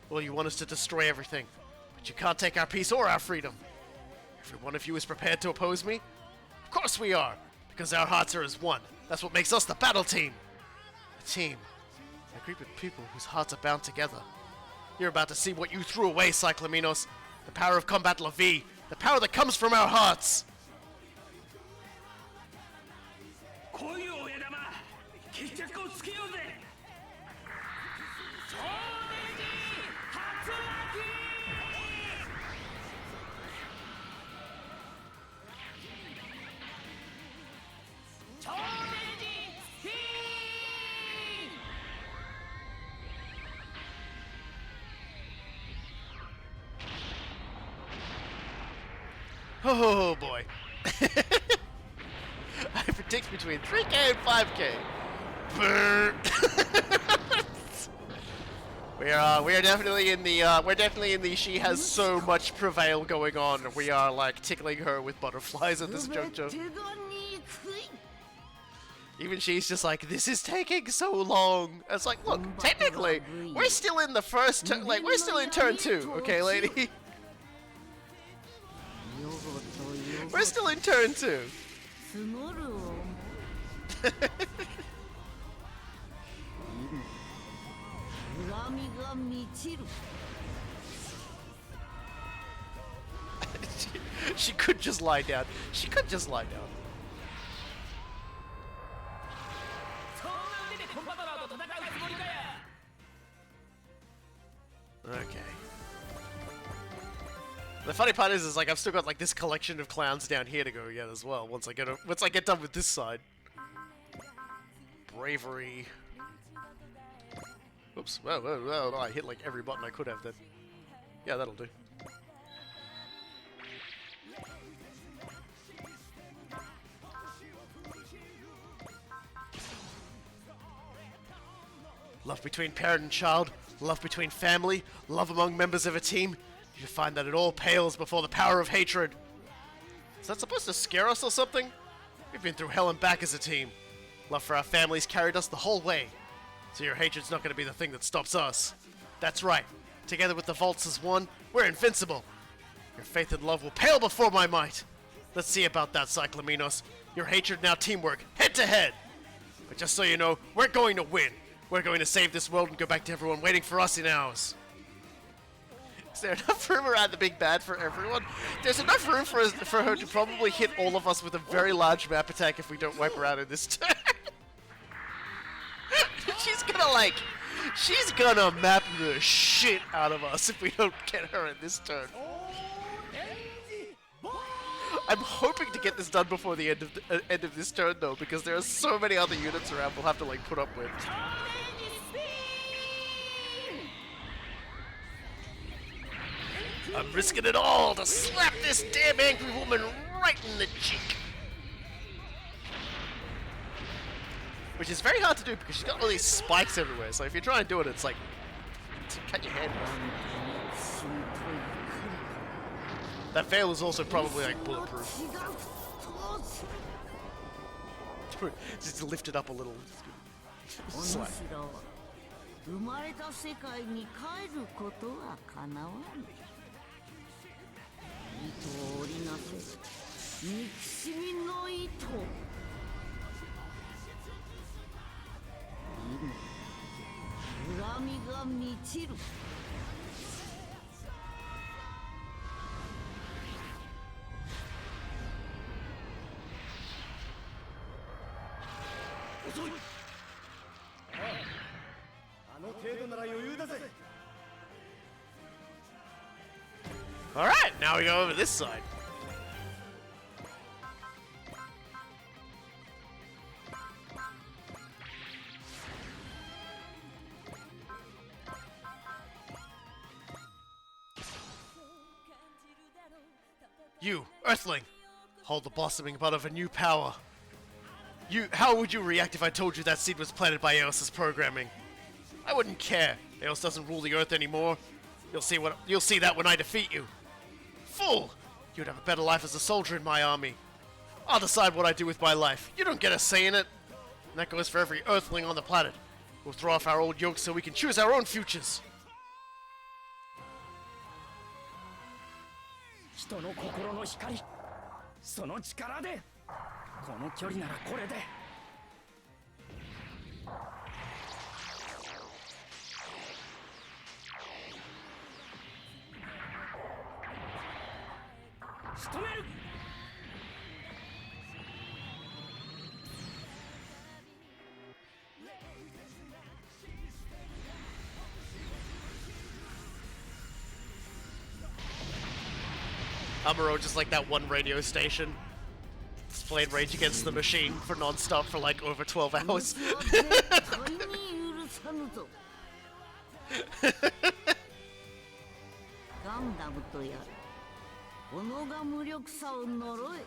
Well, you want us to destroy everything, but you can't take our peace or our freedom. Every one of you is prepared to oppose me? Of course we are, because our hearts are as one. That's what makes us the battle team. A team. A group of people whose hearts are bound together. You're about to see what you threw away, Cyclaminos. The power of Combat La Vie. The power that comes from our hearts. こういう親玉決着をつけようぜ超ネジ発落超ネジスピーン Oh boy. I predict between 3K and 5K. Burn. we are definitely in the she has so much prevail going on. We are like tickling her with butterflies at this juncture. 手が憎い。 Even she's just like, this is taking so long. It's like, look, technically, we're still in the first turn, like we're still in turn 2, okay, lady? We're still in turn 2. 募る思い恨みが満ちる She could just lie down. She could just lie down. そんな腕でコンバトラーと戦うつもりかや Okay. The funny part is like I've still got like this collection of clowns down here to go yet as well. Once I get done with this side. Bravery. Oops. Whoa, I hit like every button I could have then. Yeah, that'll do. Love between parent and child, love between family, love among members of a team. You find that it all pales before the power of hatred. Is that supposed to scare us or something? We've been through hell and back as a team. Love for our families carried us the whole way. So your hatred's not going to be the thing that stops us. That's right. Together with the Vaults as one, we're invincible. Your faith and love will pale before my might. Let's see about that, Cyclaminos. Your hatred, now teamwork, head to head. But just so you know, we're going to win. We're going to save this world and go back to everyone waiting for us in ours. Is there enough room around the big bad for everyone? There's enough room for her to probably hit all of us with a very large map attack if we don't wipe her out in this turn. She's gonna map the shit out of us if we don't get her in this turn. I'm hoping to get this done before the end of this turn though, because there are so many other units around we'll have to like put up with. I'm risking it all to slap this damn angry woman right in the cheek. Which is very hard to do because she's got all these spikes everywhere, so if you try and do it, it's like, cut your head off. That veil is also probably like bulletproof. Just lift it up a little. Slap. 生まれた世界に帰ることはかなわぬ。糸を織りなせ、憎しみの糸。今、恨みが満ちる。遅い。あの程度なら余裕だぜ。 Alright, now we go over this side. You, Earthling, hold the blossoming bud of a new power. How would you react if I told you that seed was planted by Eos's programming? I wouldn't care. Eos doesn't rule the Earth anymore. You'll see that when I defeat you. Fool! You'd have a better life as a soldier in my army. I'll decide what I do with my life. You don't get a say in it. And that goes for every Earthling on the planet. We'll throw off our old yokes so we can choose our own futures. 人の心の光、その力でこの距離ならこれで。仕留める。 Amuro just like that one radio station. It's playing Rage Against the Machine for non-stop for like over 12 hours. ガンダムとやる。己が無力さを呪え。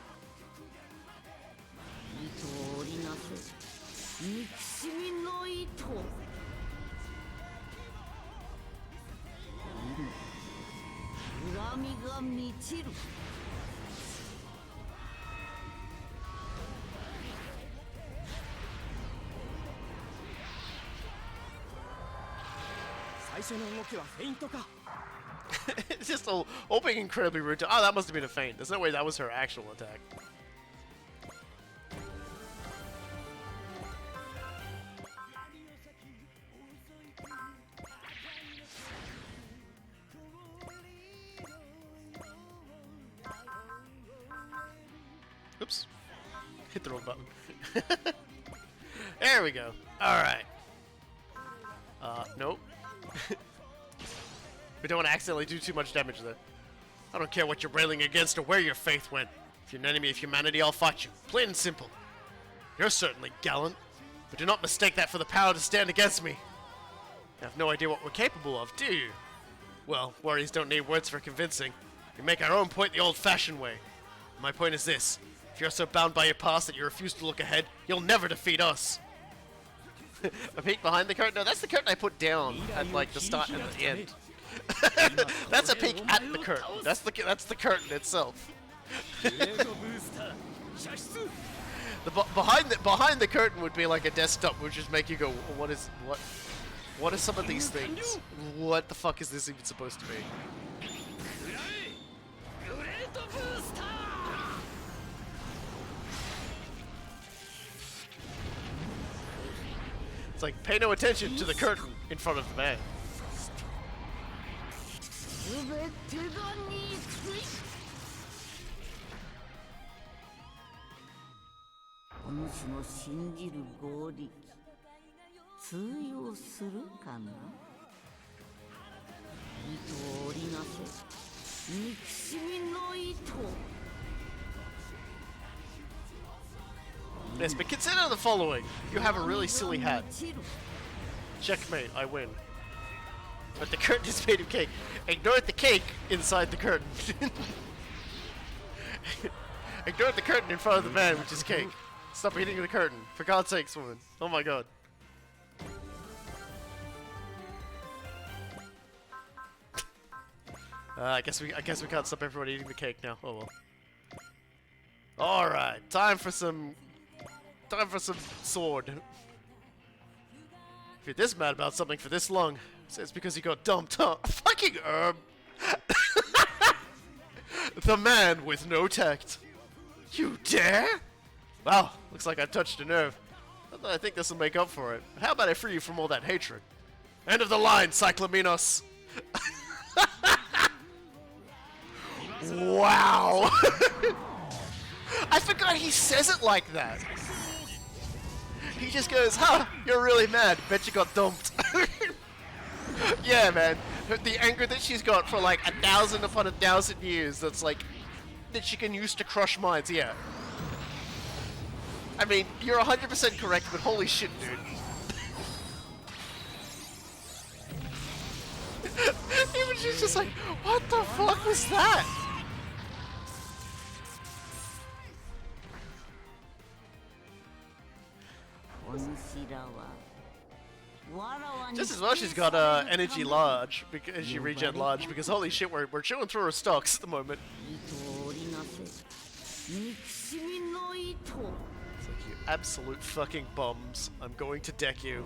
糸を織りなせ。憎しみの糸。恨みが満ちる。最初の動きはフェイントか。 It's just all being incredibly rude to. Oh, that must have been a feint. There's no way that was her actual attack. Oops. Hit the wrong button. There we go. Alright. Nope. We don't want to accidentally do too much damage there. I don't care what you're railing against or where your faith went. If you're an enemy of humanity, I'll fight you. Plain and simple. You're certainly gallant, but do not mistake that for the power to stand against me. You have no idea what we're capable of, do you? Well, warriors don't need words for convincing. We make our own point the old-fashioned way. My point is this. If you're so bound by your past that you refuse to look ahead, you'll never defeat us. A peek behind the curtain? No, that's the curtain I put down at like the start and the end. That's a peek at the curtain. That's the curtain itself. behind the curtain would be like a desktop, which just make you go, what are some of these things? What the fuck is this even supposed to be? It's like, pay no attention to the curtain in front of the man. 全てが憎いお主の信じる合力通用するかな糸を織りなせ憎しみの糸 Yes, but consider the following. You have a really silly hat. Checkmate, I win. But the curtain is made of cake. Ignore the cake inside the curtain. Ignore the curtain in front of the man, which is cake. Stop eating the curtain. For God's sakes, woman. Oh my god. I guess we can't stop everyone eating the cake now. Oh well. Alright, time for some sword. If you're this mad about something for this long, it's because you got dumped, huh? Fucking herb! The man with no tact. You dare? Wow, looks like I touched a nerve. I think this will make up for it. How about I free you from all that hatred? End of the line, Cyclaminos! Wow! I forgot he says it like that. He just goes, huh, you're really mad. Bet you got dumped. Yeah, man. The anger that she's got for like 1,000 upon 1,000 years, that's like, that she can use to crush minds, yeah. I mean, you're 100% correct, but holy shit, dude. Even she's just like, what the fuck was that? Just as well she's got energy large, because she regen large, because holy shit, we're chewing through her stocks at the moment. It's like, you absolute fucking bums. I'm going to deck you.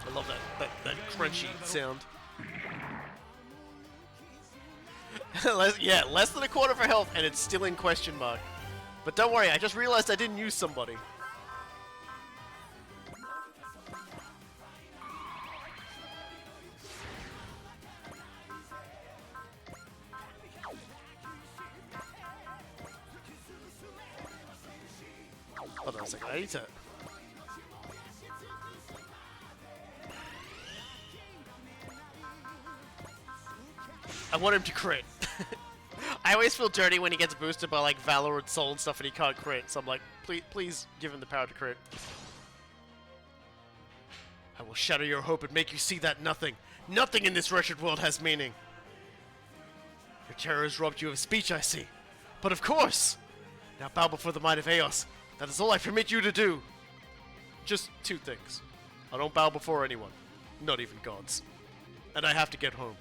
I love that crunchy sound. Less than a quarter of her health, and it's still in question mark. But don't worry, I just realized I didn't use somebody. Hold on a second, I need to... I want him to crit. I always feel dirty when he gets boosted by like Valor and Soul and stuff and he can't crit, so I'm like, please give him the power to crit. I will shatter your hope and make you see that nothing in this wretched world has meaning. Your terror has robbed you of speech, I see. But of course! Now bow before the might of Eos. That is all I permit you to do. Just two things. I don't bow before anyone. Not even gods. And I have to get home.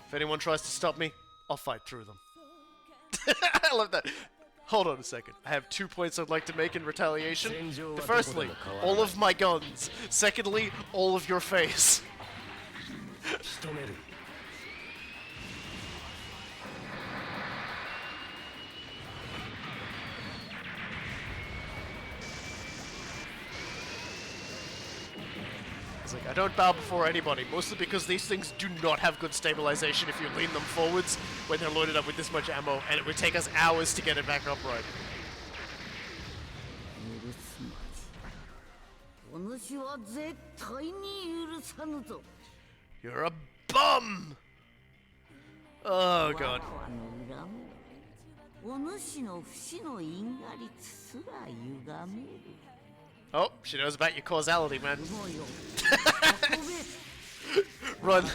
If anyone tries to stop me, I'll fight through them. I love that. Hold on a second. I have 2 points I'd like to make in retaliation. Firstly, all of my guns. Secondly, all of your face. Like, I don't bow before anybody, mostly because these things do not have good stabilization if you lean them forwards when they're loaded up with this much ammo, and it would take us hours to get it back upright. You're a bum! Oh god. Oh, she knows about your causality, man. Run.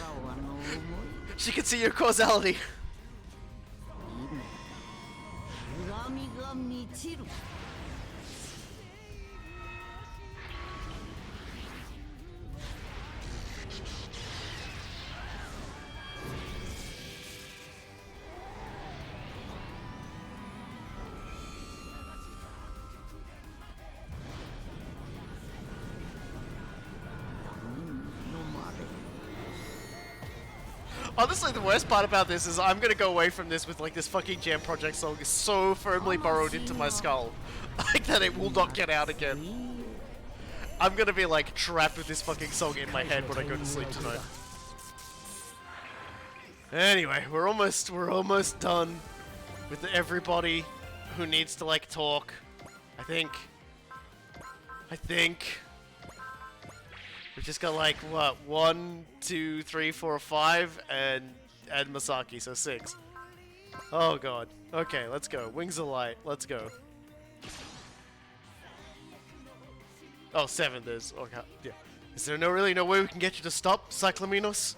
She can see your causality. Honestly, the worst part about this is I'm gonna go away from this with like this fucking Jam Project song is so firmly burrowed into my skull, like that it will not get out again. I'm gonna be like trapped with this fucking song in my head when I go to sleep tonight. Anyway, we're almost done with everybody who needs to like talk. I think we just got like what 1, 2, 3, 4, 5, and Masaki, so 6. Oh god. Okay, let's go. Wings of Light. Let's go. Oh, 7. There's okay. Yeah. Is there really no way we can get you to stop, Cyclaminos?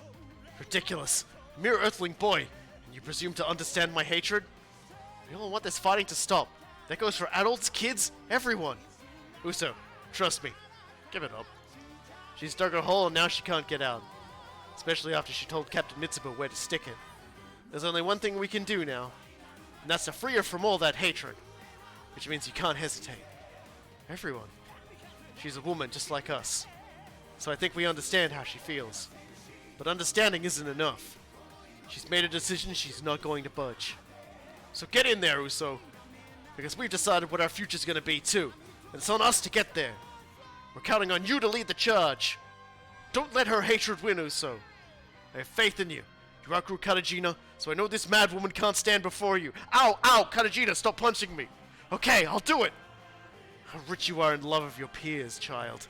Ridiculous. Mere Earthling boy, and you presume to understand my hatred? We don't want this fighting to stop. That goes for adults, kids, everyone. Uso, trust me. Give it up. She's dug a hole and now she can't get out. Especially after she told Captain Mitsuba where to stick it. There's only one thing we can do now, and that's to free her from all that hatred. Which means you can't hesitate. Everyone. She's a woman just like us. So I think we understand how she feels. But understanding isn't enough. She's made a decision, she's not going to budge. So get in there, Uso. Because we've decided what our future's gonna be too. And it's on us to get there. We're counting on you to lead the charge. Don't let her hatred win, Uso. I have faith in you. You outgrew Katajina, so I know this mad woman can't stand before you. Ow, ow, Katajina, stop punching me. Okay, I'll do it. How rich you are in love of your peers, child.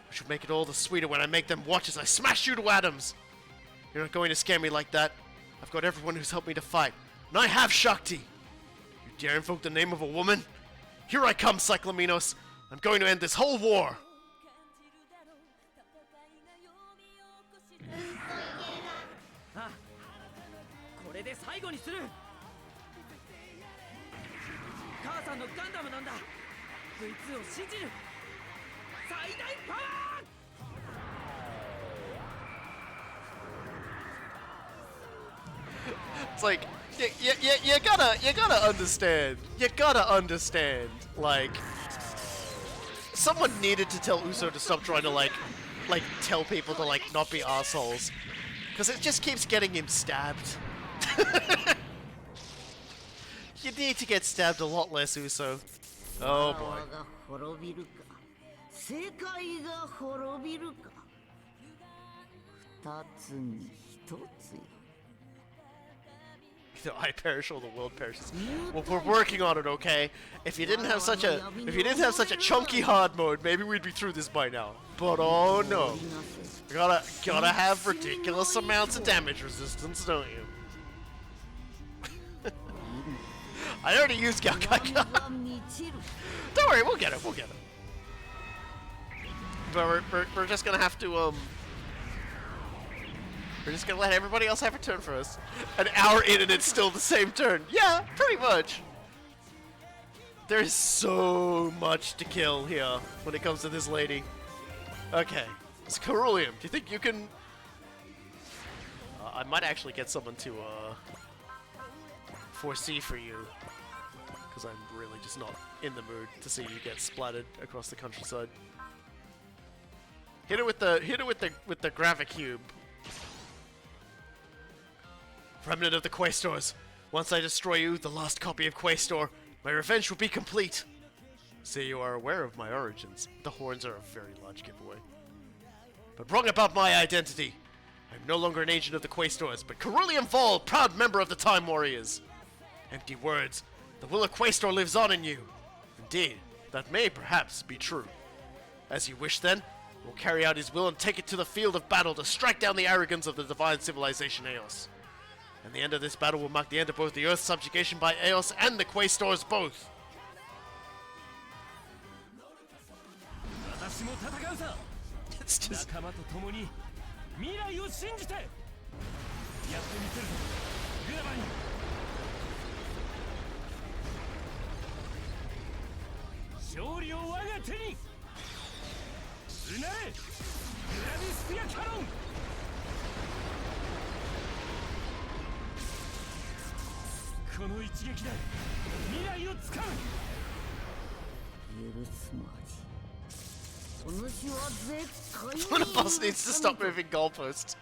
Which will make it all the sweeter when I make them watch as I smash you to atoms. You're not going to scare me like that. I've got everyone who's helped me to fight. And I have Shakti. You dare invoke the name of a woman? Here I come, Cyclaminos. I'm going to end this whole war. これで最後にする。母さんのガンダムなんだ。V2 を信じる。最大パワー。 It's like you gotta understand. You gotta understand. Like, someone needed to tell Uso to stop trying to like tell people to like not be assholes, because it just keeps getting him stabbed. You need to get stabbed a lot less, Uso. Oh boy. 世界が滅びるか二つに一つよ I perish or the world perishes. Well, we're working on it, okay? If you didn't have such a chunky hard mode, maybe we'd be through this by now. But oh no, gotta have ridiculous amounts of damage resistance, don't you? I already used Galkaika. Don't worry, we'll get it. But we're just gonna have to we're just gonna let everybody else have a turn first. An hour in and it's still the same turn. Yeah, pretty much. There's so much to kill here when it comes to this lady. Okay, it's Ceruleum. Do you think you can... I might actually get someone to foresee for you. Because I'm really just not in the mood to see you get splattered across the countryside. Hit it with the Gravicube. Remnant of the Quaestors. Once I destroy you, the lost copy of Quaestor, my revenge will be complete. So you are aware of my origins. The horns are a very large giveaway. But wrong about my identity. I'm no longer an agent of the Quaestors, but Ceruleum Vol, proud member of the Time Warriors. Empty words. The will of Quaestor lives on in you. Indeed, that may perhaps be true. As you wish then, we'll carry out his will and take it to the field of battle to strike down the arrogance of the divine civilization Eos. And the end of this battle will mark the end of both the Earth's subjugation by Eos and the Quaestors both. It's just... One of us needs to stop moving goalposts.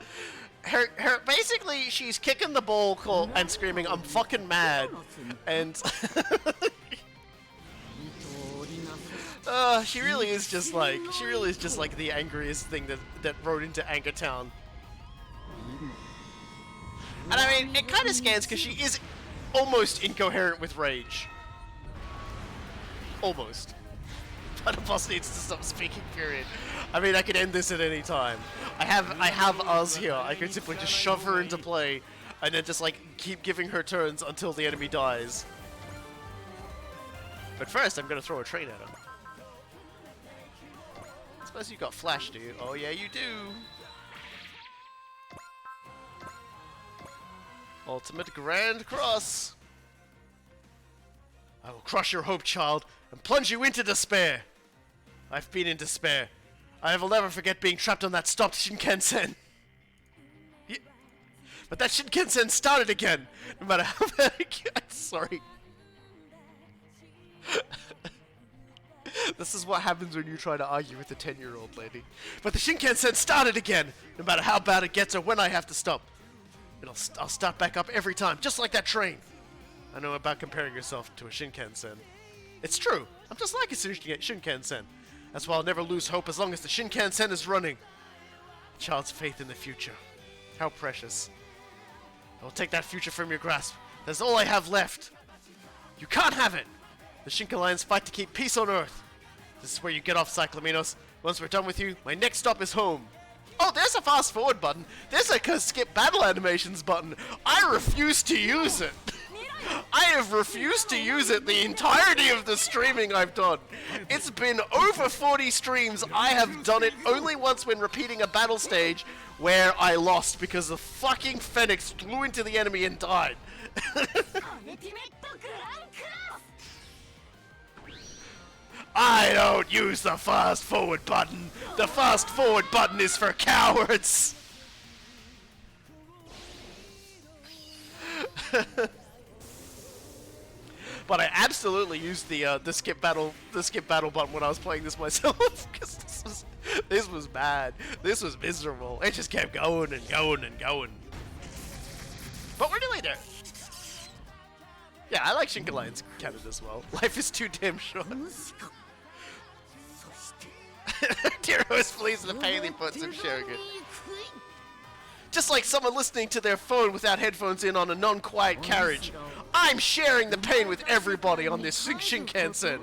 her basically she's kicking the ball and screaming, "I'm fucking mad," and she really is just like the angriest thing that rode into Anger Town. And I mean, it kind of scans because she is almost incoherent with rage. Almost. But the boss needs to stop speaking, period. I mean, I could end this at any time. I have Oz here. I could simply just shove her into play and then just like keep giving her turns until the enemy dies. But first, I'm gonna throw a train at her. I suppose you got flash, do you? Oh yeah, you do. Ultimate Grand Cross. I will crush your hope, child, and plunge you into despair. I've been in despair. I will never forget being trapped on that stopped Shinkansen. But that Shinkansen started again, no matter how bad I'm sorry. This is what happens when you try to argue with a 10-year-old lady. But the Shinkansen started again, no matter how bad it gets or when I have to stop. I'll start back up every time, just like that train. I know about comparing yourself to a Shinkansen. It's true. I'm just like a Shinkansen. That's why I'll never lose hope as long as the Shinkansen is running. A child's faith in the future. How precious. I will take that future from your grasp. That's all I have left. You can't have it. The Shinkalions fight to keep peace on Earth. This is where you get off, Cyclamenos. Once we're done with you, my next stop is home. Oh, there's a fast forward button. There's a skip battle animations button. I refuse to use it. I have refused to use it the entirety of the streaming I've done. It's been over 40 streams. I have done it only once when repeating a battle stage where I lost because the fucking Phoenix flew into the enemy and died. I don't use the fast forward button. The fast forward button is for cowards. But I absolutely used the skip battle button when I was playing this myself because this was bad. This was miserable. It just kept going and going and going. But we're nearly there. Yeah, I like Shinkalions canon as well. Life is too damn short. Tiro is pleased with the pain he puts in sharing it. Just like someone listening to their phone without headphones in on a non-quiet carriage. I'm sharing the pain with everybody on this Shinkansen.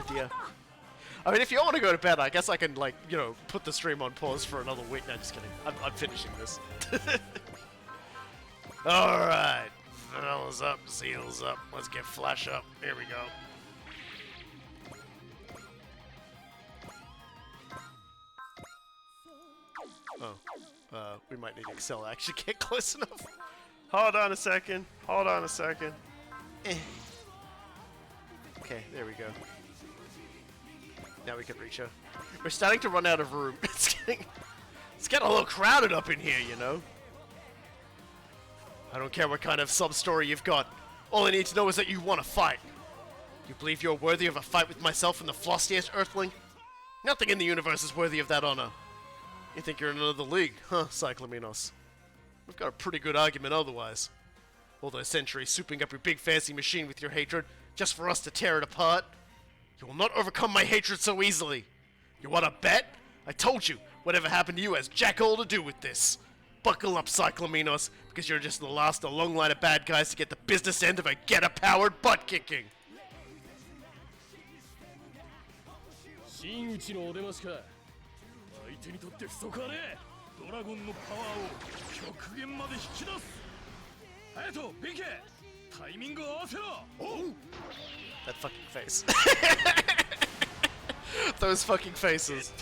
Dear. I mean, if you all want to go to bed, I guess I can, like, you know, put the stream on pause for another week. No, just kidding. I'm finishing this. Alright. Vanilla's up, Zeal's up. Let's get Flash up. Here we go. Oh. We might need Excel to actually get close enough. Hold on a second. Hold on a second. Okay, there we go. Now we can reach her. We're starting to run out of room. It's getting a little crowded up in here, you know? I don't care what kind of sub-story you've got. All I need to know is that you want to fight. You believe you're worthy of a fight with myself and the flossiest Earthling? Nothing in the universe is worthy of that honor. You think you're in another league, huh, Cyclamenos? We've got a pretty good argument otherwise. All those centuries souping up your big fancy machine with your hatred, just for us to tear it apart? You will not overcome my hatred so easily. You want to bet? I told you, whatever happened to you has jack all to do with this. Buckle up, Cyclamenos, because you're just the last of a long line of bad guys to get the business end of a getter-powered butt-kicking. 真打ちのお出ましか。相手にとって不足はねえ。ドラゴンのパワーを極限まで引き出す。隼人、ビケ、タイミングを合わせろ。おう。 That fucking face. Those fucking faces.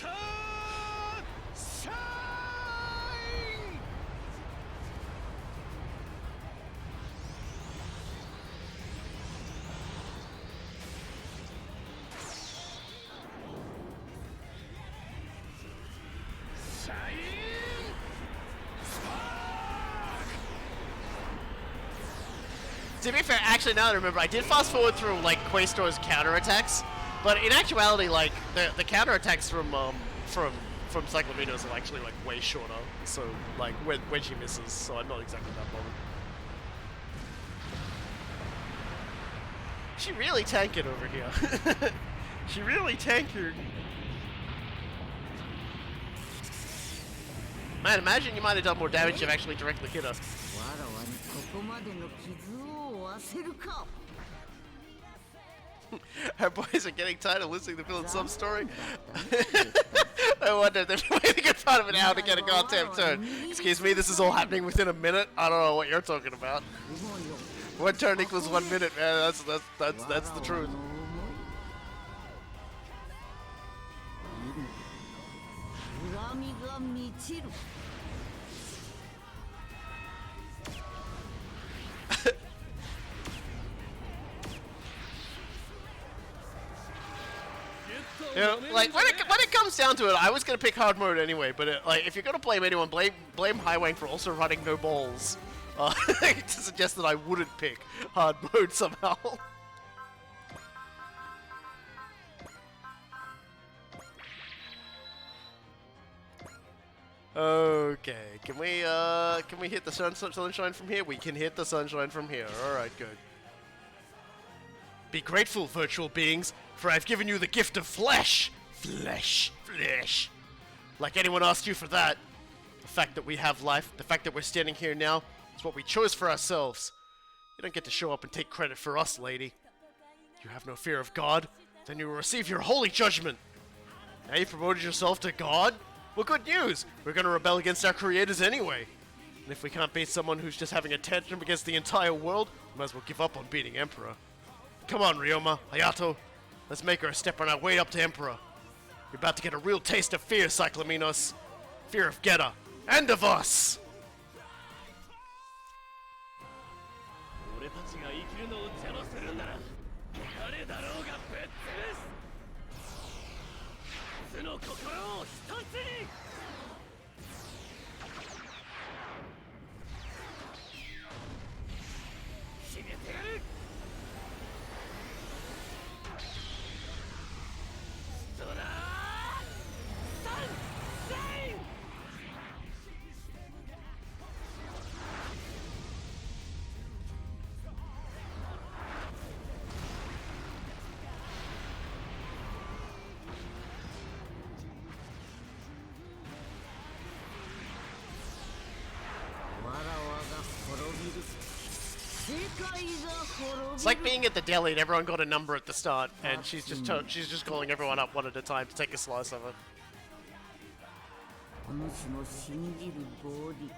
To be fair, actually, now that I remember, I did fast forward through like Quaestor's counterattacks, but in actuality, like the counterattacks from Cyclominos are actually like way shorter. So like when she misses, so I'm not exactly that bothered. She really tanked it over here. She really tankered. Man, imagine you might have done more damage if you actually directly hit us. わらわにここまでの傷を負わせるか Our boys are getting tired of listening to the villain sub story. I wonder if they're waiting a part of an hour to get a goddamn turn. Excuse me, this is all happening within a minute? I don't know what you're talking about. 1 turn equals 1 minute, man. That's the truth. 恨みが満ちる You know, like when it comes down to it, I was gonna pick hard mode anyway. But like, if you're gonna blame anyone, blame Highwang for also running no balls. To suggest that I wouldn't pick hard mode somehow. Okay, can we hit the sunshine from here? We can hit the sunshine from here. All right, good. Be grateful, virtual beings, for I've given you the gift of flesh. Flesh. Like anyone asked you for that. The fact that we have life, the fact that we're standing here now, is what we chose for ourselves. You don't get to show up and take credit for us, lady. You have no fear of God? Then you will receive your holy judgment. Now you've promoted yourself to God? Well, good news! We're gonna rebel against our creators anyway. And if we can't beat someone who's just having a tantrum against the entire world, we might as well give up on beating Emperor. Come on, Ryoma, Hayato. Let's make her a step on our way up to Emperor. You're about to get a real taste of fear, Cyclominos. Fear of Geta. And of us! 俺たちが生きるのを邪魔するなら誰だろうがぶっ潰すの心を一つに決めてやる It's like being at the deli and everyone got a number at the start, and she's just calling everyone up one at a time to take a slice of it. お主の信じる合理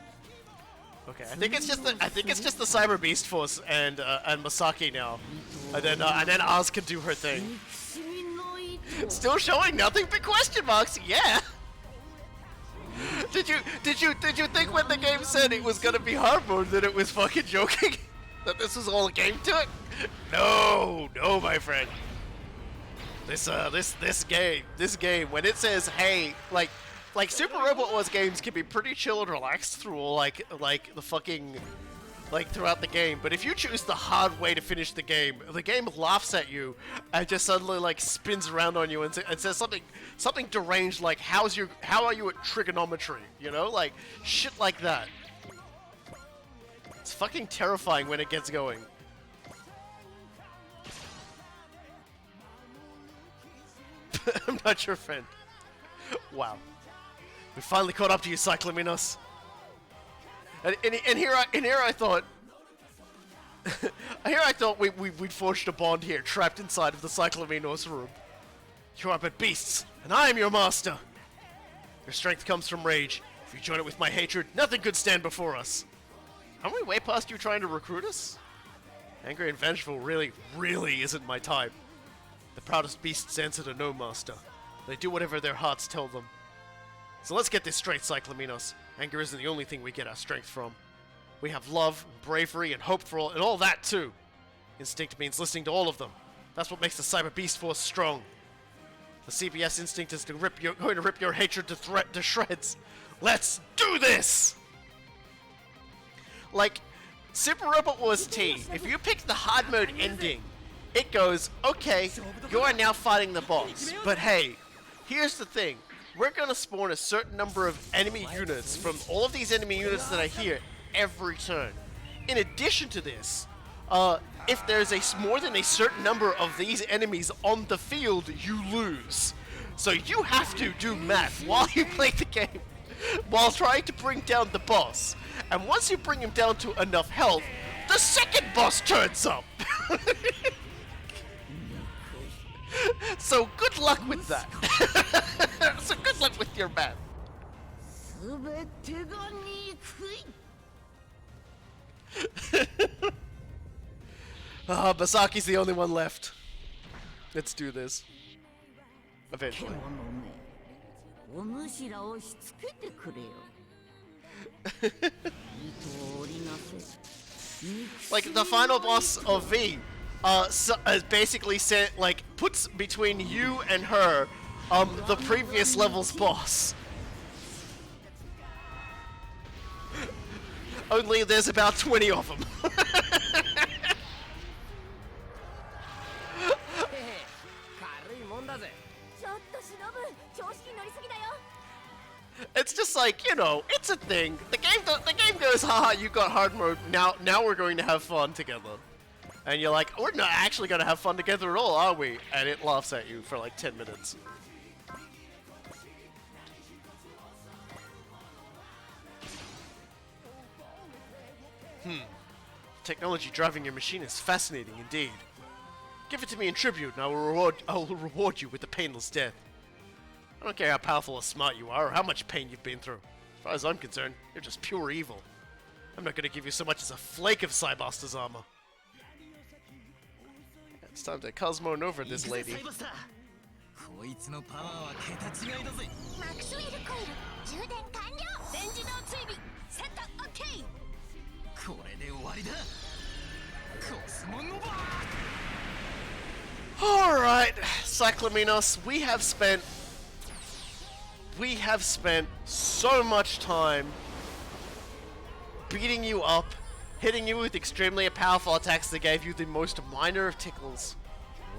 Okay, I think it's just the Cyber Beast Force and Masaki now, and then Oz can do her thing. 憎しみの糸 Still showing nothing but question marks. Yeah. Did you think when the game said it was gonna be hard mode that it was fucking joking? That this was all a game to it? No, my friend. This game when it says hey, like Super Robot Wars games can be pretty chill and relaxed through all like the fucking throughout the game, but if you choose the hard way to finish the game laughs at you and just suddenly like spins around on you and says something deranged like how are you at trigonometry, you know, like shit like that. It's fucking terrifying when it gets going. I'm not your friend. Wow. We finally caught up to you, Cyclominos. And here I thought we'd forged a bond here, trapped inside of the Cyclominos room. You are but beasts, and I am your master. Your strength comes from rage. If you join it with my hatred, nothing could stand before us. Aren't we way past you trying to recruit us? Angry and vengeful really isn't my type. The proudest beasts answer to no master. They do whatever their hearts tell them. So let's get this straight, Cyclominos. Anger isn't the only thing we get our strength from. We have love, bravery, and hope for all, and all that too. Instinct means listening to all of them. That's what makes the Cyber Beast Force strong. The CBS instinct is going to rip your hatred to shreds. Let's do this! Like, Super Robot Wars T, if you pick the hard mode ending, it goes, okay, you are now fighting the boss. But hey, here's the thing. We're gonna spawn a certain number of enemy units from all of these enemy units that are here every turn. In addition to this, if there's more than a certain number of these enemies on the field, you lose. So you have to do math while you play the game, while trying to bring down the boss. And once you bring him down to enough health, the second boss turns up. So good luck with that. So good luck with your math. 全てが憎い Basaki's the only one left. Let's do this. Eventually. 獣めお主らをしつけてくれよ糸を織りなせ Like the final boss of V, basically said like puts between you and her, the previous level's boss. Only there's about 20 of them. 軽いもんだぜ。ちょっと忍調子に乗りすぎだよ It's just like, you know, it's a thing. The game goes, haha, you got hard mode. Now we're going to have fun together. And you're like, we're not actually going to have fun together at all, are we? And it laughs at you for like 10 minutes. Technology driving your machine is fascinating indeed. Give it to me in tribute, and I will reward you with a painless death. I don't care how powerful or smart you are, or how much pain you've been through. As far as I'm concerned, you're just pure evil. I'm not going to give you so much as a flake of Cybuster's armor. It's time to Cosmo over this lady. こいつのパワーは桁違いだぜ。マクスウェルコイル充電完了全自動追尾セットオッケーこれで終わりだ。コスモノバー。 Alright, Cyclaminos, we have spent so much time beating you up, hitting you with extremely powerful attacks that gave you the most minor of tickles.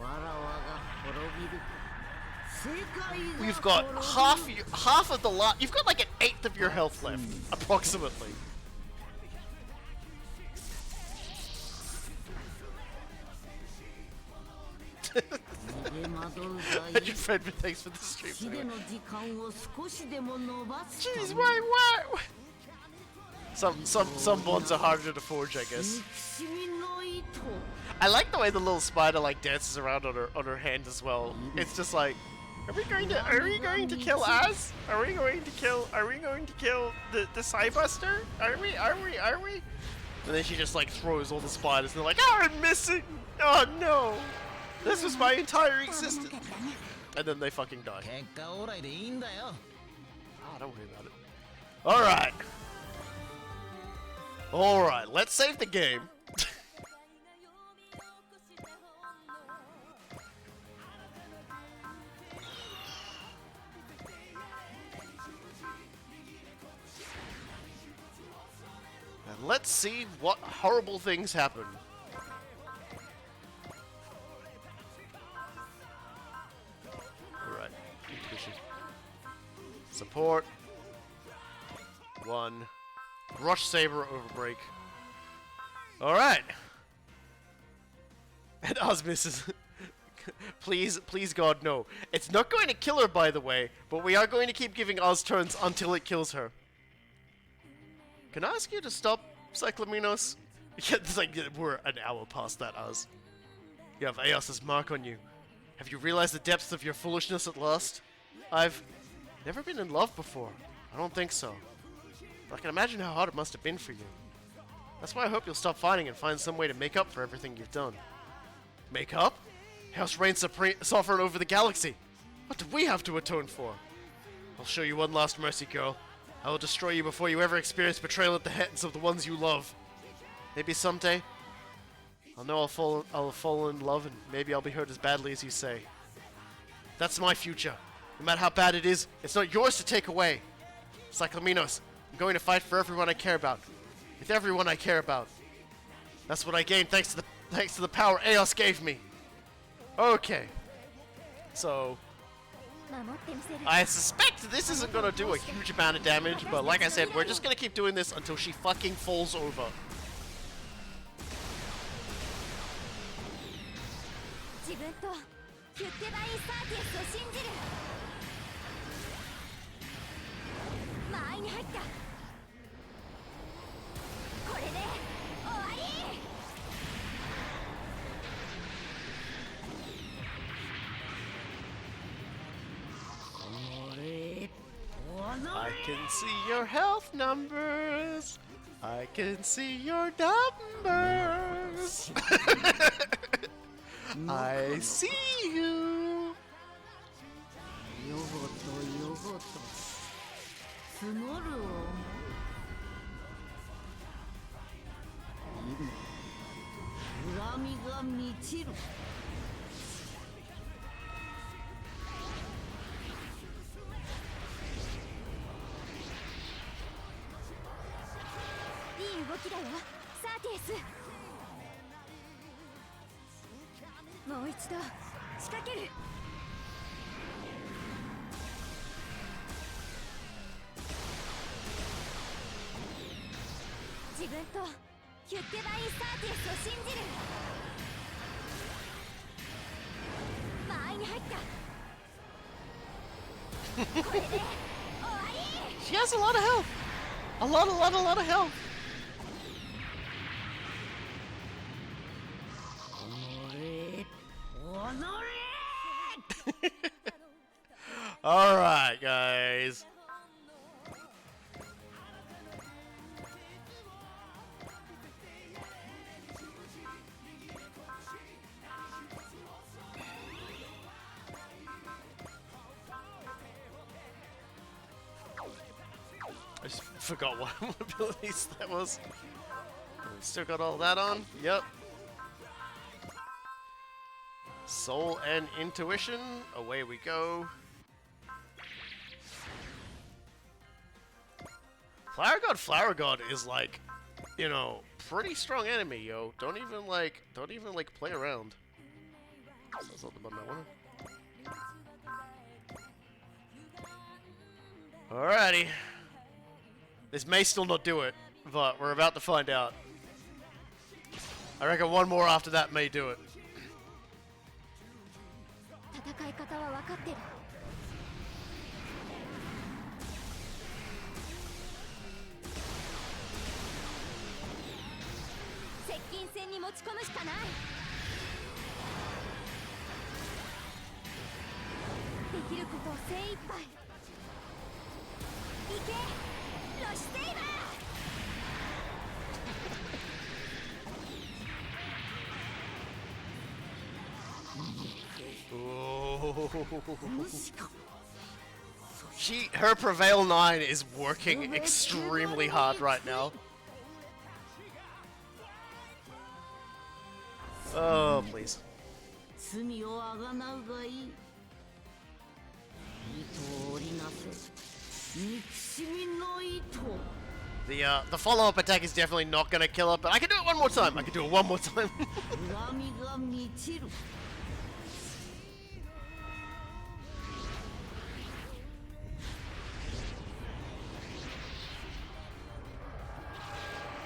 わらわが滅びる You've got half of the you've got like an eighth of your health left, approximately. And your friend, thanks for the stream. 死での時間を少しでも伸ばす Jeez, what? Some bonds are harder to forge, I guess. 憎しみの糸 I like the way the little spider like dances around on her hand as well. It's just like, are we going to kill Az? Are we going to kill the Cybuster? Are we? And then she just like throws all the spiders and they're like, oh, I'm missing! Oh no! This was my entire existence! And then they fucking die. 結果オーライでいいんだよ。 Oh, don't worry about it. Alright, let's save the game. And let's see what horrible things happen. Alright, intuition. Support. 1. Rush Saber Overbreak. Alright. And Oz misses. Please, God, no. It's not going to kill her, by the way, but we are going to keep giving Oz turns until it kills her. Can I ask you to stop, Cyclaminos? Yeah, it's like we're an hour past that, Oz. You have Eos's mark on you. Have you realized the depths of your foolishness at last? I've never been in love before. I don't think so. But I can imagine how hard it must have been for you. That's why I hope you'll stop fighting and find some way to make up for everything you've done. Make up? Chaos reigns sovereign over the galaxy. What do we have to atone for? I'll show you one last mercy, girl. I will destroy you before you ever experience betrayal at the hands of the ones you love. Maybe someday, I'll know I'll fall in love and maybe I'll be hurt as badly as you say. That's my future. No matter how bad it is, it's not yours to take away. Cyclaminos, I'm going to fight for everyone I care about. With everyone I care about. That's what I gained thanks to the power Eos gave me. Okay. So 守ってみせる I suspect this isn't gonna do a huge amount of damage, but like I said, we're just gonna keep doing this until she fucking falls over. 自分とヒュッテバインサーティエスを信じる間合いに入ったこれで終わり I can see your health numbers. I can see your numbers. I see you. よごとよごと募る思い今恨みが満ちるいい動きだよサーティエスもう一度仕掛ける自分とヒュッテバインサーティエスを信じる間合いに入ったこれで終わり She has a lot of health. A lot of health. 己れ All right, guys. I just forgot what abilities that was. Still got all that on? Yep. Soul and intuition. Away we go. Flower God is like, you know, pretty strong enemy, yo. Don't even like play around. That's not the button I wanted. Alrighty. This may still not do it, but we're about to find out. I reckon one more after that may do it. 戦い方は分かってる接近戦に持ち込むしかないできることを精一杯行けロシセイバー Her Prevail 9 is working extremely hard right now. Oh, please. 罪をあがなうがいい糸を織りなせ憎しみの糸 The follow-up attack is definitely not gonna kill her, but I can do it one more time. I can do it one more time. 恨みが満ちる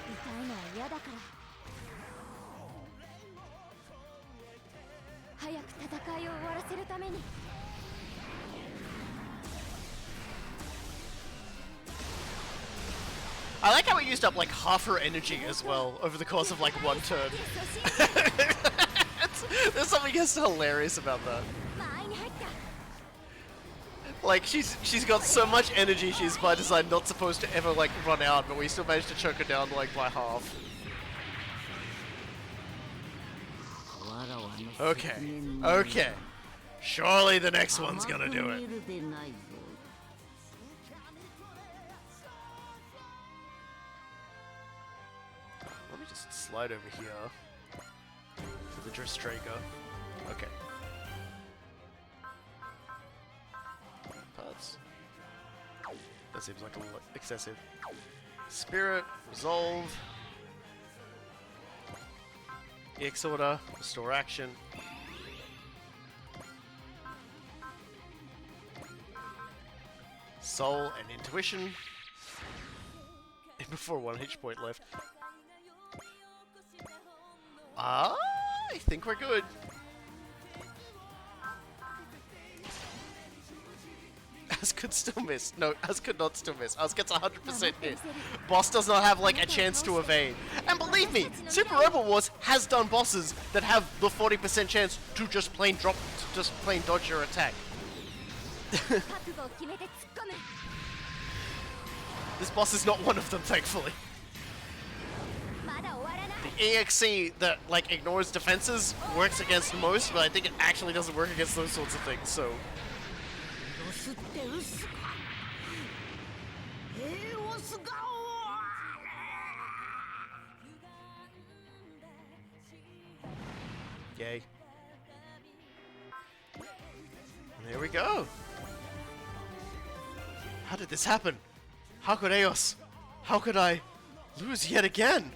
痛いのは嫌だから早く戦いを終わらせるために I like how it used up like half her energy as well over the course of like one turn. There's something just hilarious about that. 間合いに入った Like she's got so much energy, she's by design not supposed to ever like run out, but we still managed to choke her down like by half. Okay, okay. Surely the next one's gonna do it. Let me just slide over here to the Dristraker. Okay. Parts. That seems like a little excessive. Spirit, Resolve. EX order, restore action. Soul and intuition. Before 1 H point left. I think we're good. As could still miss. No, As could not still miss. As gets 100% hit. Boss does not have like a chance to evade. And believe me, Super Robot Wars has done bosses that have the 40% chance to just plain dodge your attack. This boss is not one of them, thankfully. The EXE that like ignores defenses works against most, but I think it actually doesn't work against those sorts of things, so... Yay. And there we go. How did this happen? How could Eos? How could I lose yet again?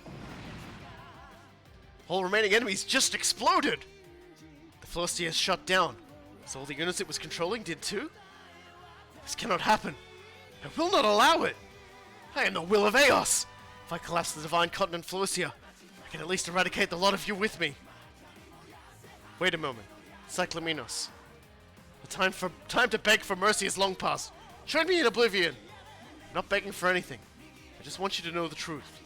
All remaining enemies just exploded! The Philostia is shut down. So all the units it was controlling did too? This cannot happen. I will not allow it! I am the will of Eos! If I collapse the Divine Continent Philostia, I can at least eradicate the lot of you with me. Wait a moment. Cyclaminos. The time to beg for mercy is long past. Join me in oblivion! I'm not begging for anything. I just want you to know the truth.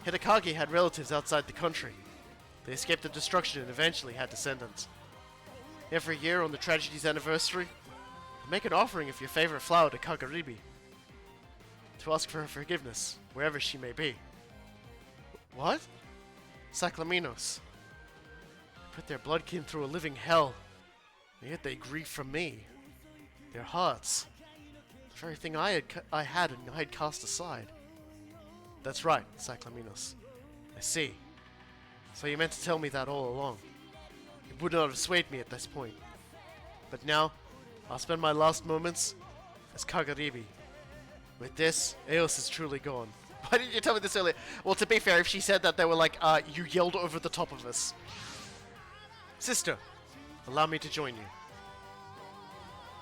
Hidekage had relatives outside the country. They escaped the destruction and eventually had descendants. Every year on the tragedy's anniversary, I make an offering of your favorite flower to Kagaribi to ask for her forgiveness, wherever she may be. What? Cyclaminos. Put their bloodkin through a living hell, and yet they grieve from me. Their hearts. The very thing I had and I had cast aside. That's right, Cyclaminos. I see. So you meant to tell me that all along. It would not have swayed me at this point. But now, I'll spend my last moments as Kagaribi. With this, Eos is truly gone. Why didn't you tell me this earlier? Well, to be fair, if she said that, they were like, you yelled over the top of us. Sister, allow me to join you.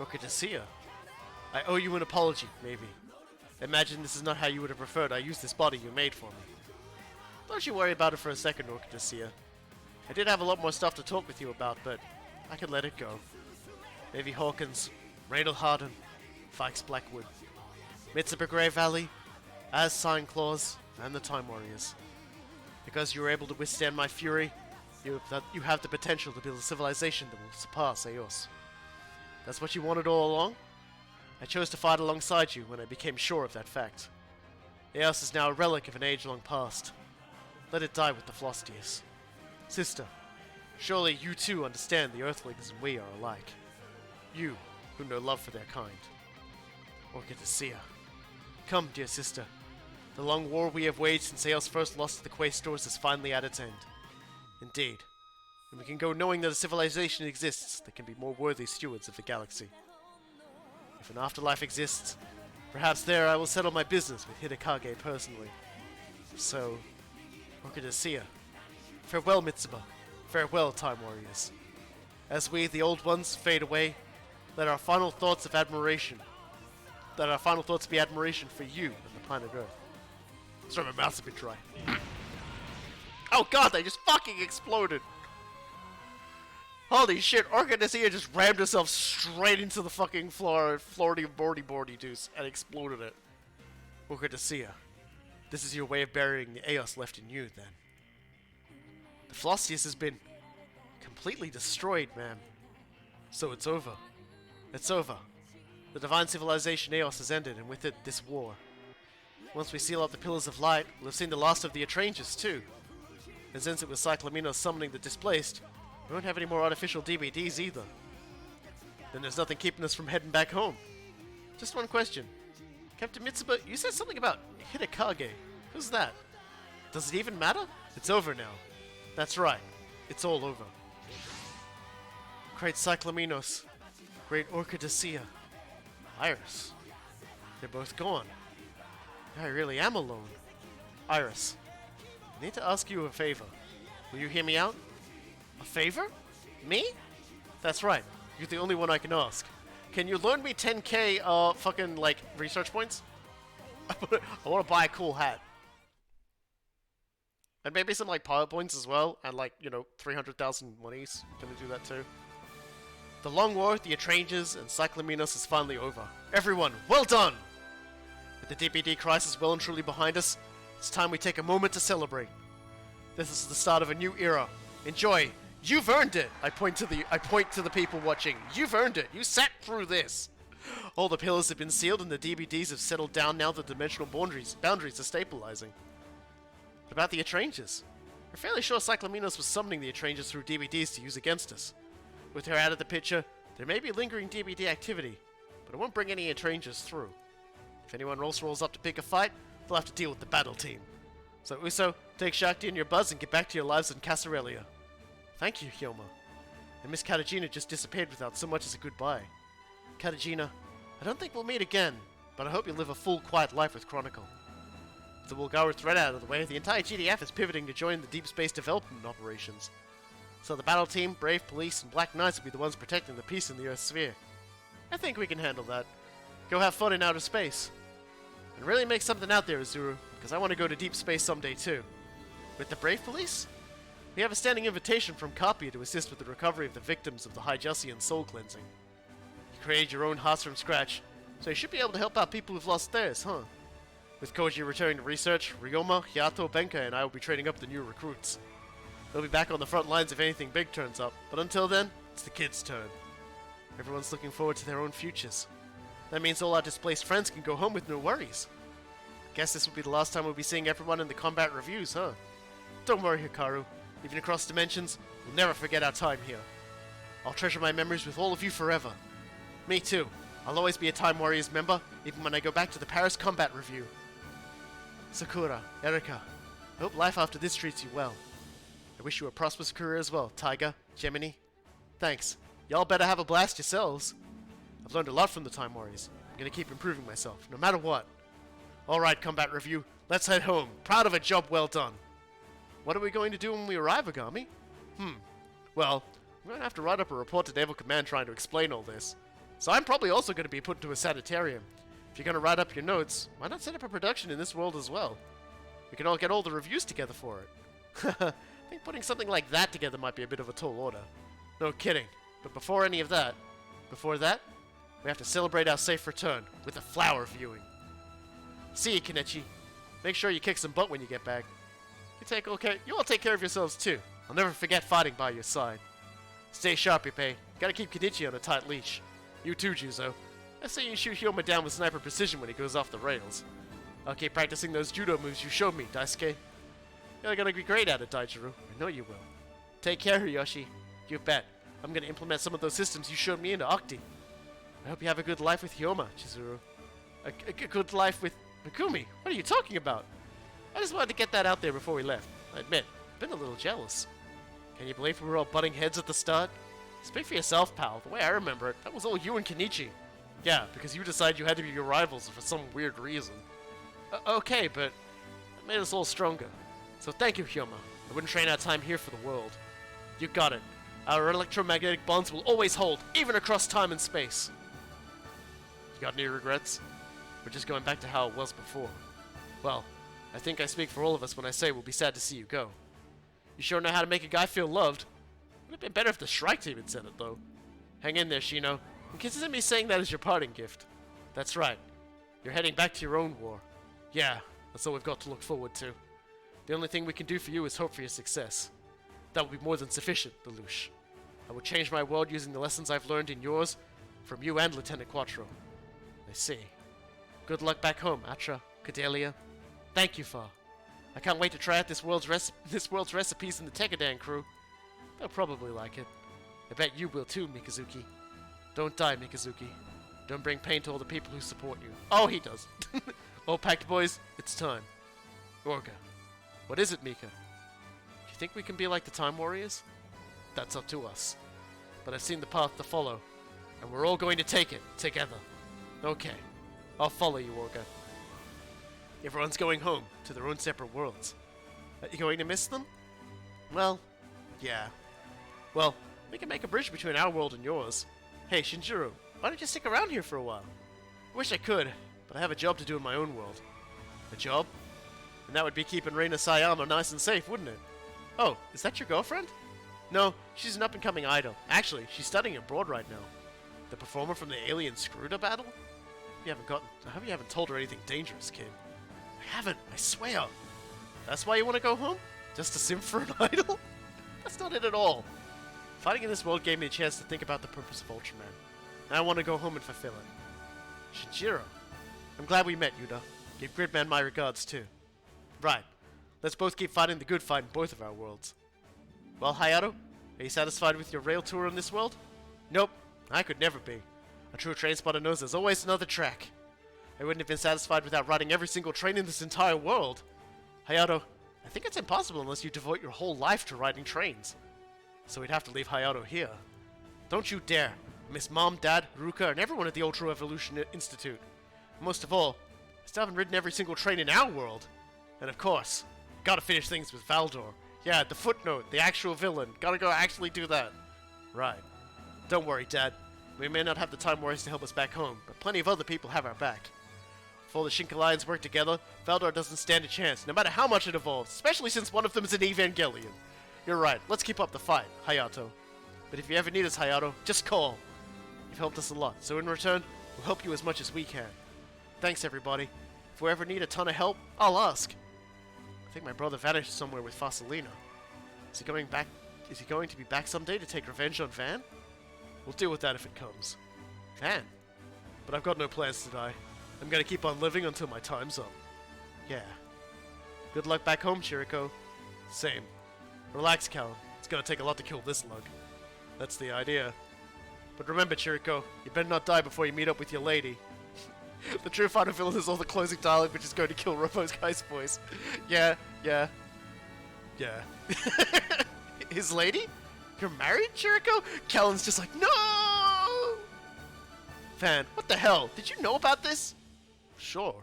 Okay, to see her. I owe you an apology, maybe. Imagine this is not how you would have preferred I use this body you made for me. Don't you worry about it for a second, Orchidacia. I did have a lot more stuff to talk with you about, but I can let it go. Maybe Hawkins, Randall Harden, Fikes Blackwood, Mitsuba Grey Valley, Az Sign Claws, and the Time Warriors. Because you were able to withstand my fury, you have the potential to build a civilization that will surpass Eos. That's what you wanted all along? I chose to fight alongside you when I became sure of that fact. Eos is now a relic of an age-long past. Let it die with the Phlostius. Sister, surely you too understand the Earthlings and we are alike. You, who know love for their kind. Orchidacia. Come, dear sister. The long war we have waged since Eos first lost the Quaestors is finally at its end. Indeed. And we can go knowing that a civilization exists that can be more worthy stewards of the galaxy. If an afterlife exists, perhaps there I will settle my business with Hidekage personally. So, Orchidacia. Farewell, Mitsuba. Farewell, Time Warriors. As we, the old ones, fade away, let our final thoughts be admiration for you and the planet Earth. Sorry, my mouth's a bit dry. Oh god, they just fucking exploded! Holy shit, Orchidacia just rammed herself straight into the fucking Florida Bordy Deuce and exploded it. Orchidacia, this is your way of burying the Eos left in you, then. The Phlostius has been completely destroyed, man. So it's over. It's over. The divine civilization Eos has ended, and with it, this war. Once we seal out the Pillars of Light, we'll have seen the last of the Atranges, too. And since it was Cyclaminos summoning the displaced, we won't have any more artificial DVDs either. Then there's nothing keeping us from heading back home. Just one question. Captain Mitsuba, you said something about Hidekage. Who's that? Does it even matter? It's over now. That's right. It's all over. Great Cyclaminos. Great Orchidacia. Iris. They're both gone. I really am alone. Iris, I need to ask you a favor. Will you hear me out? A favor? Me? That's right. You're the only one I can ask. Can you loan me 10k fucking like research points? I want to buy a cool hat. And maybe some like pilot points as well, and like, you know, 300,000 monies. Gonna do that too. The long war with the Atranges and Cyclaminos is finally over. Everyone, well done! With the DPD crisis well and truly behind us, it's time we take a moment to celebrate. This is the start of a new era. Enjoy. You've earned it. I point to the people watching. You've earned it. You sat through this. All the pillars have been sealed and the DBDs have settled down now that dimensional boundaries are stabilizing. What about the Atranges? We're fairly sure Cyclaminos was summoning the Atranges through DBDs to use against us. With her out of the picture, there may be lingering DBD activity, but it won't bring any Atranges through. If anyone rolls up to pick a fight, they'll have to deal with the battle team. So Uso, take Shakti and your buzz and get back to your lives in Casarelia. Thank you, Hyoma. And Miss Katagina just disappeared without so much as a goodbye. Katagina, I don't think we'll meet again, but I hope you live a full, quiet life with Chronicle. With the Wolgaru threat out of the way, the entire GDF is pivoting to join the deep space development operations. So the battle team, Brave Police, and Black Knights will be the ones protecting the peace in the Earth's sphere. I think we can handle that. Go have fun in outer space. And really make something out there, Azuru, because I want to go to deep space someday too. With the Brave Police? We have a standing invitation from Kapia to assist with the recovery of the victims of the Hyjessian soul cleansing. You created your own hearts from scratch, so you should be able to help out people who've lost theirs, huh? With Koji returning to research, Ryoma, Hyato, Benka, and I will be training up the new recruits. They'll be back on the front lines if anything big turns up, but until then, it's the kids' turn. Everyone's looking forward to their own futures. That means all our displaced friends can go home with no worries. Guess this will be the last time we'll be seeing everyone in the combat reviews, huh? Don't worry, Hikaru. Even across dimensions, we'll never forget our time here. I'll treasure my memories with all of you forever. Me too. I'll always be a Time Warriors member, even when I go back to the Paris Combat Review. Sakura, Erika, I hope life after this treats you well. I wish you a prosperous career as well, Taiga, Gemini. Thanks. Y'all better have a blast yourselves. I've learned a lot from the Time Warriors. I'm gonna keep improving myself, no matter what. Alright, Combat Review, let's head home. Proud of a job well done. What are we going to do when we arrive, Agami? Well, I'm going to have to write up a report to Naval Command trying to explain all this. So I'm probably also going to be put into a sanitarium. If you're going to write up your notes, why not set up a production in this world as well? We can all get all the reviews together for it. I think putting something like that together might be a bit of a tall order. No kidding. But before any of that, we have to celebrate our safe return with a flower viewing. See you, Kenichi. Make sure you kick some butt when you get back. You all take care of yourselves too. I'll never forget fighting by your side. Stay sharp, Ippei. Gotta keep Kenichi on a tight leash. You too, Juzo. I say you shoot Hyoma down with sniper precision when he goes off the rails. I'll keep practicing those judo moves you showed me, Daisuke. You're gonna be great at it, Daijiro. I know you will. Take care, Hiroshi. You bet. I'm gonna implement some of those systems you showed me into Octi. I hope you have a good life with Hyoma, Chizuru. A good life with Mikumi. What are you talking about? I just wanted to get that out there before we left. I admit, I've been a little jealous. Can you believe we were all butting heads at the start? Speak for yourself, pal. The way I remember it, that was all you and Kenichi. Yeah, because you decided you had to be your rivals for some weird reason. Okay, but that made us all stronger. So thank you, Hyoma. I wouldn't train our time here for the world. You got it. Our electromagnetic bonds will always hold, even across time and space. You got any regrets? We're just going back to how it was before. Well, I think I speak for all of us when I say we'll be sad to see you go. You sure know how to make a guy feel loved. Would have been better if the Shrike team had said it, though. Hang in there, Shino. And consider me saying that as your parting gift. That's right. You're heading back to your own war. Yeah, that's all we've got to look forward to. The only thing we can do for you is hope for your success. That will be more than sufficient, Lelouch. I will change my world using the lessons I've learned in yours, from you and Lieutenant Quattro. I see. Good luck back home, Atra, Cadelia. Thank you, Fa. I can't wait to try out this world's recipes in the Tekadan crew. They'll probably like it. I bet you will too, Mikazuki. Don't die, Mikazuki. Don't bring pain to all the people who support you. Oh, he does. All packed, boys. It's time. Orga. What is it, Mika? Do you think we can be like the Time Warriors? That's up to us. But I've seen the path to follow, and we're all going to take it together. Okay. I'll follow you, Orga. Everyone's going home to their own separate worlds. Are you going to miss them? Well, yeah. Well, we can make a bridge between our world and yours. Hey, Shinjiro, why don't you stick around here for a while? I wish I could, but I have a job to do in my own world. A job? And that would be keeping Reina Sayano nice and safe, wouldn't it? Oh, is that your girlfriend? No, she's an up-and-coming idol. Actually, she's studying abroad right now. The performer from the Alien Screwed battle? I hope you haven't told her anything dangerous, kid. I haven't, I swear. That's why you want to go home? Just to sim for an idol? That's not it at all. Fighting in this world gave me a chance to think about the purpose of Ultraman. And I want to go home and fulfill it. Shinjiro. I'm glad we met, Yuda. Give Gridman my regards, too. Right. Let's both keep fighting the good fight in both of our worlds. Well, Hayato, are you satisfied with your rail tour in this world? Nope. I could never be. A true train spotter knows there's always another track. I wouldn't have been satisfied without riding every single train in this entire world. Hayato, I think it's impossible unless you devote your whole life to riding trains. So we'd have to leave Hayato here. Don't you dare. I miss Mom, Dad, Ruka, and everyone at the Ultra Evolution Institute. Most of all, I still haven't ridden every single train in our world. And of course, gotta finish things with Valdor. Yeah, the footnote, the actual villain. Gotta go actually do that. Right. Don't worry, Dad. We may not have the Time Warriors to help us back home, but plenty of other people have our back. If all the Shink Alliance work together, Valdor doesn't stand a chance, no matter how much it evolves, especially since one of them is an Evangelion. You're right, let's keep up the fight, Hayato. But if you ever need us, Hayato, just call. You've helped us a lot, so in return, we'll help you as much as we can. Thanks, everybody. If we ever need a ton of help, I'll ask. I think my brother vanished somewhere with Fasalina. Is he going back? Is he going to be back someday to take revenge on Van? We'll deal with that if it comes. Van? But I've got no plans to die. I'm gonna keep on living until my time's up. Yeah. Good luck back home, Chiriko. Same. Relax, Cal. It's gonna take a lot to kill this lug. That's the idea. But remember, Chiriko, you better not die before you meet up with your lady. The true final villain is all the closing dialogue, which is going to kill Robo's guy's voice. Yeah. His lady? You're married, Chiriko? Kellen's just like, no! Van, what the hell? Did you know about this? Sure.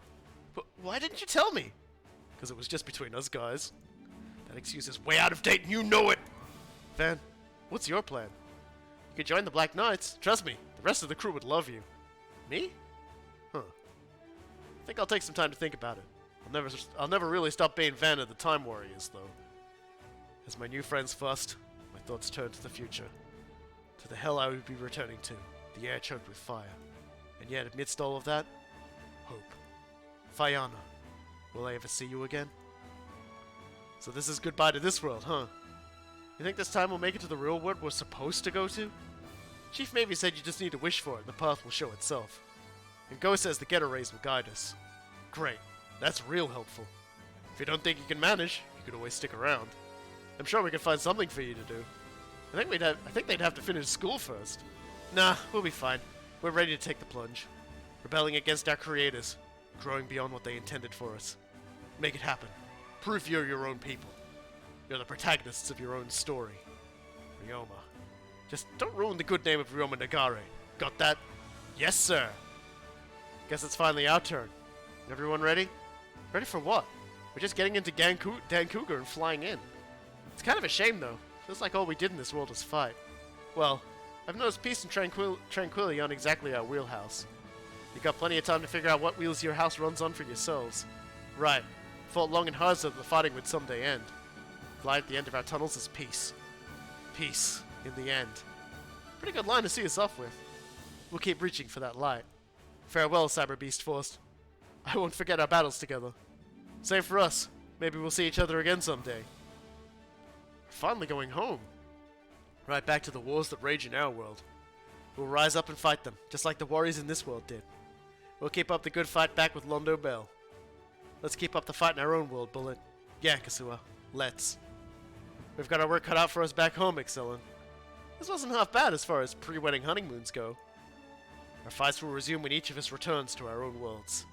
But why didn't you tell me? Because it was just between us guys. That excuse is way out of date and you know it! Van, what's your plan? You could join the Black Knights. Trust me, the rest of the crew would love you. Me? Huh. I think I'll take some time to think about it. I'll never really stop being Van of the Time Warriors, though. As my new friends fussed, my thoughts turned to the future. To the hell I would be returning to, the air choked with fire. And yet, amidst all of that, hope. Fayana, will I ever see you again? So this is goodbye to this world, huh? You think this time we'll make it to the real world we're supposed to go to? Chief maybe said you just need to wish for it and the path will show itself. And Go says the Getter Rays will guide us. Great, that's real helpful. If you don't think you can manage, you could always stick around. I'm sure we can find something for you to do. I think they'd have to finish school first. Nah, we'll be fine. We're ready to take the plunge. Rebelling against our creators. Growing beyond what they intended for us. Make it happen. Prove you're your own people. You're the protagonists of your own story. Ryoma. Just don't ruin the good name of Ryoma Nagare. Got that? Yes, sir. Guess it's finally our turn. Everyone ready? Ready for what? We're just getting into Dan Cougar and flying in. It's kind of a shame, though. Feels like all we did in this world was fight. Well, I've noticed peace and tranquility aren't exactly our wheelhouse. You've got plenty of time to figure out what wheels your house runs on for yourselves. Right. Fought long and hard so that the fighting would someday end. The light at the end of our tunnels is peace. Peace, in the end. Pretty good line to see us off with. We'll keep reaching for that light. Farewell, Cyber Beast Force. I won't forget our battles together. Same for us. Maybe we'll see each other again someday. We're finally going home. Right back to the wars that rage in our world. We'll rise up and fight them, just like the warriors in this world did. We'll keep up the good fight back with Londo Bell. Let's keep up the fight in our own world, Bullet. Yeah, Kasua. Let's. We've got our work cut out for us back home, Excellent. This wasn't half bad as far as pre-wedding honeymoons go. Our fights will resume when each of us returns to our own worlds.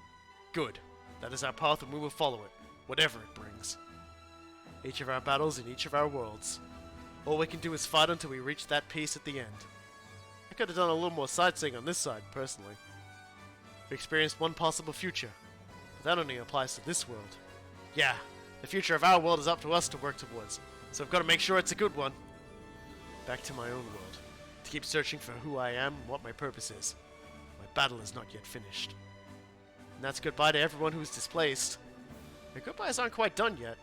Good. That is our path and we will follow it, whatever it brings. Each of our battles in each of our worlds. All we can do is fight until we reach that peace at the end. I could have done a little more sightseeing on this side, personally. We experienced one possible future, but that only applies to this world. Yeah, the future of our world is up to us to work towards. So I've got to make sure it's a good one. Back to my own world, to keep searching for who I am and what my purpose is. My battle is not yet finished. And that's goodbye to everyone who's displaced. The goodbyes aren't quite done yet.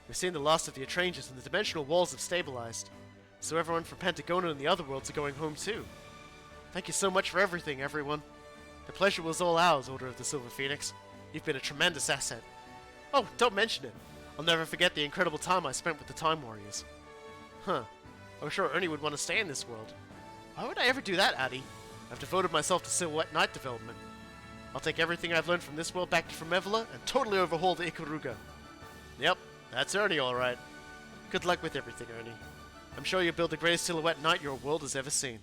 We've seen the last of the Atranges and the dimensional walls have stabilized. So everyone from Pentagona and the other worlds are going home too. Thank you so much for everything, everyone. The pleasure was all ours, Order of the Silver Phoenix. You've been a tremendous asset. Oh, don't mention it. I'll never forget the incredible time I spent with the Time Warriors. Huh. I'm sure Ernie would want to stay in this world. Why would I ever do that, Addy? I've devoted myself to Silhouette Knight development. I'll take everything I've learned from this world back to Fromevilla and totally overhaul the Ikaruga. Yep, that's Ernie alright. Good luck with everything, Ernie. I'm sure you'll build the greatest Silhouette Knight your world has ever seen.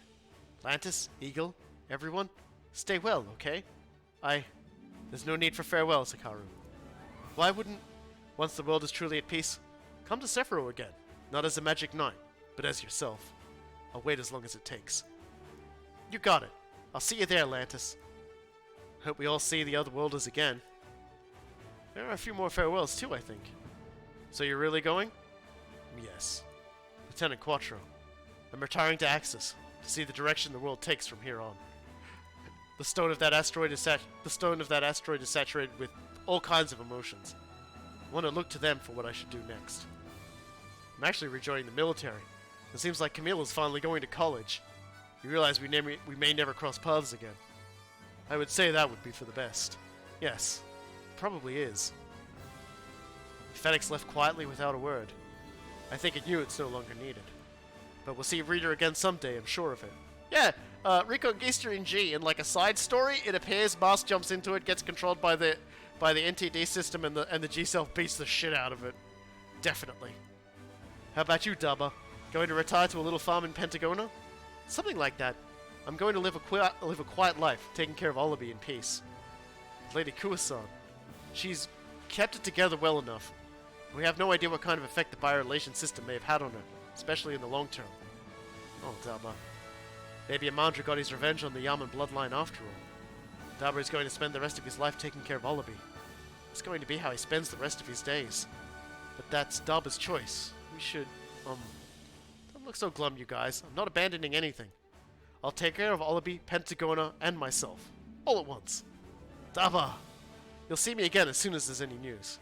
Lantis, Eagle, everyone, stay well, okay? There's no need for farewells, Hikaru. Why wouldn't, once the world is truly at peace, come to Sephiroth again, not as a magic knight, but as yourself. I'll wait as long as it takes. You got it. I'll see you there, Lantis. Hope we all see the other worlders again. There are a few more farewells too, I think. So you're really going? Yes. Lieutenant Quattro, I'm retiring to Axis to see the direction the world takes from here on. The stone of that asteroid is saturated with all kinds of emotions. I want to look to them for what I should do next. I'm actually rejoining the military. It seems like Camilla's finally going to college. You realize we may never cross paths again. I would say that would be for the best. Yes, it probably is. Fenix left quietly without a word. I think it knew it's no longer needed. But we'll see Rita again someday, I'm sure of it. Yeah, Rico Geister in G, in like a side story, it appears Mars jumps into it, gets controlled by the NTD system, and the G-Self beats the shit out of it. Definitely. How about you, Daba? Going to retire to a little farm in Pentagona? Something like that. I'm going to live a quiet life, taking care of Olabi in peace. Lady Kuwasan. She's kept it together well enough. We have no idea what kind of effect the biorelation system may have had on her, especially in the long term. Oh, Daba. Maybe Amandra got his revenge on the Yaman bloodline after all. Daba is going to spend the rest of his life taking care of Olabi. It's going to be how he spends the rest of his days. But that's Daba's choice. We should, don't look so glum, you guys. I'm not abandoning anything. I'll take care of Olabi, Pentagona, and myself. All at once. Daba! You'll see me again as soon as there's any news.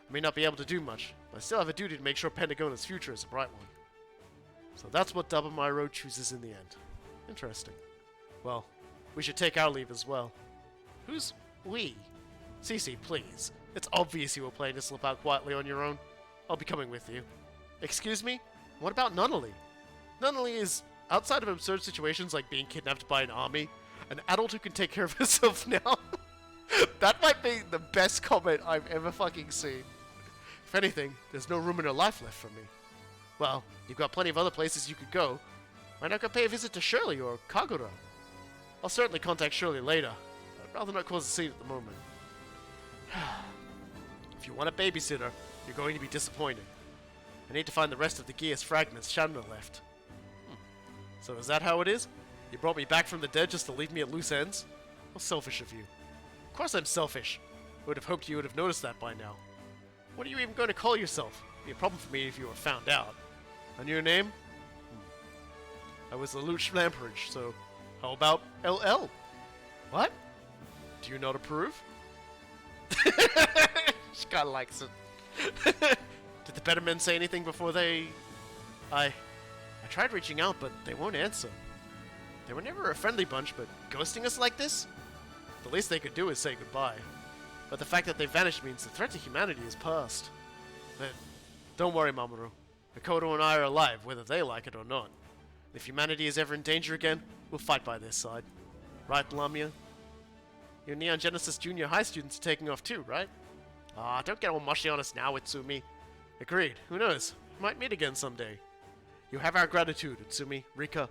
I may not be able to do much, but I still have a duty to make sure Pentagona's future is a bright one. So that's what Daba Myro chooses in the end. Interesting. Well, we should take our leave as well. Who's we? Cece, please. It's obvious you were planning to slip out quietly on your own. I'll be coming with you. Excuse me? What about Nunnally? Nunnally is, outside of absurd situations like being kidnapped by an army, an adult who can take care of herself now. That might be the best comment I've ever fucking seen. If anything, there's no room in her life left for me. Well, you've got plenty of other places you could go. Why not go pay a visit to Shirley or Kagura? I'll certainly contact Shirley later. I'd rather not cause a scene at the moment. If you want a babysitter, you're going to be disappointed. I need to find the rest of the Geas fragments Shanna left. So is that how it is? You brought me back from the dead just to leave me at loose ends? How selfish of you. Of course I'm selfish. I would have hoped you would have noticed that by now. What are you even going to call yourself? It'd be a problem for me if you were found out. And your name? I was Lelouch Lamperidge, so how about LL? What? Do you not approve? She kinda likes it. Did the better men say anything before they... I tried reaching out, but they won't answer. They were never a friendly bunch, but ghosting us like this? The least they could do is say goodbye. But the fact that they vanished means the threat to humanity is past. But don't worry, Mamoru. Makoto and I are alive, whether they like it or not. If humanity is ever in danger again, we'll fight by their side. Right, Lamia? Your Neon Genesis Junior High students are taking off too, right? Ah, don't get all mushy on us now, Itsumi. Agreed. Who knows? We might meet again someday. You have our gratitude, Itsumi, Rika.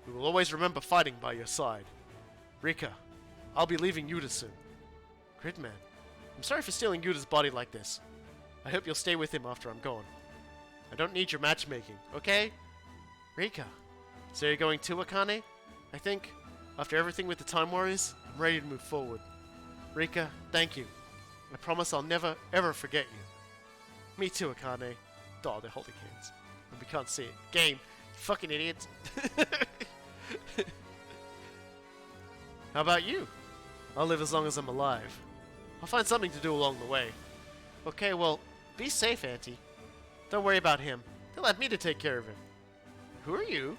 We will always remember fighting by your side. Rika, I'll be leaving Yuta soon. Gridman, I'm sorry for stealing Yuta's body like this. I hope you'll stay with him after I'm gone. I don't need your matchmaking, okay? Rika, so you're going to Akane? I think, after everything with the Time Warriors, I'm ready to move forward. Rika, thank you. I promise I'll never, ever forget you. Me too, Akane. Oh, they're holding hands. And we can't see it. Game. Fucking idiots. How about you? I'll live as long as I'm alive. I'll find something to do along the way. Okay, well, be safe, Auntie. Don't worry about him. He'll have me to take care of him. Who are you?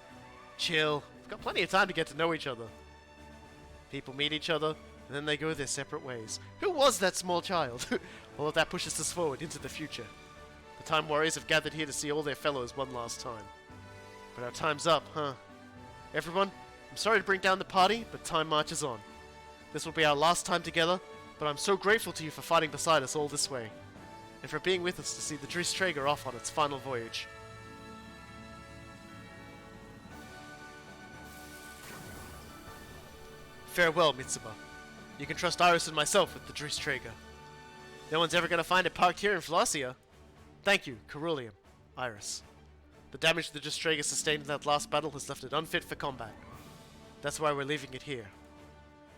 Chill. We've got plenty of time to get to know each other. People meet each other, and then they go their separate ways. Who was that small child? All of that pushes us forward into the future. The Time Warriors have gathered here to see all their fellows one last time. But our time's up, huh? Everyone, I'm sorry to bring down the party, but time marches on. This will be our last time together, but I'm so grateful to you for fighting beside us all this way, and for being with us to see the Driss Traeger off on its final voyage. Farewell, Mitsuba. You can trust Iris and myself with the Driss Traeger. No one's ever gonna find it parked here in Flossia. Thank you, Ceruleum, Iris. The damage the Driss Traeger sustained in that last battle has left it unfit for combat. That's why we're leaving it here.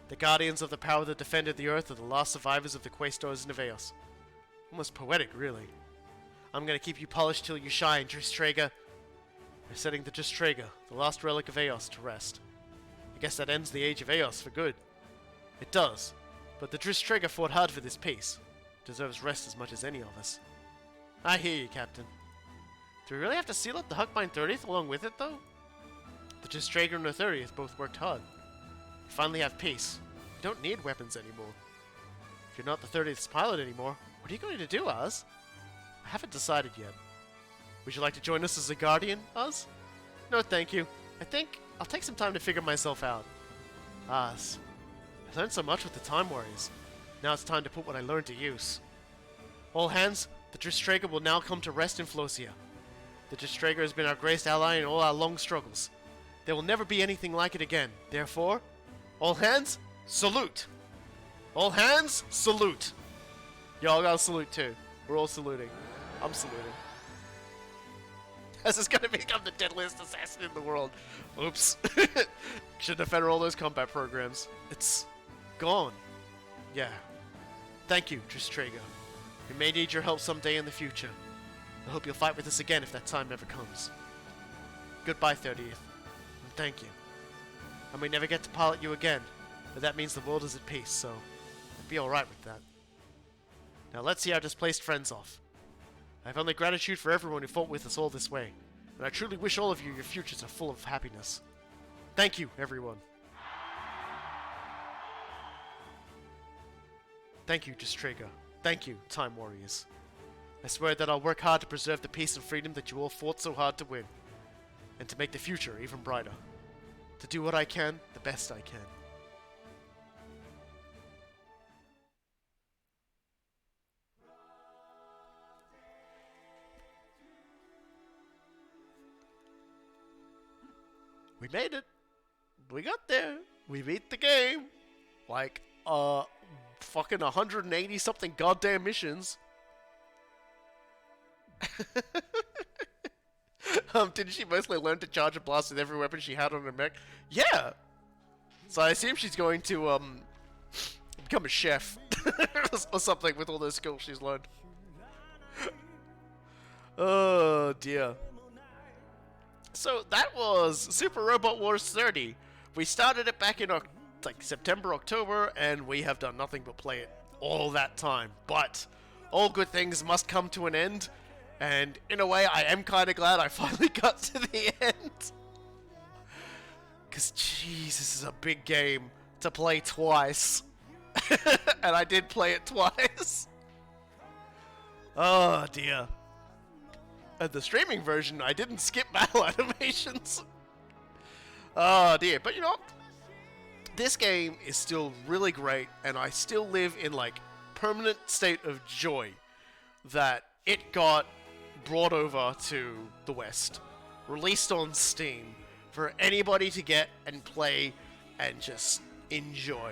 The guardians of the power that defended the Earth are the last survivors of the Quaestors in Nevaeos. Almost poetic, really. I'm gonna keep you polished till you shine, Driss Traeger. We're setting the Driss Traeger, the last relic of Eos, to rest. I guess that ends the age of Eos for good. It does, but the Driss Traeger fought hard for this peace. Deserves rest as much as any of us. I hear you, Captain. Do we really have to seal up the Huckbind 30th along with it, though? The Driss Traeger and the 30th both worked hard. We finally have peace. We don't need weapons anymore. If you're not the 30th's pilot anymore, what are you going to do, Oz? I haven't decided yet. Would you like to join us as a guardian, Oz? No, thank you. I think I'll take some time to figure myself out. Oz, I learned so much with the Time Warriors. Now it's time to put what I learned to use. All hands, the Driss Traeger will now come to rest in Flossia. The Driss Traeger has been our greatest ally in all our long struggles. There will never be anything like it again. Therefore, all hands, salute! All hands, salute! Y'all gotta salute too. We're all saluting. I'm saluting. This is gonna become the deadliest assassin in the world. Oops. Should defend all those combat programs. It's gone. Yeah. Thank you, Driss Traeger. We may need your help someday in the future. I hope you'll fight with us again if that time ever comes. Goodbye, 30th. And thank you. I may never get to pilot you again, but that means the world is at peace, so I'll be alright with that. Now let's see our displaced friends off. I have only gratitude for everyone who fought with us all this way, and I truly wish all of you your futures are full of happiness. Thank you, everyone. Thank you, Driss Traeger. Thank you, Time Warriors. I swear that I'll work hard to preserve the peace and freedom that you all fought so hard to win, and to make the future even brighter. To do what I can, the best I can. We made it. We got there. We beat the game. Like, fucking 180 something goddamn missions. Didn't she mostly learn to charge a blast with every weapon she had on her mech? Yeah! So I assume she's going to, become a chef. or something with all those skills she's learned. Oh, dear. So that was Super Robot Wars 30. We started it back in like September, October, and we have done nothing but play it all that time. But all good things must come to an end. And in a way, I am kind of glad I finally got to the end. Because, jeez, this is a big game to play twice. And I did play it twice. Oh, dear. And the streaming version, I didn't skip battle animations. Oh, dear. But you know what? This game is still really great, and I still live in, like, permanent state of joy that it got brought over to the West, released on Steam, for anybody to get and play and just enjoy.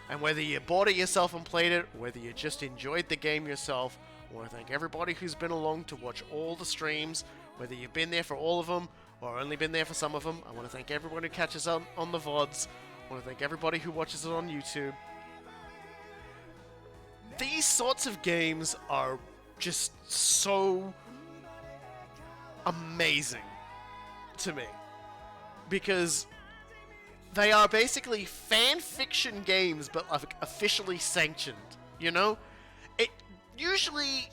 And whether you bought it yourself and played it, whether you just enjoyed the game yourself, I want to thank everybody who's been along to watch all the streams, whether you've been there for all of them or only been there for some of them. I want to thank everyone who catches on the VODs. I want to thank everybody who watches it on YouTube. These sorts of games are just so amazing to me. Because they are basically fan fiction games, but like officially sanctioned, you know? It usually,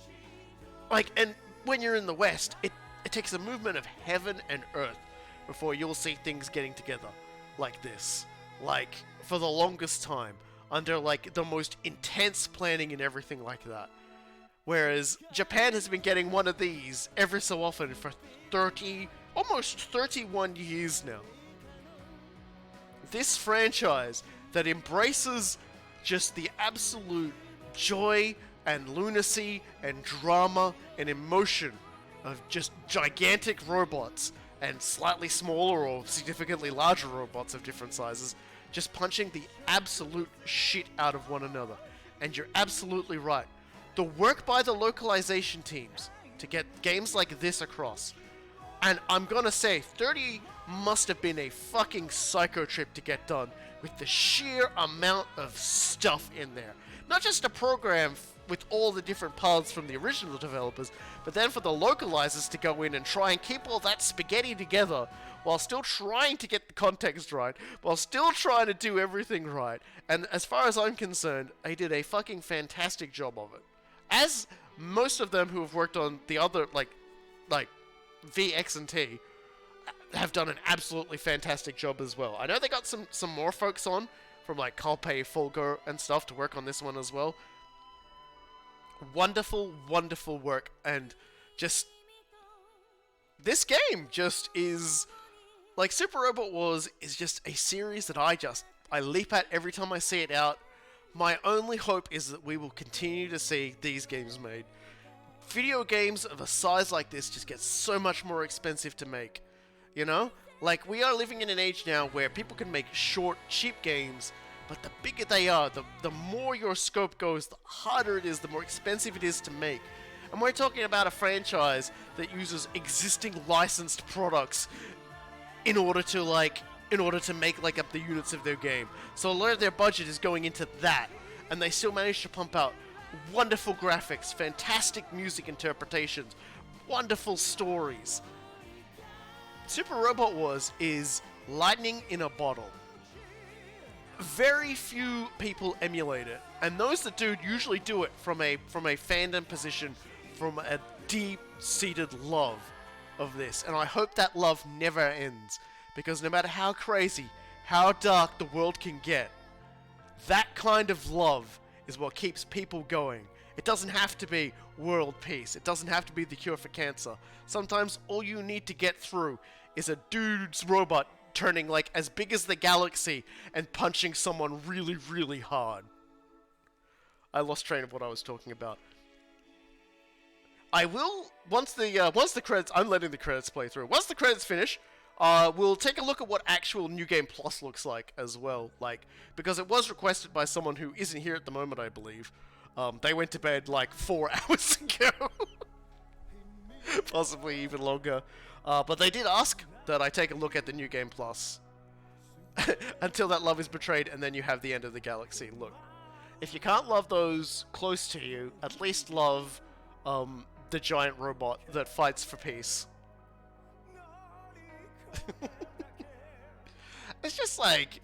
like, and when you're in the West, it takes a movement of heaven and earth before you'll see things getting together like this. Like, for the longest time, under, like, the most intense planning and everything like that. Whereas Japan has been getting one of these every so often for almost 31 years now. This franchise that embraces just the absolute joy and lunacy and drama and emotion of just gigantic robots and slightly smaller or significantly larger robots of different sizes just punching the absolute shit out of one another. And you're absolutely right. The work by the localization teams to get games like this across, and I'm gonna say 30 must have been a fucking psycho trip to get done with the sheer amount of stuff in there. Not just a program with all the different paths from the original developers, but then for the localizers to go in and try and keep all that spaghetti together while still trying to get the context right, while still trying to do everything right. And as far as I'm concerned, they did a fucking fantastic job of it. As most of them who have worked on the other, like VX and T, have done an absolutely fantastic job as well. I know they got some more folks on from like Kalpe, Fulgur and stuff to work on this one as well. Wonderful, wonderful work, and just this game just is like Super Robot Wars is just a series that I leap at every time I see it out. My only hope is that we will continue to see these games made. Video games of a size like this just get so much more expensive to make. You know? Like, we are living in an age now where people can make short, cheap games, but the bigger they are, the more your scope goes, the harder it is, the more expensive it is to make. And we're talking about a franchise that uses existing licensed products in order to make like up the units of their game. So a lot of their budget is going into that, and they still manage to pump out wonderful graphics, fantastic music interpretations, wonderful stories. Super Robot Wars is lightning in a bottle. Very few people emulate it, and those that do usually do it from a fandom position, from a deep-seated love of this, and I hope that love never ends, because no matter how crazy, how dark the world can get, that kind of love is what keeps people going. It doesn't have to be world peace. It doesn't have to be the cure for cancer. Sometimes all you need to get through is a dude's robot turning like as big as the galaxy and punching someone really, really hard. I lost train of what I was talking about. I will, once the credits, I'm letting the credits play through. Once the credits finish, we'll take a look at what actual New Game Plus looks like as well. Like, because it was requested by someone who isn't here at the moment, I believe. They went to bed like 4 hours ago. Possibly even longer. But they did ask that I take a look at the New Game Plus. Until that love is betrayed, and then you have the end of the galaxy. Look, if you can't love those close to you, at least love the giant robot that fights for peace. It's just like,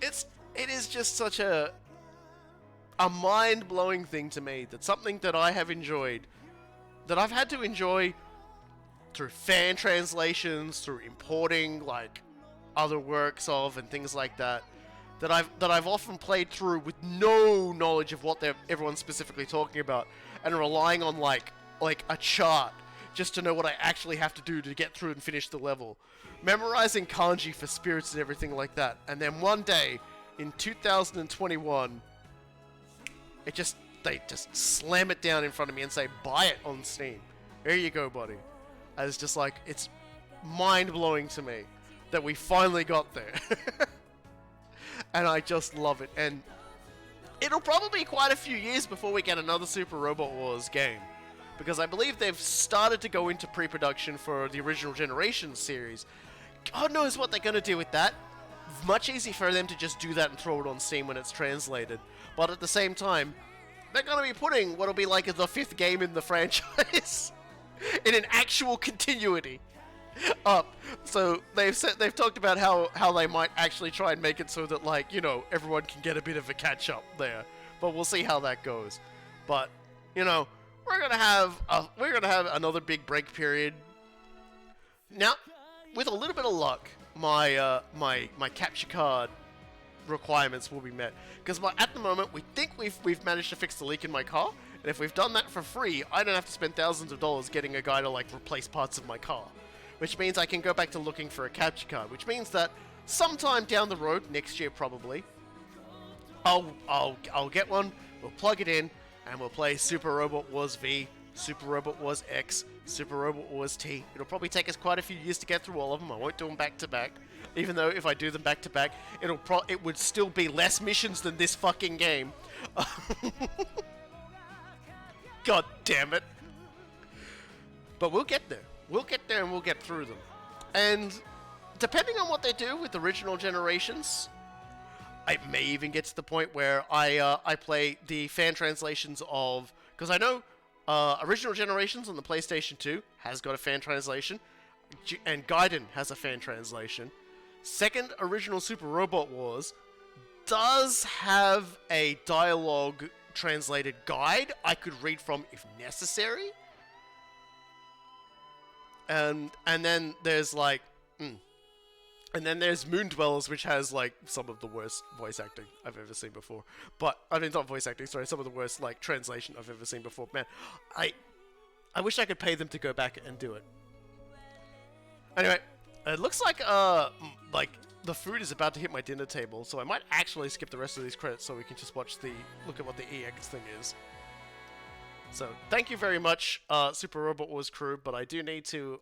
it is just such a mind-blowing thing to me, that something that I have enjoyed, that I've had to enjoy through fan translations, through importing like other works of and things like that, that I've often played through with no knowledge of what everyone's specifically talking about, and relying on like a chart just to know what I actually have to do to get through and finish the level, memorizing kanji for spirits and everything like that. And then one day in 2021, they just slam it down in front of me and say, buy it on Steam. Here you go, buddy. And it's just like, it's mind-blowing to me that we finally got there. And I just love it. And it'll probably be quite a few years before we get another Super Robot Wars game, because I believe they've started to go into pre-production for the original Generation series. God knows what they're going to do with that. Much easier for them to just do that and throw it on Steam when it's translated. But at the same time, they're going to be putting what'll be like the 5th game in the franchise in an actual continuity up. So they've talked about how they might actually try and make it so that, like, you know, everyone can get a bit of a catch up there. But we'll see how that goes. But, you know, we're gonna have another big break period. Now, with a little bit of luck, my capture card requirements will be met, because at the moment we think we've managed to fix the leak in my car, and if we've done that for free, I don't have to spend thousands of dollars getting a guy to, like, replace parts of my car, which means I can go back to looking for a capture card, which means that sometime down the road, next year probably, I'll get one, we'll plug it in, and we'll play Super Robot Wars V, Super Robot Wars X, Super Robot Wars T. It'll probably take us quite a few years to get through all of them. I won't do them back to back. Even though if I do them back to back, it would still be less missions than this fucking game. God damn it. But we'll get there. We'll get there and we'll get through them. And depending on what they do with original generations, I may even get to the point where I play the fan translations of, because I know original generations on the PlayStation 2 has got a fan translation, and Gaiden has a fan translation. Second original Super Robot Wars does have a dialogue translated guide I could read from if necessary. And then there's like, and then there's Moon Dwellers, which has like some of the worst voice acting I've ever seen before. But I mean, not voice acting, sorry, some of the worst like translation I've ever seen before. Man, I wish I could pay them to go back and do it. Anyway, it looks like the food is about to hit my dinner table, so I might actually skip the rest of these credits so we can just look at what the EX thing is. So thank you very much, Super Robot Wars crew, but I do need to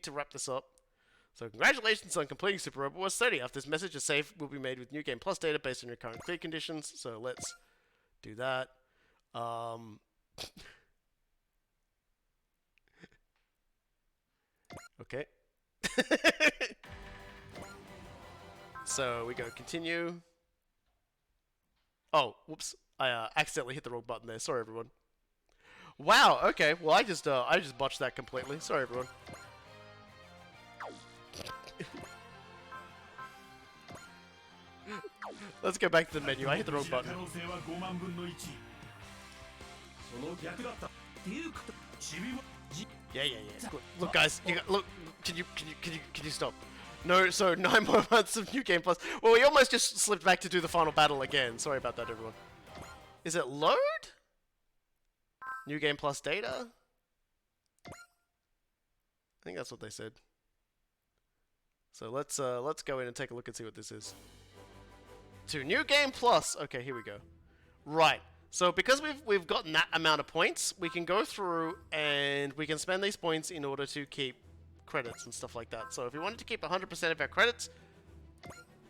wrap this up. So congratulations on completing Super Robot Wars 30. After this message, a save will be made with New Game Plus data based on your current clear conditions. So let's do that. Okay. So we go continue. Oh, whoops! I accidentally hit the wrong button there. Sorry, everyone. Wow. Okay. Well, I just botched that completely. Sorry, everyone. Let's go back to the menu. I hit the wrong button. Yeah. Look, guys. Look. Can you stop? No. So 9 more months of New Game Plus. Well, we almost just slipped back to do the final battle again. Sorry about that, everyone. Is it load? New Game Plus data? I think that's what they said. So let's go in and take a look and see what this is. To New Game Plus. Okay, here we go. Right. So because we've gotten that amount of points, we can go through and we can spend these points in order to keep credits and stuff like that. So if we wanted to keep 100% of our credits,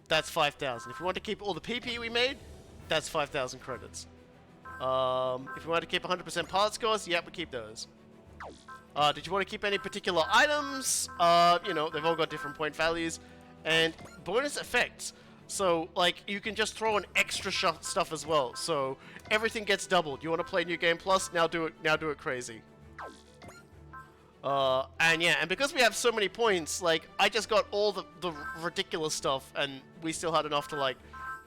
that's 5,000. If we want to keep all the PP we made, that's 5,000 credits. If we want to keep 100% pilot scores, yep, we keep those. Did you want to keep any particular items? You know, they've all got different point values. And bonus effects. So, like, you can just throw in extra stuff as well. So, everything gets doubled. You want to play New Game Plus? Now do it crazy. And yeah, and because we have so many points, like, I just got all the ridiculous stuff, and we still had enough to, like,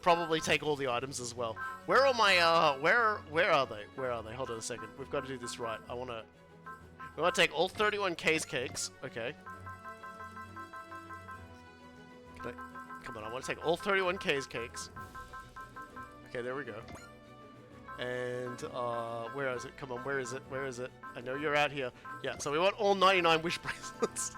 probably take all the items as well. Where are my, where are they? Where are they? Hold on a second. We've got to do this right. We want to take all 31K's cakes. Okay. Come on, I want to take all 31K's cakes. Okay, there we go. And, where is it? Come on, where is it? Where is it? I know you're out here. Yeah, so we want all 99 wish bracelets.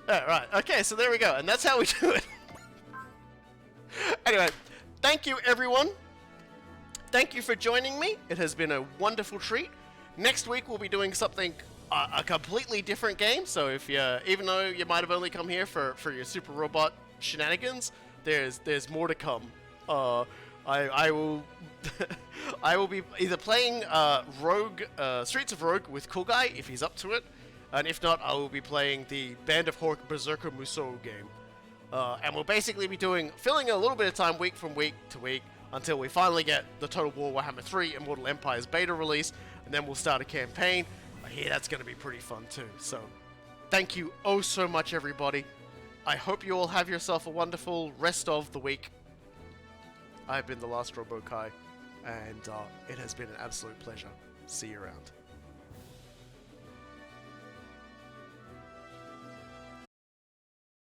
Alright, okay, so there we go. And that's how we do it. Anyway, thank you, everyone. Thank you for joining me. It has been a wonderful treat. Next week, we'll be doing something, a completely different game. So if you, even though you might have only come here for your Super Robot shenanigans, there's more to come. I will I will be either playing Rogue, Streets of Rogue with Cool Guy if he's up to it, and if not, I will be playing the Band of Hork Berserker Musou game. And we'll basically be filling a little bit of time week from week to week until we finally get the Total War Warhammer 3 Immortal Empires beta release, and then we'll start a campaign. I hear that's going to be pretty fun too. So, thank you oh so much, everybody. I hope you all have yourself a wonderful rest of the week. I've been the Last Robo Kai, and it has been an absolute pleasure. See you around.